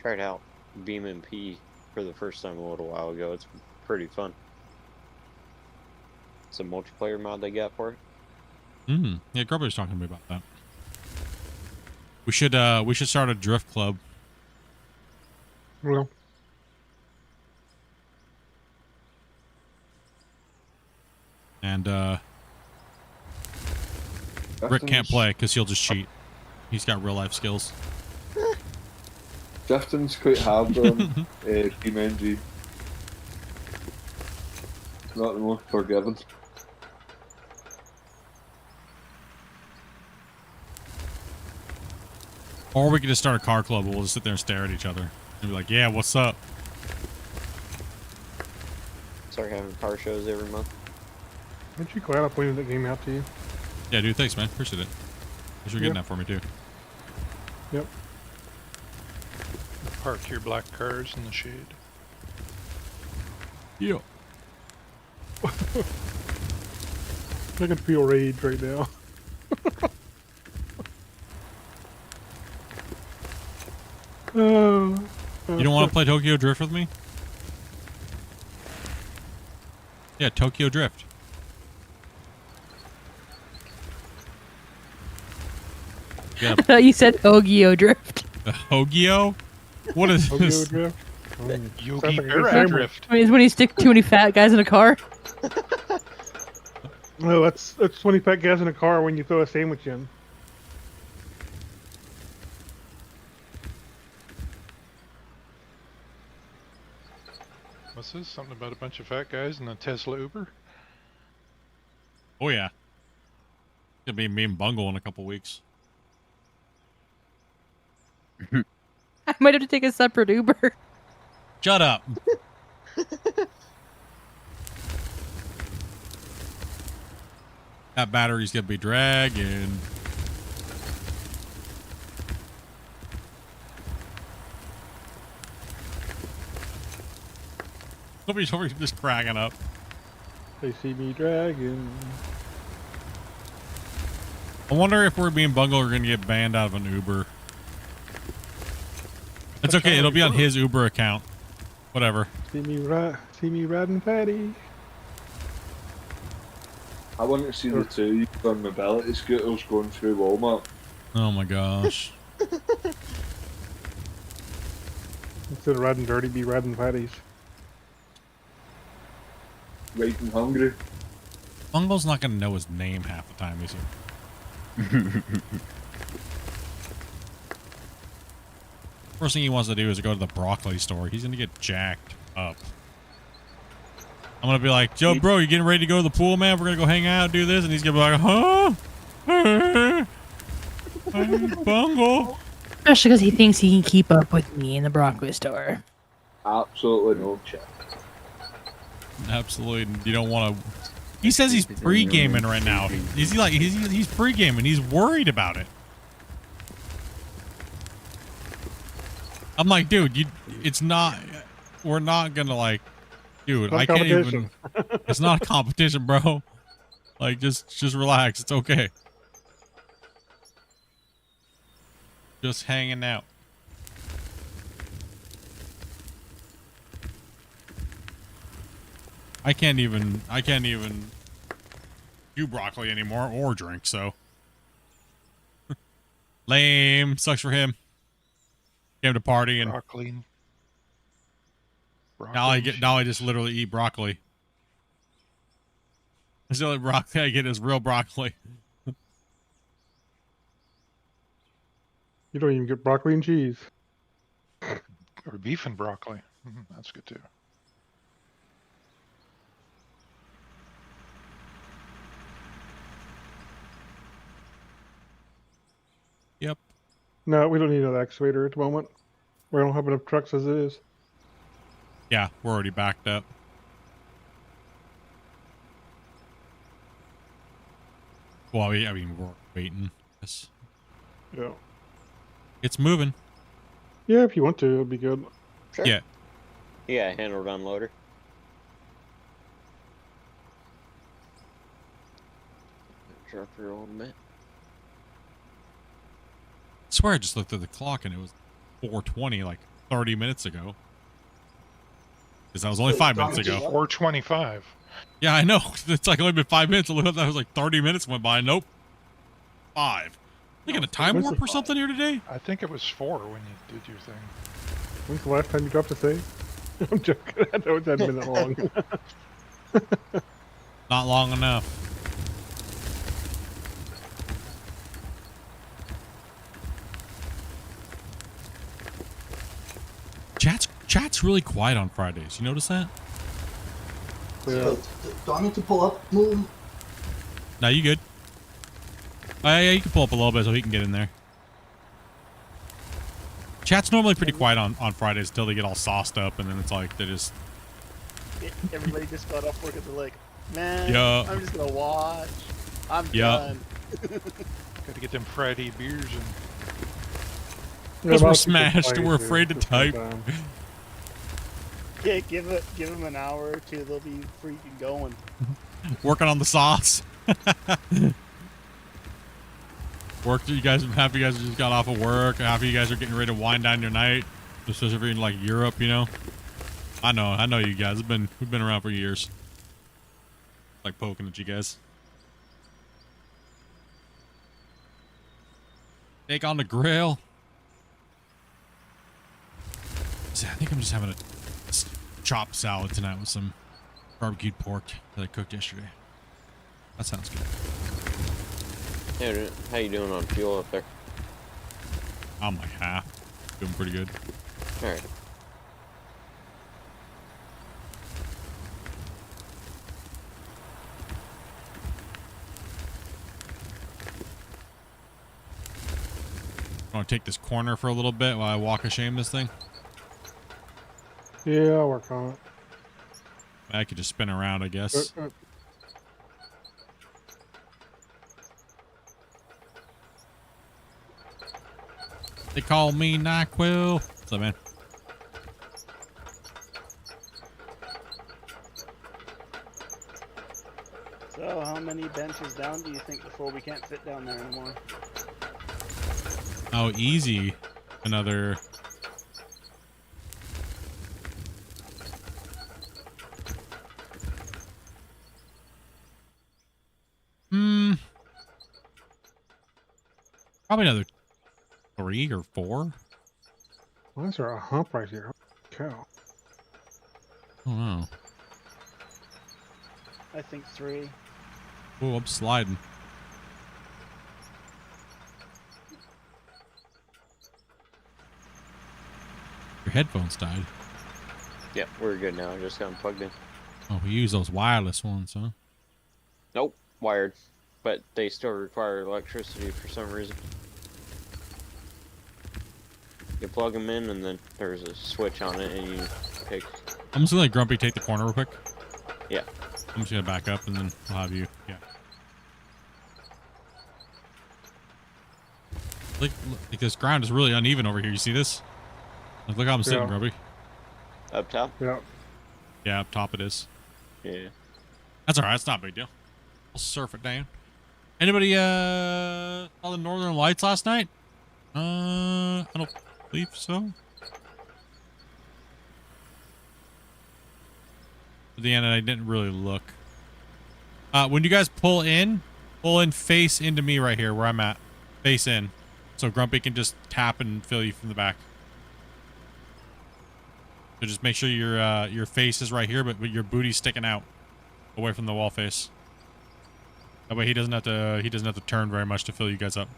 Tried out Beam and P for the first time a little while ago. It's pretty fun. It's a multiplayer mod they got for it. Yeah, Grubby was talking to me about that. We should start a drift club. Well. And Rick can't play because he'll just cheat. He's got real life skills. Justin's quite hard on BeamNG. Not the most forgiving. Or we could just start a car club and we'll just sit there and stare at each other. And be like, yeah, what's up? Start having car shows every month. Aren't you glad I pointed that game out to you? Yeah, dude, thanks, man. Appreciate it. Thanks for getting that for me, too. Yep. Park your black cars in the shade. Yeah. I can feel rage right now. You don't want to play Tokyo Drift with me? Yeah, Tokyo Drift. I thought you said Ogio Drift. Hogio? What is this? Drift? Yogi Berra Drift. I mean, it's when you stick too many fat guys in a car. No, that's 20 fat guys in a car when you throw a sandwich in. What's this? Something about a bunch of fat guys in a Tesla Uber? Oh yeah. Gonna be me and Bungle in a couple weeks. I might have to take a separate Uber. Shut up. That battery's gonna be dragging. Nobody's over here just cracking up. They see me dragging. I wonder if we're being Bungle are gonna get banned out of an Uber. It's okay, it'll be on his Uber account. Whatever. See me riding fatty. I want to see the two on mobility scooters going through Walmart. Oh my gosh. Instead of riding dirty, be riding fatties. Right and hungry. Bungle's not gonna know his name half the time, is he? First thing he wants to do is go to the broccoli store. He's gonna get jacked up. I'm gonna be like, Joe, bro, you getting ready to go to the pool, man? We're gonna go hang out, do this, and he's gonna be like, huh? Bungle. Especially because he thinks he can keep up with me in the broccoli store. Absolutely no check. Absolutely, you don't want to. He says he's pre-gaming right now. Is he like he's pre-gaming? He's worried about it. I'm like, dude, it's not. We're not gonna like, dude. I can't even. It's not a competition, bro. Like, just relax. It's okay. Just hanging out. I can't even do broccoli anymore or drink, so. Lame. Sucks for him. Came to party and broccoli. Now I just literally eat broccoli. It's the only broccoli I get is real broccoli. You don't even get broccoli and cheese. Or beef and broccoli. That's good too. Yep. No, we don't need an excavator at the moment. We don't have enough trucks as it is. Yeah, we're already backed up. Well, I mean, we're waiting. Yes. Yeah. It's moving. Yeah, if you want to, it'll be good. Sure. Yeah. Yeah, handled unloader. Drop your old man. I swear I just looked at the clock and it was 4:20 like 30 minutes ago. Because that was only 5 minutes ago. 4:25. Yeah, I know. It's like only been 5 minutes. I looked up, that was like 30 minutes went by. Nope. 5. You got a time warp or something here today? I think it was 4 when you did your thing. When's the last time you dropped a save? I'm joking. I know it's that minute long. Not long enough. Chat's really quiet on Fridays. You notice that? Yeah. Do I need to pull up? Move? No, you good. Yeah, you can pull up a little bit so he can get in there. Chat's normally pretty quiet on Fridays until they get all sauced up, and then it's like they just. Everybody just got off work and they're like, man, Yeah. I'm just gonna watch. I'm done. Got to get them Friday beers and. Because we're smashed, we're afraid to type. Yeah, give them an hour or two, they'll be freaking going. Working on the sauce. Half you guys just got off of work. Half of you guys are getting ready to wind down your night. Especially if you're in like Europe, you know. I know you guys. We've been around for years. Like poking at you guys. Steak on the grill. I think I'm just having a chopped salad tonight with some barbecued pork that I cooked yesterday. That sounds good. Hey, how you doing on fuel up there? I'm like half. Doing pretty good. Alright. Want to take this corner for a little bit while I walk of shame this thing? Yeah, I'll work on it. I could just spin around, I guess. They call me NyQuil. What's up, man? So, how many benches down do you think before we can't fit down there anymore? Oh, easy. Another. Probably another 3 or 4. Why is there a hump right here? Cow. Oh no. I think 3. Oh, I'm sliding. Your headphones died. Yep, we're good now. I just got them plugged in. Oh, we use those wireless ones, huh? Nope, wired. But they still require electricity for some reason. You plug them in, and then there's a switch on it, and you pick. I'm just gonna let Grumpy take the corner real quick. Yeah. I'm just gonna back up, and then I'll have you. Yeah. Like this ground is really uneven over here. You see this? Like, look how I'm sitting, Grumpy. Up top? Yeah. Yeah, up top it is. Yeah. That's alright. It's not a big deal. We'll surf it down. Anybody saw the Northern Lights last night? I don't believe so. At the end, I didn't really look. When you guys pull in face into me right here where I'm at. Face in. So Grumpy can just tap and fill you from the back. So just make sure your face is right here, but your booty's sticking out away from the wall face. That way he doesn't have to turn very much to fill you guys up.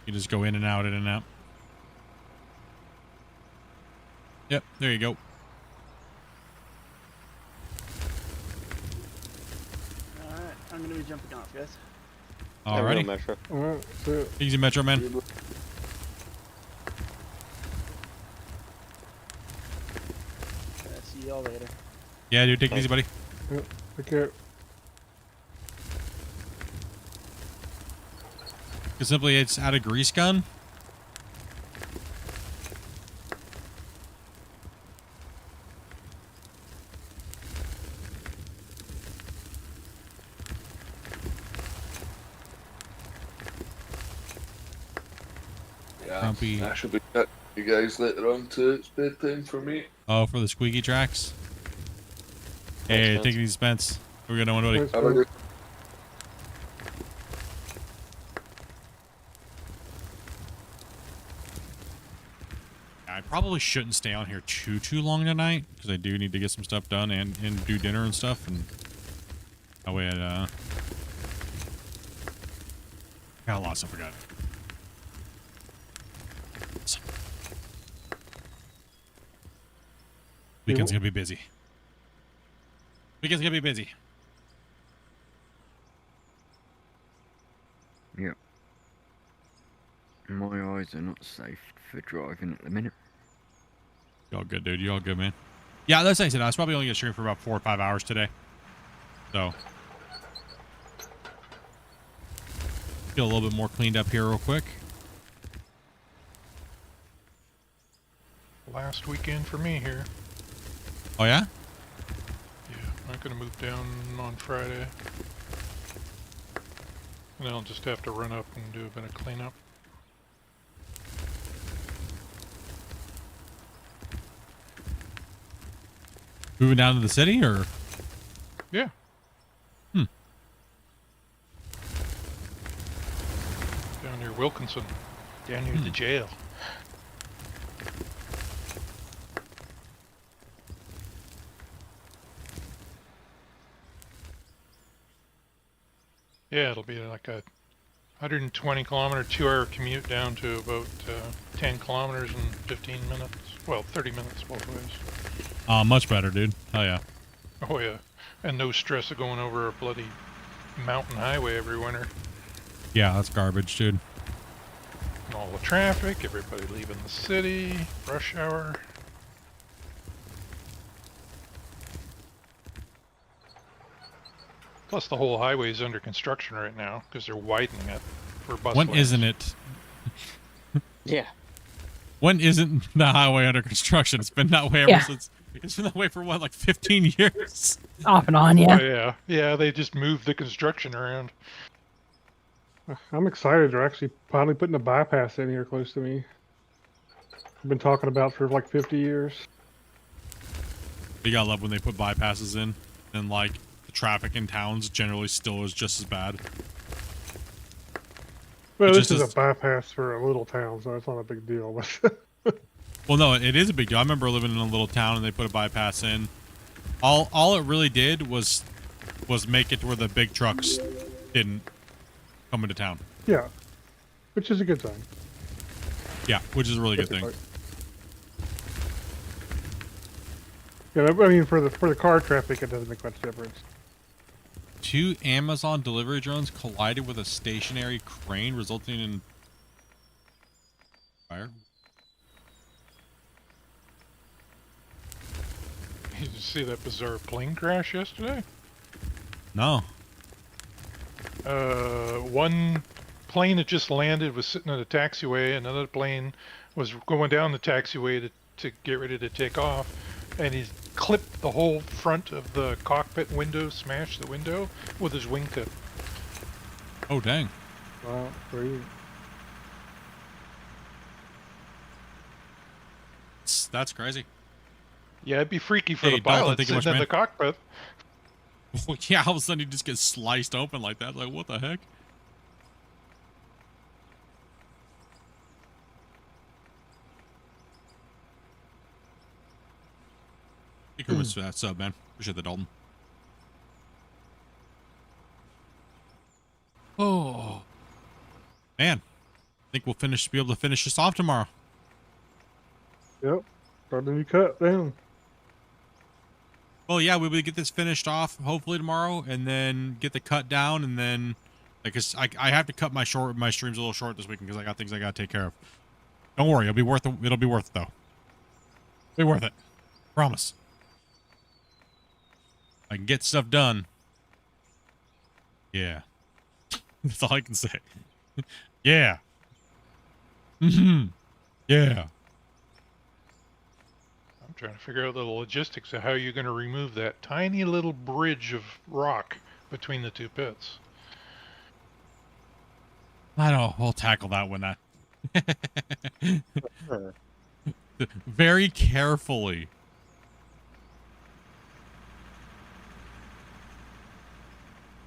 You just go in and out, in and out. Yep, there you go. Alright, I'm gonna be jumping off, guys. Alrighty. Metro. Alright, see ya. Easy, Metro Man. See y'all later. Yeah, dude, take it easy, buddy. Yep, take care. Because simply it's out of grease gun. Yeah, Grumpy. I should be catching you guys later on too. It's bedtime for me. Oh, for the squeaky tracks. Hey, take it easy, Spence. We're good, no one, buddy. Have a good I probably shouldn't stay on here too long tonight because I do need to get some stuff done and do dinner and stuff, and that way I got a lot of stuff I got. Weekend's gonna be busy. Weekend's gonna be busy. Yep. My eyes are not safe for driving at the minute. You all good, dude. You all good, man. Yeah, that's like I said. I was probably only gonna stream for about 4 or 5 hours today. So feel a little bit more cleaned up here real quick. Last weekend for me here. Oh yeah? Yeah, I'm gonna move down on Friday. And then I'll just have to run up and do a bit of cleanup. Moving down to the city, or? Yeah. Down near Wilkinson. Down near the jail. Yeah, it'll be like a 120 kilometer, 2-hour commute down to about 10 kilometers in 15 minutes. Well, 30 minutes both ways. Much better, dude. Hell yeah. Oh yeah, and no stress of going over a bloody mountain highway every winter. Yeah, that's garbage, dude. And all the traffic, everybody leaving the city, rush hour. Plus, the whole highway is under construction right now because they're widening it for bus When lanes. isn't it? Yeah. When isn't the highway under construction? It's been that way ever Yeah. since. It's been that way for what, like 15 years? Off and on, yeah. Oh, yeah. Yeah, they just moved the construction around. I'm excited. They're actually finally putting a bypass in here close to me. I've been talking about for like 50 years. You gotta love when they put bypasses in, and like the traffic in towns generally still is just as bad. Well, It this just is a is- bypass for a little town, so it's not a big deal. But Well, no, it is a big deal. I remember living in a little town and they put a bypass in. All it really did was make it to where the big trucks didn't come into town. yeah, which is a good thing. Yeah, which is a really good thing. Yeah, I mean for the car traffic, it doesn't make much difference. 2 Amazon delivery drones collided with a stationary crane, resulting in fire. Did you see that bizarre plane crash yesterday? No. One plane that just landed was sitting at a taxiway. Another plane was going down the taxiway to get ready to take off. And he clipped the whole front of the cockpit window, smashed the window with his wingtip. Oh, dang. Wow, crazy. That's crazy. Yeah, it'd be freaky for Hey, the Dalton, pilot thank you sitting much, in man. the cockpit. Well, yeah, all of a sudden you just get sliced open like that. Like, what the heck? Thank you very much for that sub, man. Appreciate that, Dalton. Oh, man. I think we'll be able to finish this off tomorrow. Yep, start a new cut down. Well, yeah, we'll be able to get this finished off hopefully tomorrow, and then get the cut down, and then I have to cut my streams a little short this weekend because I got things I gotta take care of. Don't worry, it'll be worth it. It'll be worth it though. Be worth it. Promise. I can get stuff done. Yeah. That's all I can say. Yeah. Yeah. I'm trying to figure out the logistics of how you're going to remove that tiny little bridge of rock between the two pits. I know. We'll tackle that one. Very carefully.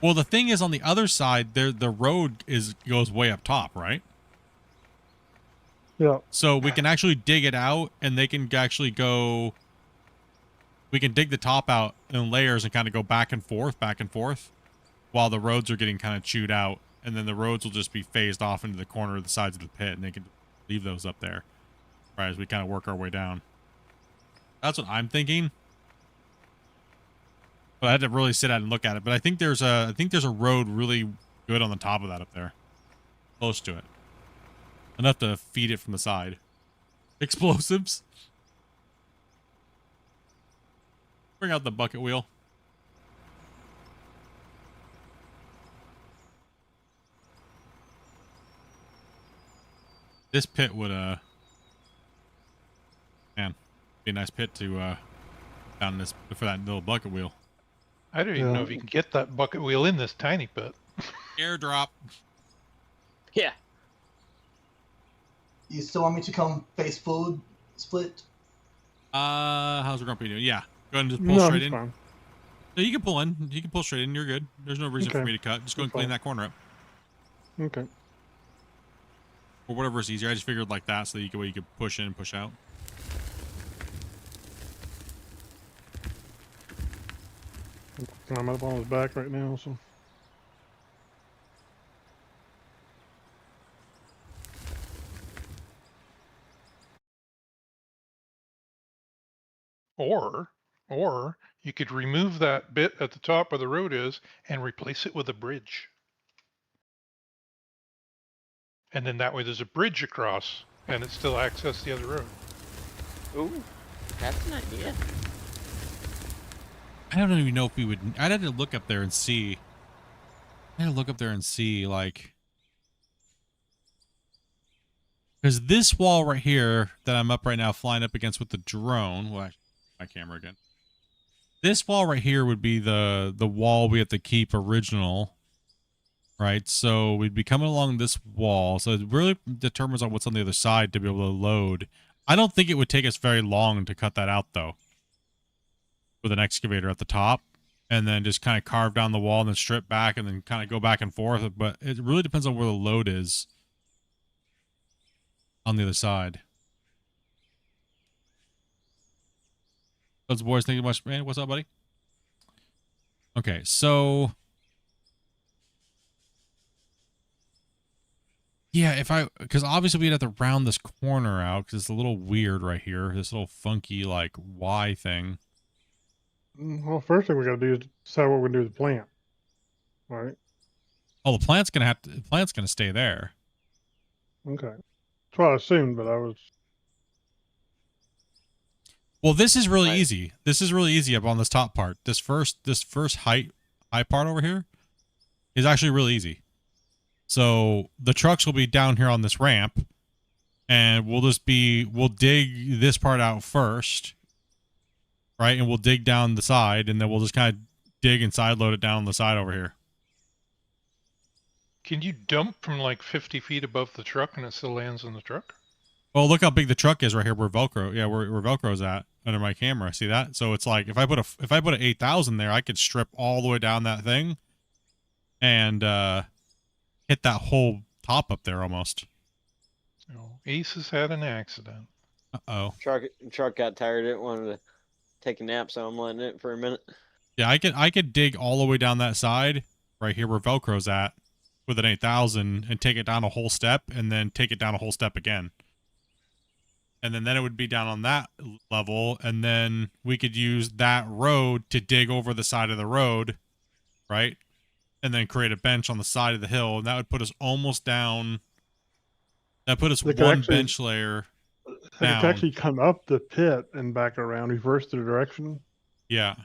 Well, the thing is, on the other side, the road goes way up top, right? Yeah. So we can actually dig it out, and they can actually go. We can dig the top out in layers and kind of go back and forth, while the roads are getting kind of chewed out, and then the roads will just be phased off into the corner of the sides of the pit, and they can leave those up there, right, as we kind of work our way down. That's what I'm thinking. But I had to really sit out and look at it. But I think there's a road really good on the top of that up there, close to it, enough to feed it from the side. Explosives. Bring out the bucket wheel. This pit would man, be a nice pit to down this for that little bucket wheel. I don't even know if you can get that bucket wheel in this tiny pit. Airdrop. Yeah. You still want me to come face food split? How's Grumpy doing? Yeah. Go ahead and just pull No, straight he's in. fine. No, you can pull in. You can pull straight in. You're good. There's no reason for Okay. me to cut. Just go and That's clean fine. that corner up. Okay. Or whatever is easier. I just figured like that so that you could push in and push out. I'm up on his back right now, so. Or you could remove that bit at the top where the road is and replace it with a bridge. And then that way there's a bridge across and it still access the other road. Ooh, that's an idea. I don't even know if we would. I'd have to look up there and see. I had to look up there and see, like, because this wall right here that I'm up right now, flying up against with the drone. Well, actually, my camera again. This wall right here would be the wall we have to keep original, right? So we'd be coming along this wall. So it really determines on what's on the other side to be able to load. I don't think it would take us very long to cut that out, though, with an excavator at the top, and then just kind of carve down the wall and then strip back and then kind of go back and forth. But it really depends on where the load is on the other side. Those boys, thank you much, man. What's up, buddy? Okay, so yeah, because obviously we'd have to round this corner out because it's a little weird right here. This little funky like Y thing. Well, first thing we got to do is decide what we're gonna do with the plant. All right. Oh, the plant's gonna stay there. Okay. That's what I assumed, but I was. Well, this is really easy. This is really easy up on this top part. This first high part over here is actually really easy. So the trucks will be down here on this ramp, and we'll dig this part out first, right? And we'll dig down the side, and then we'll just kind of dig and side load it down on the side over here. Can you dump from like 50 feet above the truck and it still lands on the truck? Well, look how big the truck is right here where Velcro, where Velcro's at under my camera. See that? So it's like if I put an 8,000 there, I could strip all the way down that thing and hit that whole top up there almost. So Ace has had an accident. Uh-oh. Truck got tired. It wanted to take a nap, so I'm letting it for a minute. Yeah, I could dig all the way down that side right here where Velcro's at with an 8,000 and take it down a whole step and then take it down a whole step again. And then it would be down on that level, and then we could use that road to dig over the side of the road, right? And then create a bench on the side of the hill, and that would put us almost down. That put us one bench layer down. They could actually come up the pit and back around, reverse the direction. Yeah.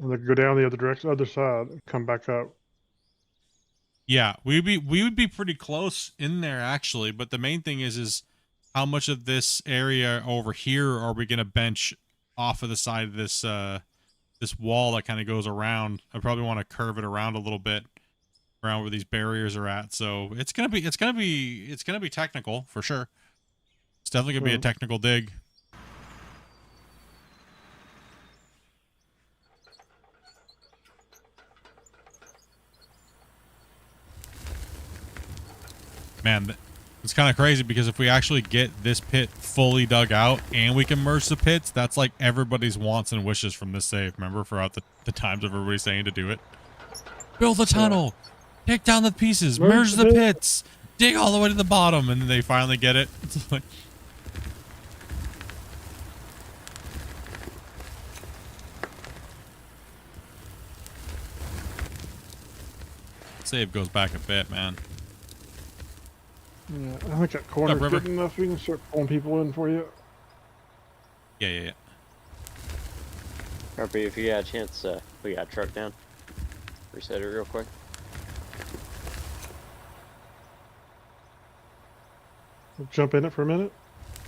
And they could go down the other side, and come back up. Yeah, we would be pretty close in there actually, but the main thing is how much of this area over here are we gonna bench off of the side of this this wall that kind of goes around? I probably want to curve it around a little bit around where these barriers are at. So it's gonna be technical for sure. It's definitely gonna be a technical dig. Man, it's kind of crazy because if we actually get this pit fully dug out and we can merge the pits, that's like everybody's wants and wishes from this save. Remember, throughout the times of everybody saying to do it. Build the tunnel, take down the pieces, merge the pits, dig all the way to the bottom, and then they finally get it. It's like, save goes back a bit, man. Yeah, I think that corner's good enough. We can start pulling people in for you. Yeah. Harpy, if you got a chance, we got a truck down. Reset it real quick. We'll jump in it for a minute.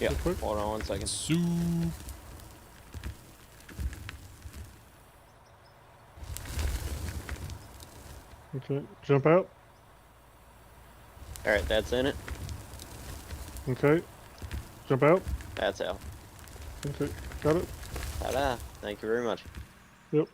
Yeah. Hold on 1 second. Okay, jump out. Alright, that's in it. Okay, jump out. That's out. Okay, got it. Ta-da. Thank you very much. Yep.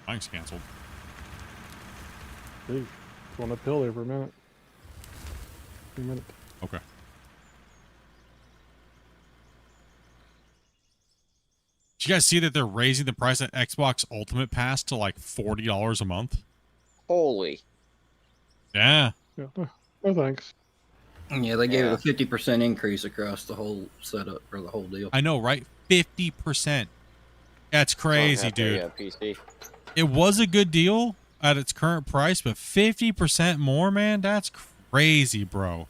Mine's canceled. Hey, going uphill there for a minute. Okay. you guys see that they're raising the price of Xbox Ultimate Pass to like $40 a month? Holy. Yeah. Yeah. No thanks. Yeah, they gave Yeah. it a 50% increase across the whole setup or the whole deal. I know, right? 50%. That's crazy, dude. Yeah, PC. It was a good deal at its current price, but 50% more, man, that's crazy, bro.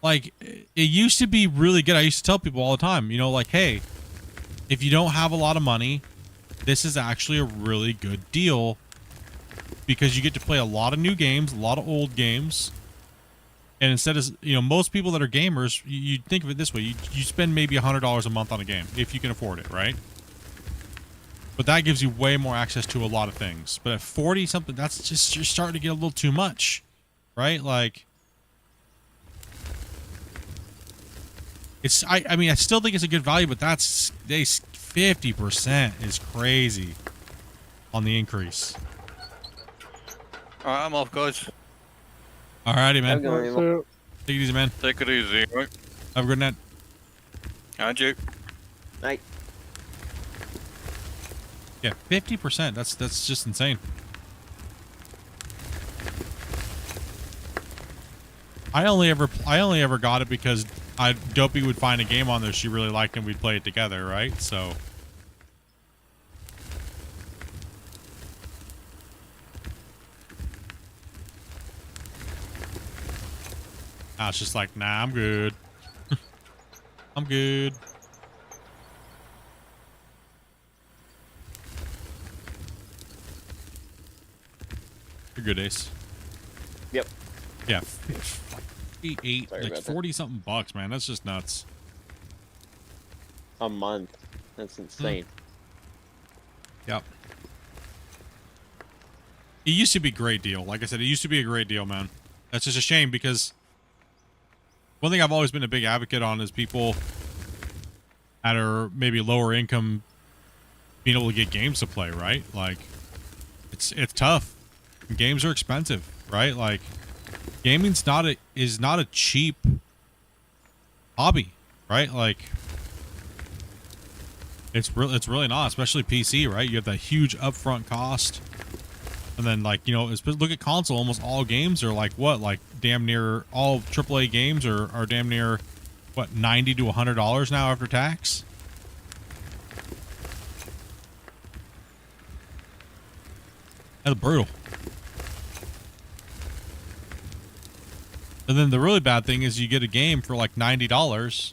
Like, it used to be really good. I used to tell people all the time, you know, like, hey, if you don't have a lot of money, this is actually a really good deal because you get to play a lot of new games, a lot of old games. And instead of, you know, most people that are gamers, you think of it this way. You spend maybe $100 a month on a game if you can afford it, right? But that gives you way more access to a lot of things. But at 40 something, that's just, you're starting to get a little too much, right? Like, it's, I mean, I still think it's a good value, but that's, 50% is crazy on the increase. Alright, I'm off, guys. Alrighty, man. So, Take it easy, man. Take it easy, right? Have a good night. And you. Night. Yeah, 50%. That's just insane. I only ever got it because Dopey would find a game on there she really liked and we'd play it together, right? So I was just like, nah, I'm good. I'm good. You're good, Ace. Yep. Yeah. 58, Sorry like about that. 40 something bucks, man. That's just nuts. A month. That's insane. Yep. It used to be a great deal. Like I said, it used to be a great deal, man. That's just a shame because one thing I've always been a big advocate on is people that are maybe lower income being able to get games to play, right? Like, it's tough. Games are expensive, right? Like, gaming's is not a cheap hobby, right? Like, it's really not, especially PC, right? You have that huge upfront cost. And then, like, you know, look at console. Almost all games are like what? Like damn near all AAA games are damn near what, $90 to $100 now after tax. That's brutal. And then the really bad thing is you get a game for like $90,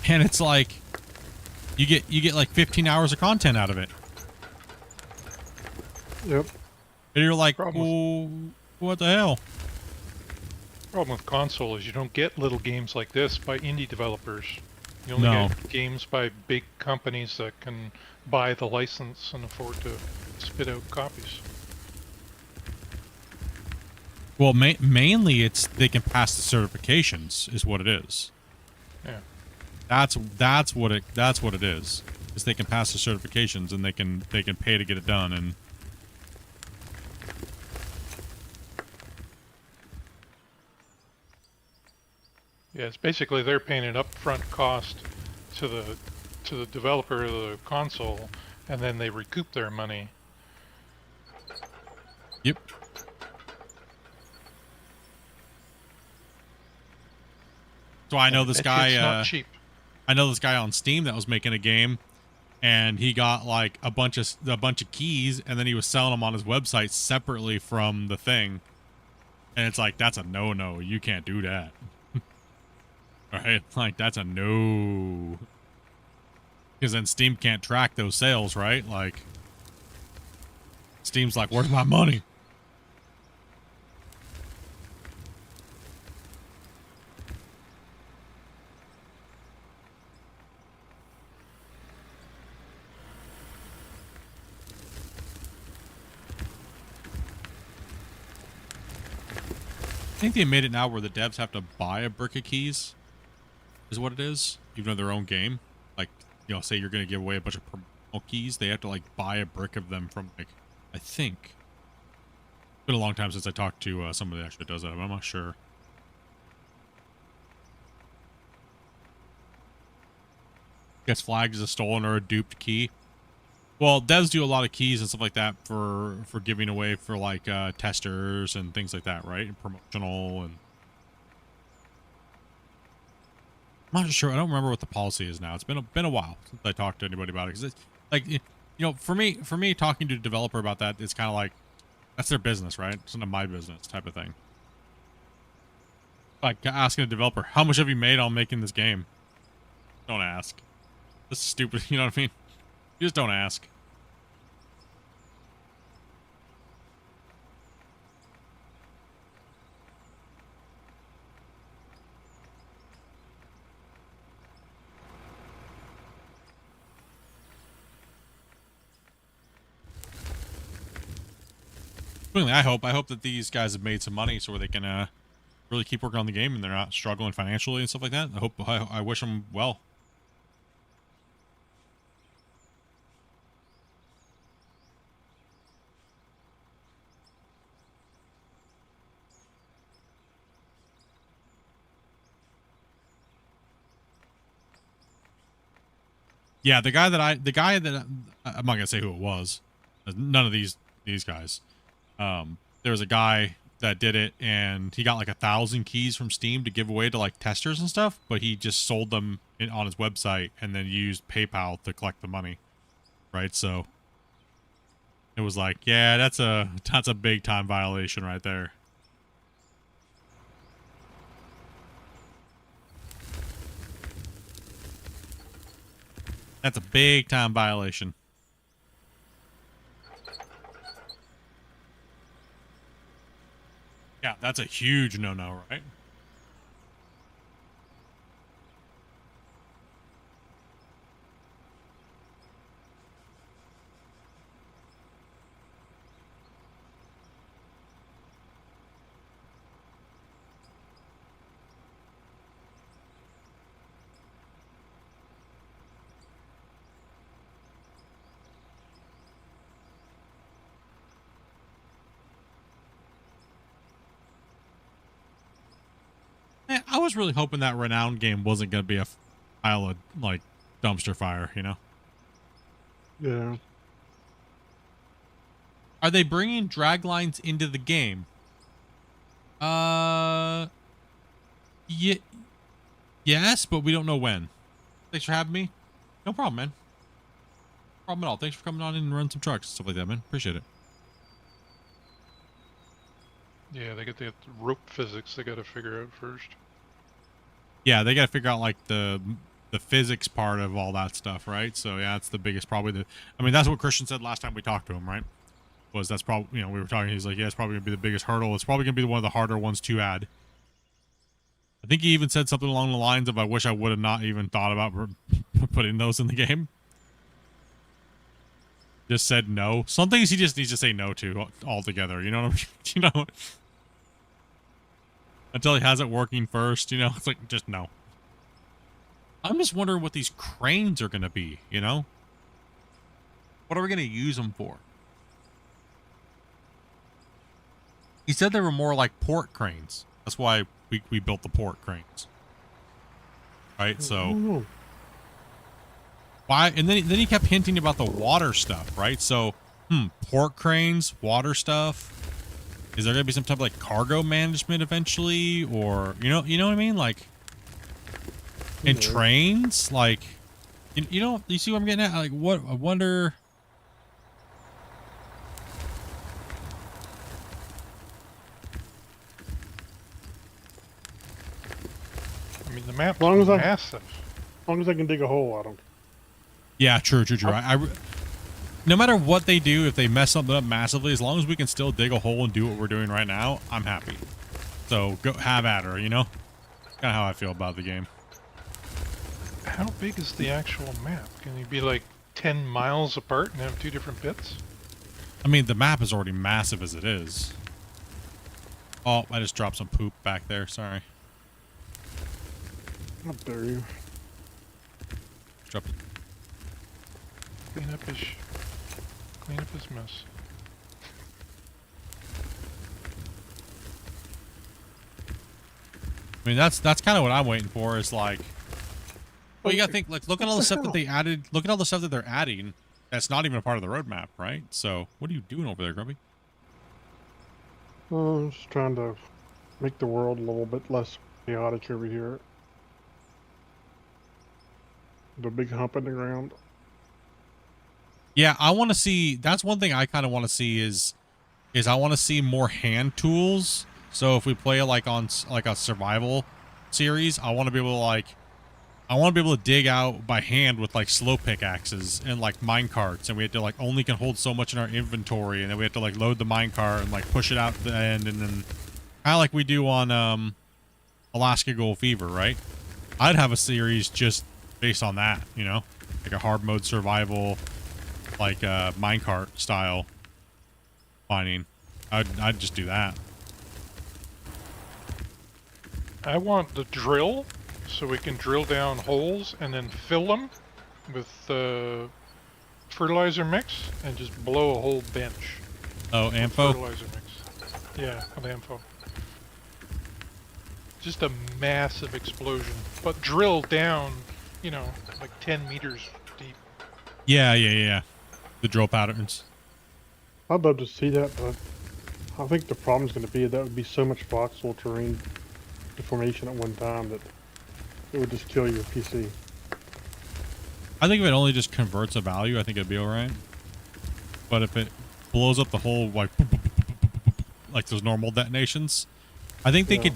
and it's like you get like 15 hours of content out of it. Yep. And you're like, oh, what the hell? Problem with console is you don't get little games like this by indie developers. You only get games by big companies that can buy the license and afford to spit out copies. Well, mainly it's they can pass the certifications is what it is. Yeah. That's what it is. Is they can pass the certifications and they can pay to get it done. And yeah, it's basically they're paying an upfront cost to the developer of the console, and then they recoup their money. Yep. So I know this guy. It's not cheap. I know this guy on Steam that was making a game, and he got like a bunch of keys, and then he was selling them on his website separately from the thing. And it's like, that's a no. You can't do that. Right? Like, that's a no. Because then Steam can't track those sales, right? Like, Steam's like, where's my money? I think they made it now where the devs have to buy a brick of keys, is what it is, even though their own game. Like, you know, say you're going to give away a bunch of promotional keys, they have to, like, buy a brick of them from, like, I think. It's been a long time since I talked to somebody that actually does that, but I'm not sure. gets flagged as a stolen or a duped key. Well, devs do a lot of keys and stuff like that for giving away for like testers and things like that, right? And promotional and I'm not sure. I don't remember what the policy is now. It's been a while since I talked to anybody about it because it's like, you know, for me talking to a developer about that, it's kind of like that's their business, right? It's not my business type of thing. Like asking a developer, how much have you made on making this game? Don't ask. This is stupid. You know what I mean? You just don't ask. I hope that these guys have made some money so they can really keep working on the game and they're not struggling financially and stuff like that. I wish them well. Yeah, the guy that I'm not gonna say who it was. None of these guys. There was a guy that did it and he got like 1,000 keys from Steam to give away to like testers and stuff, but he just sold them on his website and then used PayPal to collect the money. Right? So it was like, yeah, that's a big time violation right there. That's a big time violation. Yeah, that's a huge no-no, right? Man, I was really hoping that Renowned game wasn't going to be a pile of, like, dumpster fire, you know? Yeah. Are they bringing drag lines into the game? Yes, but we don't know when. Thanks for having me. No problem, man. No problem at all. Thanks for coming on in and run some trucks and stuff like that, man. Appreciate it. Yeah, they got the rope physics they got to figure out first. Yeah, they got to figure out like the physics part of all that stuff, right? So yeah, that's the biggest, probably I mean, that's what Christian said last time we talked to him, right? Was that's probably, you know, we were talking, he's like, yeah, it's probably gonna be the biggest hurdle. It's probably gonna be one of the harder ones to add. I think he even said something along the lines of, I wish I would have not even thought about putting those in the game. Just said no. Some things he just needs to say no to altogether. You know what I mean? You know, until he has it working first. You know, it's like just no. I'm just wondering what these cranes are gonna be. You know, what are we gonna use them for? He said they were more like port cranes. That's why we built the port cranes. Right? So why? And then he kept hinting about the water stuff, right? So, port cranes, water stuff. Is there gonna be some type of like cargo management eventually, or you know what I mean? Like, and trains, like, you know, you see what I'm getting at? Like, what? I wonder. I mean, the map's As massive. long as I can dig a hole, I don't. Yeah, true. No matter what they do, if they mess something up massively, as long as we can still dig a hole and do what we're doing right now, I'm happy. So go have at her, you know? Kind of how I feel about the game. How big is the actual map? Can you be like 10 miles apart and have two different bits? I mean, the map is already massive as it is. Oh, I just dropped some poop back there. Sorry. How dare you? Drop it. Clean up his mess. I mean, that's kind of what I'm waiting for, is like, Well, you gotta think, like, look at all the stuff that they added. Look at all the stuff that they're adding. That's not even a part of the roadmap, right? So, what are you doing over there, Grubby? I'm just trying to make the world a little bit less chaotic over here. The big hump in the ground. Yeah, I want to see. That's one thing I kind of want to see is I want to see more hand tools. So if we play like on like a survival series, I want to be able to dig out by hand with like slow pickaxes and like mine carts, and we have to like only can hold so much in our inventory, and then we have to like load the mine cart and like push it out the end, and then kind of like we do on Alaska Gold Fever, right? I'd have a series just based on that, you know, like a hard mode survival, like minecart style mining. I'd just do that. I want the drill, so we can drill down holes and then fill them with fertilizer mix and just blow a whole bench. Oh, Ampho? Fertilizer mix. Yeah, with Ampho. Just a massive explosion, but drill down, you know, like 10 meters deep. Yeah. The drill patterns. I'd love to see that, but I think the problem's going to be that would be so much voxel terrain deformation at one time that it would just kill your PC. I think if it only just converts a value, I think it'd be alright. But if it blows up the whole like those normal detonations, I think they could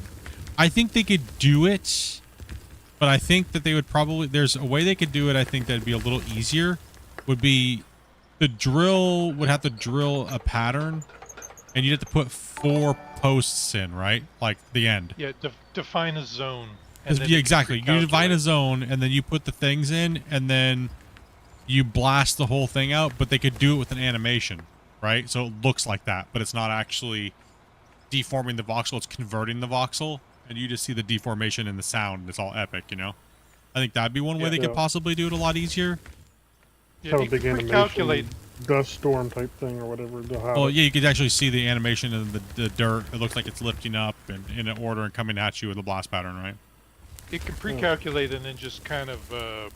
do it, but I think that they would probably, there's a way they could do it, I think that'd be a little easier, would be the drill would have to drill a pattern, and you'd have to put 4 posts in, right? Like the end. Yeah, define a zone. Yeah, exactly. You define a zone, and then you put the things in, and then you blast the whole thing out, but they could do it with an animation, right? So it looks like that, but it's not actually deforming the voxel, it's converting the voxel, and you just see the deformation in the sound, and it's all epic, you know? I think that'd be one way they could possibly do it a lot easier. Yeah, Have a big animation, dust storm type thing or whatever. Well, yeah, you could actually see the animation in the dirt. It looks like it's lifting up and in an order and coming at you with a blast pattern, right? It can pre-calculate and then just kind of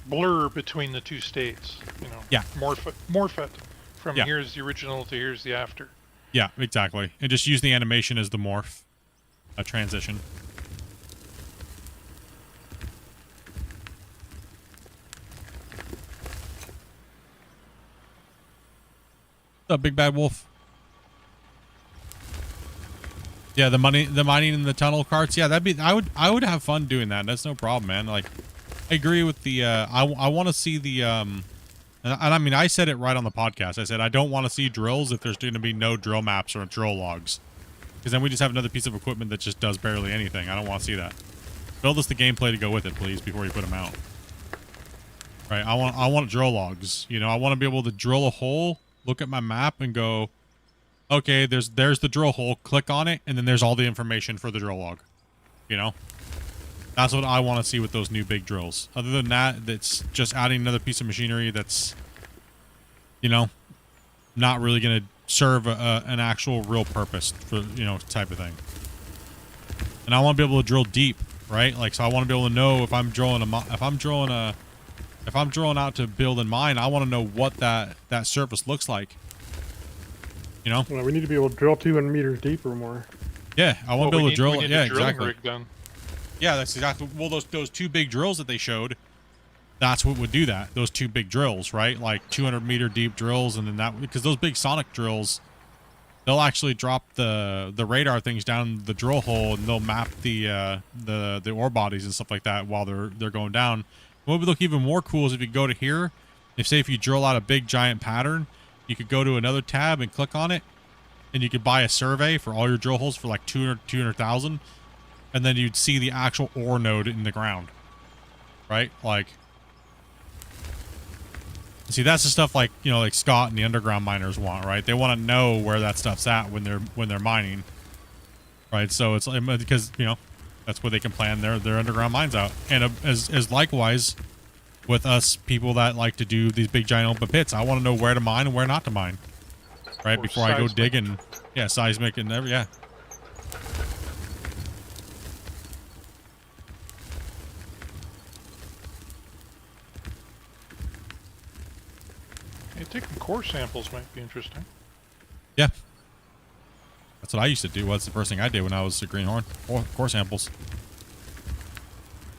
blur between the two states. You know. Yeah. Morph it from here's the original to here's the after. Yeah, exactly. And just use the animation as the morph, a transition. What's up, Big Bad Wolf? Yeah, the mining in the tunnel carts. Yeah, that'd be. I would have fun doing that. That's no problem, man. Like, I agree with the. I want to see the. And I mean, I said it right on the podcast. I said I don't want to see drills if there's going to be no drill maps or drill logs, because then we just have another piece of equipment that just does barely anything. I don't want to see that. Build us the gameplay to go with it, please, before you put them out. Right? I want drill logs. You know, I want to be able to drill a hole, look at my map, and go, okay, there's the drill hole, click on it, and then there's all the information for the drill log. You know? That's what I want to see with those new big drills. Other than that, that's just adding another piece of machinery that's, you know, not really going to serve an actual real purpose for, you know, type of thing. And I want to be able to drill deep, right? Like, so I want to be able to know if I'm drilling out to build and mine, I want to know what that surface looks like. You know? Well, we need to be able to drill 200 meters deep or more. Yeah, I want to be able to drill. Yeah, exactly. Rig done. Yeah, that's exactly. Well, those 2 big drills that they showed, that's what would do that. Those 2 big drills, right? Like 200-meter deep drills, and then that, because those big sonic drills, they'll actually drop the radar things down the drill hole, and they'll map the ore bodies and stuff like that while they're going down. What would look even more cool is if you go to here, if you drill out a big giant pattern, you could go to another tab and click on it, and you could buy a survey for all your drill holes for like 200,000, and then you'd see the actual ore node in the ground, right? Like, see, that's the stuff like, you know, like Scott and the underground miners want, right? They want to know where that stuff's at when they're mining, right? So it's because, you know, that's where they can plan their underground mines out. And as likewise with us people that like to do these big giant open pits, I want to know where to mine and where not to mine, right? Before I go dig and seismic and every taking core samples might be interesting. Yeah. That's what I used to do. What's the first thing I did when I was a greenhorn? Core samples.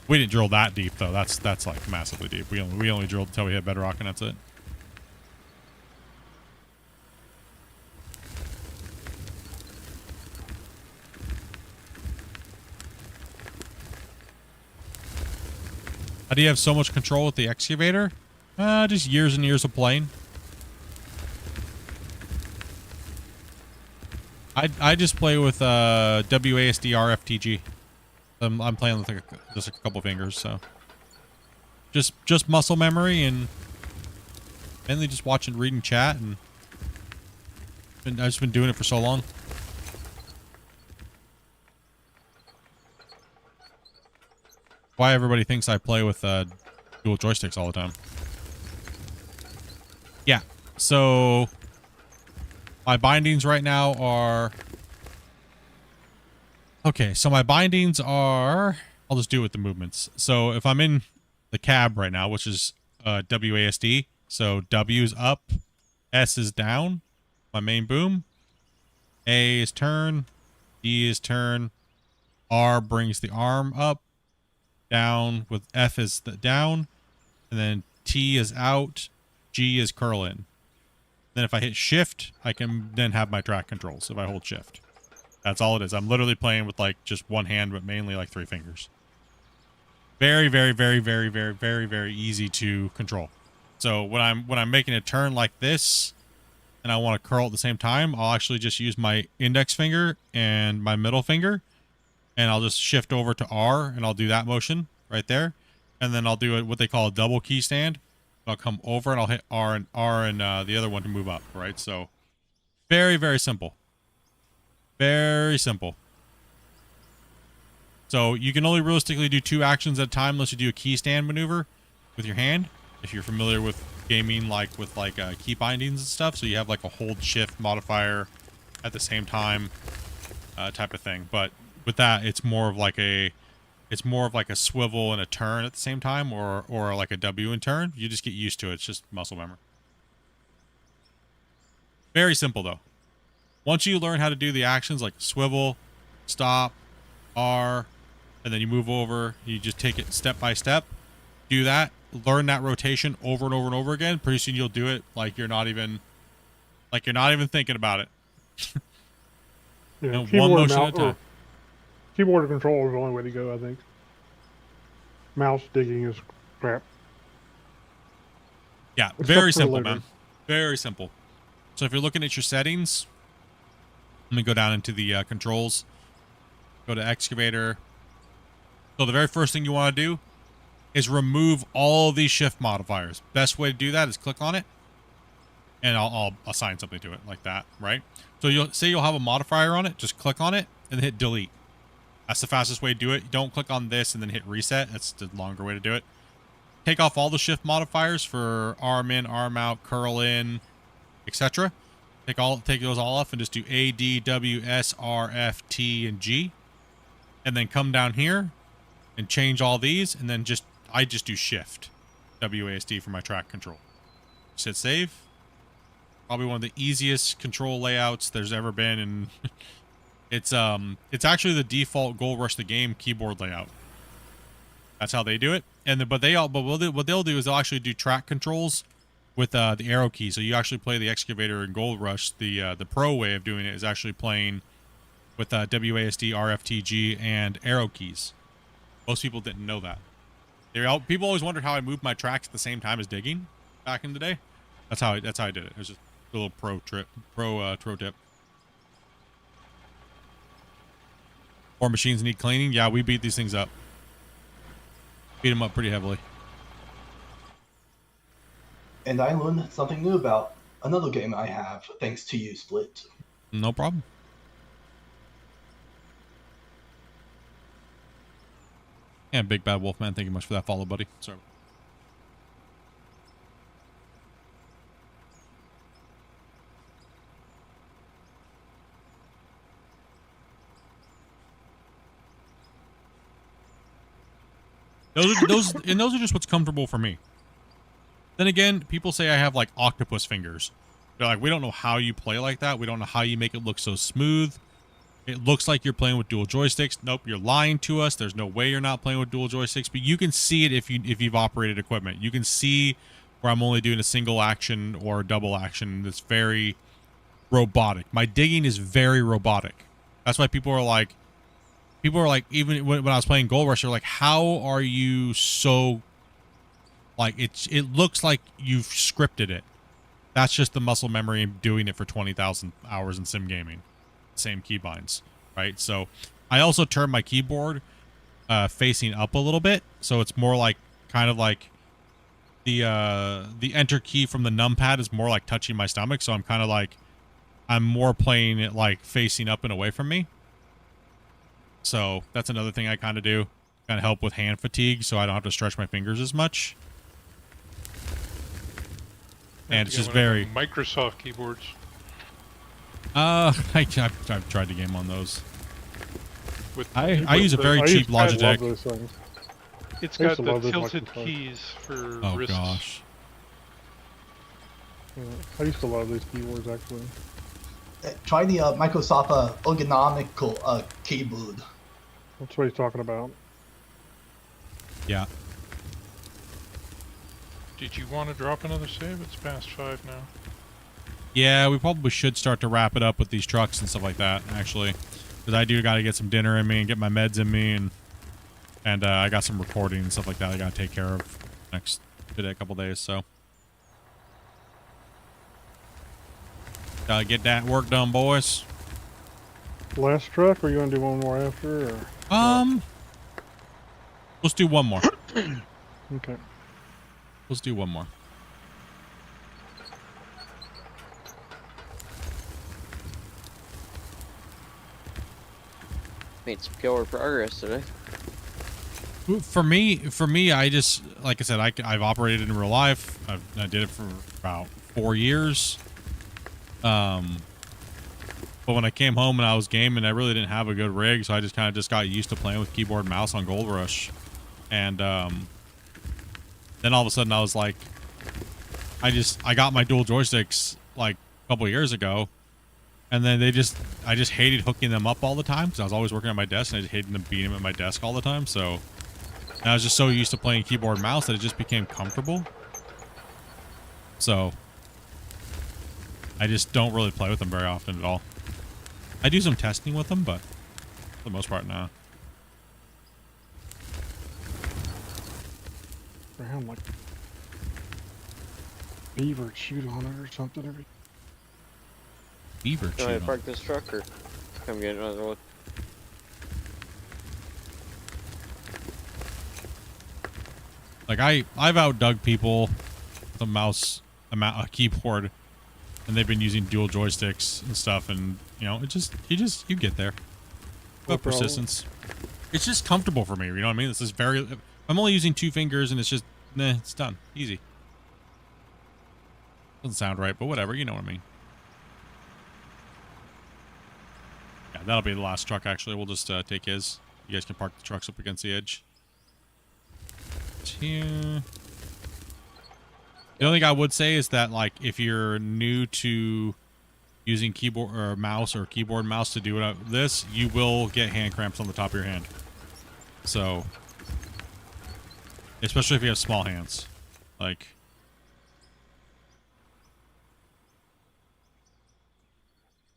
We didn't drill that deep though. That's like massively deep. We only drilled until we hit bedrock, and that's it. How do you have so much control with the excavator? Just years and years of playing. I just play with WASD RFTG. I'm playing with just a couple fingers, so just muscle memory and mainly just watching, reading chat, and I've just been doing it for so long. Why everybody thinks I play with dual joysticks all the time. Yeah, so my bindings right now are... Okay, so my bindings are... I'll just do it with the movements. So if I'm in the cab right now, which is WASD, so W is up, S is down, my main boom, A is turn, D is turn, R brings the arm up, down with F is the down, and then T is out, G is curl in. Then if I hit shift, I can then have my track controls if I hold shift. That's all it is. I'm literally playing with like just one hand, but mainly like 3 fingers. Very, very, very, very, very, very, very easy to control. So when I'm making a turn like this and I want to curl at the same time, I'll actually just use my index finger and my middle finger, and I'll just shift over to R, and I'll do that motion right there. And then I'll do it what they call a double key stand. I'll come over and I'll hit R and the other one to move up, right? So very, very simple. Very simple. So you can only realistically do 2 actions at a time unless you do a key stand maneuver with your hand. If you're familiar with gaming, like with key bindings and stuff, so you have like a hold shift modifier at the same time type of thing. But with that, it's more of like a swivel and a turn at the same time, or like a W and turn. You just get used to it. It's just muscle memory. Very simple though. Once you learn how to do the actions like swivel, stop, R, and then you move over, you just take it step by step. Do that. Learn that rotation over and over and over again. Pretty soon you'll do it like you're not even thinking about it. Yeah, one motion at a time. Keyboard control is the only way to go, I think. Mouse digging is crap. Yeah, Except very for simple, later. man. Very simple. So if you're looking at your settings, let me go down into the controls. Go to excavator. So the very first thing you want to do is remove all these shift modifiers. Best way to do that is click on it, and I'll assign something to it like that, right? So you'll have a modifier on it. Just click on it and hit delete. That's the fastest way to do it. Don't click on this and then hit reset. That's the longer way to do it. Take off all the shift modifiers for arm in, arm out, curl in, etc. Take those all off and just do A, D, W, S, R, F, T, and G. And then come down here and change all these, and then I just do shift WASD for my track control. Just hit save. Probably one of the easiest control layouts there's ever been, and it's actually the default Gold Rush the Game keyboard layout. That's how they do it. And what they'll do is they'll actually do track controls with the arrow key. So you actually play the excavator in Gold Rush. The pro way of doing it is actually playing with WASD, RFTG, and arrow keys. Most people didn't know that. People always wondered how I moved my tracks at the same time as digging back in the day. That's how I did it. It was just a little pro tip. Or machines need cleaning. Yeah, we beat these things up. Beat them up pretty heavily. And I learned something new about another game I have, thanks to you, Split. No problem. Yeah, Big Bad Wolfman, thank you much for that follow, buddy. Sorry. Those are just what's comfortable for me. Then again, people say I have like octopus fingers. They're like, we don't know how you play like that. We don't know how you make it look so smooth. It looks like you're playing with dual joysticks. Nope, you're lying to us. There's no way you're not playing with dual joysticks. But you can see it if you've operated equipment. You can see where I'm only doing a single action or a double action. It's very robotic. My digging is very robotic. That's why people are like, even when I was playing Gold Rush, they're like, how are you so, like, it looks like you've scripted it. That's just the muscle memory of doing it for 20,000 hours in sim gaming. Same keybinds, right? So I also turn my keyboard facing up a little bit, so it's more like kind of like the enter key from the numpad is more like touching my stomach, so I'm kind of like I'm more playing it like facing up and away from me. So that's another thing I kind of do, kind of help with hand fatigue, so I don't have to stretch my fingers as much. And it's just very Microsoft keyboards. I've tried to game on those. I use a very cheap Logitech. I love those things. It's I used got to love the those tilted Microsoft. keys for Oh wrists. gosh. Yeah, I used to love those keyboards actually. Try the Microsoft ergonomical keyboard. That's what he's talking about. Yeah. Did you want to drop another save? It's past 5 now. Yeah, we probably should start to wrap it up with these trucks and stuff like that, actually. Because I do got to get some dinner in me and get my meds in me, and I got some recording and stuff like that I got to take care of next a couple days, so. Gotta get that work done, boys. Last truck, or you want to do one more after? Or? Let's do one more. Okay. Let's do one more. Made some killer progress today. For me, I just, like I said, I've operated in real life. I did it for about 4 years. But when I came home and I was gaming, I really didn't have a good rig, so I just kind of got used to playing with keyboard and mouse on Gold Rush. And then all of a sudden I was like, I got my dual joysticks like a couple years ago, and then I just hated hooking them up all the time because I was always working at my desk, and I just hated them beating them at my desk all the time. So I was just so used to playing keyboard and mouse that it just became comfortable. So I just don't really play with them very often at all. I do some testing with them, but for the most part, no. Around like beaver chewed on it or something. Beaver Can chewed I on. park this truck or come get another one? Like I've outdug people with a keyboard, and they've been using dual joysticks and stuff, and you know, you get there. About persistence. It's just comfortable for me, you know what I mean? This is I'm only using 2 fingers, and it's just, it's done. Easy. Doesn't sound right, but whatever, you know what I mean. Yeah, that'll be the last truck, actually. We'll just take his. You guys can park the trucks up against the edge. It's here. The only thing I would say is that, like, if you're new to using keyboard or mouse or keyboard and mouse to do this, you will get hand cramps on the top of your hand. So, especially if you have small hands, like.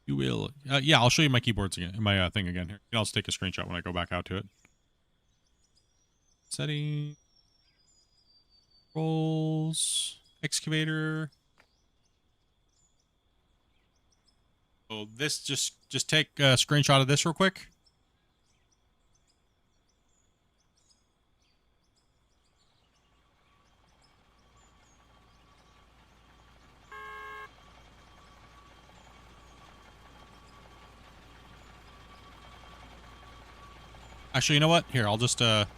You will. Yeah, I'll show you my keyboards again, my thing again here. I'll just take a screenshot when I go back out to it. Setting. Rolls. Excavator. So this, just take a screenshot of this real quick. Actually, you know what? Here, I'll just, let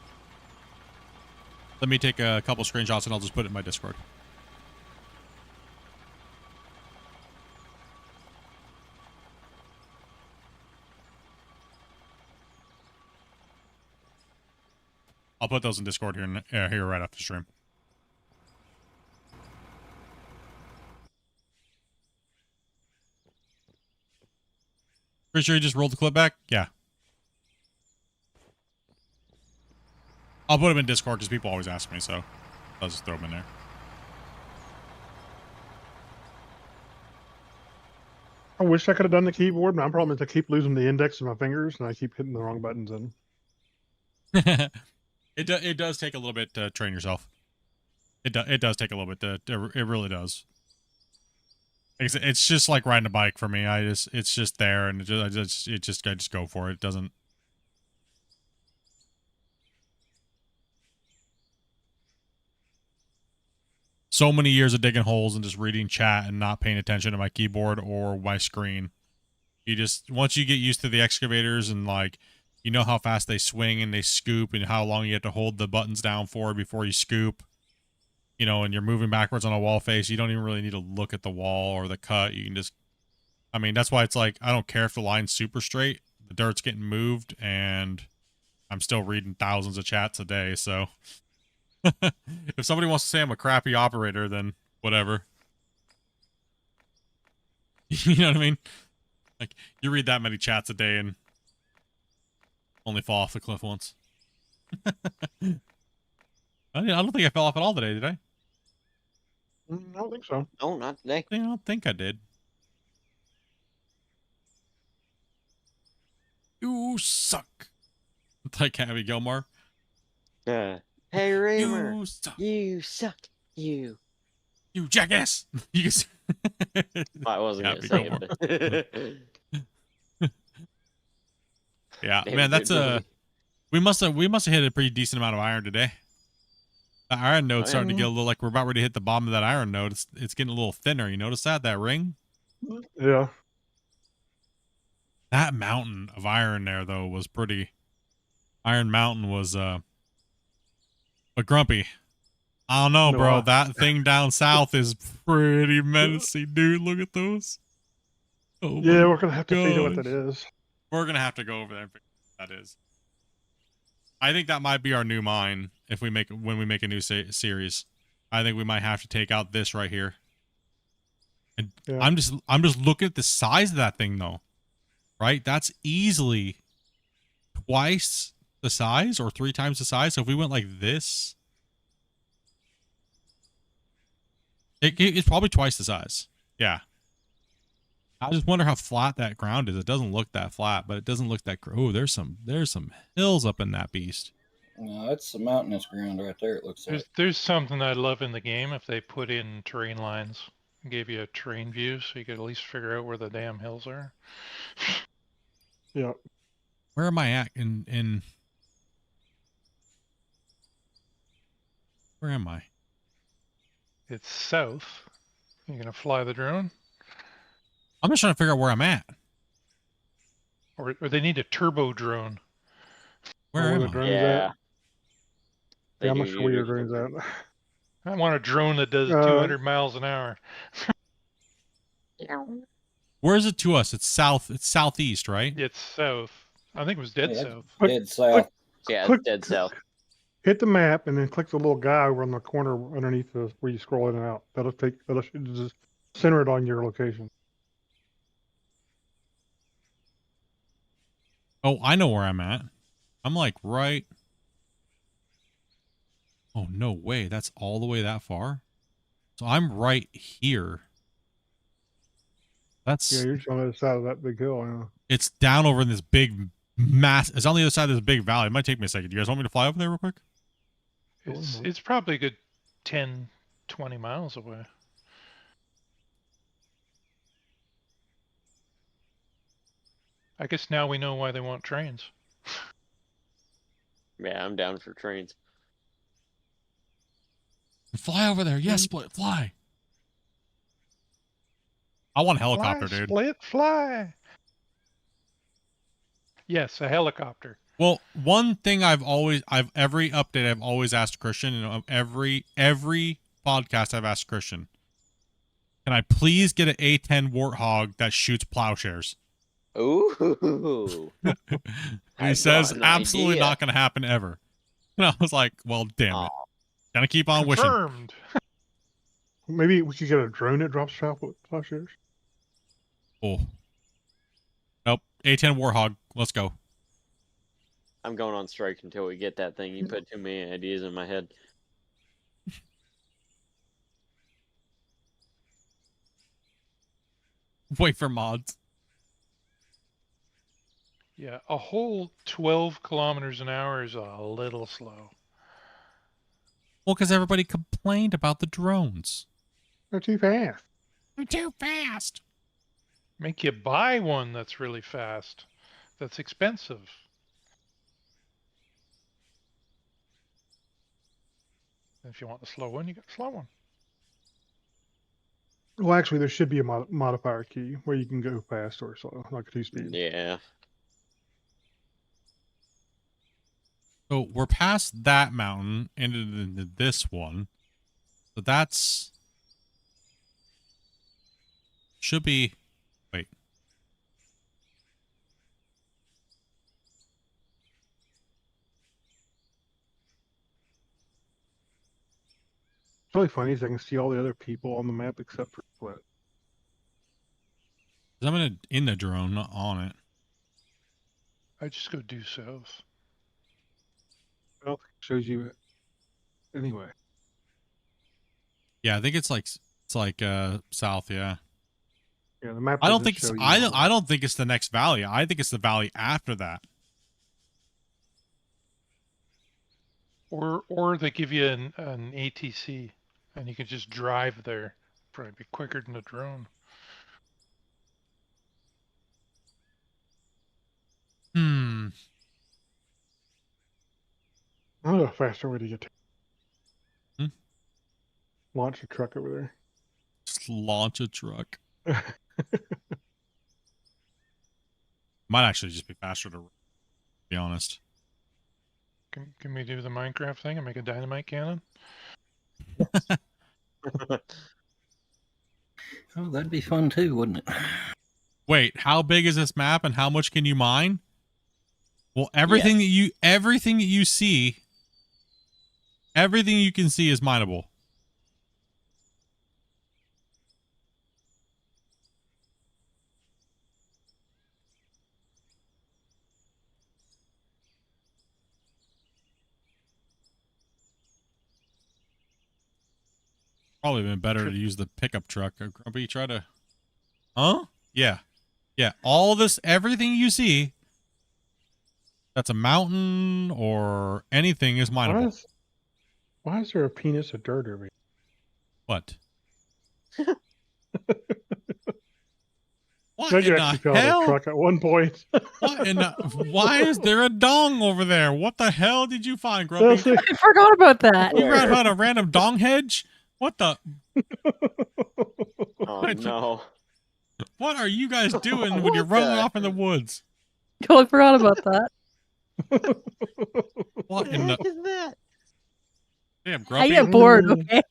me take a couple screenshots and I'll just put it in my Discord. I'll put those in Discord here right after stream. Pretty sure you just rolled the clip back? Yeah. I'll put them in Discord because people always ask me, so I'll just throw them in there. I wish I could have done the keyboard. My problem is I keep losing the index of my fingers and I keep hitting the wrong buttons in. It does take a little bit to train yourself. It does take a little bit it really does. It's just like riding a bike for me. It's just there, and I just go for it. It doesn't. So many years of digging holes and just reading chat and not paying attention to my keyboard or my screen. You just, once you get used to the excavators and like, you know how fast they swing and they scoop and how long you have to hold the buttons down for before you scoop, you know, and you're moving backwards on a wall face, you don't even really need to look at the wall or the cut. You can just, I mean, that's why it's like, I don't care if the line's super straight, the dirt's getting moved, and I'm still reading thousands of chats a day, so if somebody wants to say I'm a crappy operator, then whatever. You know what I mean? Like, you read that many chats a day and only fall off the cliff once. I don't think I fell off at all today, did I? I don't think so. No, not today. I don't think I did. You suck. Like Abby Gilmore. Hey, Raymer. You suck. You suck. You jackass. You I wasn't Abby gonna say Gilmore. it. But Yeah, Damn, man, that's good we must have hit a pretty decent amount of iron today. The iron node's starting to get a little like we're about ready to hit the bottom of that iron node. It's getting a little thinner. You notice that ring? Yeah. That mountain of iron there though was pretty. Iron Mountain was but grumpy. I don't know, bro. That thing down south is pretty menacing, dude. Look at those. Oh yeah, we're gonna have to figure out what that is. We're gonna have to go over there and figure out what that is. I think that might be our new mine if we make when we make a new series. I think we might have to take out this right here. And Yeah. I'm just looking at the size of that thing though. Right? That's easily twice the size or 3 times the size. So if we went like this, it's probably twice the size. Yeah. I just wonder how flat that ground is. It doesn't look that flat, but it doesn't look that. Oh, there's some hills up in that beast. No, it's the mountainous ground right there. It looks like. There's something I love in the game if they put in terrain lines and gave you a terrain view so you could at least figure out where the damn hills are. Yeah. Where am I at in where am I? It's south. You gonna fly the drone? I'm just trying to figure out where I'm at. Or they need a turbo drone. Where am I? Yeah. Yeah, I'm not sure where your drone's at. I want a drone that does 200 miles an hour. Where is it to us? It's south. It's southeast, right? It's south. I think it was dead south. Dead south. Yeah, Click- dead south. Hit the map and then click the little guy over on the corner underneath where you scroll in and out. That'll just center it on your location. Oh, I know where I'm at. I'm like right. Oh, no way. That's all the way that far? So I'm right here. That's... Yeah, you're on the other side of that big hill. Yeah. It's down over in this big mass. It's on the other side of this big valley. It might take me a second. Do you guys want me to fly over there real quick? It's probably a good 10, 20 miles away. I guess now we know why they want trains. Yeah, I'm down for trains. Fly over there. Yes, Split. Fly. I want a helicopter, Fly, dude. Split, fly. Yes, a helicopter. Well, one thing every update I've always asked Christian, and every podcast I've asked Christian, can I please get an A10 Warthog that shoots plowshares? Ooh. And he says absolutely not going to happen ever. And I was like, well, damn it. Gonna keep on Confirmed. wishing. Maybe we could get a drone that drops plowshares. Oh. Nope. A10 Warhog. Let's go. I'm going on strike until we get that thing. You put too many ideas in my head. Wait for mods. Yeah, a whole 12 kilometers an hour is a little slow. Well, because everybody complained about the drones. They're too fast. They're too fast. Make you buy one that's really fast. That's expensive. If you want a slow one, you get a slow one. Well, actually, there should be a modifier key where you can go fast or slow, like a 2-speed. Yeah. So we're past that mountain into this one. So that's... Should be... Wait. It's really funny is I can see all the other people on the map except for Split. I'm in the drone, not on it. I just go due south. Well, it shows you it anyway. Yeah, I think it's like south, yeah. Yeah, the map. I don't think doesn't it's show you all I don't think it's the next valley. I think it's the valley after that. Or they give you an ATC and you can just drive there. Probably be quicker than a drone. Hmm. I know a faster way to get to. Hmm? Launch a truck over there. Just launch a truck. Might actually just be faster to be honest. Can we do the Minecraft thing and make a dynamite cannon? Oh, that'd be fun too, wouldn't it? Wait, how big is this map and how much can you mine? Well, everything that you see, everything you can see is mineable. Probably been better to use the pickup truck. Grumpy, try to... Huh? Yeah. Yeah, all this, everything you see that's a mountain or anything is mineable. Why is there a penis of dirt over here? What? What Maybe in actually the fell hell? a truck at one point. What in the, why is there a dong over there? What the hell did you find, Grumpy? I forgot about that. You ran out a random dong hedge? What the? Oh no. What are you guys doing when you're running off in the woods? Totally forgot about that. What in the? is that? Damn, I Grumpy. get bored, okay?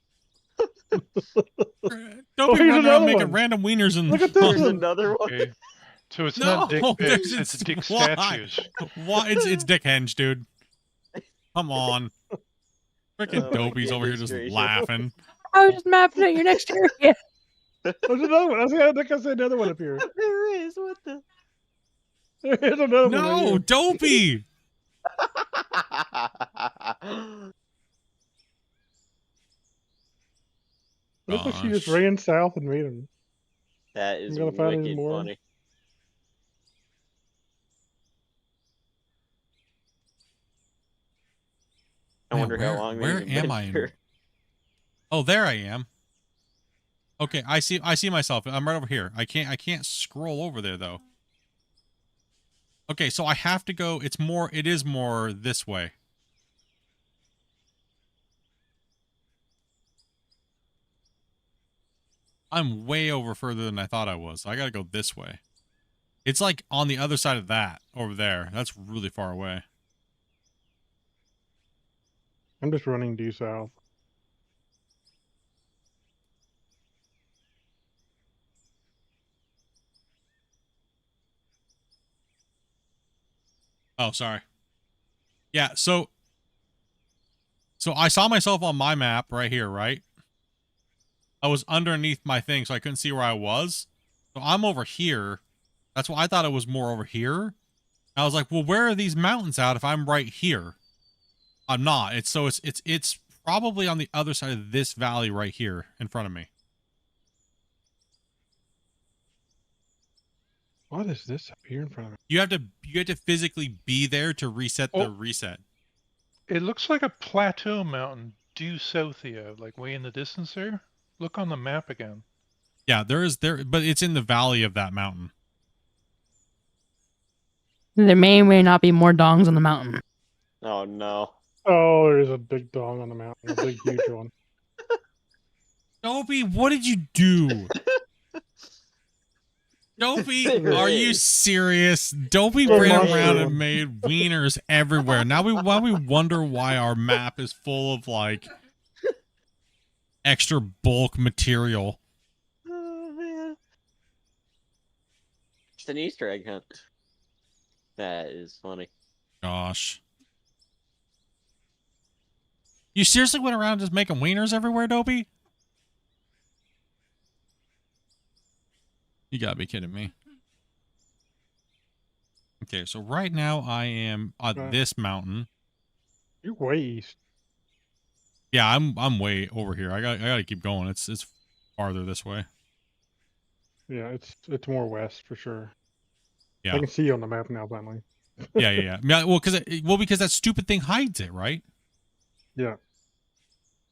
Don't be here's running around another making one. random wieners and... Look at this There's one. another one. Okay. So it's No, not dick pics, it's it's dick why? statues. Why? It's Dick Henge, dude. Come on. Freaking Oh my dopies over here goodness just gracious. laughing. I was just mapping out your next area. There's another one. I think I said another one up here. There is. What the? There's another one. right No, here. dopey. Look like she just Gosh. ran south and made him. That is I'm gonna find any wicked more. funny. I Man, wonder how long where these have am been I in? here. Oh, there I am. Okay, I see myself. I'm right over here. I can't scroll over there though. Okay, so I have to go, it is more this way. I'm way over further than I thought I was. I gotta go this way. It's like on the other side of that, over there. That's really far away. I'm just running due south. Oh, sorry. Yeah, so I saw myself on my map right here, right? I was underneath my thing, so I couldn't see where I was. So I'm over here, That's why I thought it was more over here. I was like, well, where are these mountains out if I'm right here? I'm not. It's probably on the other side of this valley right here in front of me. What is this up here in front of me? You have to physically be there to reset the reset. It looks like a plateau mountain due south of you, like way in the distance there. Look on the map again. Yeah, but it's in the valley of that mountain. There may or may not be more dongs on the mountain. Oh no. Oh, there's a big dong on the mountain. A big, huge one. Dopey, what did you do? Dopey, are you serious? Dopey ran around and made wieners everywhere. Now we wonder why our map is full of like extra bulk material. Oh man. It's an Easter egg hunt. That is funny. Gosh. You seriously went around just making wieners everywhere, Dopey? You gotta be kidding me. Okay, so right now I am on this mountain. You're way east. Yeah, I'm way over here. I gotta keep going. It's farther this way. Yeah, it's more west for sure. Yeah. I can see you on the map now, finally. Yeah. Well, because that stupid thing hides it, right? Yeah.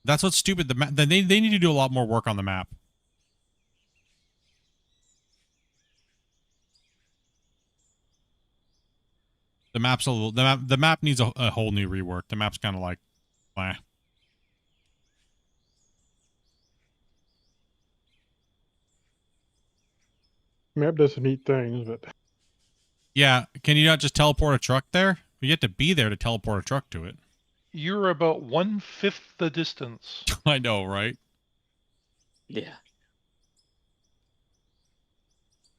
That's what's stupid. The map. They need to do a lot more work on the map. The map's a little. The map needs a whole new rework. The map's kind of like, meh. Map does some neat things, but Yeah, can you not just teleport a truck there? You have to be there to teleport a truck to it. You're about 1/5 the distance. I know, right? Yeah.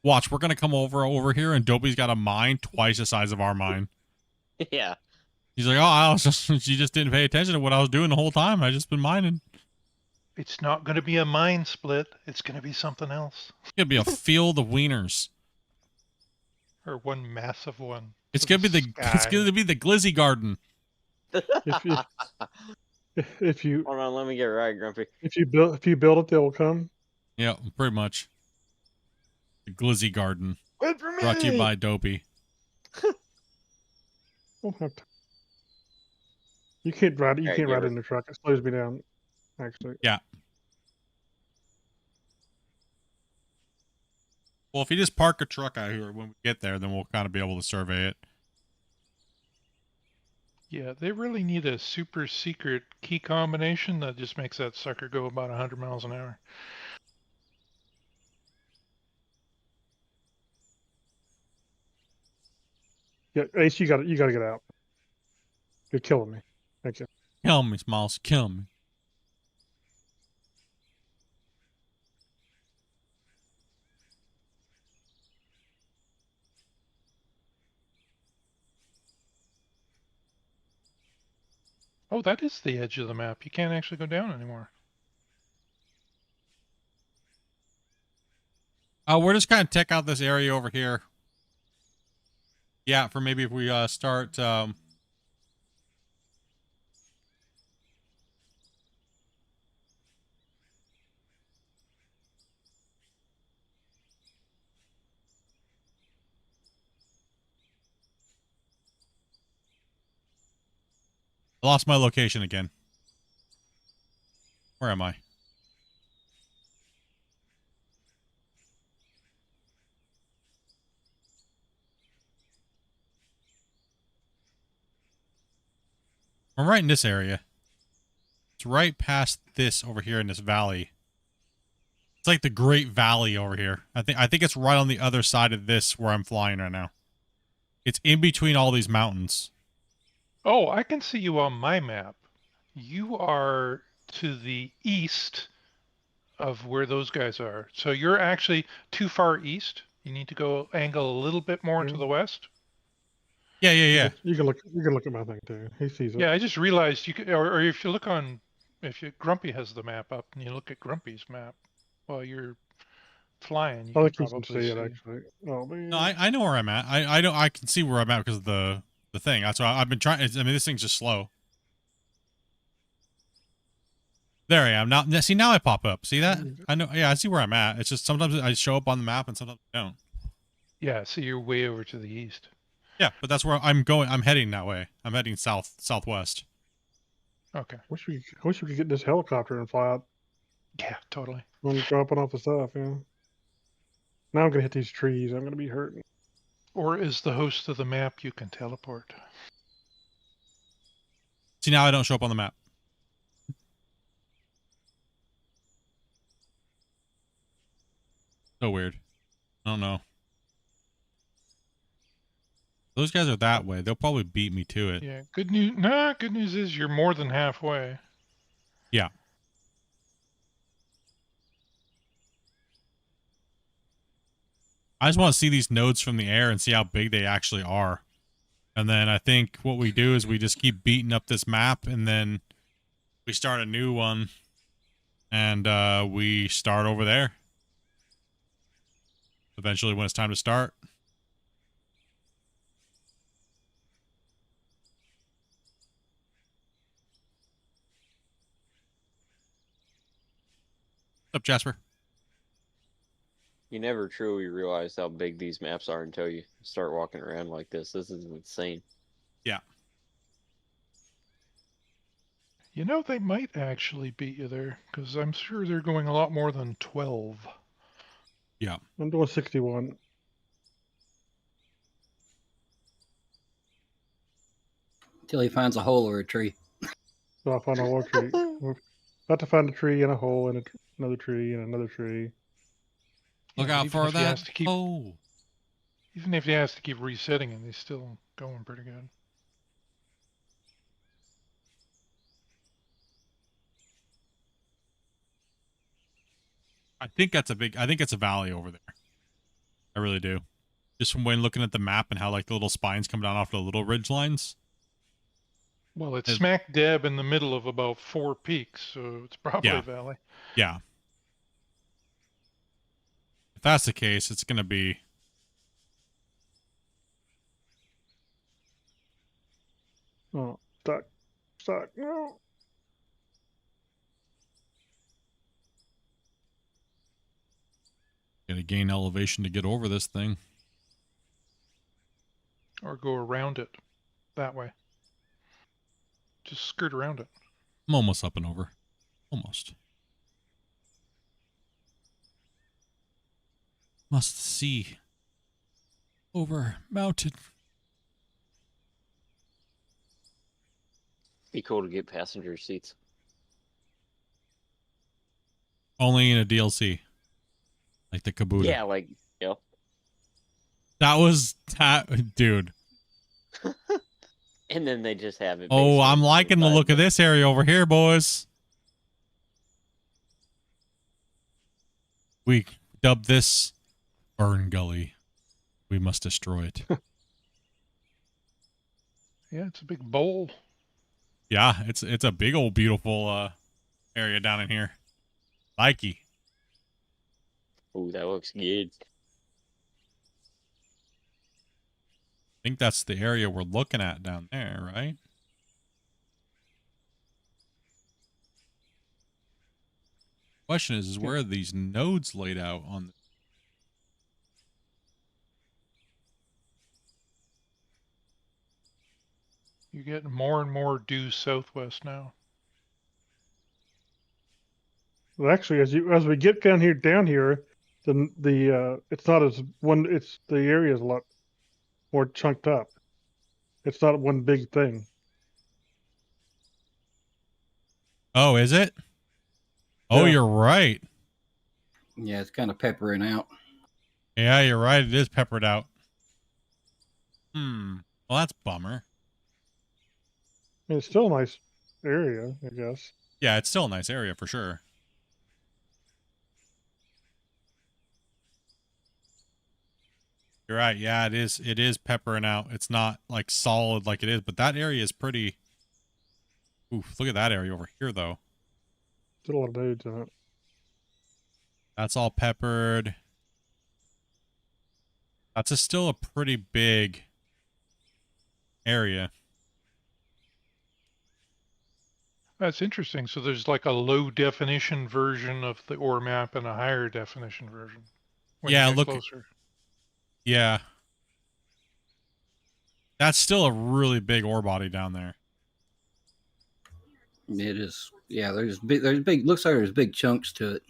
Watch, we're gonna come over here, and Dopey's got a mine twice the size of our mine. Yeah. He's like, oh, she just didn't pay attention to what I was doing the whole time. I just been mining. It's not going to be a mine split. It's going to be something else. It's gonna be a field of wieners. Or one massive one. It's gonna be the Glizzy Garden. if you hold on, let me get right, Grumpy. If you build it, they will come. Yeah, pretty much. The Glizzy Garden. Wait for me. Brought to you by Dopey. You can't ride it. You Alright, can't give ride her- in the truck. It slows me down. Actually. Yeah. Well, if you just park a truck out here when we get there, then we'll kind of be able to survey it. Yeah, they really need a super secret key combination that just makes that sucker go about 100 miles an hour. Yeah, Ace, you got to get out. You're killing me. Thank you. Kill me, Smalls. Kill me. Oh, that is the edge of the map. You can't actually go down anymore. We're just kind of check out this area over here. Yeah, for maybe if we start. I lost my location again. Where am I? I'm right in this area. It's right past this over here in this valley. It's like the Great Valley over here. I think it's right on the other side of this where I'm flying right now. It's in between all these mountains. Oh, I can see you on my map. You are to the east of where those guys are. So you're actually too far east. You need to go angle a little bit more to the west. Yeah. You can look at my thing too. He sees it. Yeah, I just realized you could, or if you look on, Grumpy has the map up, and you look at Grumpy's map, well, flying, you I could think you can probably see it actually. Oh man. No, I know where I'm at. I can see where I'm at because of the thing. That's why I've been trying. I mean, this thing's just slow. There I am. Now, see, now I pop up. See that? I know. Yeah, I see where I'm at. It's just sometimes I show up on the map and sometimes I don't. Yeah, so you're way over to the east. Yeah, but that's where I'm going. I'm heading that way. I'm heading southwest. Okay. I wish we could get this helicopter and fly out. Yeah, totally. I'm dropping off the stuff. Yeah. Now I'm gonna hit these trees. I'm gonna be hurting. Or as the host of the map, you can teleport. See, now I don't show up on the map. So weird. I don't know. Those guys are that way. They'll probably beat me to it. Yeah, good news. Nah, good news is you're more than halfway. Yeah. I just want to see these nodes from the air and see how big they actually are. And then I think what we do is we just keep beating up this map and then we start a new one and we start over there. Eventually when it's time to start. What's up, Jasper? You never truly realize how big these maps are until you start walking around like this. This is insane. Yeah. You know, they might actually beat you there, because I'm sure they're going a lot more than 12. Yeah. I'm doing 61. Until he finds a hole or a tree. So I found a hole tree. About to find a tree and a hole and another tree and another tree. Look Yeah, out even for if he has that. to keep, Oh. even if he has to keep resetting it, he's still going pretty good. I think it's a valley over there. I really do. Just from when looking at the map and how like the little spines come down off the little ridge lines. Well, it's smack dab in the middle of about 4 peaks, so it's probably Yeah. a valley. Yeah. If that's the case, it's going to be... Oh, stuck, no. Gotta gain elevation to get over this thing. Or go around it that way. Just skirt around it. I'm almost up and over. Almost. Must see. Over mountain. Be cool to get passenger seats. Only in a DLC. Like the Kabuto. Yeah, like, yep. That was... Dude. And then they just have it. Oh, I'm liking the look of this area over here, boys. We dubbed this Burn Gully. We must destroy it. Yeah, it's a big bowl. Yeah, it's a big old beautiful area down in here. Likey. Ooh, that looks good. I think that's the area we're looking at down there, right? Question is where are these nodes laid out on the... You're getting more and more due southwest now. Well, actually, as we get down here, it's not as one. It's the area is a lot more chunked up. It's not one big thing. Oh, is it? Oh, Yeah. you're right. Yeah, it's kind of peppering out. Yeah, you're right. It is peppered out. Well, that's a bummer. I mean, it's still a nice area, I guess. Yeah, it's still a nice area for sure. You're right. Yeah, it is. It is peppering out. It's not like solid like it is, but that area is pretty... Oof, look at that area over here, though. Still a lot of dudes in it. That's all peppered. That's still a pretty big area. That's interesting. So there's like a low definition version of the ore map and a higher definition version. When Yeah, you get look. closer. Yeah. That's still a really big ore body down there. It is. Yeah, there's big. Looks like there's big chunks to it.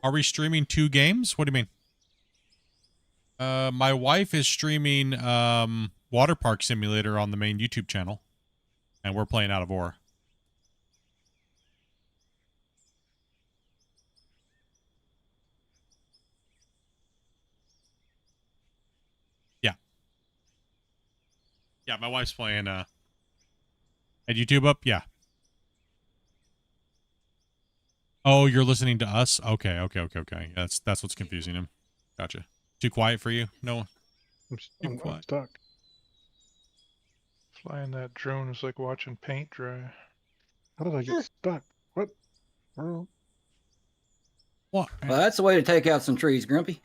Are we streaming 2 games? What do you mean? My wife is streaming Water Park Simulator on the main YouTube channel, and we're playing out of ore. Yeah. Yeah, my wife's playing at YouTube up? Yeah. Oh, you're listening to us? Okay. That's what's confusing him. Gotcha. Too quiet for you? No. I'm stuck. Flying that drone is like watching paint dry. How did I get stuck? What? Well, what? Well, that's the way to take out some trees, Grumpy.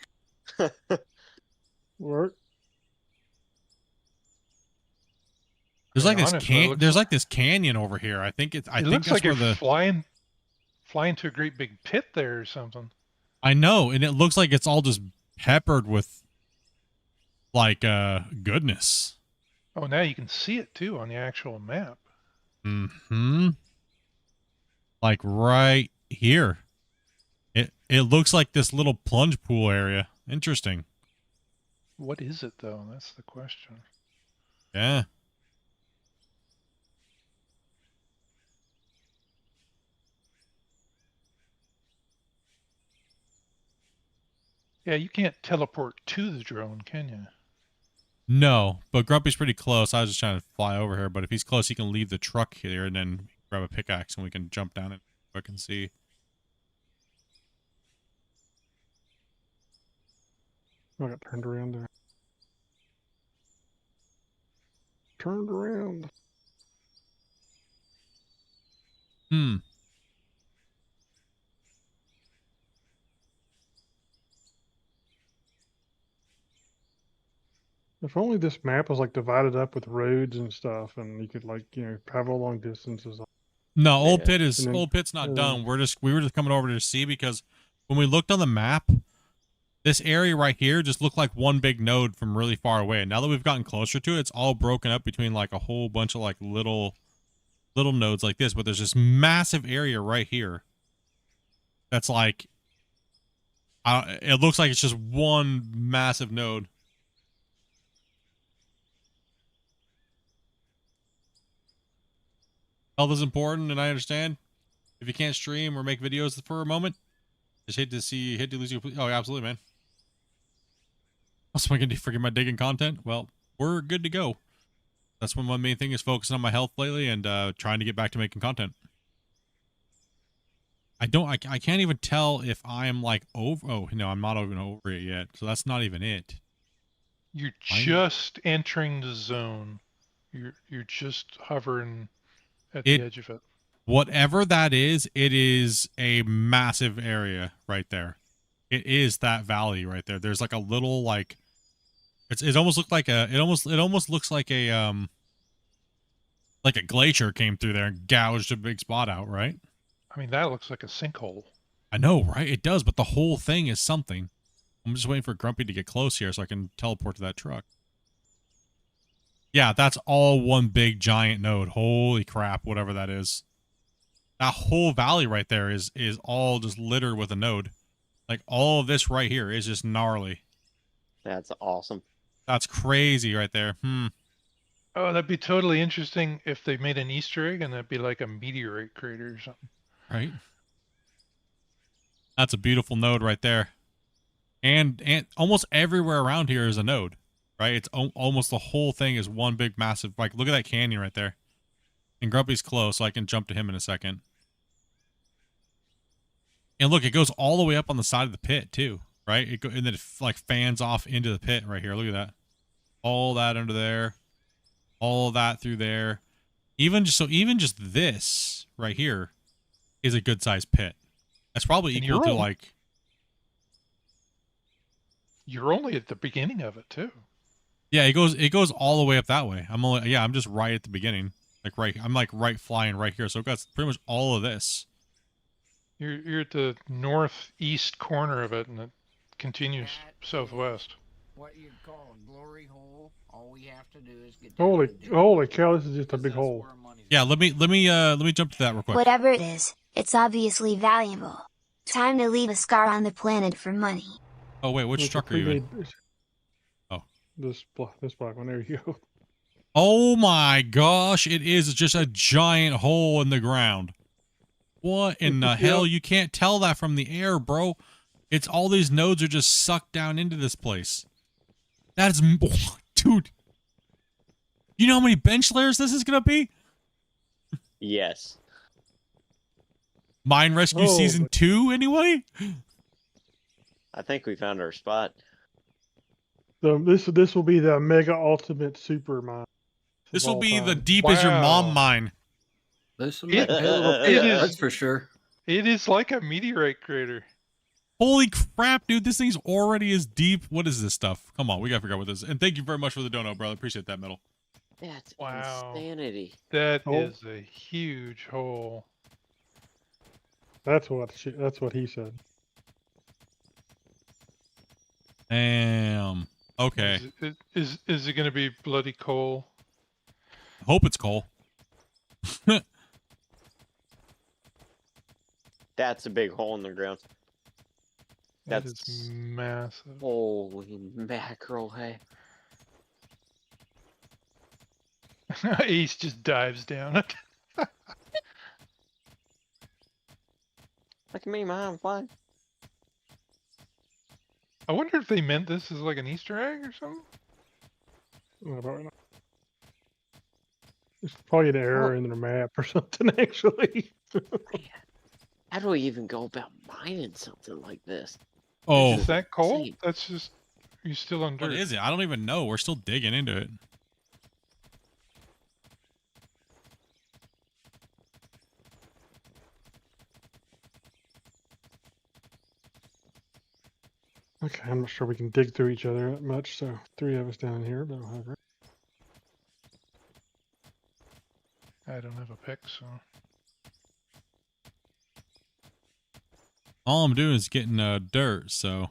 Work. There's like this honestly, there's like this canyon over here. I think It think looks that's like where you're the flying to a great big pit there or something. I know, and it looks like it's all just peppered with like goodness. Oh, now you can see it too on the actual map. Mm-hmm. Like right here. It looks like this little plunge pool area. Interesting. What is it though? That's the question. Yeah. Yeah, you can't teleport to the drone, can you? No, but Grumpy's pretty close. I was just trying to fly over here, but if he's close, he can leave the truck here and then grab a pickaxe and we can jump down and look and see. I got turned around there. Turned around. Hmm. If only this map was like divided up with roads and stuff, and you could like travel long distances. No, Old Yeah. Pit is And then- Old Pit's not and done. then- We were just coming over to see because when we looked on the map, this area right here just looked like one big node from really far away. And now that we've gotten closer to it, it's all broken up between like a whole bunch of like little nodes like this. But there's this massive area right here that's like it looks like it's just one massive node. Health is important, and I understand. If you can't stream or make videos for a moment, just hate to lose you. Oh, yeah, absolutely, man. What's am I gonna do? Forget my digging content? Well, we're good to go. That's when my main thing is focusing on my health lately and trying to get back to making content. I can't even tell if I'm like over. Oh no, I'm not even over it yet. So that's not even it. You're just entering the zone. You're just hovering at the edge of it. Whatever that is, it is a massive area right there. It is that valley right there. There's like a little like it almost looked like it almost looks like a glacier came through there and gouged a big spot out, right? I mean, that looks like a sinkhole. I know, right? It does, but the whole thing is something. I'm just waiting for Grumpy to get close here so I can teleport to that truck. Yeah, that's all one big giant node. Holy crap, whatever that is. That whole valley right there is all just littered with a node. Like all of this right here is just gnarly. That's awesome. That's crazy right there. Oh, that'd be totally interesting if they made an Easter egg and that'd be like a meteorite crater or something. Right? That's a beautiful node right there. And almost everywhere around here is a node, right? It's almost the whole thing is one big massive, like look at that canyon right there. And Grumpy's close, so I can jump to him in a second. And look, it goes all the way up on the side of the pit too, right? And then it like fans off into the pit right here. Look at that. All that under there. All that through there. Even just this right here is a good sized pit. That's probably equal to like You're only at the beginning of it too. Yeah, it goes all the way up that way. I'm just right at the beginning. I'm right flying right here. So it got pretty much all of this. You're at the northeast corner of it, and it continues southwest. What you'd call a glory hole. All we have to do is get down Holy cow! This is just a big hole. Yeah, let me jump to that real quick. Whatever it is, it's obviously valuable. Time to leave a scar on the planet for money. Oh wait, which truck are you in? Oh, this black one. There you go. Oh my gosh! It is just a giant hole in the ground. What in the hell? You can't tell that from the air, bro. It's all these nodes are just sucked down into this place. That is, dude. You know how many bench layers this is gonna be? Yes. Mine Rescue Season 2, anyway? I think we found our spot. So this will be the mega ultimate super mine. This will be the deep as your mom mine. This will be a little pit, that's for sure. It is like a meteorite crater. Holy crap, dude. This thing's already as deep. What is this stuff? Come on, we gotta figure out what this is. And thank you very much for the dono, brother. Appreciate that, metal. That's insanity. That is a huge hole. That's what he said. Damn. Okay. Is it going to be bloody coal? Hope it's coal. That's a big hole in the ground. That's massive. Holy mackerel, hey. Ace just dives down it. Look at me, Mom, fly. I wonder if they meant this as like an Easter egg or something. Probably not. It's probably an error in their map or something, actually. How do we even go about mining something like this? Oh. Is that coal? That's just, you're still on dirt. What is it? I don't even know. We're still digging into it. Okay, I'm not sure we can dig through each other that much, so 3 of us down here, but I'll have it. I don't have a pick, so. All I'm doing is getting dirt, so.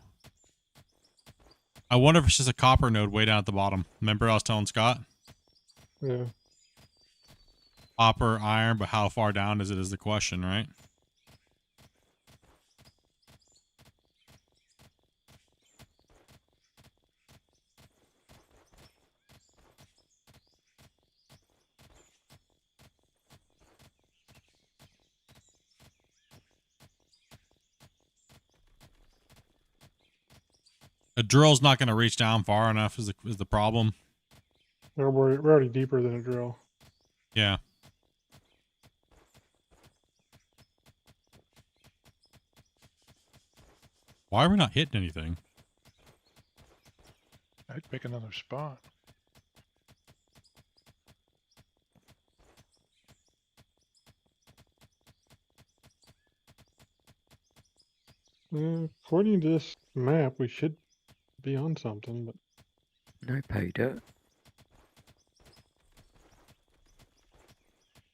I wonder if it's just a copper node way down at the bottom. Remember I was telling Scott? Yeah. Copper, iron, but how far down is it is the question, right? A drill's not going to reach down far enough is the problem. We're already deeper than a drill. Yeah. Why are we not hitting anything? I'd pick another spot. According to this map, we should be on something, but no pay dirt.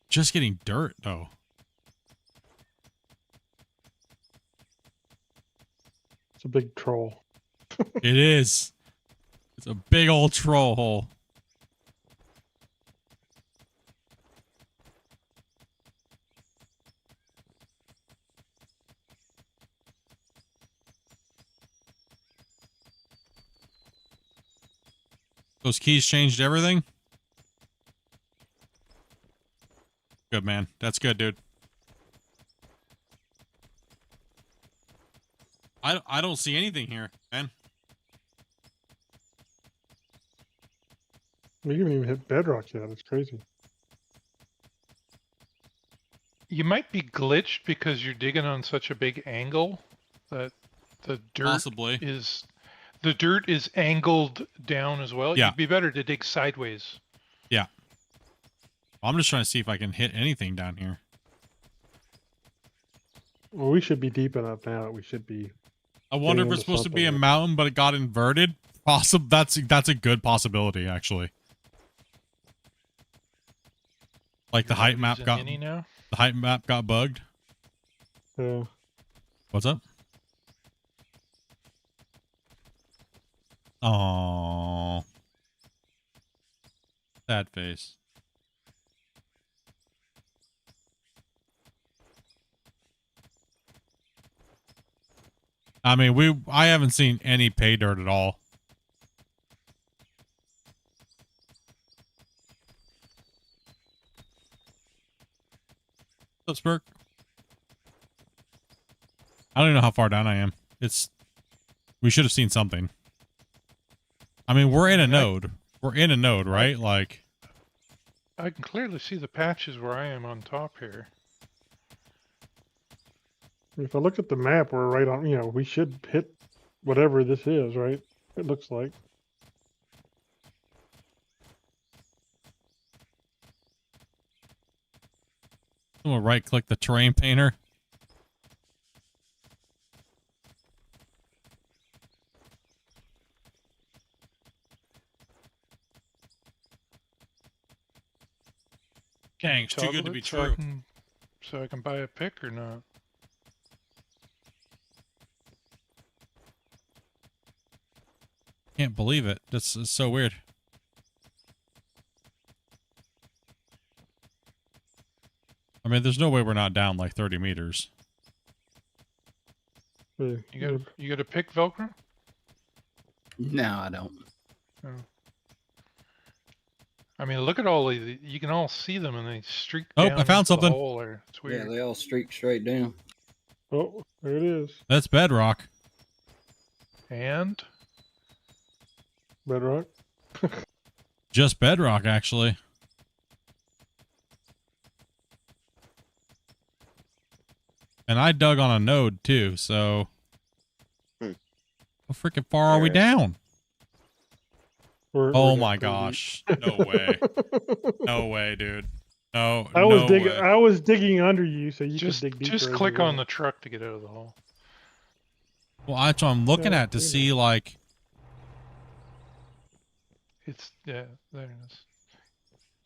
Just getting dirt, though. it's a big troll. It is. It's a big old troll hole. Those keys changed everything? Good, man. That's good, dude. I don't see anything here, man. We haven't even hit bedrock yet. It's crazy. You might be glitched because you're digging on such a big angle that the dirt Possibly. The dirt is angled down as well. Yeah. It'd be better to dig sideways. Yeah. I'm just trying to see if I can hit anything down here. Well, we should be deep enough now that we should be I wonder if getting it's into supposed to be a something. mountain, but it got inverted. Possible. That's a good possibility, actually. Like the height map got now? the height map got bugged. Yeah. What's up? Oh, sad face. I mean, I haven't seen any pay dirt at all. What's Burke? I don't even know how far down I am. We should have seen something. I mean, we're in a node. We're in a node, right? Like, I can clearly see the patches where I am on top here. If I look at the map, we're right on. You know, we should hit whatever this is, right? It looks like. someone right-click the terrain painter. Dang, it's too good to be true. So I can buy a pick or not? Can't believe it. This is so weird. I mean, there's no way we're not down like 30 meters. You got a pick, Velcro? No, I don't. Oh. I mean, look at all the, you can all see them and they streak down. Oh, I found something. The hole there. It's weird. Yeah, they all streak straight down. Oh, there it is. That's bedrock. And? Bedrock. Just bedrock, actually. And I dug on a node too, so how freaking far are we down? Oh my gosh! No way! No way, dude! No, I was no digging. way. I was digging under you, so you could dig deeper. Just as click you on went. the truck to get out of the hole. Well, that's what I'm looking at to see, like. It's there it is.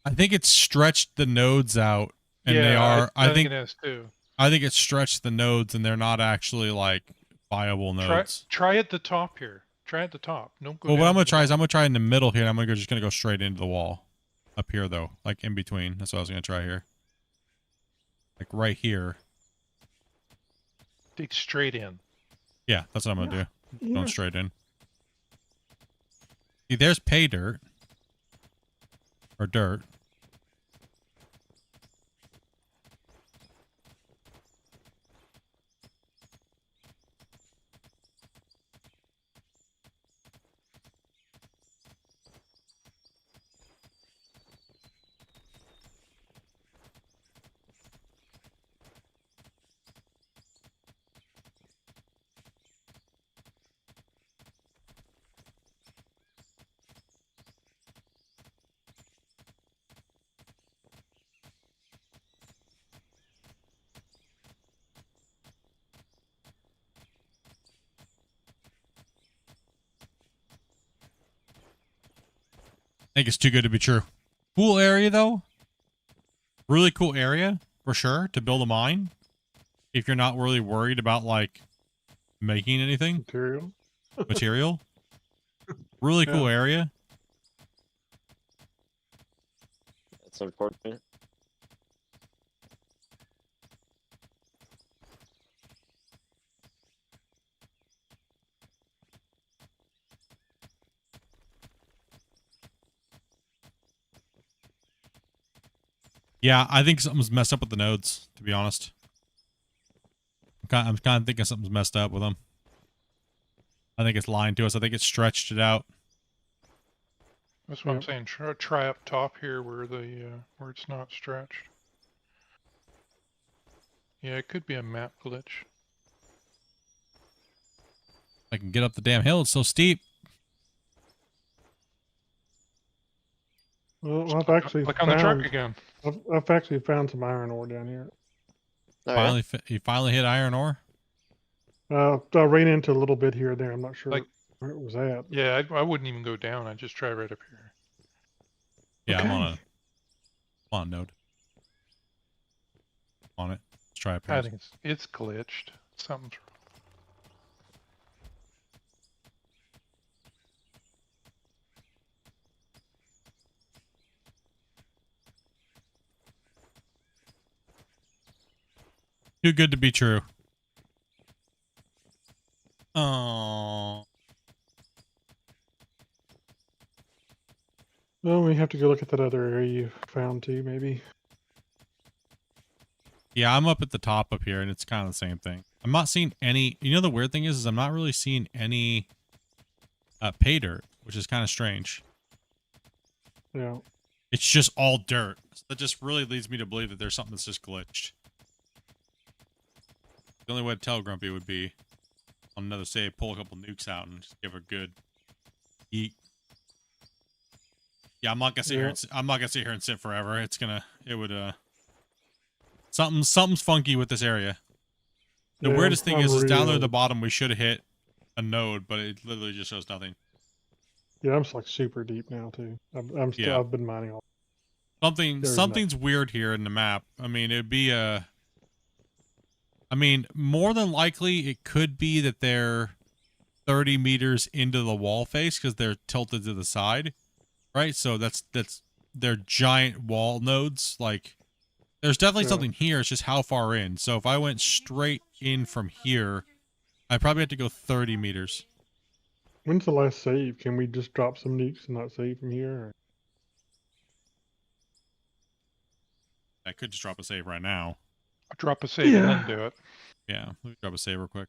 I think it's stretched the nodes out, and yeah, they are. I think think it has too. I think it's stretched the nodes, and they're not actually like viable nodes. Try at the top here. Try at the top. Don't go. Well, what down I'm gonna to try is I'm gonna try in the middle here. And I'm just gonna go straight into the wall, up here though, like in between. That's what I was gonna try here. Like right here. dig straight in. Yeah, that's what I'm gonna do. Yeah. Going straight in. See, there's pay dirt. Or dirt. I think it's too good to be true. Cool area though. Really cool area for sure to build a mine. If you're not really worried about like making anything. Material. Really cool area. That's unfortunate. Yeah, I think something's messed up with the nodes, to be honest. I'm kind of thinking something's messed up with them. I think it's lying to us. I think it stretched it out. That's what I'm saying. Try up top here where where it's not stretched. Yeah, it could be a map glitch. I can get up the damn hill. It's so steep. Well, I've actually Click on the truck again. I've actually found some iron ore down here. Oh, You finally hit iron ore? I ran into a little bit here and there. I'm not sure Like- where it was at. Yeah, I wouldn't even go down. I'd just try right up here. Yeah, I'm Okay. on a node. On it. Let's try up here. I think it's glitched. Something's wrong. Too good to be true. Oh. Well, we have to go look at that other area you found too, maybe. Yeah, I'm up at the top up here, and it's kind of the same thing. I'm not seeing any... You know, the weird thing is I'm not really seeing any pay dirt, which is kind of strange. Yeah. It's just all dirt. So that just really leads me to believe that there's something that's just glitched. The only way to tell Grumpy would be on another save, pull a couple nukes out and just give a good eat. Yeah, I'm not gonna sit here. I'm not gonna sit here and sit forever. It would. Something's funky with this area. The weirdest thing is down there at the bottom. We should have hit a node, but it literally just shows nothing. Yeah, I'm like super deep now too. I'm still. Yeah. I've been mining all. Something's weird here in the map. I mean, it'd be a. I mean, more than likely, it could be that they're 30 meters into the wall face because they're tilted to the side, right? So that's they're giant wall nodes. Like, there's definitely something here. It's just how far in. So if I went straight in from here, I'd probably have to go 30 meters. When's the last save? Can we just drop some nukes and not save from here? Or? I could just drop a save right now. Drop a save and then do it. Yeah, let me drop a save real quick.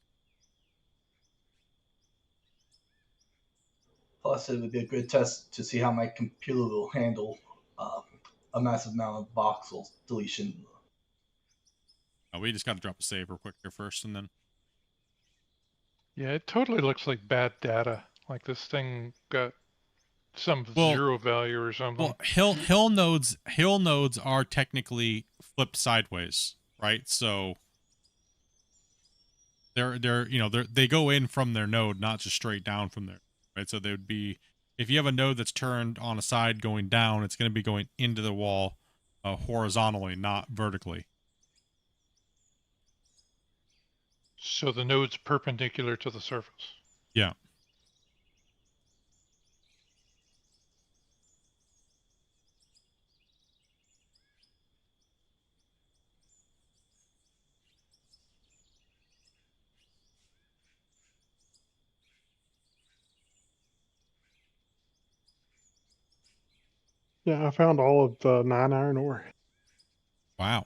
Plus, it would be a good test to see how my computer will handle a massive amount of voxel deletion. Oh, we just got to drop a save real quick here first, and then. Yeah, it totally looks like bad data. Like this thing got some zero value or something. Well, hill nodes are technically flipped sideways, right? So they go in from their node, not just straight down from there, right? So they would be, if you have a node that's turned on a side going down, it's going to be going into the wall horizontally, not vertically. So the node's perpendicular to the surface. Yeah. Yeah, I found all of the 9 iron ore. Wow.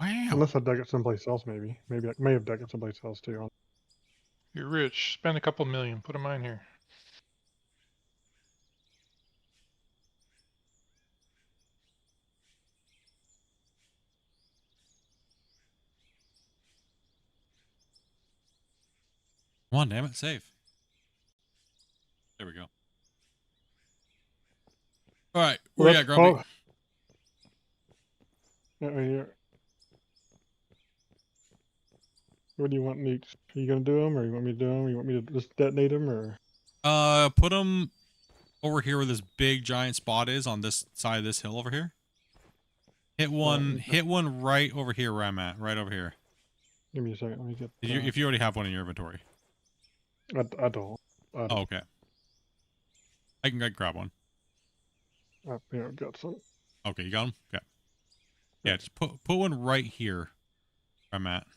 Wow. Unless I dug it someplace else, maybe. Maybe I may have dug it someplace else too. You're rich. Spend a couple million. Put a mine here. Come on, damn it, save. There we go. All right, where you at, Grumpy? Yeah, right here. What do you want nukes? Are you gonna do them, or you want me to do them? Or you want me to just detonate them, or? Put them over here where this big giant spot is on this side of this hill over here. Hit one right over here where I'm at, right over here. Give me a second. Let me get. If you already have one in your inventory. I don't. Oh, okay. I can grab one. Yeah, I've got some. Okay, you got them? Okay. Yeah, just put one right here where I'm at.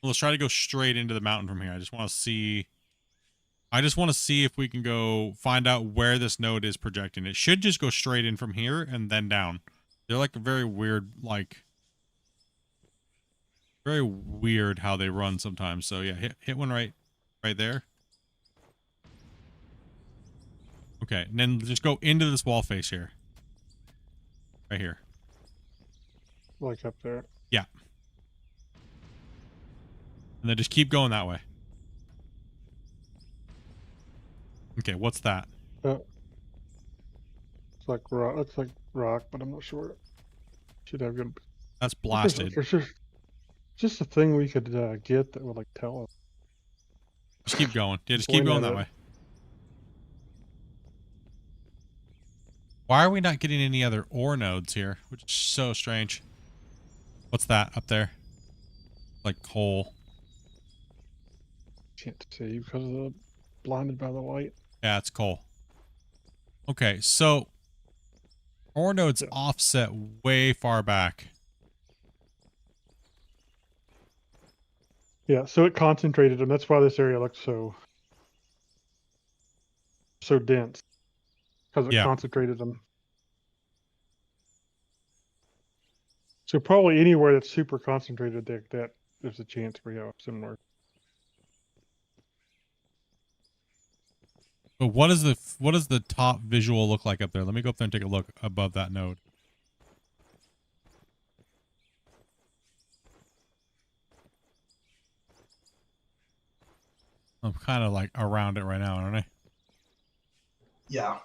Well, let's try to go straight into the mountain from here. I just want to see if we can go find out where this node is projecting. It should just go straight in from here and then down. They're like very weird, very weird how they run sometimes. So yeah, hit one right there. Okay, and then just go into this wall face here. Right here. Like up there. Yeah. And then just keep going that way. Okay, what's that? It's like rock. Looks like rock, but I'm not sure. Should have good. That's blasted. just a thing we could get that would like tell us. Just keep going. Yeah, just Point keep going at that it. way. Why are we not getting any other ore nodes here? Which is so strange. What's that up there? Like coal. Can't see because of the blinded by the light. Yeah, it's coal. Okay, so ore nodes offset way far back. Yeah, so it concentrated them. That's why this area looks so dense. Because it Yeah. concentrated them. So probably anywhere that's super concentrated, that there's a chance we have similar. But what does the top visual look like up there? Let me go up there and take a look above that node. I'm kind of like around it right now, aren't I? Yeah.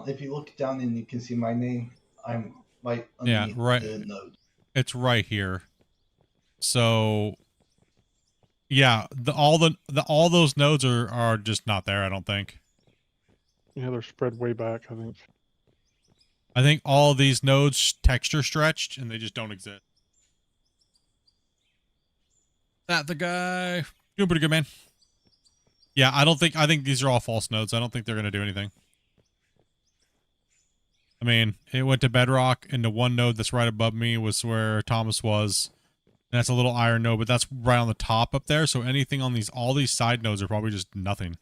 If you look down and you can see my name, I'm right Yeah, underneath right. the node. It's right here. So yeah, all those nodes are just not there, I don't think. Yeah, they're spread way back, I think. I think all these nodes texture stretched and they just don't exist. That the guy. Doing pretty good, man. Yeah, I think these are all false nodes. I don't think they're gonna do anything. I mean, it went to bedrock, and the one node that's right above me was where Thomas was. And that's a little iron node, but that's right on the top up there. So anything on all these side nodes are probably just nothing.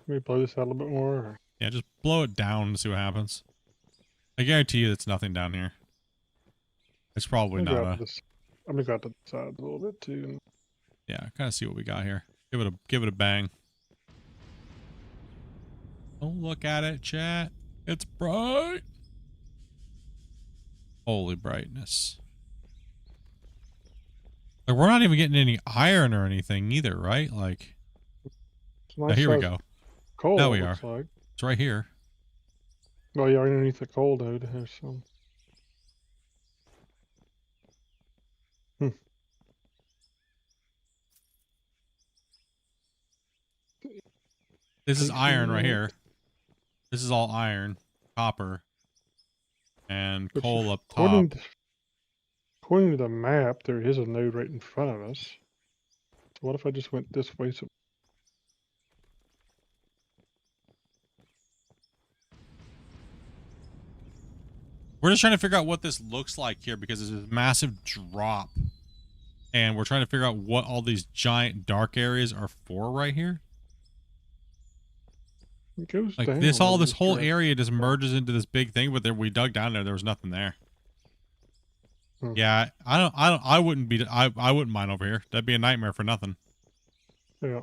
Can we blow this out a little bit more? Or? Yeah, just blow it down and see what happens. I guarantee you it's nothing down here. It's probably not a... I'm gonna go out to the side a little bit too. Yeah, kind of see what we got here. Give it a bang. Don't look at it, chat. It's bright. Holy brightness. Like, we're not even getting any iron or anything either, right? Like, Nice here we go. Coal, now we are. Like. It's right here. Oh yeah, underneath the coal node, there's some. This is iron right here. This is all iron, copper, and coal up top. According to the map, there is a node right in front of us. So what if I just went this way? So we're just trying to figure out what this looks like here because there's a massive drop. And we're trying to figure out what all these giant dark areas are for right here. it goes Like down this whole direction. area just merges into this big thing, but then we dug down there was nothing there. Yeah, I wouldn't mind over here. That'd be a nightmare for nothing. Yeah.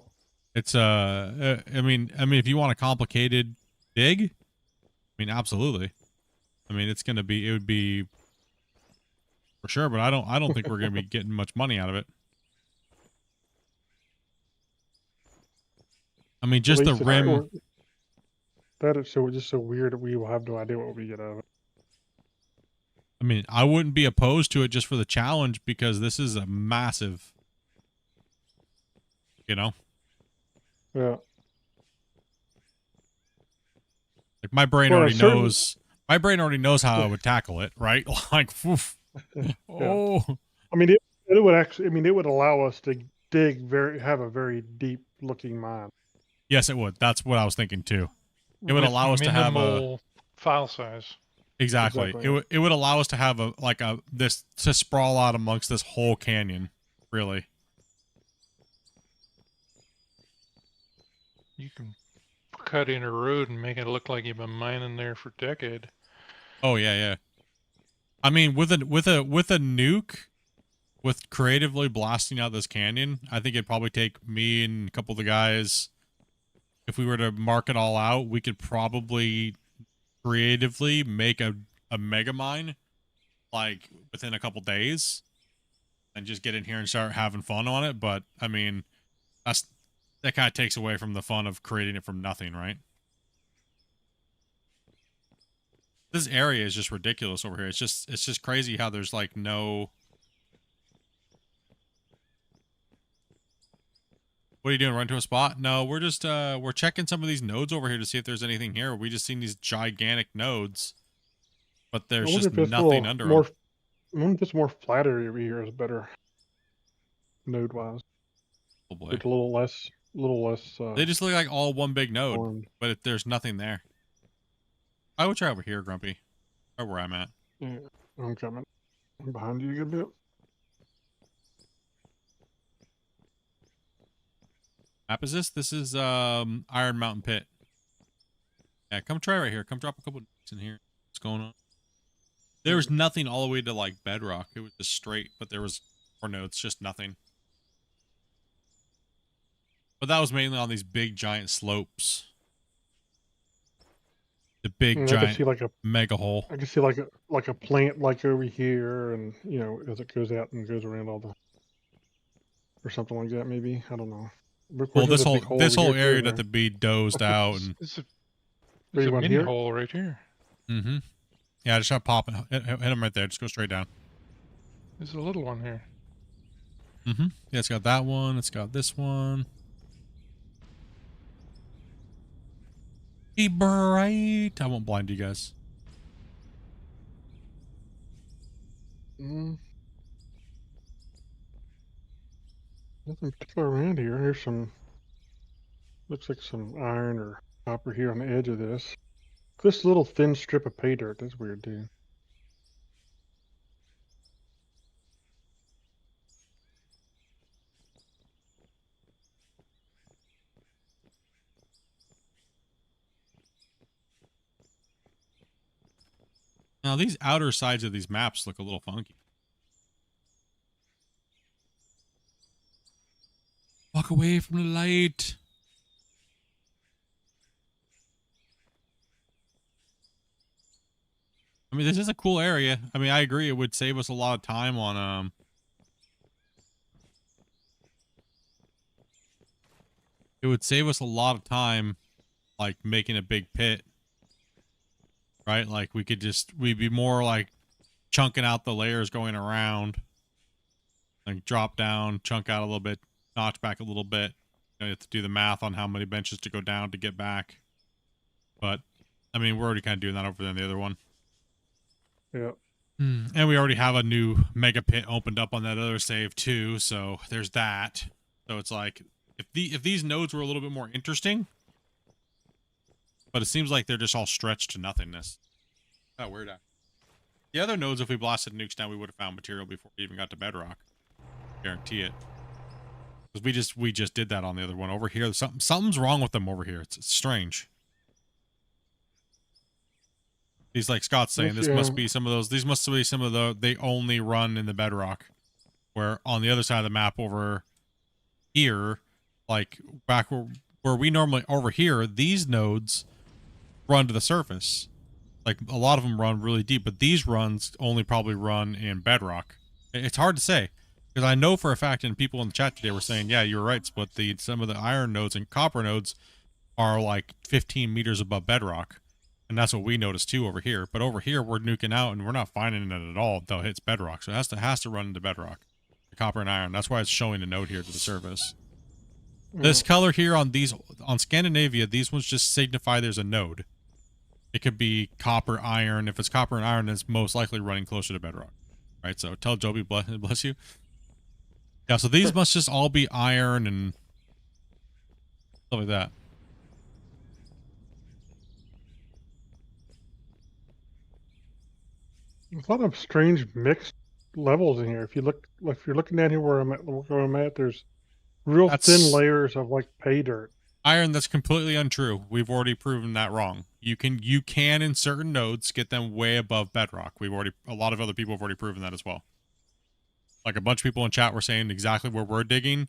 It's I mean if you want a complicated dig, I mean absolutely. I mean it would be for sure, but I don't think we're gonna be getting much money out of it. I mean just the rim. That is just so weird that we will have no idea what we get out of it. I mean, I wouldn't be opposed to it just for the challenge because this is a massive, you know? Yeah. Like my brain already knows how I would tackle it, right? Like, oof. Oh. I mean, it would actually, it would allow us to have a very deep looking mine. Yes, it would. That's what I was thinking too. It would allow us to have a file size. Exactly. It would allow us to have to sprawl out amongst this whole canyon, really. You can cut in a road and make it look like you've been mining there for a decade. Oh yeah. I mean, with a nuke, with creatively blasting out this canyon, I think it'd probably take me and a couple of the guys. If we were to mark it all out, we could probably creatively make a mega mine like within a couple days and just get in here and start having fun on it. But I mean, that kind of takes away from the fun of creating it from nothing, right? This area is just ridiculous over here. It's just crazy how there's like no What are you doing? Run to a spot? No, we're just we're checking some of these nodes over here to see if there's anything here. We just seen these gigantic nodes, but there's just nothing under them. I wonder if it's more flat area over here is better node wise. Oh boy. It's a little less. They just look like all one big node, formed. but there's nothing there. I would try over here, Grumpy. Or where I'm at. Yeah, I'm coming. I'm behind you a good bit. Map is this? This is Iron Mountain Pit. Yeah, come try right here. Come drop a couple in here. What's going on? There was nothing all the way to like bedrock. It was just straight, but there was more nodes, just nothing. But that was mainly on these big giant slopes. The big giant see like a mega hole. I can see like a plant like over here, and you know, as it goes out and goes around all the, or something like that. Maybe, I don't know. Well, this whole area that the bee dozed out, and There's a mini here? hole right here. mm-hmm. Yeah, just start popping. Hit him right there. Just go straight down. There's a little one here. Mm-hmm. Yeah, it's got that one. It's got this one. Be bright. I won't blind you guys. Nothing particular around here. Here's some. Looks like some iron or copper here on the edge of this. This little thin strip of pay dirt. That's weird, dude. Now, these outer sides of these maps look a little funky. Walk away from the light. I mean, this is a cool area. I mean, I agree. It would save us a lot of time on, it would save us a lot of time, like, making a big pit. Right? Like, we'd be more, like, chunking out the layers going around. Like, drop down, chunk out a little bit, notch back a little bit. You have to do the math on how many benches to go down to get back. But, I mean, we're already kind of doing that over there in the other one. Yeah. And we already have a new mega pit opened up on that other save too, so there's that. So it's like, if these nodes were a little bit more interesting, but it seems like they're just all stretched to nothingness. Oh, weird. The other nodes, if we blasted nukes down, we would have found material before we even got to bedrock. Guarantee it. Because we just did that on the other one over here. Something's wrong with them over here. It's strange. He's like Scott's saying, this must be some of those. These must be some of the. They only run in the bedrock, where on the other side of the map over here, like back where we normally over here, these nodes run to the surface. Like a lot of them run really deep, but these runs only probably run in bedrock. It's hard to say because I know for a fact, and people in the chat today were saying, yeah, you were right, Split. Some of the iron nodes and copper nodes are like 15 meters above bedrock. And that's what we noticed too over here. But over here, we're nuking out and we're not finding it at all until it hits bedrock. So it has to run into bedrock. The copper and iron. That's why it's showing a node here to the surface. This color here on Scandinavia, these ones just signify there's a node. It could be copper, iron. If it's copper and iron, it's most likely running closer to bedrock. Right? So tell Joby, bless you. Yeah, so these must just all be iron and stuff like that. There's a lot of strange mixed levels in here. If you're looking down here where I'm at, there's real thin layers of like pay dirt. Iron, that's completely untrue. We've already proven that wrong. You can in certain nodes get them way above bedrock. A lot of other people have already proven that as well. Like a bunch of people in chat were saying exactly where we're digging.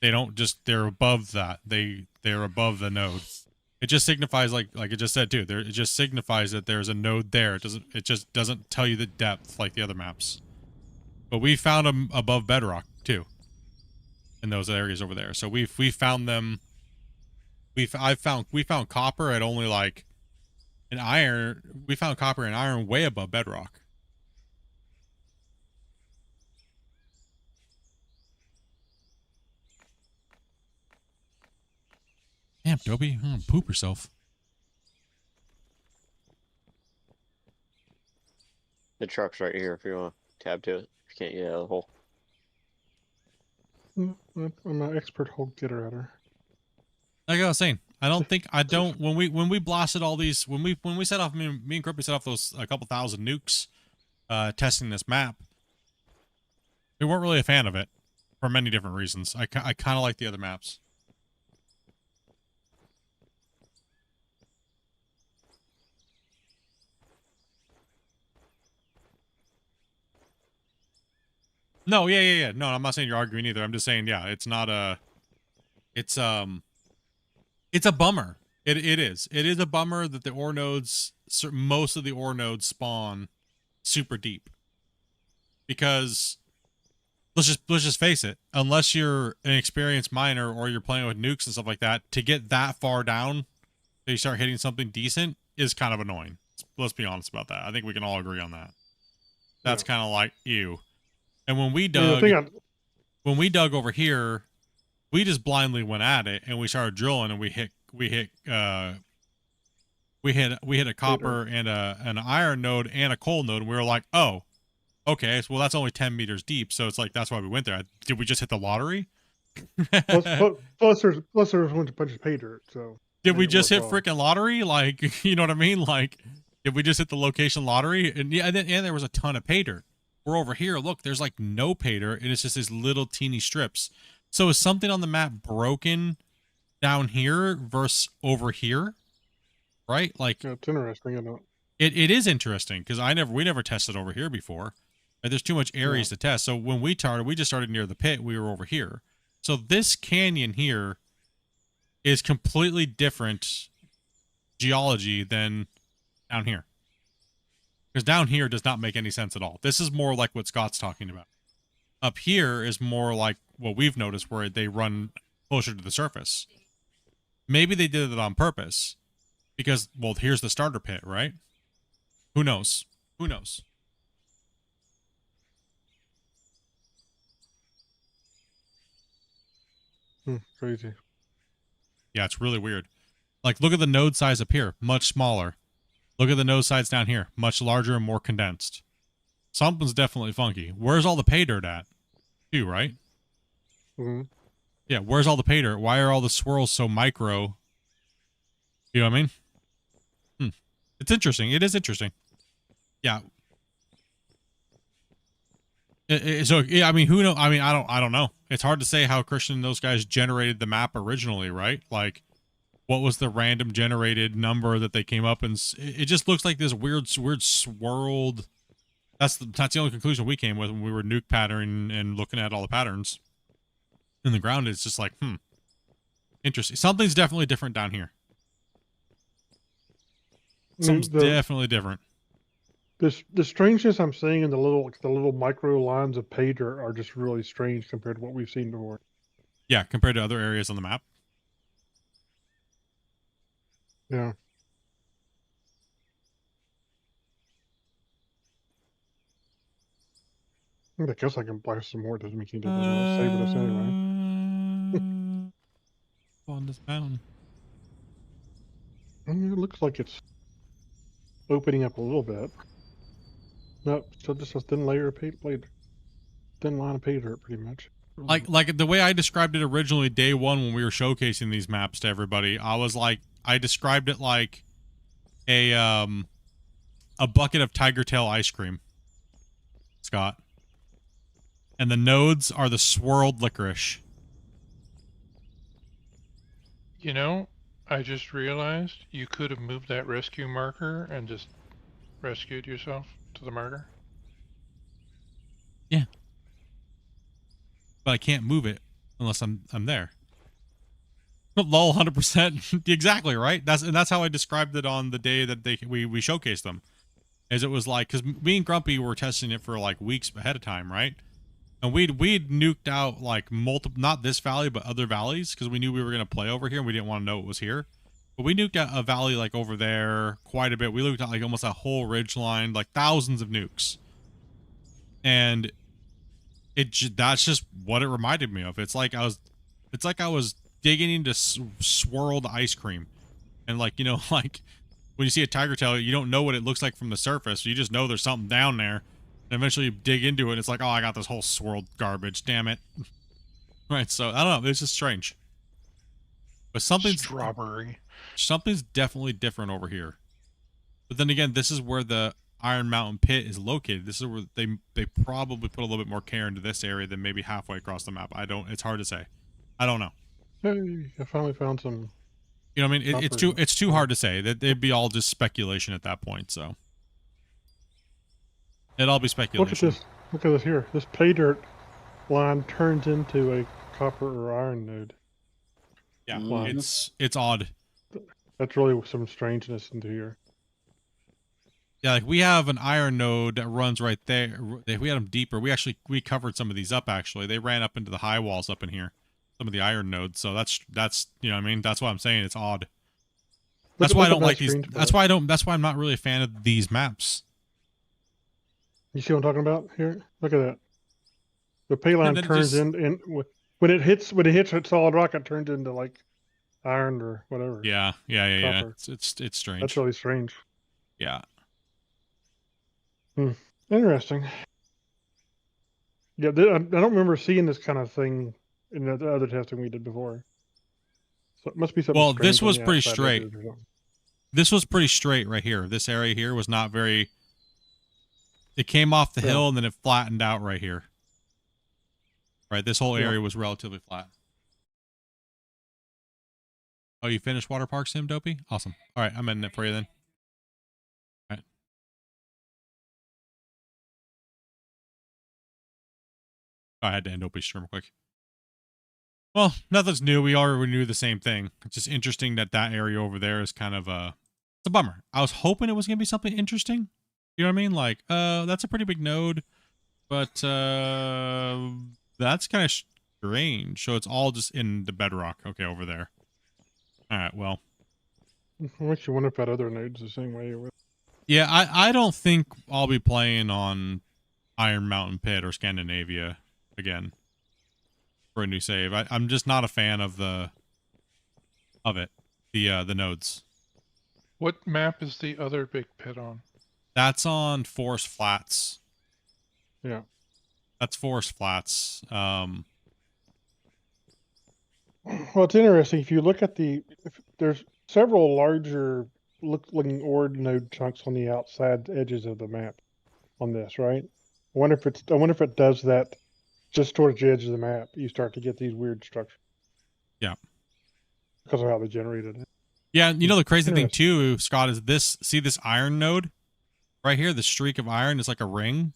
They're above that. They're above the node. It just signifies like it just said too. It just signifies that there's a node there. It just doesn't tell you the depth like the other maps. But we found them above bedrock too. In those areas over there. So we found them. We found copper at only like an iron. We found copper and iron way above bedrock. Damn, Dobie, poop yourself. The truck's right here if you want to tab to it. If you can't get out of the hole. I'm an expert hole getter at her. Like I was saying, when we blasted all these, when we set off, me and Grumpy set off those a couple thousand nukes, testing this map. We weren't really a fan of it for many different reasons. I kind of like the other maps. No, yeah. No, I'm not saying you're arguing either. I'm just saying, yeah, it's not a, it's a bummer. It is. It is a bummer that the ore nodes, most of the ore nodes spawn super deep. Because let's just face it, unless you're an experienced miner or you're playing with nukes and stuff like that, to get that far down, so you start hitting something decent is kind of annoying. Let's be honest about that. I think we can all agree on that. That's kind of like ew. And when we dug, over here, we just blindly went at it and we started drilling and we hit a copper and an iron node and a coal node, and we were like, oh, okay, well that's only 10 meters deep, so it's like that's why we went there. Did we just hit the lottery? plus there's a bunch of pay dirt. So did we just hit freaking lottery? Like, you know what I mean? Like, did we just hit the location lottery? And yeah, and there was a ton of pay dirt. We're over here. Look, there's like no pay dirt, and it's just these little teeny strips. So is something on the map broken down here versus over here? Right? Like, yeah, it's interesting. I know. It is interesting because we never tested over here before. There's too much areas to test. So when we started, we just started near the pit. We were over here. So this canyon here is completely different geology than down here. Because down here does not make any sense at all. This is more like what Scott's talking about. Up here is more like what we've noticed where they run closer to the surface. Maybe they did it on purpose. Because, well, here's the starter pit, right? Who knows? Who knows? Crazy. Yeah, it's really weird. Like, look at the node size up here. Much smaller. Look at the node size down here. Much larger and more condensed. Something's definitely funky. Where's all the pay dirt at? Too, right? Mm-hmm. Yeah, where's all the pay dirt? Why are all the swirls so micro? You know what I mean? It's interesting. It is interesting. Yeah. So yeah, I mean, who know? I mean, I don't know. It's hard to say how Christian and those guys generated the map originally, right? Like, what was the random generated number that they came up and it just looks like this weird swirled. That's the only conclusion we came with when we were nuke patterning and looking at all the patterns in the ground. It's just like, interesting. Something's definitely different down here. Something's definitely different. The strangeness I'm seeing in the little micro lines of pay dirt are just really strange compared to what we've seen before. Yeah, compared to other areas on the map. Yeah. I guess I can blast some more. It doesn't make any difference. I'll save it us anyway. On this mountain. It looks like it's opening up a little bit. No, so just a thin layer of thin line of pay dirt, pretty much. Like the way I described it originally, day one when we were showcasing these maps to everybody, I described it like a bucket of tiger tail ice cream, Scott. And the nodes are the swirled licorice. You know, I just realized you could have moved that rescue marker and just rescued yourself to the marker. Yeah. But I can't move it unless I'm there. Lol, 100%. Exactly, right? That's how I described it on the day that we showcased them. As it was like, because me and Grumpy were testing it for like weeks ahead of time, right? And we'd nuked out like multiple, not this valley, but other valleys, because we knew we were going to play over here and we didn't want to know it was here. But we nuked out a valley like over there quite a bit. We nuked out like almost a whole ridge line, like thousands of nukes. And that's just what it reminded me of. It's like I was digging into swirled ice cream. And like, you know, like when you see a tiger tail, you don't know what it looks like from the surface. You just know there's something down there. And eventually you dig into it and it's like, oh, I got this whole swirled garbage. Damn it. Right. So I don't know. It's just strange. But something's definitely different over here. But then again, this is where the Iron Mountain Pit is located. This is where they probably put a little bit more care into this area than maybe halfway across the map. It's hard to say. I don't know. Hey, I finally found some. You know what I mean? It's too hard to say. That it'd be all just speculation at that point. So it'd all be speculation. Look at this. Look at this here. This pay dirt line turns into a copper or iron node. Yeah, it's odd. That's really some strangeness into here. Yeah, like we have an iron node that runs right there. We had them deeper. We covered some of these up actually. They ran up into the high walls up in here. Some of the iron nodes. So that's you know what I mean? That's what I'm saying. It's odd. That's why I don't like these. That's why I'm not really a fan of these maps. You see what I'm talking about here? Look at that. The pay line turns in when it hits a solid rock, it turns into like iron or whatever. Yeah. It's strange. That's really strange. Yeah. Interesting. Yeah, I don't remember seeing this kind of thing in the other testing we did before. So it must be something. Well, this was pretty straight. This was pretty straight right here. This area here was not very. It came off the hill and then it flattened out right here. Right, this whole area was relatively flat. Oh, you finished Water Park Sim, Dopey? Awesome. All right, I'm in it for you then. All right. I had to end Dopey's stream real quick. Well, nothing's new. We already knew the same thing. It's just interesting that area over there is kind of it's a bummer. I was hoping it was going to be something interesting. You know what I mean? Like, that's a pretty big node, but that's kind of strange. So it's all just in the bedrock. Okay, over there. All right, well. I actually wonder if that other node's the same way. Yeah, I don't think I'll be playing on Iron Mountain Pit or Scandinavia again for a new save. I'm just not a fan of the nodes. What map is the other big pit on? That's on Forest Flats. Yeah. That's Forest Flats. Well, it's interesting. If you look at there's several larger looking ore node chunks on the outside edges of the map on this, right? I wonder if it does that just towards the edge of the map. You start to get these weird structures. Yeah. Because of how they generated it. Yeah, you know the crazy thing too, Scott, is this iron node right here, the streak of iron is like a ring.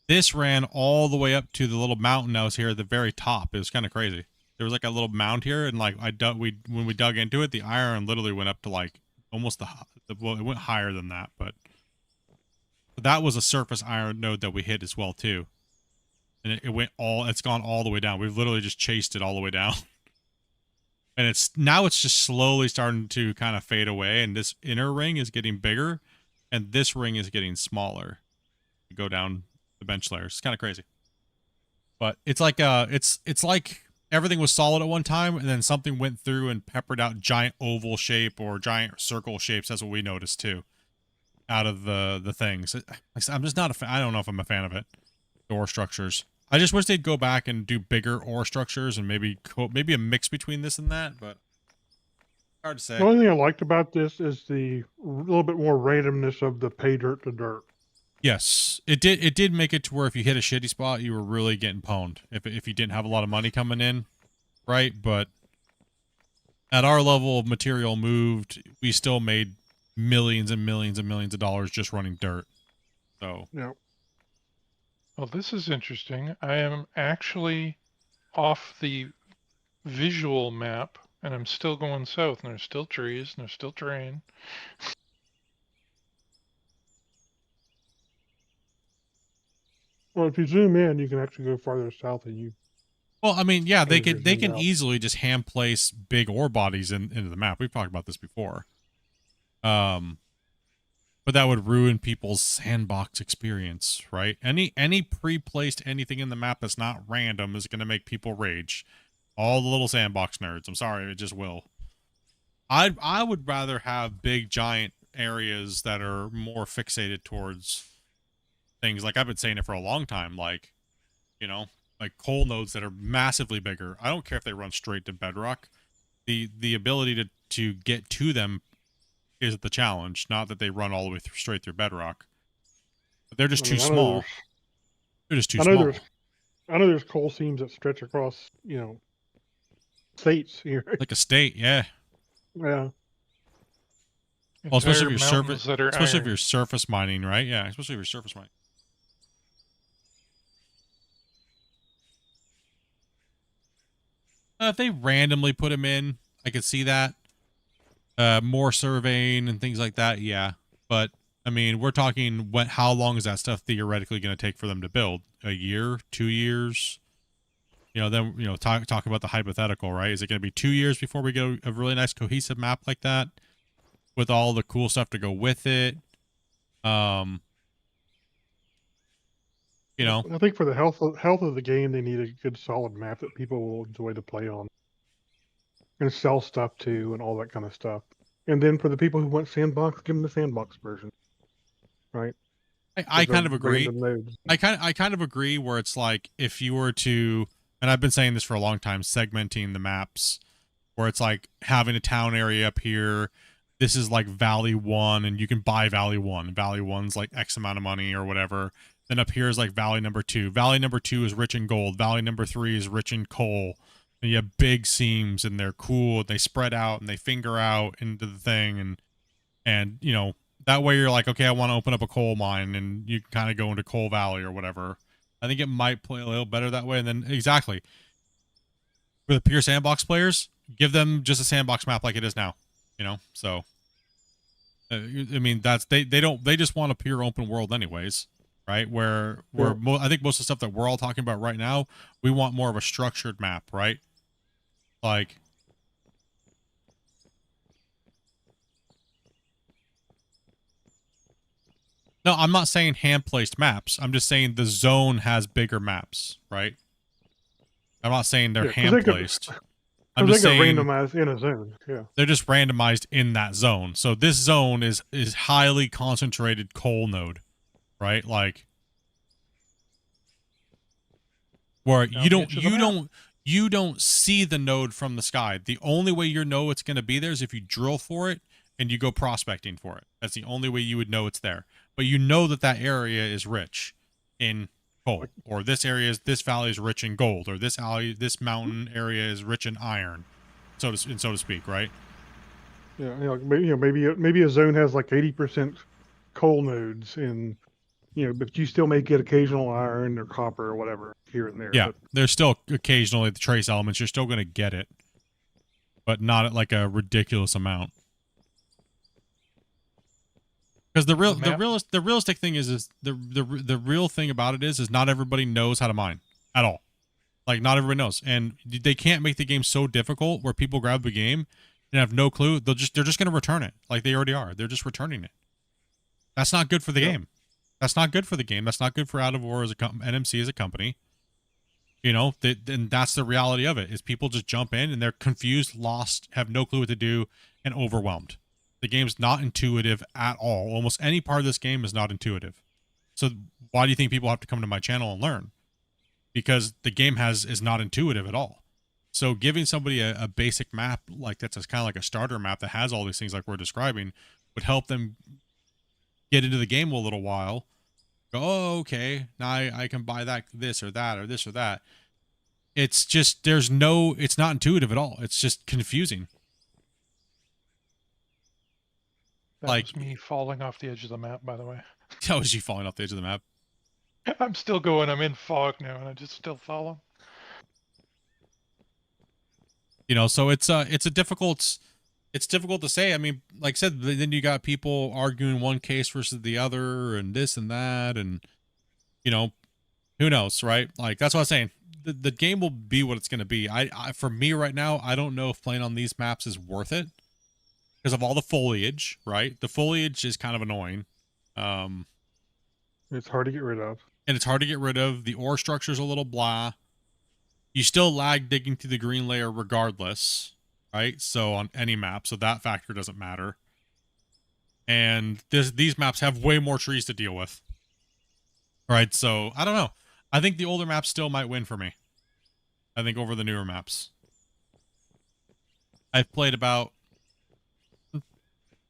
This ran all the way up to the little mountain that was here at the very top. It was kind of crazy. There was like a little mound here, and like when we dug into it, the iron literally went up to like almost well, it went higher than that, but that was a surface iron node that we hit as well too. And it's gone all the way down. We've literally just chased it all the way down. And it's just slowly starting to kind of fade away, and this inner ring is getting bigger, and this ring is getting smaller. You go down the bench layers. It's kind of crazy. But it's like it's like everything was solid at one time, and then something went through and peppered out giant oval shape or giant circle shapes. That's what we noticed too, out of the things. I'm just not a fan. I don't know if I'm a fan of it. Ore structures. I just wish they'd go back and do bigger ore structures and maybe a mix between this and that, but hard to say. The only thing I liked about this is the little bit more randomness of the pay dirt to dirt. Yes, it did make it to where if you hit a shitty spot, you were really getting pwned. If you didn't have a lot of money coming in, right? But at our level of material moved, we still made millions and millions and millions of dollars just running dirt. So yeah. Well, this is interesting. I am actually off the visual map, and I'm still going south, and there's still trees, and there's still terrain. Well, if you zoom in, you can actually go farther south than you. Well, I mean, yeah, they can easily just hand place big ore bodies into the map. We've talked about this before. But that would ruin people's sandbox experience, right? Any pre-placed anything in the map that's not random is going to make people rage. All the little sandbox nerds. I'm sorry, it just will. I would rather have big giant areas that are more fixated towards things. Like I've been saying it for a long time, like, you know, like coal nodes that are massively bigger. I don't care if they run straight to bedrock. The ability to get to them is the challenge, not that they run all the way straight through bedrock. But they're just too small. They're just too small. I know there's coal seams that stretch across, states here. Like a state, yeah. Yeah. Well, especially if Entire you're mountains that are especially if iron. you're surface mining, right? Yeah, especially if you're surface mining. If they randomly put them in, I could see that. More surveying and things like that, yeah. But I mean, we're talking how long is that stuff theoretically going to take for them to build? A year, 2 years? Then talk about the hypothetical, right? Is it going to be 2 years before we get a really nice cohesive map like that with all the cool stuff to go with it? I think for the health of the game, they need a good solid map that people will enjoy to play on and sell stuff to and all that kind of stuff. And then for the people who want sandbox, give them the sandbox version, right? I kind of agree. I kind of agree where it's like if you were to, and I've been saying this for a long time, segmenting the maps, where it's like having a town area up here. This is like Valley 1, and you can buy Valley 1. Valley 1's like X amount of money or whatever. Then up here is like Valley number 2. Valley number 2 is rich in gold. Valley number 3 is rich in coal. And you have big seams, and they're cool. And they spread out, and they finger out into the thing, and that way you're like, okay, I want to open up a coal mine, and you can kind of go into Coal Valley or whatever. I think it might play a little better that way. And then exactly for the pure sandbox players, give them just a sandbox map like it is now. So I mean they just want a pure open world anyways, right? Where I think most of the stuff that we're all talking about right now, we want more of a structured map, right? Like. No, I'm not saying hand-placed maps. I'm just saying the zone has bigger maps, right? I'm not saying they're hand-placed. I'm just saying randomized in a zone. Yeah, they're just randomized in that zone. So this zone is highly concentrated coal node, right? Like where you don't see the node from the sky. The only way you know it's going to be there is if you drill for it and you go prospecting for it. That's the only way you would know it's there. But you know that area is rich in coal, or this valley is rich in gold, or this mountain area is rich in iron, so to speak, right? Yeah, maybe a zone has like 80% coal nodes, and but you still may get occasional iron or copper or whatever here and there. Yeah, but there's still occasionally the trace elements. You're still going to get it, but not at like a ridiculous amount. Because the realistic thing is the real thing about it is not everybody knows how to mine at all. Like not everybody knows, and they can't make the game so difficult where people grab the game and have no clue. They're just going to return it like they already are. They're just returning it. That's not good for the game. That's not good for the game. That's not good for Out of War as NMC as a company. And that's the reality of it. Is people just jump in and they're confused, lost, have no clue what to do, and overwhelmed. The game's not intuitive at all. Almost any part of this game is not intuitive. So why do you think people have to come to my channel and learn? Because the game is not intuitive at all. So giving somebody a basic map like that's kind of like a starter map that has all these things like we're describing would help them get into the game a little while. Go, oh, okay, now I can buy this or that or this or that. It's just it's not intuitive at all. It's just confusing. That was me falling off the edge of the map, by the way. That was you falling off the edge of the map. I'm still going. I'm in fog now, and I just still follow. So it's difficult to say. I mean, like I said, then you got people arguing one case versus the other, and this and that, and who knows, right? Like that's what I'm saying. The game will be what it's going to be. For me right now, I don't know if playing on these maps is worth it. Because of all the foliage, right? The foliage is kind of annoying. It's hard to get rid of. And it's hard to get rid of. The ore structure's a little blah. You still lag digging through the green layer regardless, right? So on any map, so that factor doesn't matter. And these maps have way more trees to deal with. Right, so I don't know. I think the older maps still might win for me. I think over the newer maps. I've played about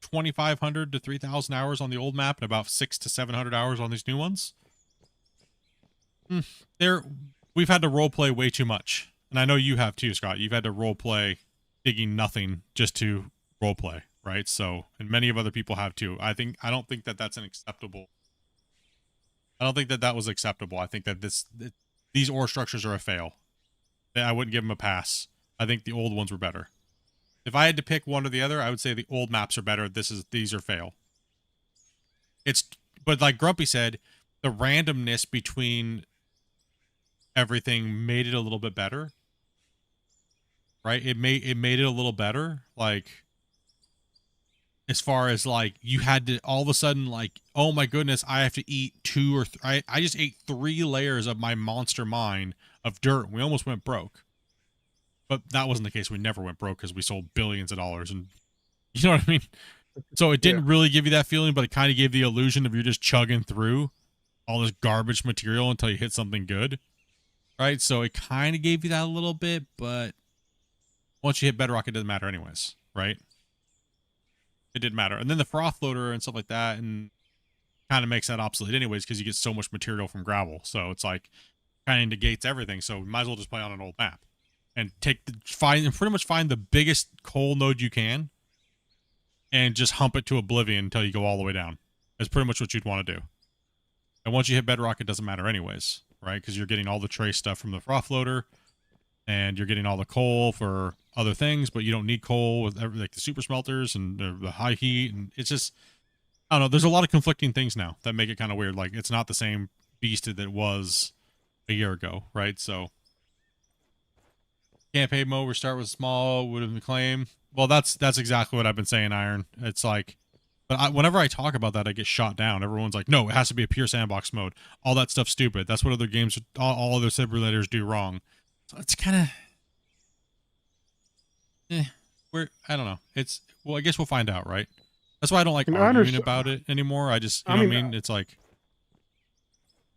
2,500 to 3,000 hours on the old map and about 600 to 700 hours on these new ones. We've had to roleplay way too much. And I know you have too, Scott. You've had to roleplay digging nothing just to roleplay, right? So, and many of other people have too. I don't think that that's an acceptable. I don't think that that was acceptable. I think that these ore structures are a fail. I wouldn't give them a pass. I think the old ones were better. If I had to pick one or the other, I would say the old maps are better. These are fail. But like Grumpy said, the randomness between everything made it a little bit better. Right? It made it a little better. Like, as far as like, you had to all of a sudden like, oh my goodness, I have to eat I just ate 3 layers of my monster mine of dirt. We almost went broke. But that wasn't the case. We never went broke because we sold billions of dollars, and you know what I mean? So it didn't really give you that feeling, but it kind of gave the illusion of you're just chugging through all this garbage material until you hit something good. Right? So it kind of gave you that a little bit, but once you hit Bedrock, it doesn't matter anyways, right? It didn't matter. And then the froth loader and stuff like that, and kind of makes that obsolete anyways because you get so much material from gravel. So it's like kind of negates everything. So we might as well just play on an old map and pretty much find the biggest coal node you can and just hump it to oblivion until you go all the way down. That's pretty much what you'd want to do. And once you hit Bedrock, it doesn't matter anyways, right? Because you're getting all the trace stuff from the froth loader, and you're getting all the coal for other things, but you don't need coal with like the super smelters and the high heat, and it's just, I don't know, there's a lot of conflicting things now that make it kind of weird. Like, it's not the same beast that it was a year ago, right? So campaign mode, we start with small, would have claim. Well, that's exactly what I've been saying, Iron. It's like, but whenever I talk about that, I get shot down. Everyone's like, no, it has to be a pure sandbox mode. All that stuff's stupid. That's what other games, all other simulators do wrong. So it's kind of, I don't know. Well, I guess we'll find out, right? That's why I don't like arguing about it anymore. I just, you know what I mean? It's like,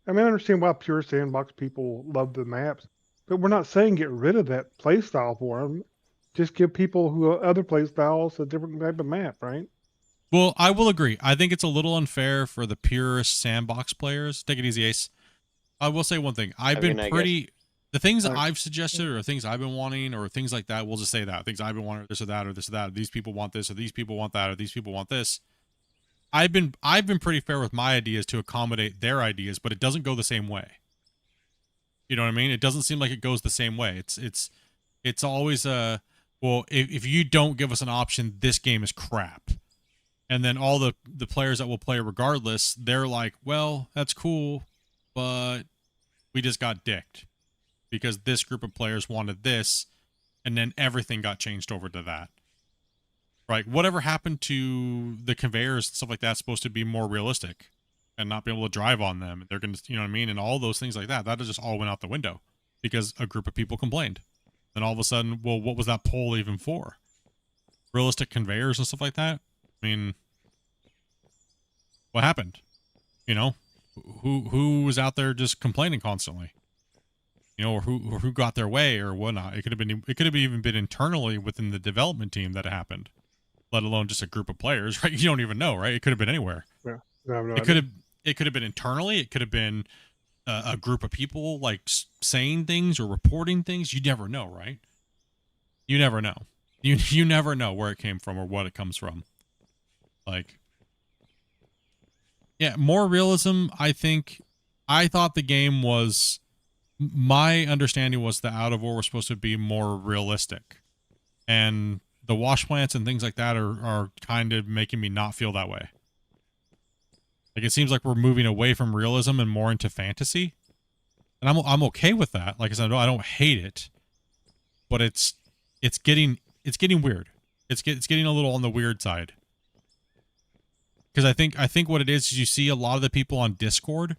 I understand why pure sandbox people love the maps, but we're not saying get rid of that play style for them. Just give people who other play styles a different type of map, right? well, I will agree. I think it's a little unfair for the purest sandbox players. Take it easy, Ace. I will say one thing. The things that I've suggested or things I've been wanting or things like that, we'll just say that. Things I've been wanting, this or that, or this or that. Or these people want this, or these people want that, or these people want this. I've been pretty fair with my ideas to accommodate their ideas, but it doesn't go the same way. You know what I mean? It doesn't seem like it goes the same way. It's always well, if you don't give us an option, this game is crap. And then all the players that will play regardless, they're like, well, that's cool, but we just got dicked because this group of players wanted this, and then everything got changed over to that. Right? Whatever happened to the conveyors and stuff like that's supposed to be more realistic and not be able to drive on them. They're going to, you know what I mean? And all those things like that. That just all went out the window because a group of people complained. Then all of a sudden, well, what was that poll even for? Realistic conveyors and stuff like that? I mean, what happened? You know, who was out there just complaining constantly? You know, or who got their way or whatnot? It could have even been internally within the development team that it happened, let alone just a group of players, right? You don't even know, right? It could have been anywhere. Yeah, no, it could have been internally. It could have been a group of people like saying things or reporting things. You never know, right? You never know. You never know where it came from or what it comes from. Like, yeah, more realism. I thought the game was, my understanding was the Out of War was supposed to be more realistic, and the wash plants and things like that are kind of making me not feel that way. Like, it seems like we're moving away from realism and more into fantasy, and I'm okay with that. Like I said, I don't hate it, but it's getting weird. It's getting a little on the weird side. Because I think what it is you see a lot of the people on Discord.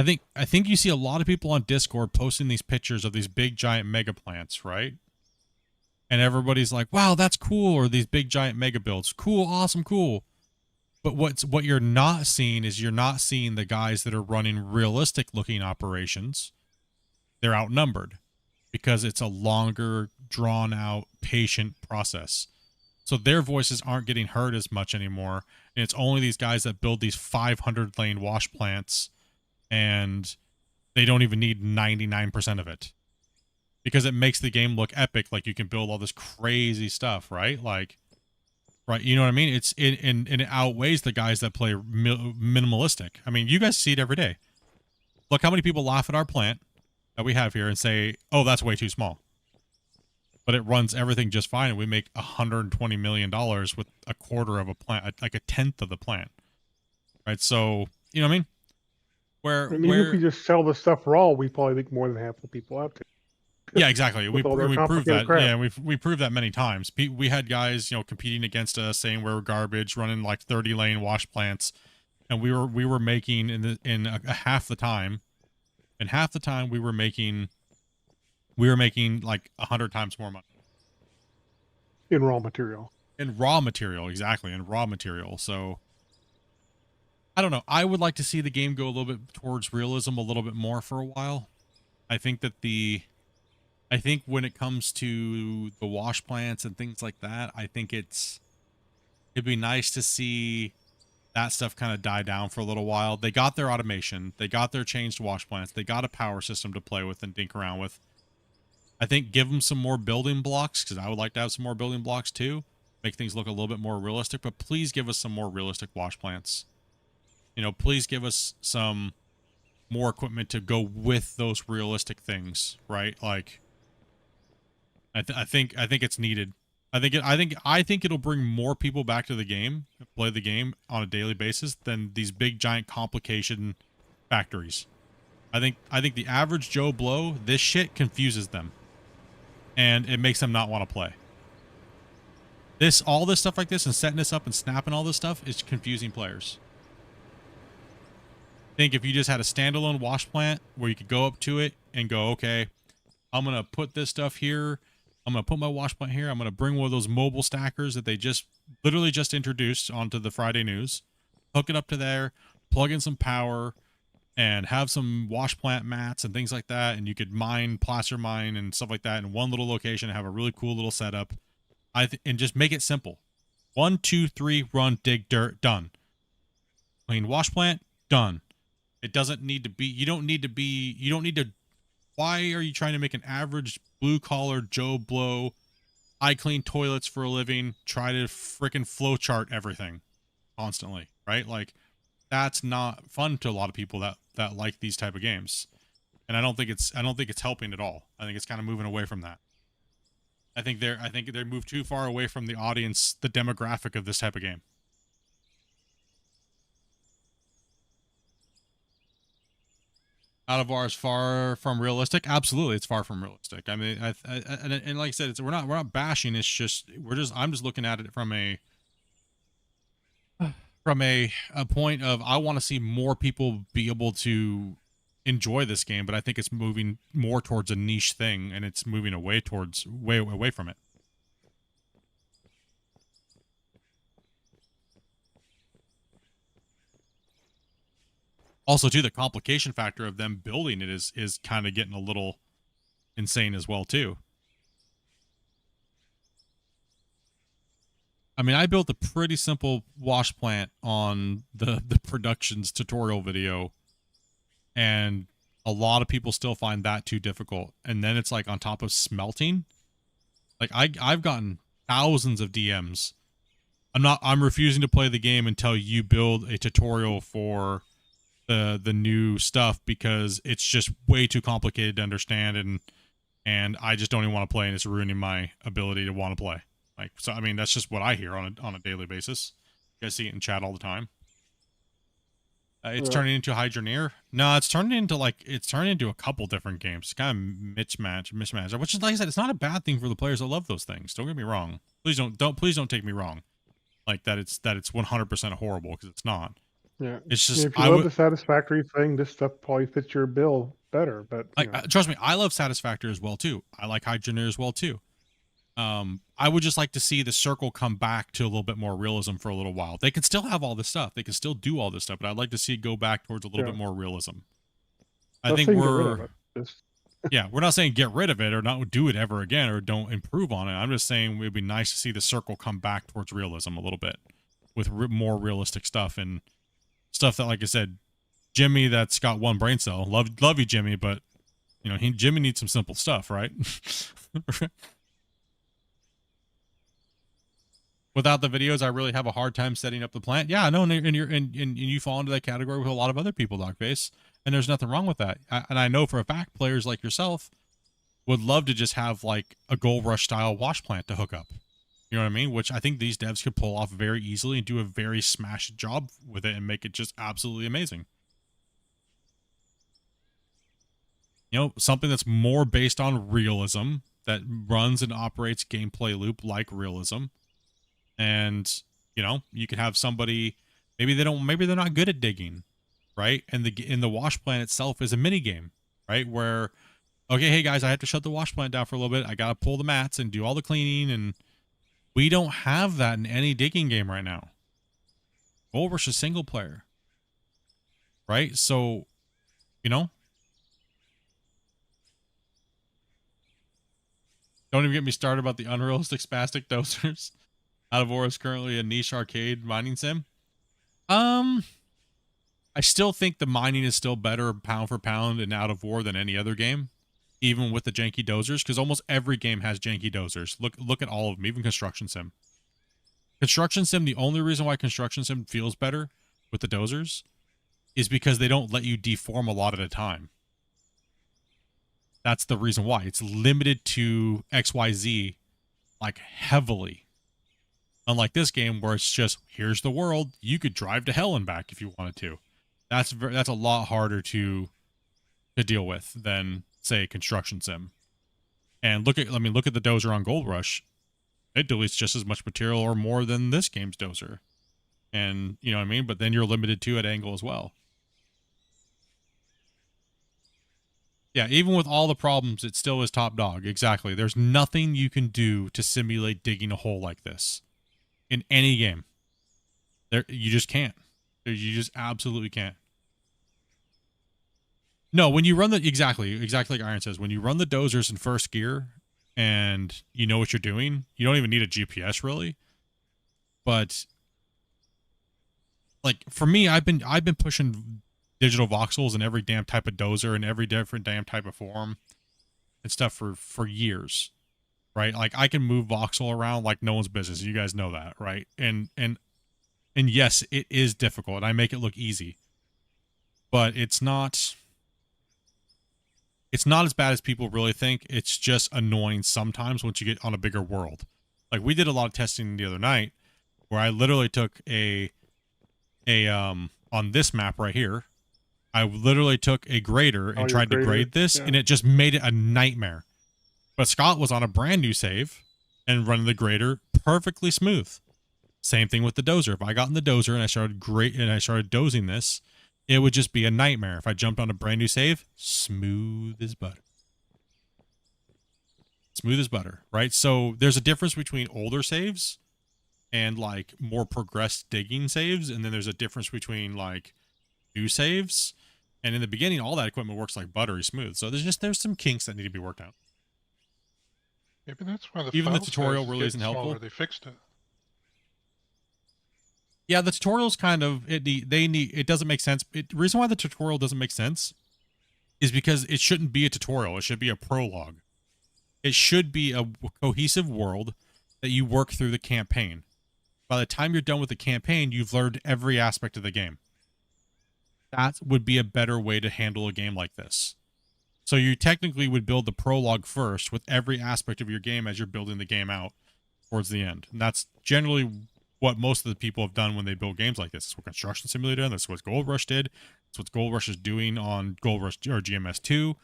I think you see a lot of people on Discord posting these pictures of these big giant mega plants, right? And everybody's like, "Wow, that's cool," or these big giant mega builds. Cool, awesome, cool. But what you're not seeing is you're not seeing the guys that are running realistic looking operations. They're outnumbered because it's a longer, drawn out, patient process. So their voices aren't getting heard as much anymore. And it's only these guys that build these 500 lane wash plants, and they don't even need 99% of it. Because it makes the game look epic, like you can build all this crazy stuff, right? Like, right, you know what I mean? And it outweighs the guys that play minimalistic. I mean, you guys see it every day. Look how many people laugh at our plant that we have here and say, "Oh, that's way too small." But it runs everything just fine, and we make $120 million with a quarter of a plant, like a tenth of the plant, right? So, you know what I mean? Even if we just sell the stuff raw, we probably make more than half the people out there. Yeah, exactly. We all their proved that. complicated crap. Yeah, we proved that many times. We had guys, you know, competing against us, saying we're garbage, running like 30 lane wash plants, and we were making in half the time. In half the time, we were making like 100 times more money In raw material. in raw material. Exactly, in raw material. So I don't know. I would like to see the game go a little bit towards realism a little bit more for a while. I think when it comes to the wash plants and things like that, I think it'd be nice to see that stuff kind of die down for a little while. They got their automation. They got their changed wash plants. They got a power system to play with and dink around with. I think give them some more building blocks, because I would like to have some more building blocks too. Make things look a little bit more realistic, but please give us some more realistic wash plants. You know, please give us some more equipment to go with those realistic things, right? Like, I think it's needed. I think it'll bring more people back to the game, play the game on a daily basis than these big giant complication factories. I think the average Joe Blow, this shit confuses them, and it makes them not want to play. All this stuff like this and setting this up and snapping all this stuff is confusing players. I think if you just had a standalone wash plant where you could go up to it and go, okay, I'm gonna put this stuff here. I'm going to put my wash plant here. I'm going to bring one of those mobile stackers that they literally just introduced onto the Friday news, hook it up to there, plug in some power, and have some wash plant mats and things like that. And you could placer mine and stuff like that in one little location and have a really cool little setup. And just make it simple. 1, 2, 3, run, dig, dirt, done. Clean wash plant, done. It doesn't need to be, why are you trying to make an average blue-collar Joe Blow, I clean toilets for a living, try to frickin' flowchart everything constantly, right? Like, that's not fun to a lot of people that like these type of games. And I don't think it's helping at all. I think it's kind of moving away from that. I think they moved too far away from the audience, the demographic of this type of game. Out of ours, far from realistic. Absolutely, it's far from realistic. I mean, and like I said, we're not bashing. It's just I'm just looking at it from a point of I want to see more people be able to enjoy this game, but I think it's moving more towards a niche thing, and it's moving away from it. Also, too, the complication factor of them building it is kind of getting a little insane as well, too. I mean, I built a pretty simple wash plant on the productions tutorial video, and a lot of people still find that too difficult. And then it's like on top of smelting. Like I've gotten thousands of DMs. I'm refusing to play the game until you build a tutorial for the new stuff, because it's just way too complicated to understand, and I just don't even want to play, and it's ruining my ability to want to play. Like, so I mean, that's just what I hear on a daily basis. You guys see it in chat all the time. It's turning into Hydroneer. No, it's turning into a couple different games. It's kind of mismatch, which is, like I said, it's not a bad thing for the players that love those things. Don't get me wrong. Please don't take me wrong. Like that it's 100% horrible, because it's not. Yeah. It's just if you love the satisfactory thing, this stuff probably fits your bill better. But trust me, I love Satisfactory as well too. I like Hydrogenator as well too. I would just like to see the circle come back to a little bit more realism for a little while. They can still have all this stuff. They can still do all this stuff, but I'd like to see it go back towards a little bit more realism. I think we're yeah, we're not saying get rid of it or not do it ever again or don't improve on it. I'm just saying it would be nice to see the circle come back towards realism a little bit with more realistic stuff and stuff that, like I said, Jimmy that's got one brain cell. Love you, Jimmy, but you know, Jimmy needs some simple stuff, right? Without the videos, I really have a hard time setting up the plant. Yeah, no, and you fall into that category with a lot of other people, Dogface, and there's nothing wrong with that. And I know for a fact, players like yourself would love to just have like a Gold Rush style wash plant to hook up. You know what I mean? Which I think these devs could pull off very easily and do a very smash job with it and make it just absolutely amazing. You know, something that's more based on realism, that runs and operates gameplay loop like realism. And, you know, you could have somebody, maybe they're not good at digging, right? And the wash plant itself is a mini game, right? Where, okay, hey guys, I have to shut the wash plant down for a little bit. I got to pull the mats and do all the cleaning. And we don't have that in any digging game right now. Gold Rush is single player, right? So, you know, don't even get me started about the unrealistic spastic dosers. Out of War is currently a niche arcade mining sim. I still think the mining is still better pound for pound in Out of War than any other game, even with the janky dozers, because almost every game has janky dozers. Look at all of them, even Construction Sim. Construction Sim, the only reason why Construction Sim feels better with the dozers is because they don't let you deform a lot at a time. That's the reason why. It's limited to XYZ, like, heavily. Unlike this game where it's just, here's the world, you could drive to hell and back if you wanted to. That's a lot harder to deal with than, say, Construction Sim. And look at the dozer on Gold Rush. It deletes just as much material or more than this game's dozer. And, you know what I mean? But then you're limited to at angle as well. Yeah, even with all the problems, it still is top dog. Exactly. There's nothing you can do to simulate digging a hole like this in any game. You just can't. You just absolutely can't. No, when you run exactly like Iron says, when you run the dozers in first gear and you know what you're doing, you don't even need a GPS really. But like for me, I've been pushing digital voxels in every damn type of dozer and every different damn type of form and stuff for years, right? Like I can move voxel around like no one's business. You guys know that, right? And yes, it is difficult and I make it look easy, but it's not as bad as people really think. It's just annoying sometimes once you get on a bigger world. Like we did a lot of testing the other night where I literally took on this map right here, I literally took a grader and tried to grade this, and it just made it a nightmare. But Scott was on a brand new save and running the grader perfectly smooth. Same thing with the dozer. If I got in the dozer and I started dozing this, it would just be a nightmare. If I jumped on a brand new save, smooth as butter. Smooth as butter, right? So there's a difference between older saves and like more progressed digging saves, and then there's a difference between like new saves. And in the beginning, all that equipment works like buttery smooth. So there's some kinks that need to be worked out. Yeah, but that's why even the tutorial really isn't helpful. They fixed it. Yeah, the tutorial's kind of it doesn't make sense. The reason why the tutorial doesn't make sense is because it shouldn't be a tutorial. It should be a prologue. It should be a cohesive world that you work through the campaign. By the time you're done with the campaign, you've learned every aspect of the game. That would be a better way to handle a game like this. So you technically would build the prologue first with every aspect of your game as you're building the game out towards the end. And that's generally what most of the people have done when they build games like this. That's what Construction Simulator did. That's what Gold Rush did. That's what Gold Rush is doing on Gold Rush or GMS2.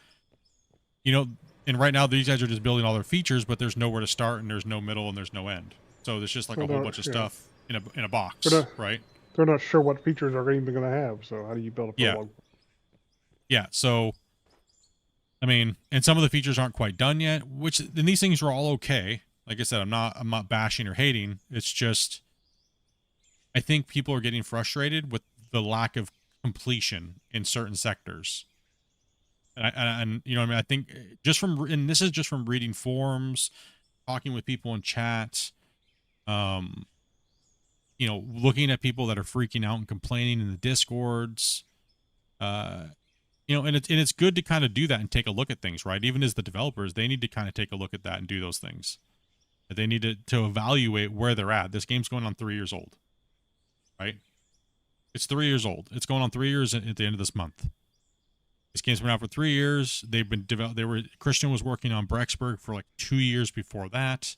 You know, and right now these guys are just building all their features, but there's nowhere to start and there's no middle and there's no end. So there's just like a whole bunch of stuff in a box, right? they're not sure what features are even going to have. So how do you build a prologue? Yeah. So, I mean, and some of the features aren't quite done yet, and these things are all okay. Like I said, I'm not bashing or hating. It's just, I think people are getting frustrated with the lack of completion in certain sectors. And you know what I mean? I think and this is just from reading forums, talking with people in chat, you know, looking at people that are freaking out and complaining in the discords, you know, and it's good to kind of do that and take a look at things, right? Even as the developers, they need to kind of take a look at that and do those things. They need to evaluate where they're at. This game's going on 3 years old, right? It's 3 years old. It's going on 3 years at the end of this month. This game's been out for 3 years. They've been Christian was working on Brexburg for like 2 years before that.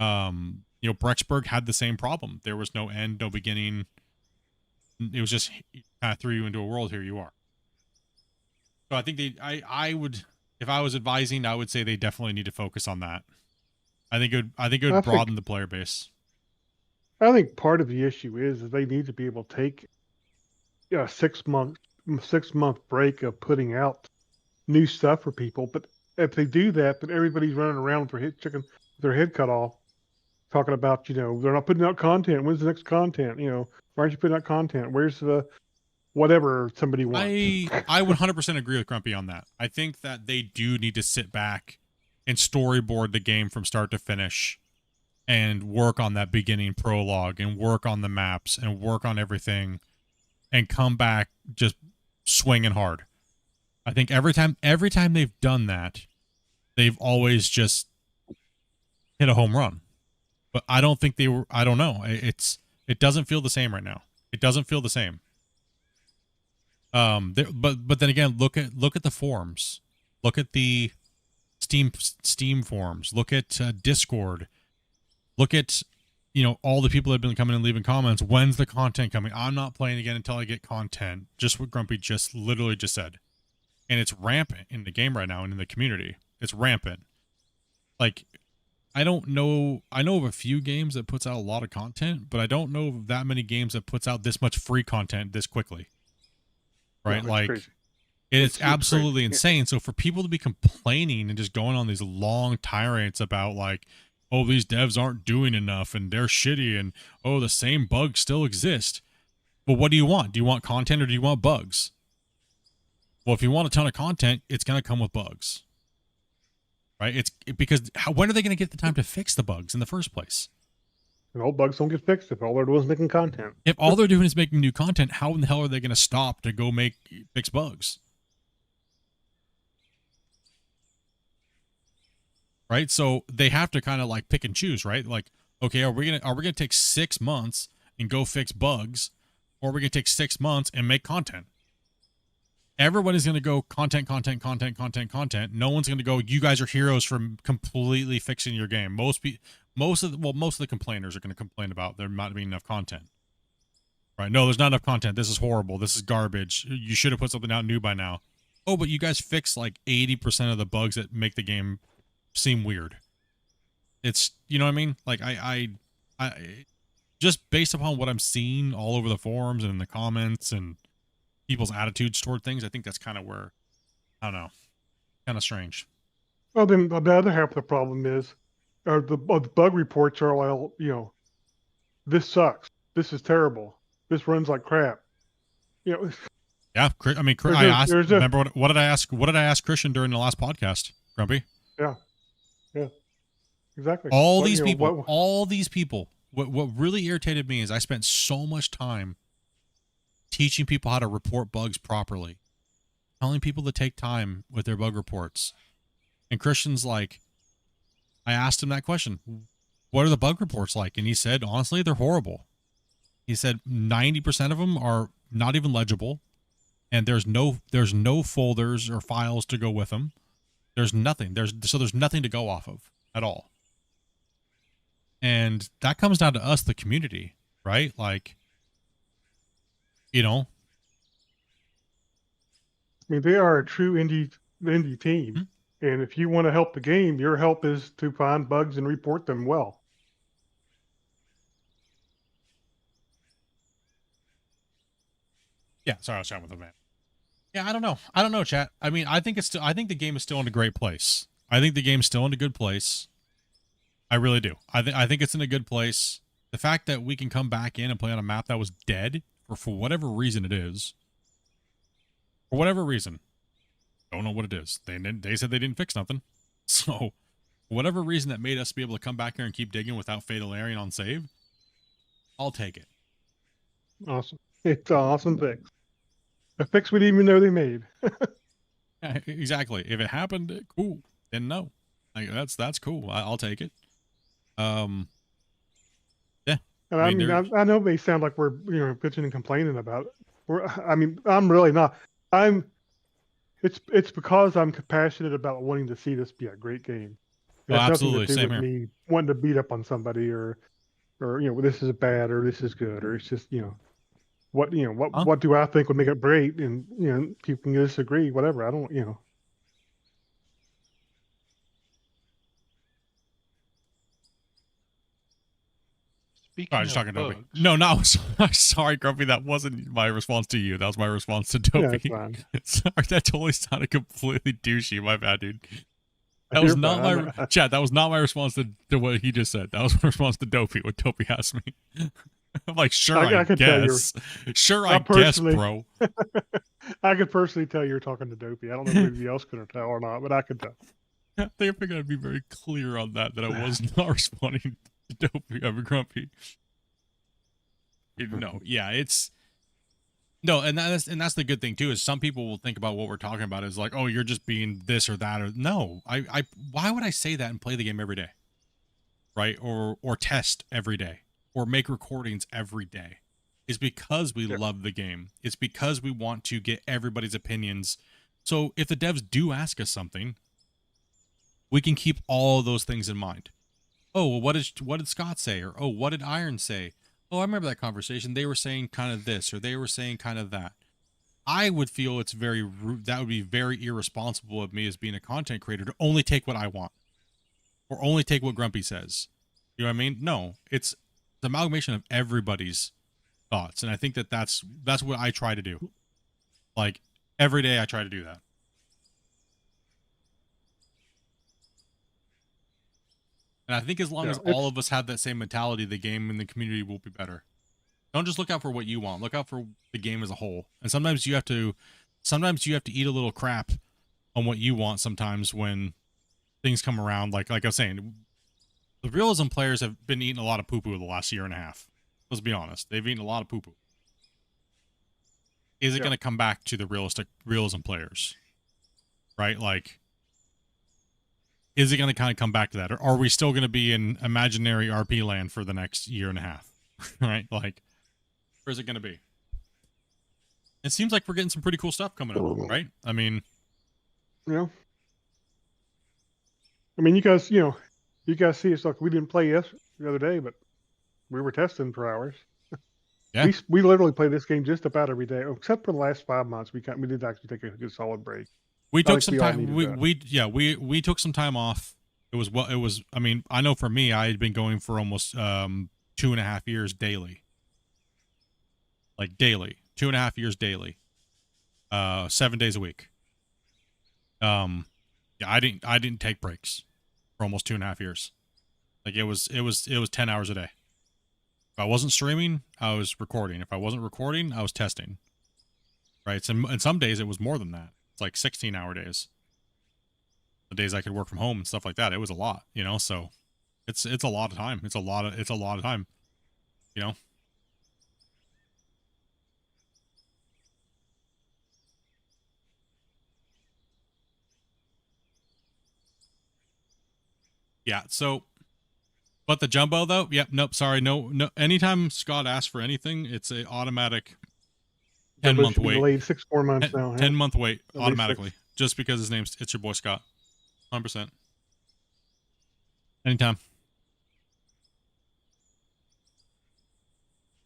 You know, Brexburg had the same problem. There was no end, no beginning. It was just kind of threw you into a world. Here you are. So I think I would, if I was advising, I would say they definitely need to focus on that. I think it would broaden the player base. I think part of the issue is they need to be able to take a 6 month break of putting out new stuff for people. But if they do that, then everybody's running around with their head cut off, talking about, you know, they're not putting out content. When's the next content? You know, why aren't you putting out content? Where's the whatever somebody wants? I would 100% agree with Grumpy on that. I think that they do need to sit back and storyboard the game from start to finish and work on that beginning prologue and work on the maps and work on everything and come back just swinging hard. I think every time they've done that, they've always just hit a home run. But I don't think they were, I don't know. It doesn't feel the same right now. It doesn't feel the same. But then again, look at the forums. Look at the Steam forums. Look at Discord. Look at, you know, all the people that have been coming and leaving comments. When's the content coming? I'm not playing again until I get content. Just what Grumpy literally just said. And it's rampant in the game right now and in the community. It's rampant. Like, I don't know. I know of a few games that puts out a lot of content, but I don't know of that many games that puts out this much free content this quickly. Right? No, like, crazy. it's absolutely insane. So for people to be complaining and just going on these long tirades about like, oh, these devs aren't doing enough and they're shitty and, oh, the same bugs still exist. But what do you want? Do you want content or do you want bugs? Well, if you want a ton of content, it's going to come with bugs. Right? Because when are they going to get the time to fix the bugs in the first place? And old bugs don't get fixed if all they're doing is making content. If all they're doing is making new content, how in the hell are they going to stop to go fix bugs? Right? So they have to kind of like pick and choose, right? Like, okay, are we gonna take 6 months and go fix bugs, or are we gonna take 6 months and make content? Everybody's gonna go content. No one's gonna go, you guys are heroes for completely fixing your game. Most of the complainers are gonna complain about there not being enough content. Right? No, there's not enough content. This is horrible. This is garbage. You should have put something out new by now. Oh, but you guys fixed like 80% of the bugs that make the game seem weird. It's, you know what I mean? Like I just based upon what I'm seeing all over the forums and in the comments and people's attitudes toward things, I think that's kind of where, I don't know, kind of strange. Well, then the other half of the problem is, the bug reports are all, you know, this sucks. This is terrible. This runs like crap. You know. Yeah, I mean, I asked. Remember what did I ask? What did I ask Christian during the last podcast, Grumpy? Yeah. Yeah. Exactly. All these people. What really irritated me is I spent so much time teaching people how to report bugs properly, telling people to take time with their bug reports. And Christian's like, I asked him that question. What are the bug reports like? And he said, honestly, they're horrible. He said 90% of them are not even legible. And there's no folders or files to go with them. There's nothing. There's nothing to go off of at all. And that comes down to us, the community, right? Like, you know. I mean, they are a true indie team. Mm-hmm. And if you want to help the game, your help is to find bugs and report them well. Yeah, sorry, I was chatting with the man. Yeah, I don't know, chat. I mean, I think the game is still in a great place. I think the game's still in a good place. I really do. I think it's in a good place. The fact that we can come back in and play on a map that was dead, or for whatever reason it is, for whatever reason, don't know what it is. They said they didn't fix nothing, so whatever reason that made us be able to come back here and keep digging without Fatal Arian on save, I'll take it. Awesome. It's an awesome fix. A fix we didn't even know they made. Yeah, exactly. If it happened, cool. Then no, like, that's cool. I'll take it. Yeah. And I mean, I know they sound like we're bitching and complaining about it. I mean, I'm really not. It's because I'm passionate about wanting to see this be a great game. It has absolutely. nothing to do Same with here. me wanting to beat up on somebody or this is bad or this is good, or it's just what what do I think would make it great, and people can disagree, whatever. I don't Speaking I was just of talking to Dopey. bugs, No, sorry, Grumpy. That wasn't my response to you. That was my response to Dopey. Yeah, it's fine. Sorry, that totally sounded completely douchey. My bad, dude. That You're was not fine. my chat. That was not my response to what he just said. That was my response to Dopey. What Dopey asked me. I'm like, sure, I could tell guess. Sure, I guess, bro. I could personally tell you're talking to Dopey. I don't know if anybody else could tell or not, but I could tell. I think I gotta be very clear on that I was not responding to Dopey. I'm Grumpy. No, yeah, it's no, and that's the good thing too. Is some people will think about what we're talking about as like, oh, you're just being this or that, or no. I why would I say that and play the game every day, right? Or test every day, or make recordings every day? Is because we love the game. It's because we want to get everybody's opinions. So if the devs do ask us something, we can keep all those things in mind. Oh, well, what did Scott say? Or, oh, what did Iron say? Oh, I remember that conversation. They were saying kind of this, or they were saying kind of that. I would feel that would be very irresponsible of me as being a content creator to only take what I want, or only take what Grumpy says. You know what I mean? No, it's the amalgamation of everybody's thoughts, and I think that's what I try to do. Like every day, I try to do that. And I think as long as all of us have that same mentality, the game and the community will be better. Don't just look out for what you want. Look out for the game as a whole. And sometimes you have to eat a little crap on what you want sometimes when things come around. Like I was saying, the realism players have been eating a lot of poo-poo the last year and a half. Let's be honest. They've eaten a lot of poo-poo. Is it going to come back to the realism players? Right? Like, is it going to kind of come back to that? Or are we still going to be in imaginary RP land for the next year and a half? Right? Like, where is it going to be? It seems like we're getting some pretty cool stuff coming up, right? I mean... I mean, you guys see it's like we didn't play the other day, but we were testing for hours. Yeah. We literally play this game just about every day, except for the last 5 months. We did actually take a good solid break. We took some time. We took some time off. It was. I mean, I know for me, I had been going for almost 2.5 years daily. Like daily, 2.5 years daily, 7 days a week. Yeah, I didn't take breaks for almost 2.5 years. Like it was 10 hours a day. If I wasn't streaming, I was recording. If I wasn't recording, I was testing. Right. So, and some days it was more than that. It's like 16-hour days. The days I could work from home and stuff like that. It was a lot, so it's a lot of time. It's a lot of time, Yeah, so but the jumbo though, yep, nope, sorry, no. Anytime Scott asks for anything, it's a automatic 10-month wait. Delayed 6 more months now. 10-month wait automatically, just because it's your boy Scott. 100%. Anytime.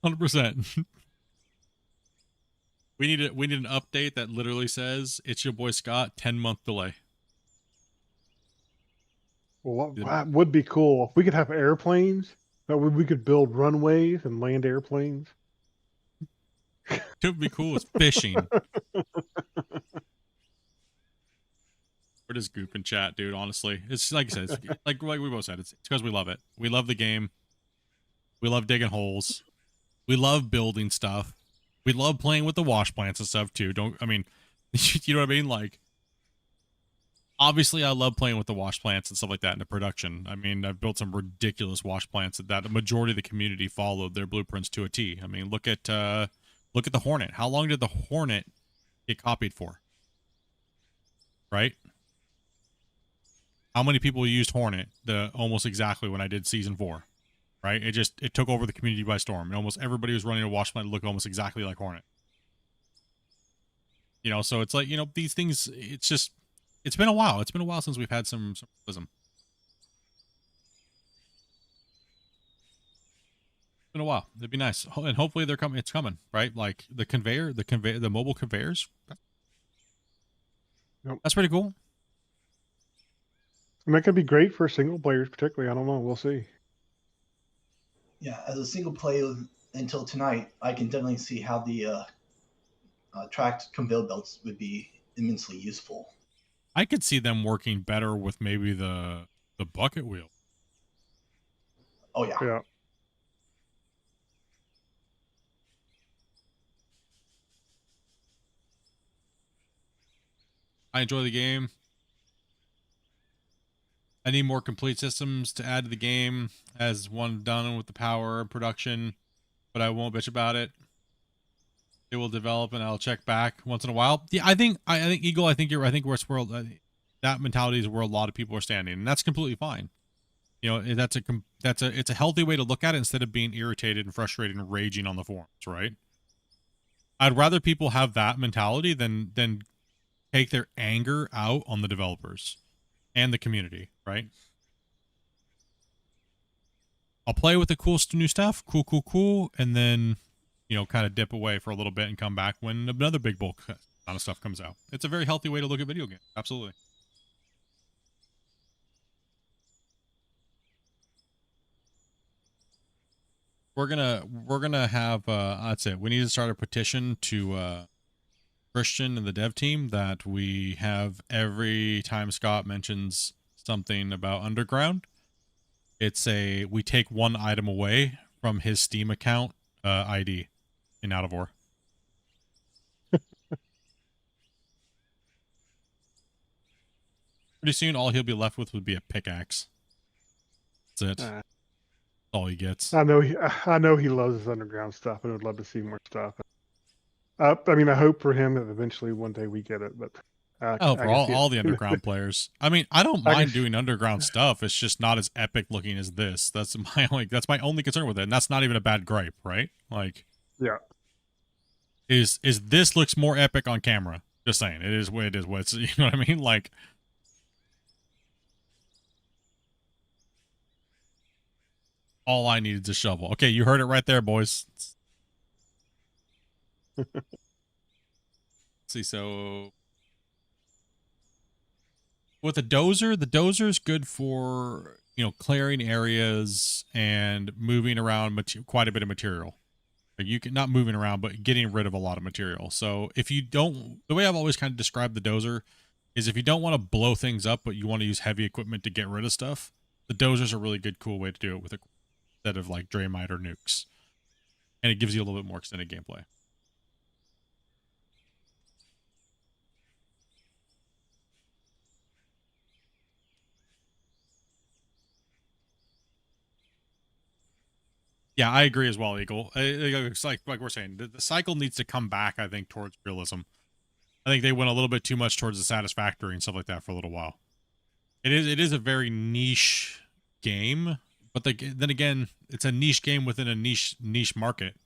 100%. We need an update that literally says it's your boy Scott, 10-month delay. Well, that would be cool if we could have airplanes. That we could build runways and land airplanes. would be cool is fishing. We're just goop in chat, dude. Honestly, it's like I said, it's, like we both said, it's because we love it. We love the game. We love digging holes. We love building stuff. We love playing with the wash plants and stuff too. I mean, you know what I mean? Like, obviously, I love playing with the wash plants and stuff like that in the production. I mean, I've built some ridiculous wash plants that the majority of the community followed their blueprints to a T. I mean, look at the Hornet. How long did the Hornet get copied for? Right? How many people used Hornet almost exactly when I did season 4? Right? It took over the community by storm. And almost everybody was running a wash plant that looked almost exactly like Hornet. You know, so it's like, you know, these things, it's been a while. It's been a while since we've had some realism. It's been a while. It'd be nice. And hopefully it's coming, right? Like the mobile conveyors. Yep. That's pretty cool. And that could be great for single players, particularly. I don't know. We'll see. Yeah, as a single player until tonight, I can definitely see how the tracked conveyor belts would be immensely useful. I could see them working better with maybe the bucket wheel. Oh yeah. Yeah. I enjoy the game. I need more complete systems to add to the game as one done with the power and production, but I won't bitch about it. It will develop and I'll check back once in a while. Yeah, I think Eagle, I think that mentality is where a lot of people are standing, and that's completely fine. You know, it's a healthy way to look at it instead of being irritated and frustrated and raging on the forums, right? I'd rather people have that mentality than take their anger out on the developers and the community, right? I'll play with the cool new stuff, cool, and then, you know, kind of dip away for a little bit and come back when another big bulk kind of stuff comes out. It's a very healthy way to look at video games. Absolutely. We're gonna have that's it. We need to start a petition to Christian and the dev team that we have every time Scott mentions something about Underground, we take one item away from his Steam account ID in Out of War. Pretty soon, all he'll be left with would be a pickaxe. That's it. All he gets. I know he loves his Underground stuff and would love to see more stuff. I mean, I hope for him that eventually one day we get it, but for all the Underground players. I mean, I don't mind doing Underground stuff. It's just not as epic looking as this. That's my only concern with it, and that's not even a bad gripe, right? Like, yeah, is this looks more epic on camera? Just saying, it is what it is. What's you know what I mean? Like, all I need is a shovel. Okay, you heard it right there, boys. See, so with the dozer is good for, you know, clearing areas and moving around quite a bit of material. Like you can not moving around, but getting rid of a lot of material. So if you don't, the way I've always kind of described the dozer is if you don't want to blow things up, but you want to use heavy equipment to get rid of stuff, the dozer's a really good, cool way to do it with instead of like Draymite or nukes, and it gives you a little bit more extended gameplay. Yeah, I agree as well, Eagle. It's like we're saying, the cycle needs to come back, I think, towards realism. I think they went a little bit too much towards the satisfactory and stuff like that for a little while. It is a very niche game, but then again, it's a niche game within a niche market,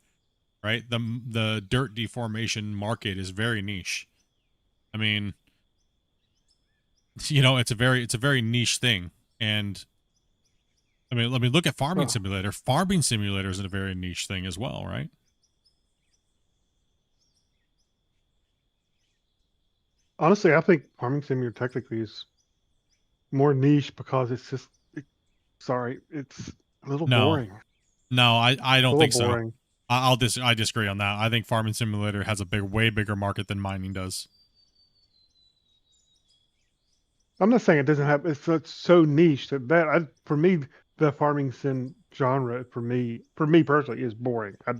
right? The dirt deformation market is very niche. I mean, you know, it's a very niche thing, and I mean, look at Farming Simulator. Farming Simulator is a very niche thing as well, right? Honestly, I think Farming Simulator technically is more niche because it's just, it's a little boring. No, I don't think so. I disagree on that. I think Farming Simulator has a way bigger market than mining does. I'm not saying it doesn't have. It's so niche for me, the farming sim genre for me personally is boring. I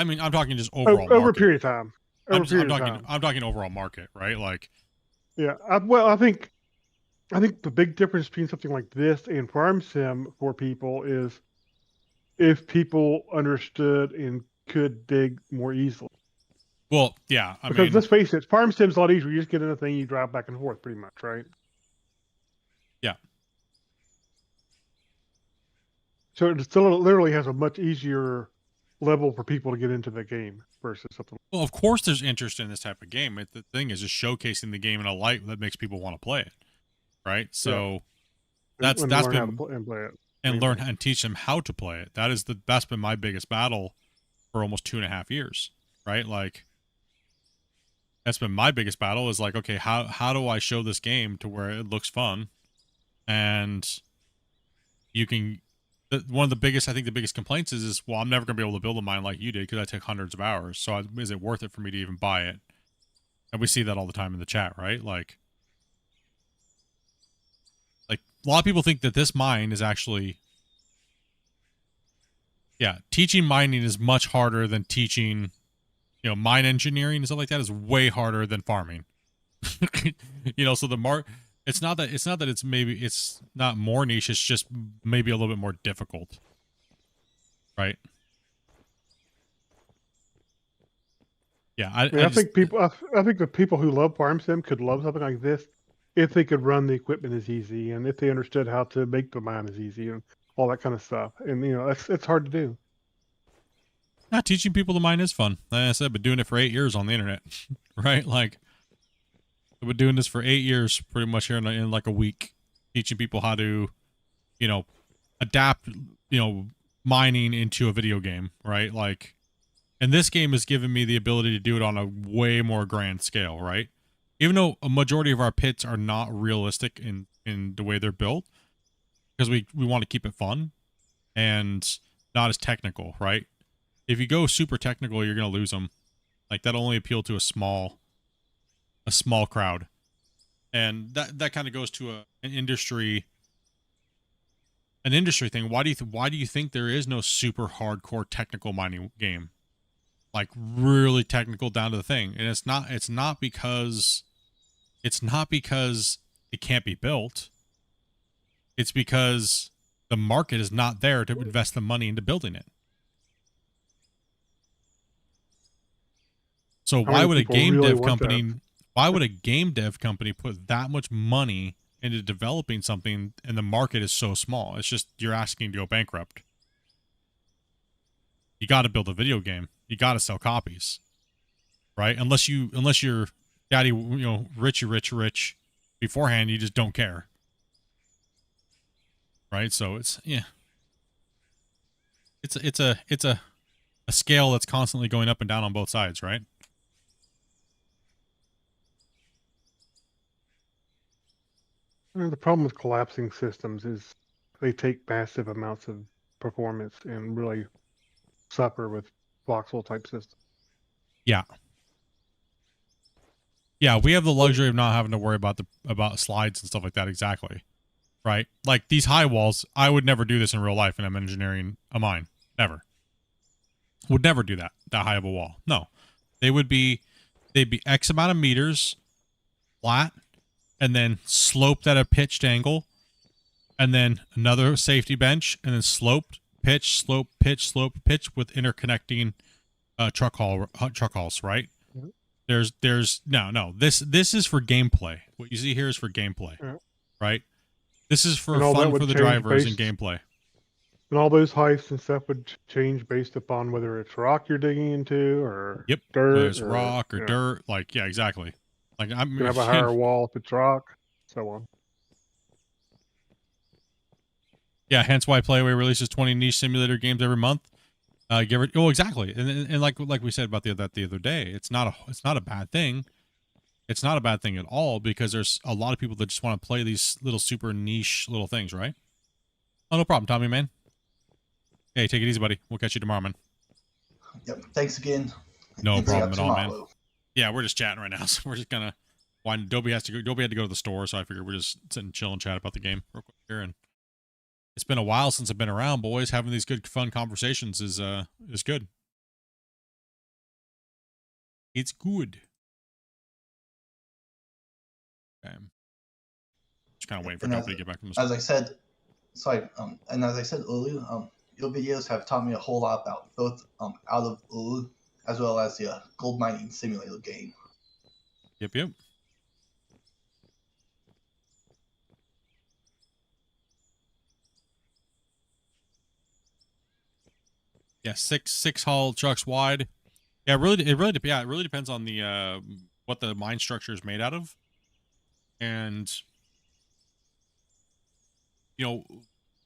mean, I'm talking just overall over a market. period of time. I'm talking overall market, right? Like, yeah. I think the big difference between something like this and farm sim for people is if people understood and could dig more easily. well, yeah, Because let's face it, farm sim's a lot easier. You just get in a thing, you drive back and forth, pretty much, right? Yeah. So it still literally has a much easier level for people to get into the game versus something. Well, of course, there's interest in this type of game. The thing is just showcasing the game in a light that makes people want to play it, right? So that's learn been how to play it and learn and teach them how to play it. That's been my biggest battle for almost 2.5 years, right? Like, that's been my biggest battle is like, okay, how do I show this game to where it looks fun, and you can. One of the biggest, I think the biggest complaints is, well, I'm never going to be able to build a mine like you did because I took hundreds of hours. So is it worth it for me to even buy it? And we see that all the time in the chat, right? Like a lot of people think that this mine is actually, teaching mining is much harder than teaching, mine engineering and stuff like that is way harder than farming. So it's not that it's not more niche. It's just maybe a little bit more difficult, right? Yeah, I think the people who love farm sim could love something like this if they could run the equipment as easy and if they understood how to make the mine as easy and all that kind of stuff. And it's hard to do. Not teaching people to mine is fun. Like I said, I've been doing it for 8 years on the internet, right? Like, I've been doing this for 8 years, pretty much here in like a week, teaching people how to, adapt, mining into a video game, right? Like, and this game has given me the ability to do it on a way more grand scale, right? Even though a majority of our pits are not realistic in the way they're built, because we want to keep it fun and not as technical, right? If you go super technical, you're going to lose them. Like, that only appeal to a small crowd. And that kind of goes to an industry thing. Why do you think there is no super hardcore technical mining game? Like, really technical down to the thing. And it's not because it can't be built. It's because the market is not there to invest the money into building it. So why would a game dev company put that much money into developing something and the market is so small? It's just, you're asking to go bankrupt. You got to build a video game. You got to sell copies, right? Unless you're daddy, rich beforehand, you just don't care, right? So it's a scale that's constantly going up and down on both sides, right? The problem with collapsing systems is they take massive amounts of performance and really suffer with voxel type systems. Yeah. Yeah, we have the luxury of not having to worry about slides and stuff like that. Exactly. Right? Like, these high walls, I would never do this in real life, and I'm engineering a mine. Never. Would never do that high of a wall. No. They'd be X amount of meters flat, and then sloped at a pitched angle, and then another safety bench, and then sloped, pitch, slope, pitch, slope, pitch with interconnecting truck hauls, right? Mm-hmm. This is for gameplay. What you see here is for gameplay, right? This is for fun for the drivers and gameplay. And all those heights and stuff would change based upon whether it's rock you're digging into or dirt. Whether it's rock or dirt, like, yeah, exactly. Like, you can have a higher wall if it's rock, so on. Yeah, hence why Playway releases 20 niche simulator games every month. Exactly, and like we said about that the other day, it's not a bad thing. It's not a bad thing at all, because there's a lot of people that just want to play these little super niche little things, right? Oh, no problem, Tommy, man. Hey, take it easy, buddy. We'll catch you tomorrow, man. Yep. Thanks again. No and see you problem at all, man. tomorrow. Yeah, we're just chatting right now, so we're just gonna. Why Dobie had to go to the store, so I figured we're just sitting, chill, and chat about the game real quick here. And it's been a while since I've been around, boys. Having these good, fun conversations is good. It's good. Okay. Just kind of waiting for Dobie to get back from the. As I said, and as I said earlier, your videos have taught me a whole lot about both out of Ur as well as the gold mining simulator game. Yep. Yeah, six haul trucks wide. Yeah, it really depends on the what the mine structure is made out of, and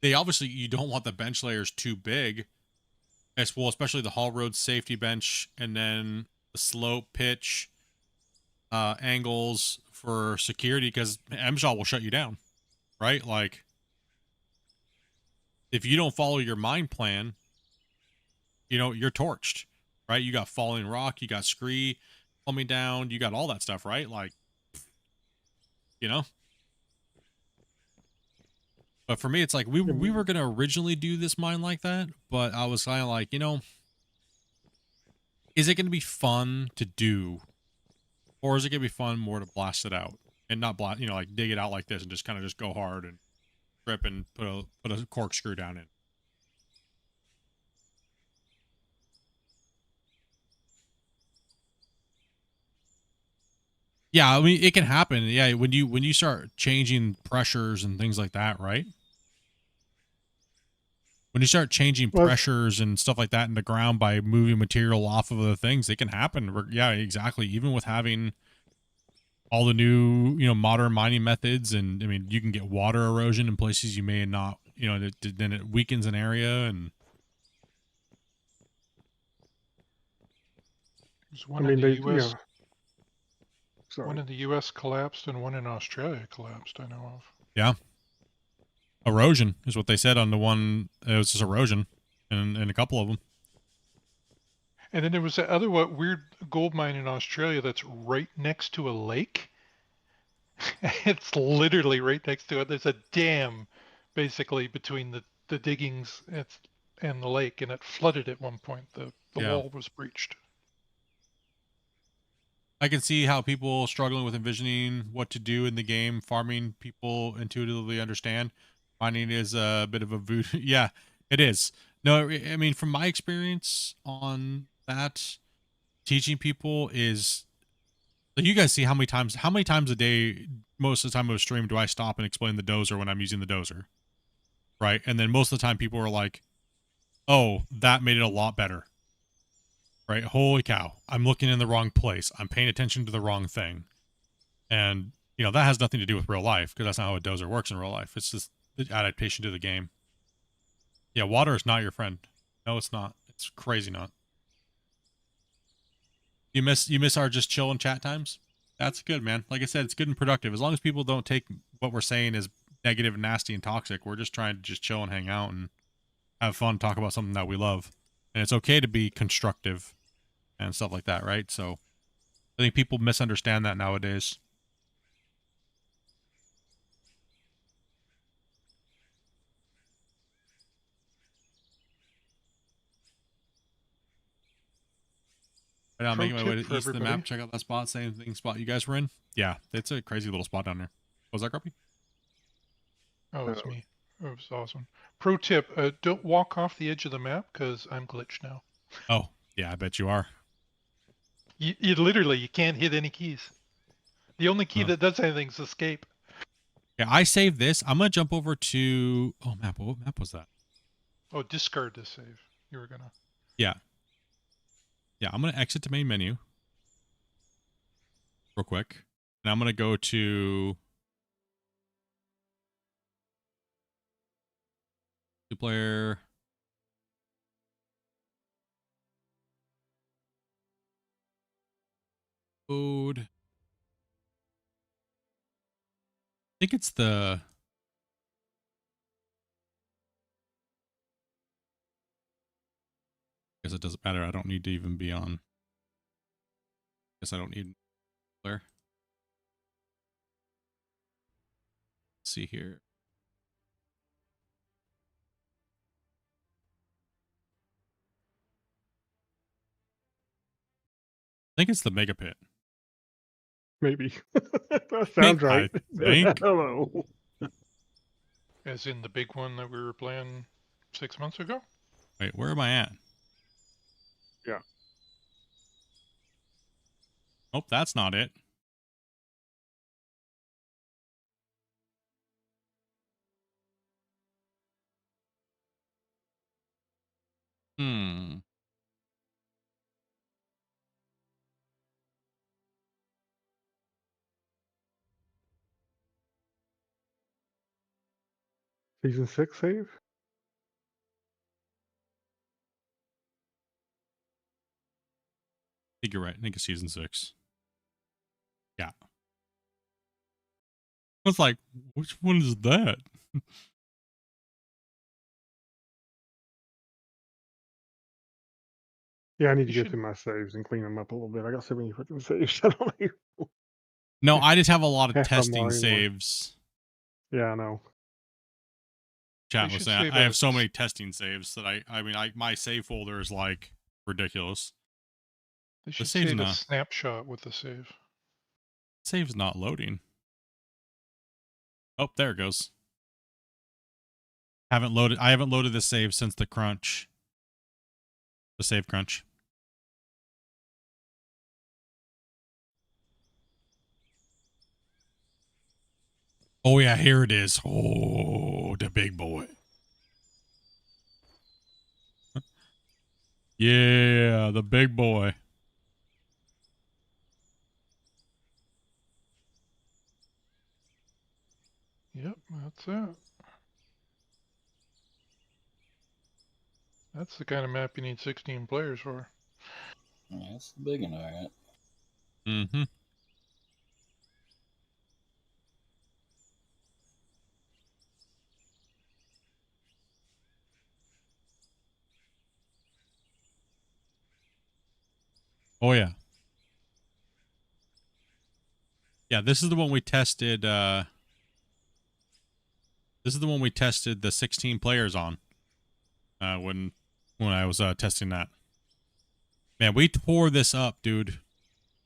they obviously you don't want the bench layers too big, as well, especially the haul road safety bench, and then the slope pitch angles for security, because MSHA will shut you down, right? Like if you don't follow your mine plan, you're torched, right? You got falling rock, you got scree coming down, you got all that stuff, right? Like, But for me, it's like we were gonna originally do this mine like that, but I was kind of like, is it gonna be fun to do, or is it gonna be fun more to blast it out and not blast, like dig it out like this and just kind of just go hard and rip and put a corkscrew down in. Yeah, I mean, it can happen. Yeah, when you start changing pressures and things like that, right? When you start changing pressures and stuff like that in the ground by moving material off of other things, it can happen. Yeah, exactly. Even with having all the new, modern mining methods, and I mean, you can get water erosion in places you may not, then it weakens an area. And There's one in the U.S. One in the U.S. collapsed and one in Australia collapsed, I know of. Yeah. Erosion is what they said on the one. It was just erosion and a couple of them. And then there was that other weird gold mine in Australia that's right next to a lake. It's literally right next to it. There's a dam basically between the diggings and the lake, and it flooded at one point. The wall was breached. I can see how people struggling with envisioning what to do in the game. Farming, people intuitively understand. Mining is a bit of a voodoo. Yeah, it is. No, I mean, from my experience on that, teaching people is, like, you guys see how many times a day, most of the time of a stream, do I stop and explain the dozer when I'm using the dozer, right? And then most of the time people are like, oh, that made it a lot better, right? Holy cow, I'm looking in the wrong place. I'm paying attention to the wrong thing. And, that has nothing to do with real life, because that's not how a dozer works in real life. It's just the adaptation to the game. Yeah, water is not your friend. No, it's not. It's crazy not. You miss our just chill and chat times? That's good, man. Like I said, it's good and productive. As long as people don't take what we're saying as negative and nasty and toxic, we're just trying to just chill and hang out and have fun, talk about something that we love. And it's okay to be constructive and stuff like that, right? So I think people misunderstand that nowadays. Right now, I'm making my way to east of the map. Check out that spot. Same spot you guys were in. Yeah, it's a crazy little spot down there. Was that Grumpy? Oh, it's me. It was awesome. Pro tip, don't walk off the edge of the map, because I'm glitched now. Oh, yeah, I bet you are. You literally, you can't hit any keys. The only key that does anything is escape. Yeah, I saved this. I'm going to jump over to... Oh, map. What map was that? Oh, discard this save. You were going to... Yeah. Yeah, I'm going to exit the main menu real quick. And I'm going to go to... Two-player... Code. I think it's the... Guess it doesn't matter. I don't need to even be on. Guess I don't need player. Let's see here. I think it's the mega pit. Maybe. That sounds right. I think. Hello. As in the big one that we were playing 6 months ago? Wait, where am I at? Yeah. Oh, that's not it. Hmm. Season 6 save? I think you're right. I think it's season 6. Yeah. I was like, which one is that? Yeah, I need to You go through my saves and clean them up a little bit. I got so many fucking saves. I don't even No, I just have a lot of half of them testing are anymore. saves. Yeah, I know. Chat We was should saying save I have a- so many testing saves that I mean, my save folder is like ridiculous. They The should save's save a not snapshot with the save. save's not loading. Oh, there it goes. I haven't loaded the save since the crunch. The save crunch. Oh yeah, here it is. Oh, the big boy. Yeah, the big boy. Yep, that's it. That's the kind of map you need 16 players for. Yeah, it's the big one, all right. Mm-hmm. Oh yeah. Yeah, this is the one we tested this is the one we tested the 16 players on. When I was testing that. Man, we tore this up, dude.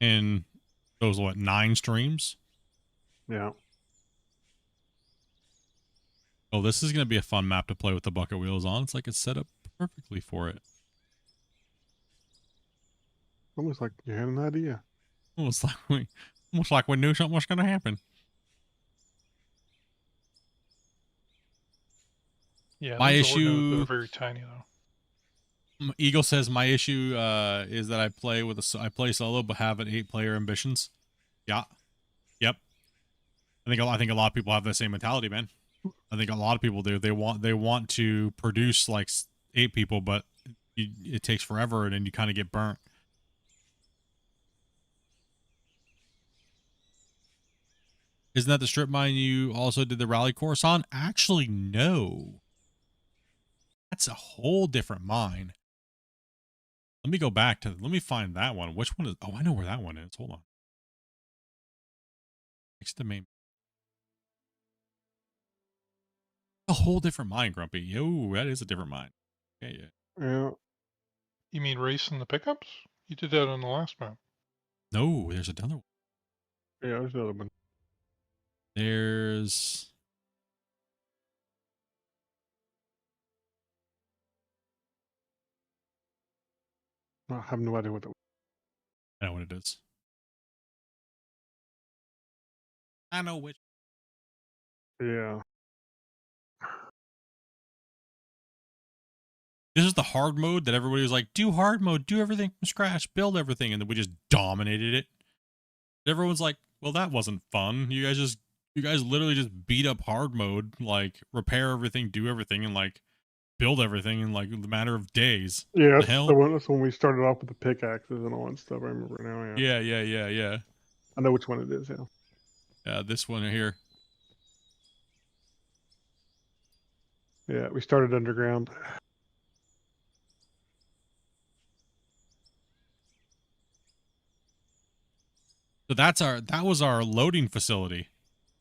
In those 9 streams? Yeah. Oh, this is gonna be a fun map to play with the bucket wheels on. It's like it's set up perfectly for it. Almost like you had an idea. Almost like we knew something was gonna happen. Yeah, My those ore nodes issue are very tiny though. Eagle says my issue is that I play solo but have an 8-player ambitions. Yeah. Yep. I think a lot of people have the same mentality, man. I think a lot of people do. They want to produce like 8 people, but it takes forever, and then you kind of get burnt. Isn't that the strip mine you also did the rally course on? Actually, no. That's a whole different mine. Let me go back to. Let me find that one. Which one is? Oh, I know where that one is. Hold on. Next to main. A whole different mine, Grumpy. Yo, that is a different mine. Okay, yeah. Yeah. You mean racing the pickups? You did that on the last map. No, there's another one. Yeah, there's another one. There's. I have no idea what that was. I know what it is. I know which. Yeah. This is the hard mode that everybody was like, do hard mode, do everything from scratch, build everything, and then we just dominated it. Everyone's like, well, that wasn't fun. You guys literally just beat up hard mode, like repair everything, do everything, and like build everything in like the matter of days. Yeah, The hell? that's when we started off with the pickaxes and all that stuff. I remember now. Yeah. Yeah. I know which one it is. Yeah. Yeah, this one here. Yeah, we started underground. So that was our loading facility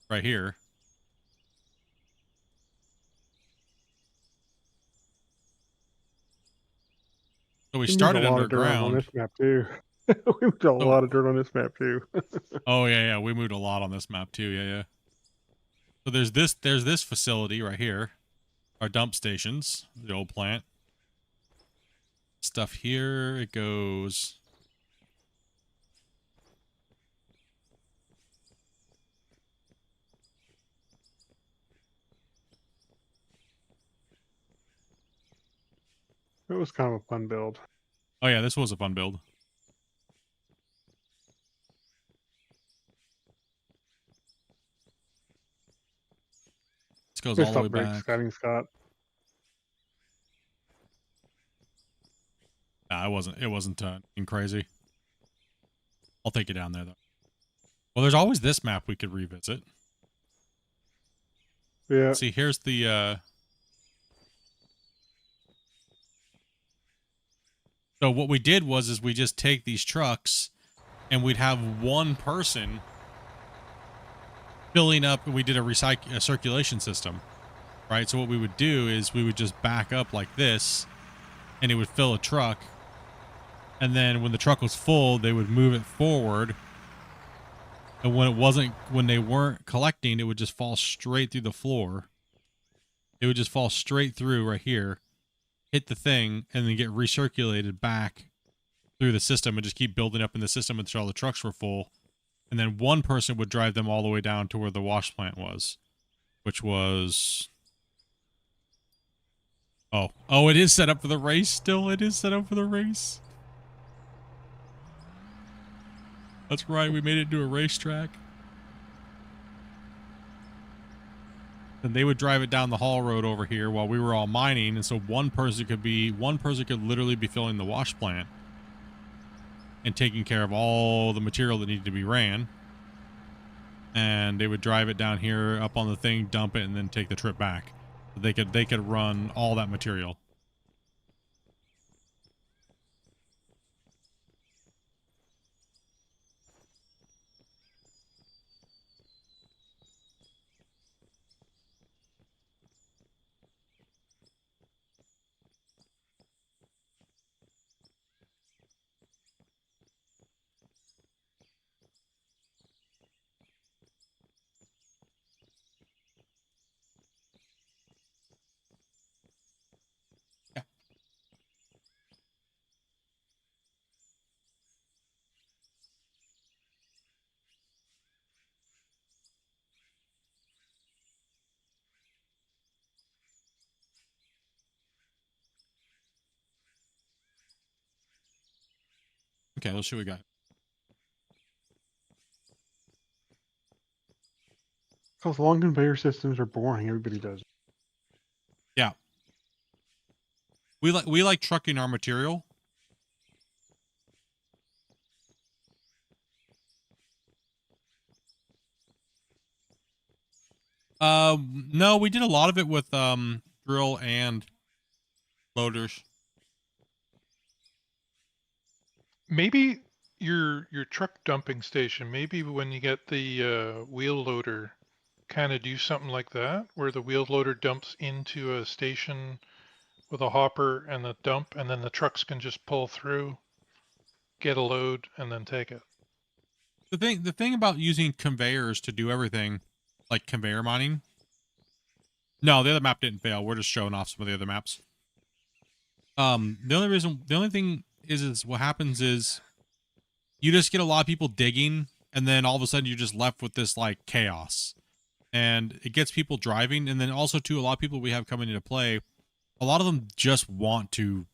right here. So we started a lot of dirt on underground. this map too. We moved a lot of dirt on this map too. Oh yeah, we moved a lot on this map too. Yeah. So there's this facility right here, our dump stations, the old plant. Stuff here, it goes. It was kind of a fun build. Oh yeah, this was a fun build. This goes all the way back. Scotting Scott. Nah, it wasn't crazy. I'll take you down there though. Well, there's always this map we could revisit. Yeah. See, here's the So what we did is we just take these trucks and we'd have one person filling up, and we did a circulation system, right? So what we would do is we would just back up like this and it would fill a truck. And then when the truck was full, they would move it forward. And when they weren't collecting, it would just fall straight through the floor. It would just fall straight through right here, hit the thing, and then get recirculated back through the system and just keep building up in the system until all the trucks were full. And then one person would drive them all the way down to where the wash plant was, which was... Oh, it is set up for the race still. It is set up for the race. That's right. We made it into a racetrack. And they would drive it down the haul road over here while we were all mining. And so one person could literally be filling the wash plant and taking care of all the material that needed to be ran. And they would drive it down here up on the thing, dump it, and then take the trip back. They could run all that material. Okay, let's see what we got. Because long conveyor systems are boring. Everybody does. Yeah. We like trucking our material. No, we did a lot of it with drill and loaders. Maybe your truck dumping station, maybe when you get the wheel loader, kind of do something like that, where the wheel loader dumps into a station with a hopper and a dump, and then the trucks can just pull through, get a load, and then take it. The thing about using conveyors to do everything, like conveyor mining. No, the other map didn't fail. We're just showing off some of the other maps. The only thing is what happens is you just get a lot of people digging, and then all of a sudden you're just left with this like chaos, and it gets people driving. And then also too, a lot of people we have coming into play, a lot of them just want to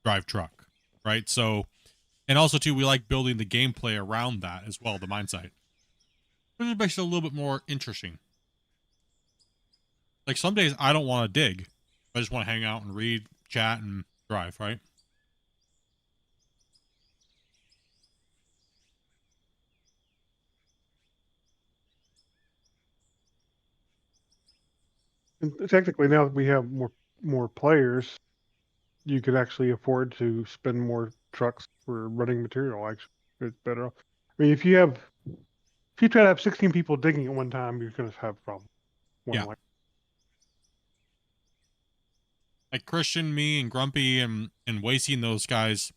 drive truck, right? So, and also too, we like building the gameplay around that as well, the mine site. It makes it a little bit more interesting. Like some days I don't want to dig. I just want to hang out and read, chat, and drive, right? And technically, now that we have more players, you could actually afford to spend more trucks for running material. Actually, it's better. I mean, if you try to have 16 people digging at one time, you're gonna have a problem. Yeah. Like Christian, me, and Grumpy, and Wasey and those guys.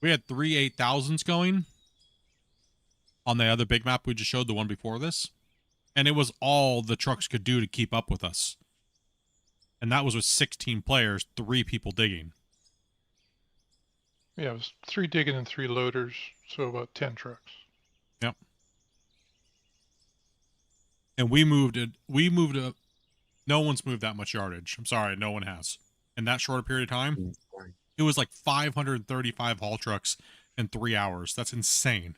We had 3 8,000s going on the other big map we just showed, the one before this. And it was all the trucks could do to keep up with us. And that was with 16 players, 3 people digging. Yeah, it was 3 digging and 3 loaders, so about 10 trucks. Yep. And we moved no one's moved that much yardage. I'm sorry, no one has. In that short a period of time, it was like 535 haul trucks in 3 hours. That's insane.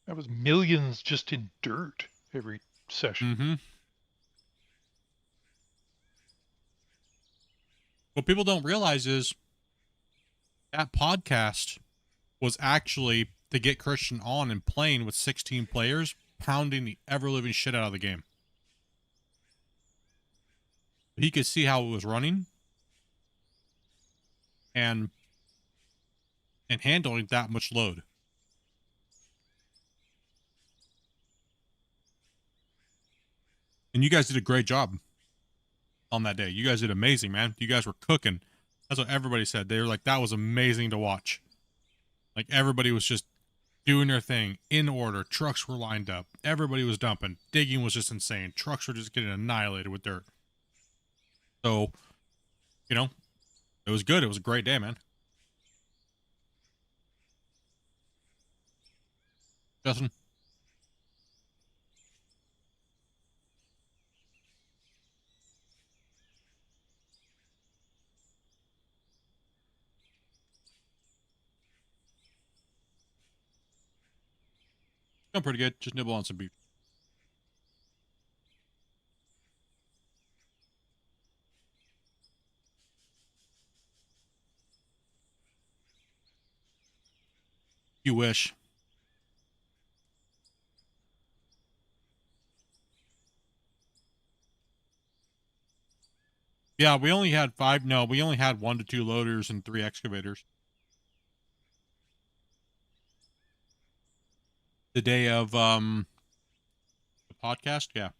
That was millions just in dirt every session. Mm-hmm. What people don't realize is that podcast was actually to get Christian on and playing with 16 players, pounding the ever-living shit out of the game. He could see how it was running and handling that much load. And you guys did a great job on that day. You guys did amazing, man. You guys were cooking. That's what everybody said. They were like, that was amazing to watch. Like, everybody was just doing their thing in order. Trucks were lined up. Everybody was dumping. Digging was just insane. Trucks were just getting annihilated with dirt. So, you know, it was good. It was a great day, man. Justin? Doing pretty good. Just nibble on some beef. You wish. Yeah, we only had 5. No, we only had 1 to 2 loaders and 3 excavators. The day of the podcast, yeah.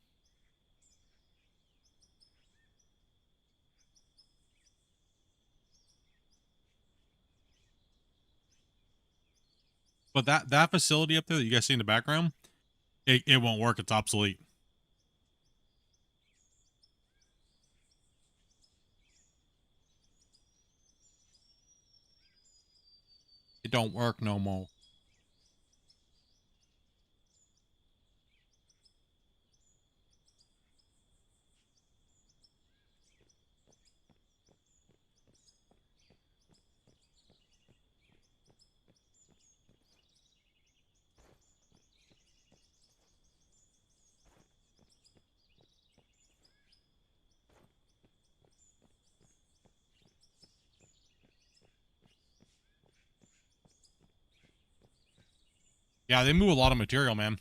But that facility up there that you guys see in the background, it won't work. It's obsolete. It don't work no more. Yeah, they move a lot of material, man.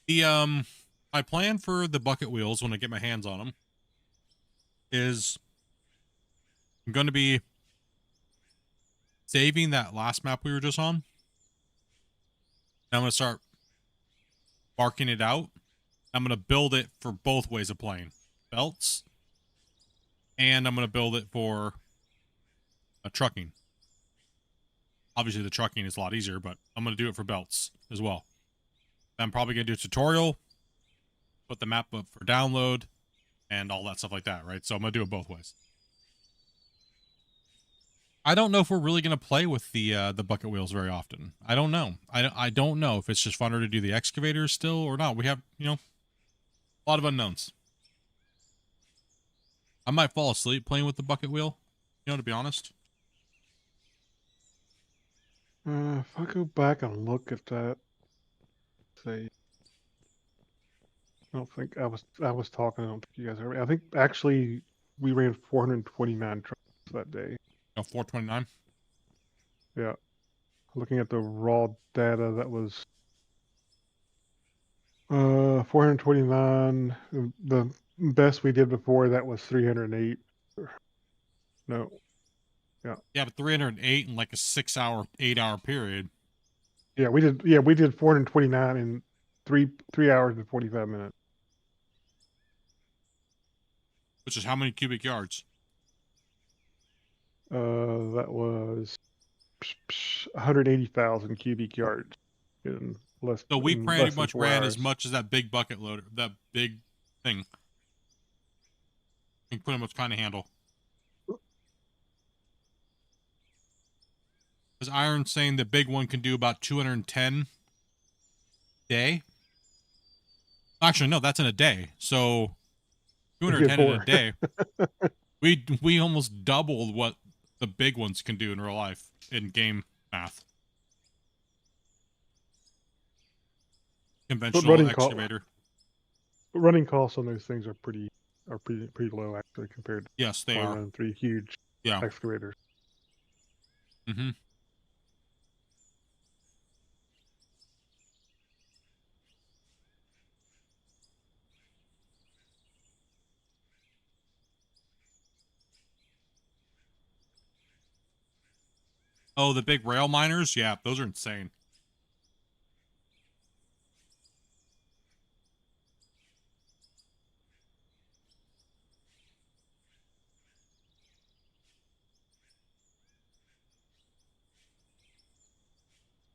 The my plan for the bucket wheels when I get my hands on them is I'm going to be saving that last map we were just on. And I'm going to start barking it out. I'm going to build it for both ways of playing. Belts. And I'm going to build it for trucking. Obviously, the trucking is a lot easier, but I'm going to do it for belts as well. I'm probably going to do a tutorial, put the map up for download, and all that stuff like that, right? So I'm going to do it both ways. I don't know if we're really going to play with the bucket wheels very often. I don't know. I don't know if it's just funner to do the excavators still or not. We have, you know, a lot of unknowns. I might fall asleep playing with the bucket wheel, you know, to be honest. If I go back and look at that, say, I don't think I was talking. I don't think you guys heard me. I think actually we ran 429 trucks that day. Oh, 429? Yeah. Looking at the raw data, that was 429. The best we did before that was 308. No. Yeah. Yeah, but 308 in like a 8-hour period. Yeah, we did. Yeah, we did 429 in 3 hours and 45 minutes. Which is how many cubic yards? That was 180,000 cubic yards in less. So we in pretty less than much 4 ran hours. as much as that big bucket loader, that big thing. You can pretty much kind of handle. Because Iron's saying the big one can do about 210 a day. Actually, no, that's in a day. So 210 in a day. We almost doubled what the big ones can do in real life in game math. Conventional excavator. Running costs on those things are pretty low actually compared to yes, they are. running 3 huge excavators. Mm-hmm. Oh, the big rail miners? Yeah, those are insane.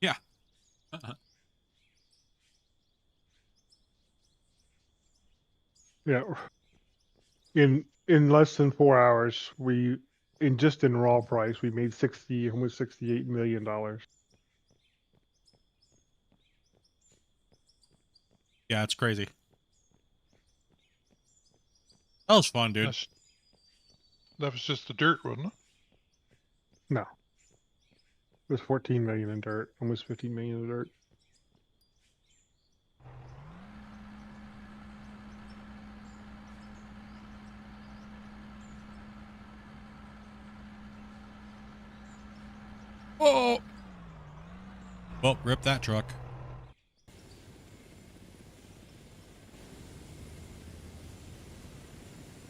Yeah. Yeah. In less than 4 hours, in raw price, we made almost $68 million. Yeah, it's crazy. That was fun, dude. That was just the dirt, wasn't it? No. It was 14 million in dirt, almost 15 million in dirt. Oh! Well, rip that truck.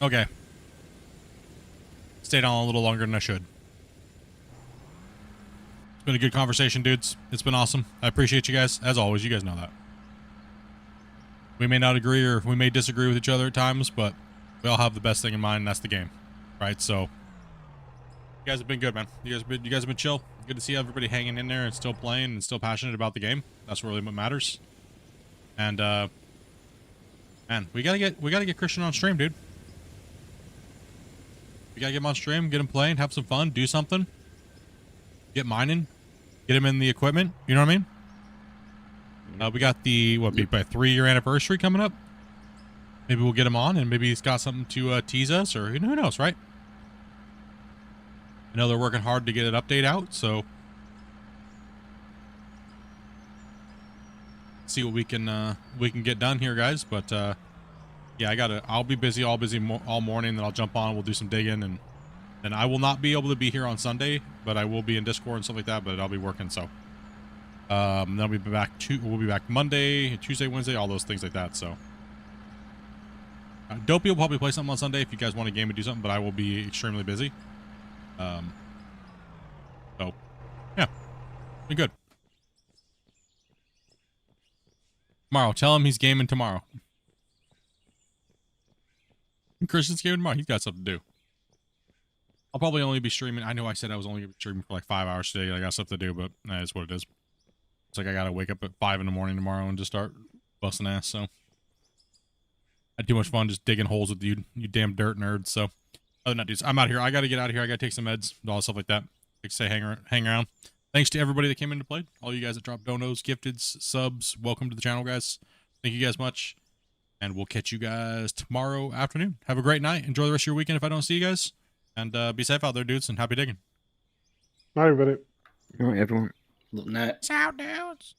Okay. Stayed on a little longer than I should. It's been a good conversation, dudes. It's been awesome. I appreciate you guys. As always, you guys know that. We may not agree or we may disagree with each other at times, but we all have the best thing in mind, and that's the game. Right? So, you guys have been good, man. You guys have been chill. Good to see everybody hanging in there and still playing and still passionate about the game. That's really what matters. And, man, we gotta get Christian on stream, dude. We gotta get him on stream, get him playing, have some fun, do something. Get mining. Get him in the equipment. You know what I mean? We got the, what, by 3-year anniversary coming up? Maybe we'll get him on, and maybe he's got something to tease us, or who knows, right? I know they're working hard to get an update out, so see what we can get done here, guys. But yeah, I'll be busy all morning. Then I'll jump on. We'll do some digging, and I will not be able to be here on Sunday, but I will be in Discord and stuff like that. But I'll be working, so then we'll be back Monday, Tuesday, Wednesday, all those things like that. So Dopey will probably play something on Sunday if you guys want a game and do something, but I will be extremely busy. So yeah, be good. Tomorrow, tell him he's gaming tomorrow. Christian's gaming tomorrow. He's got something to do. I'll probably only be streaming. I know I said I was only going to be streaming for like 5 hours today. I got stuff to do, but that is what it is. It's like I got to wake up at 5 in the morning tomorrow and just start busting ass. So I had too much fun just digging holes with you damn dirt nerds. So other than that, dudes, I'm out of here. I got to get out of here. I got to take some meds, all that stuff like that. Like say, hang around. Thanks to everybody that came in to play. All you guys that dropped donos, gifteds, subs. Welcome to the channel, guys. Thank you guys much. And we'll catch you guys tomorrow afternoon. Have a great night. Enjoy the rest of your weekend if I don't see you guys. And be safe out there, dudes, and happy digging. Bye, everybody. All right, everyone. Night. Ciao, dudes.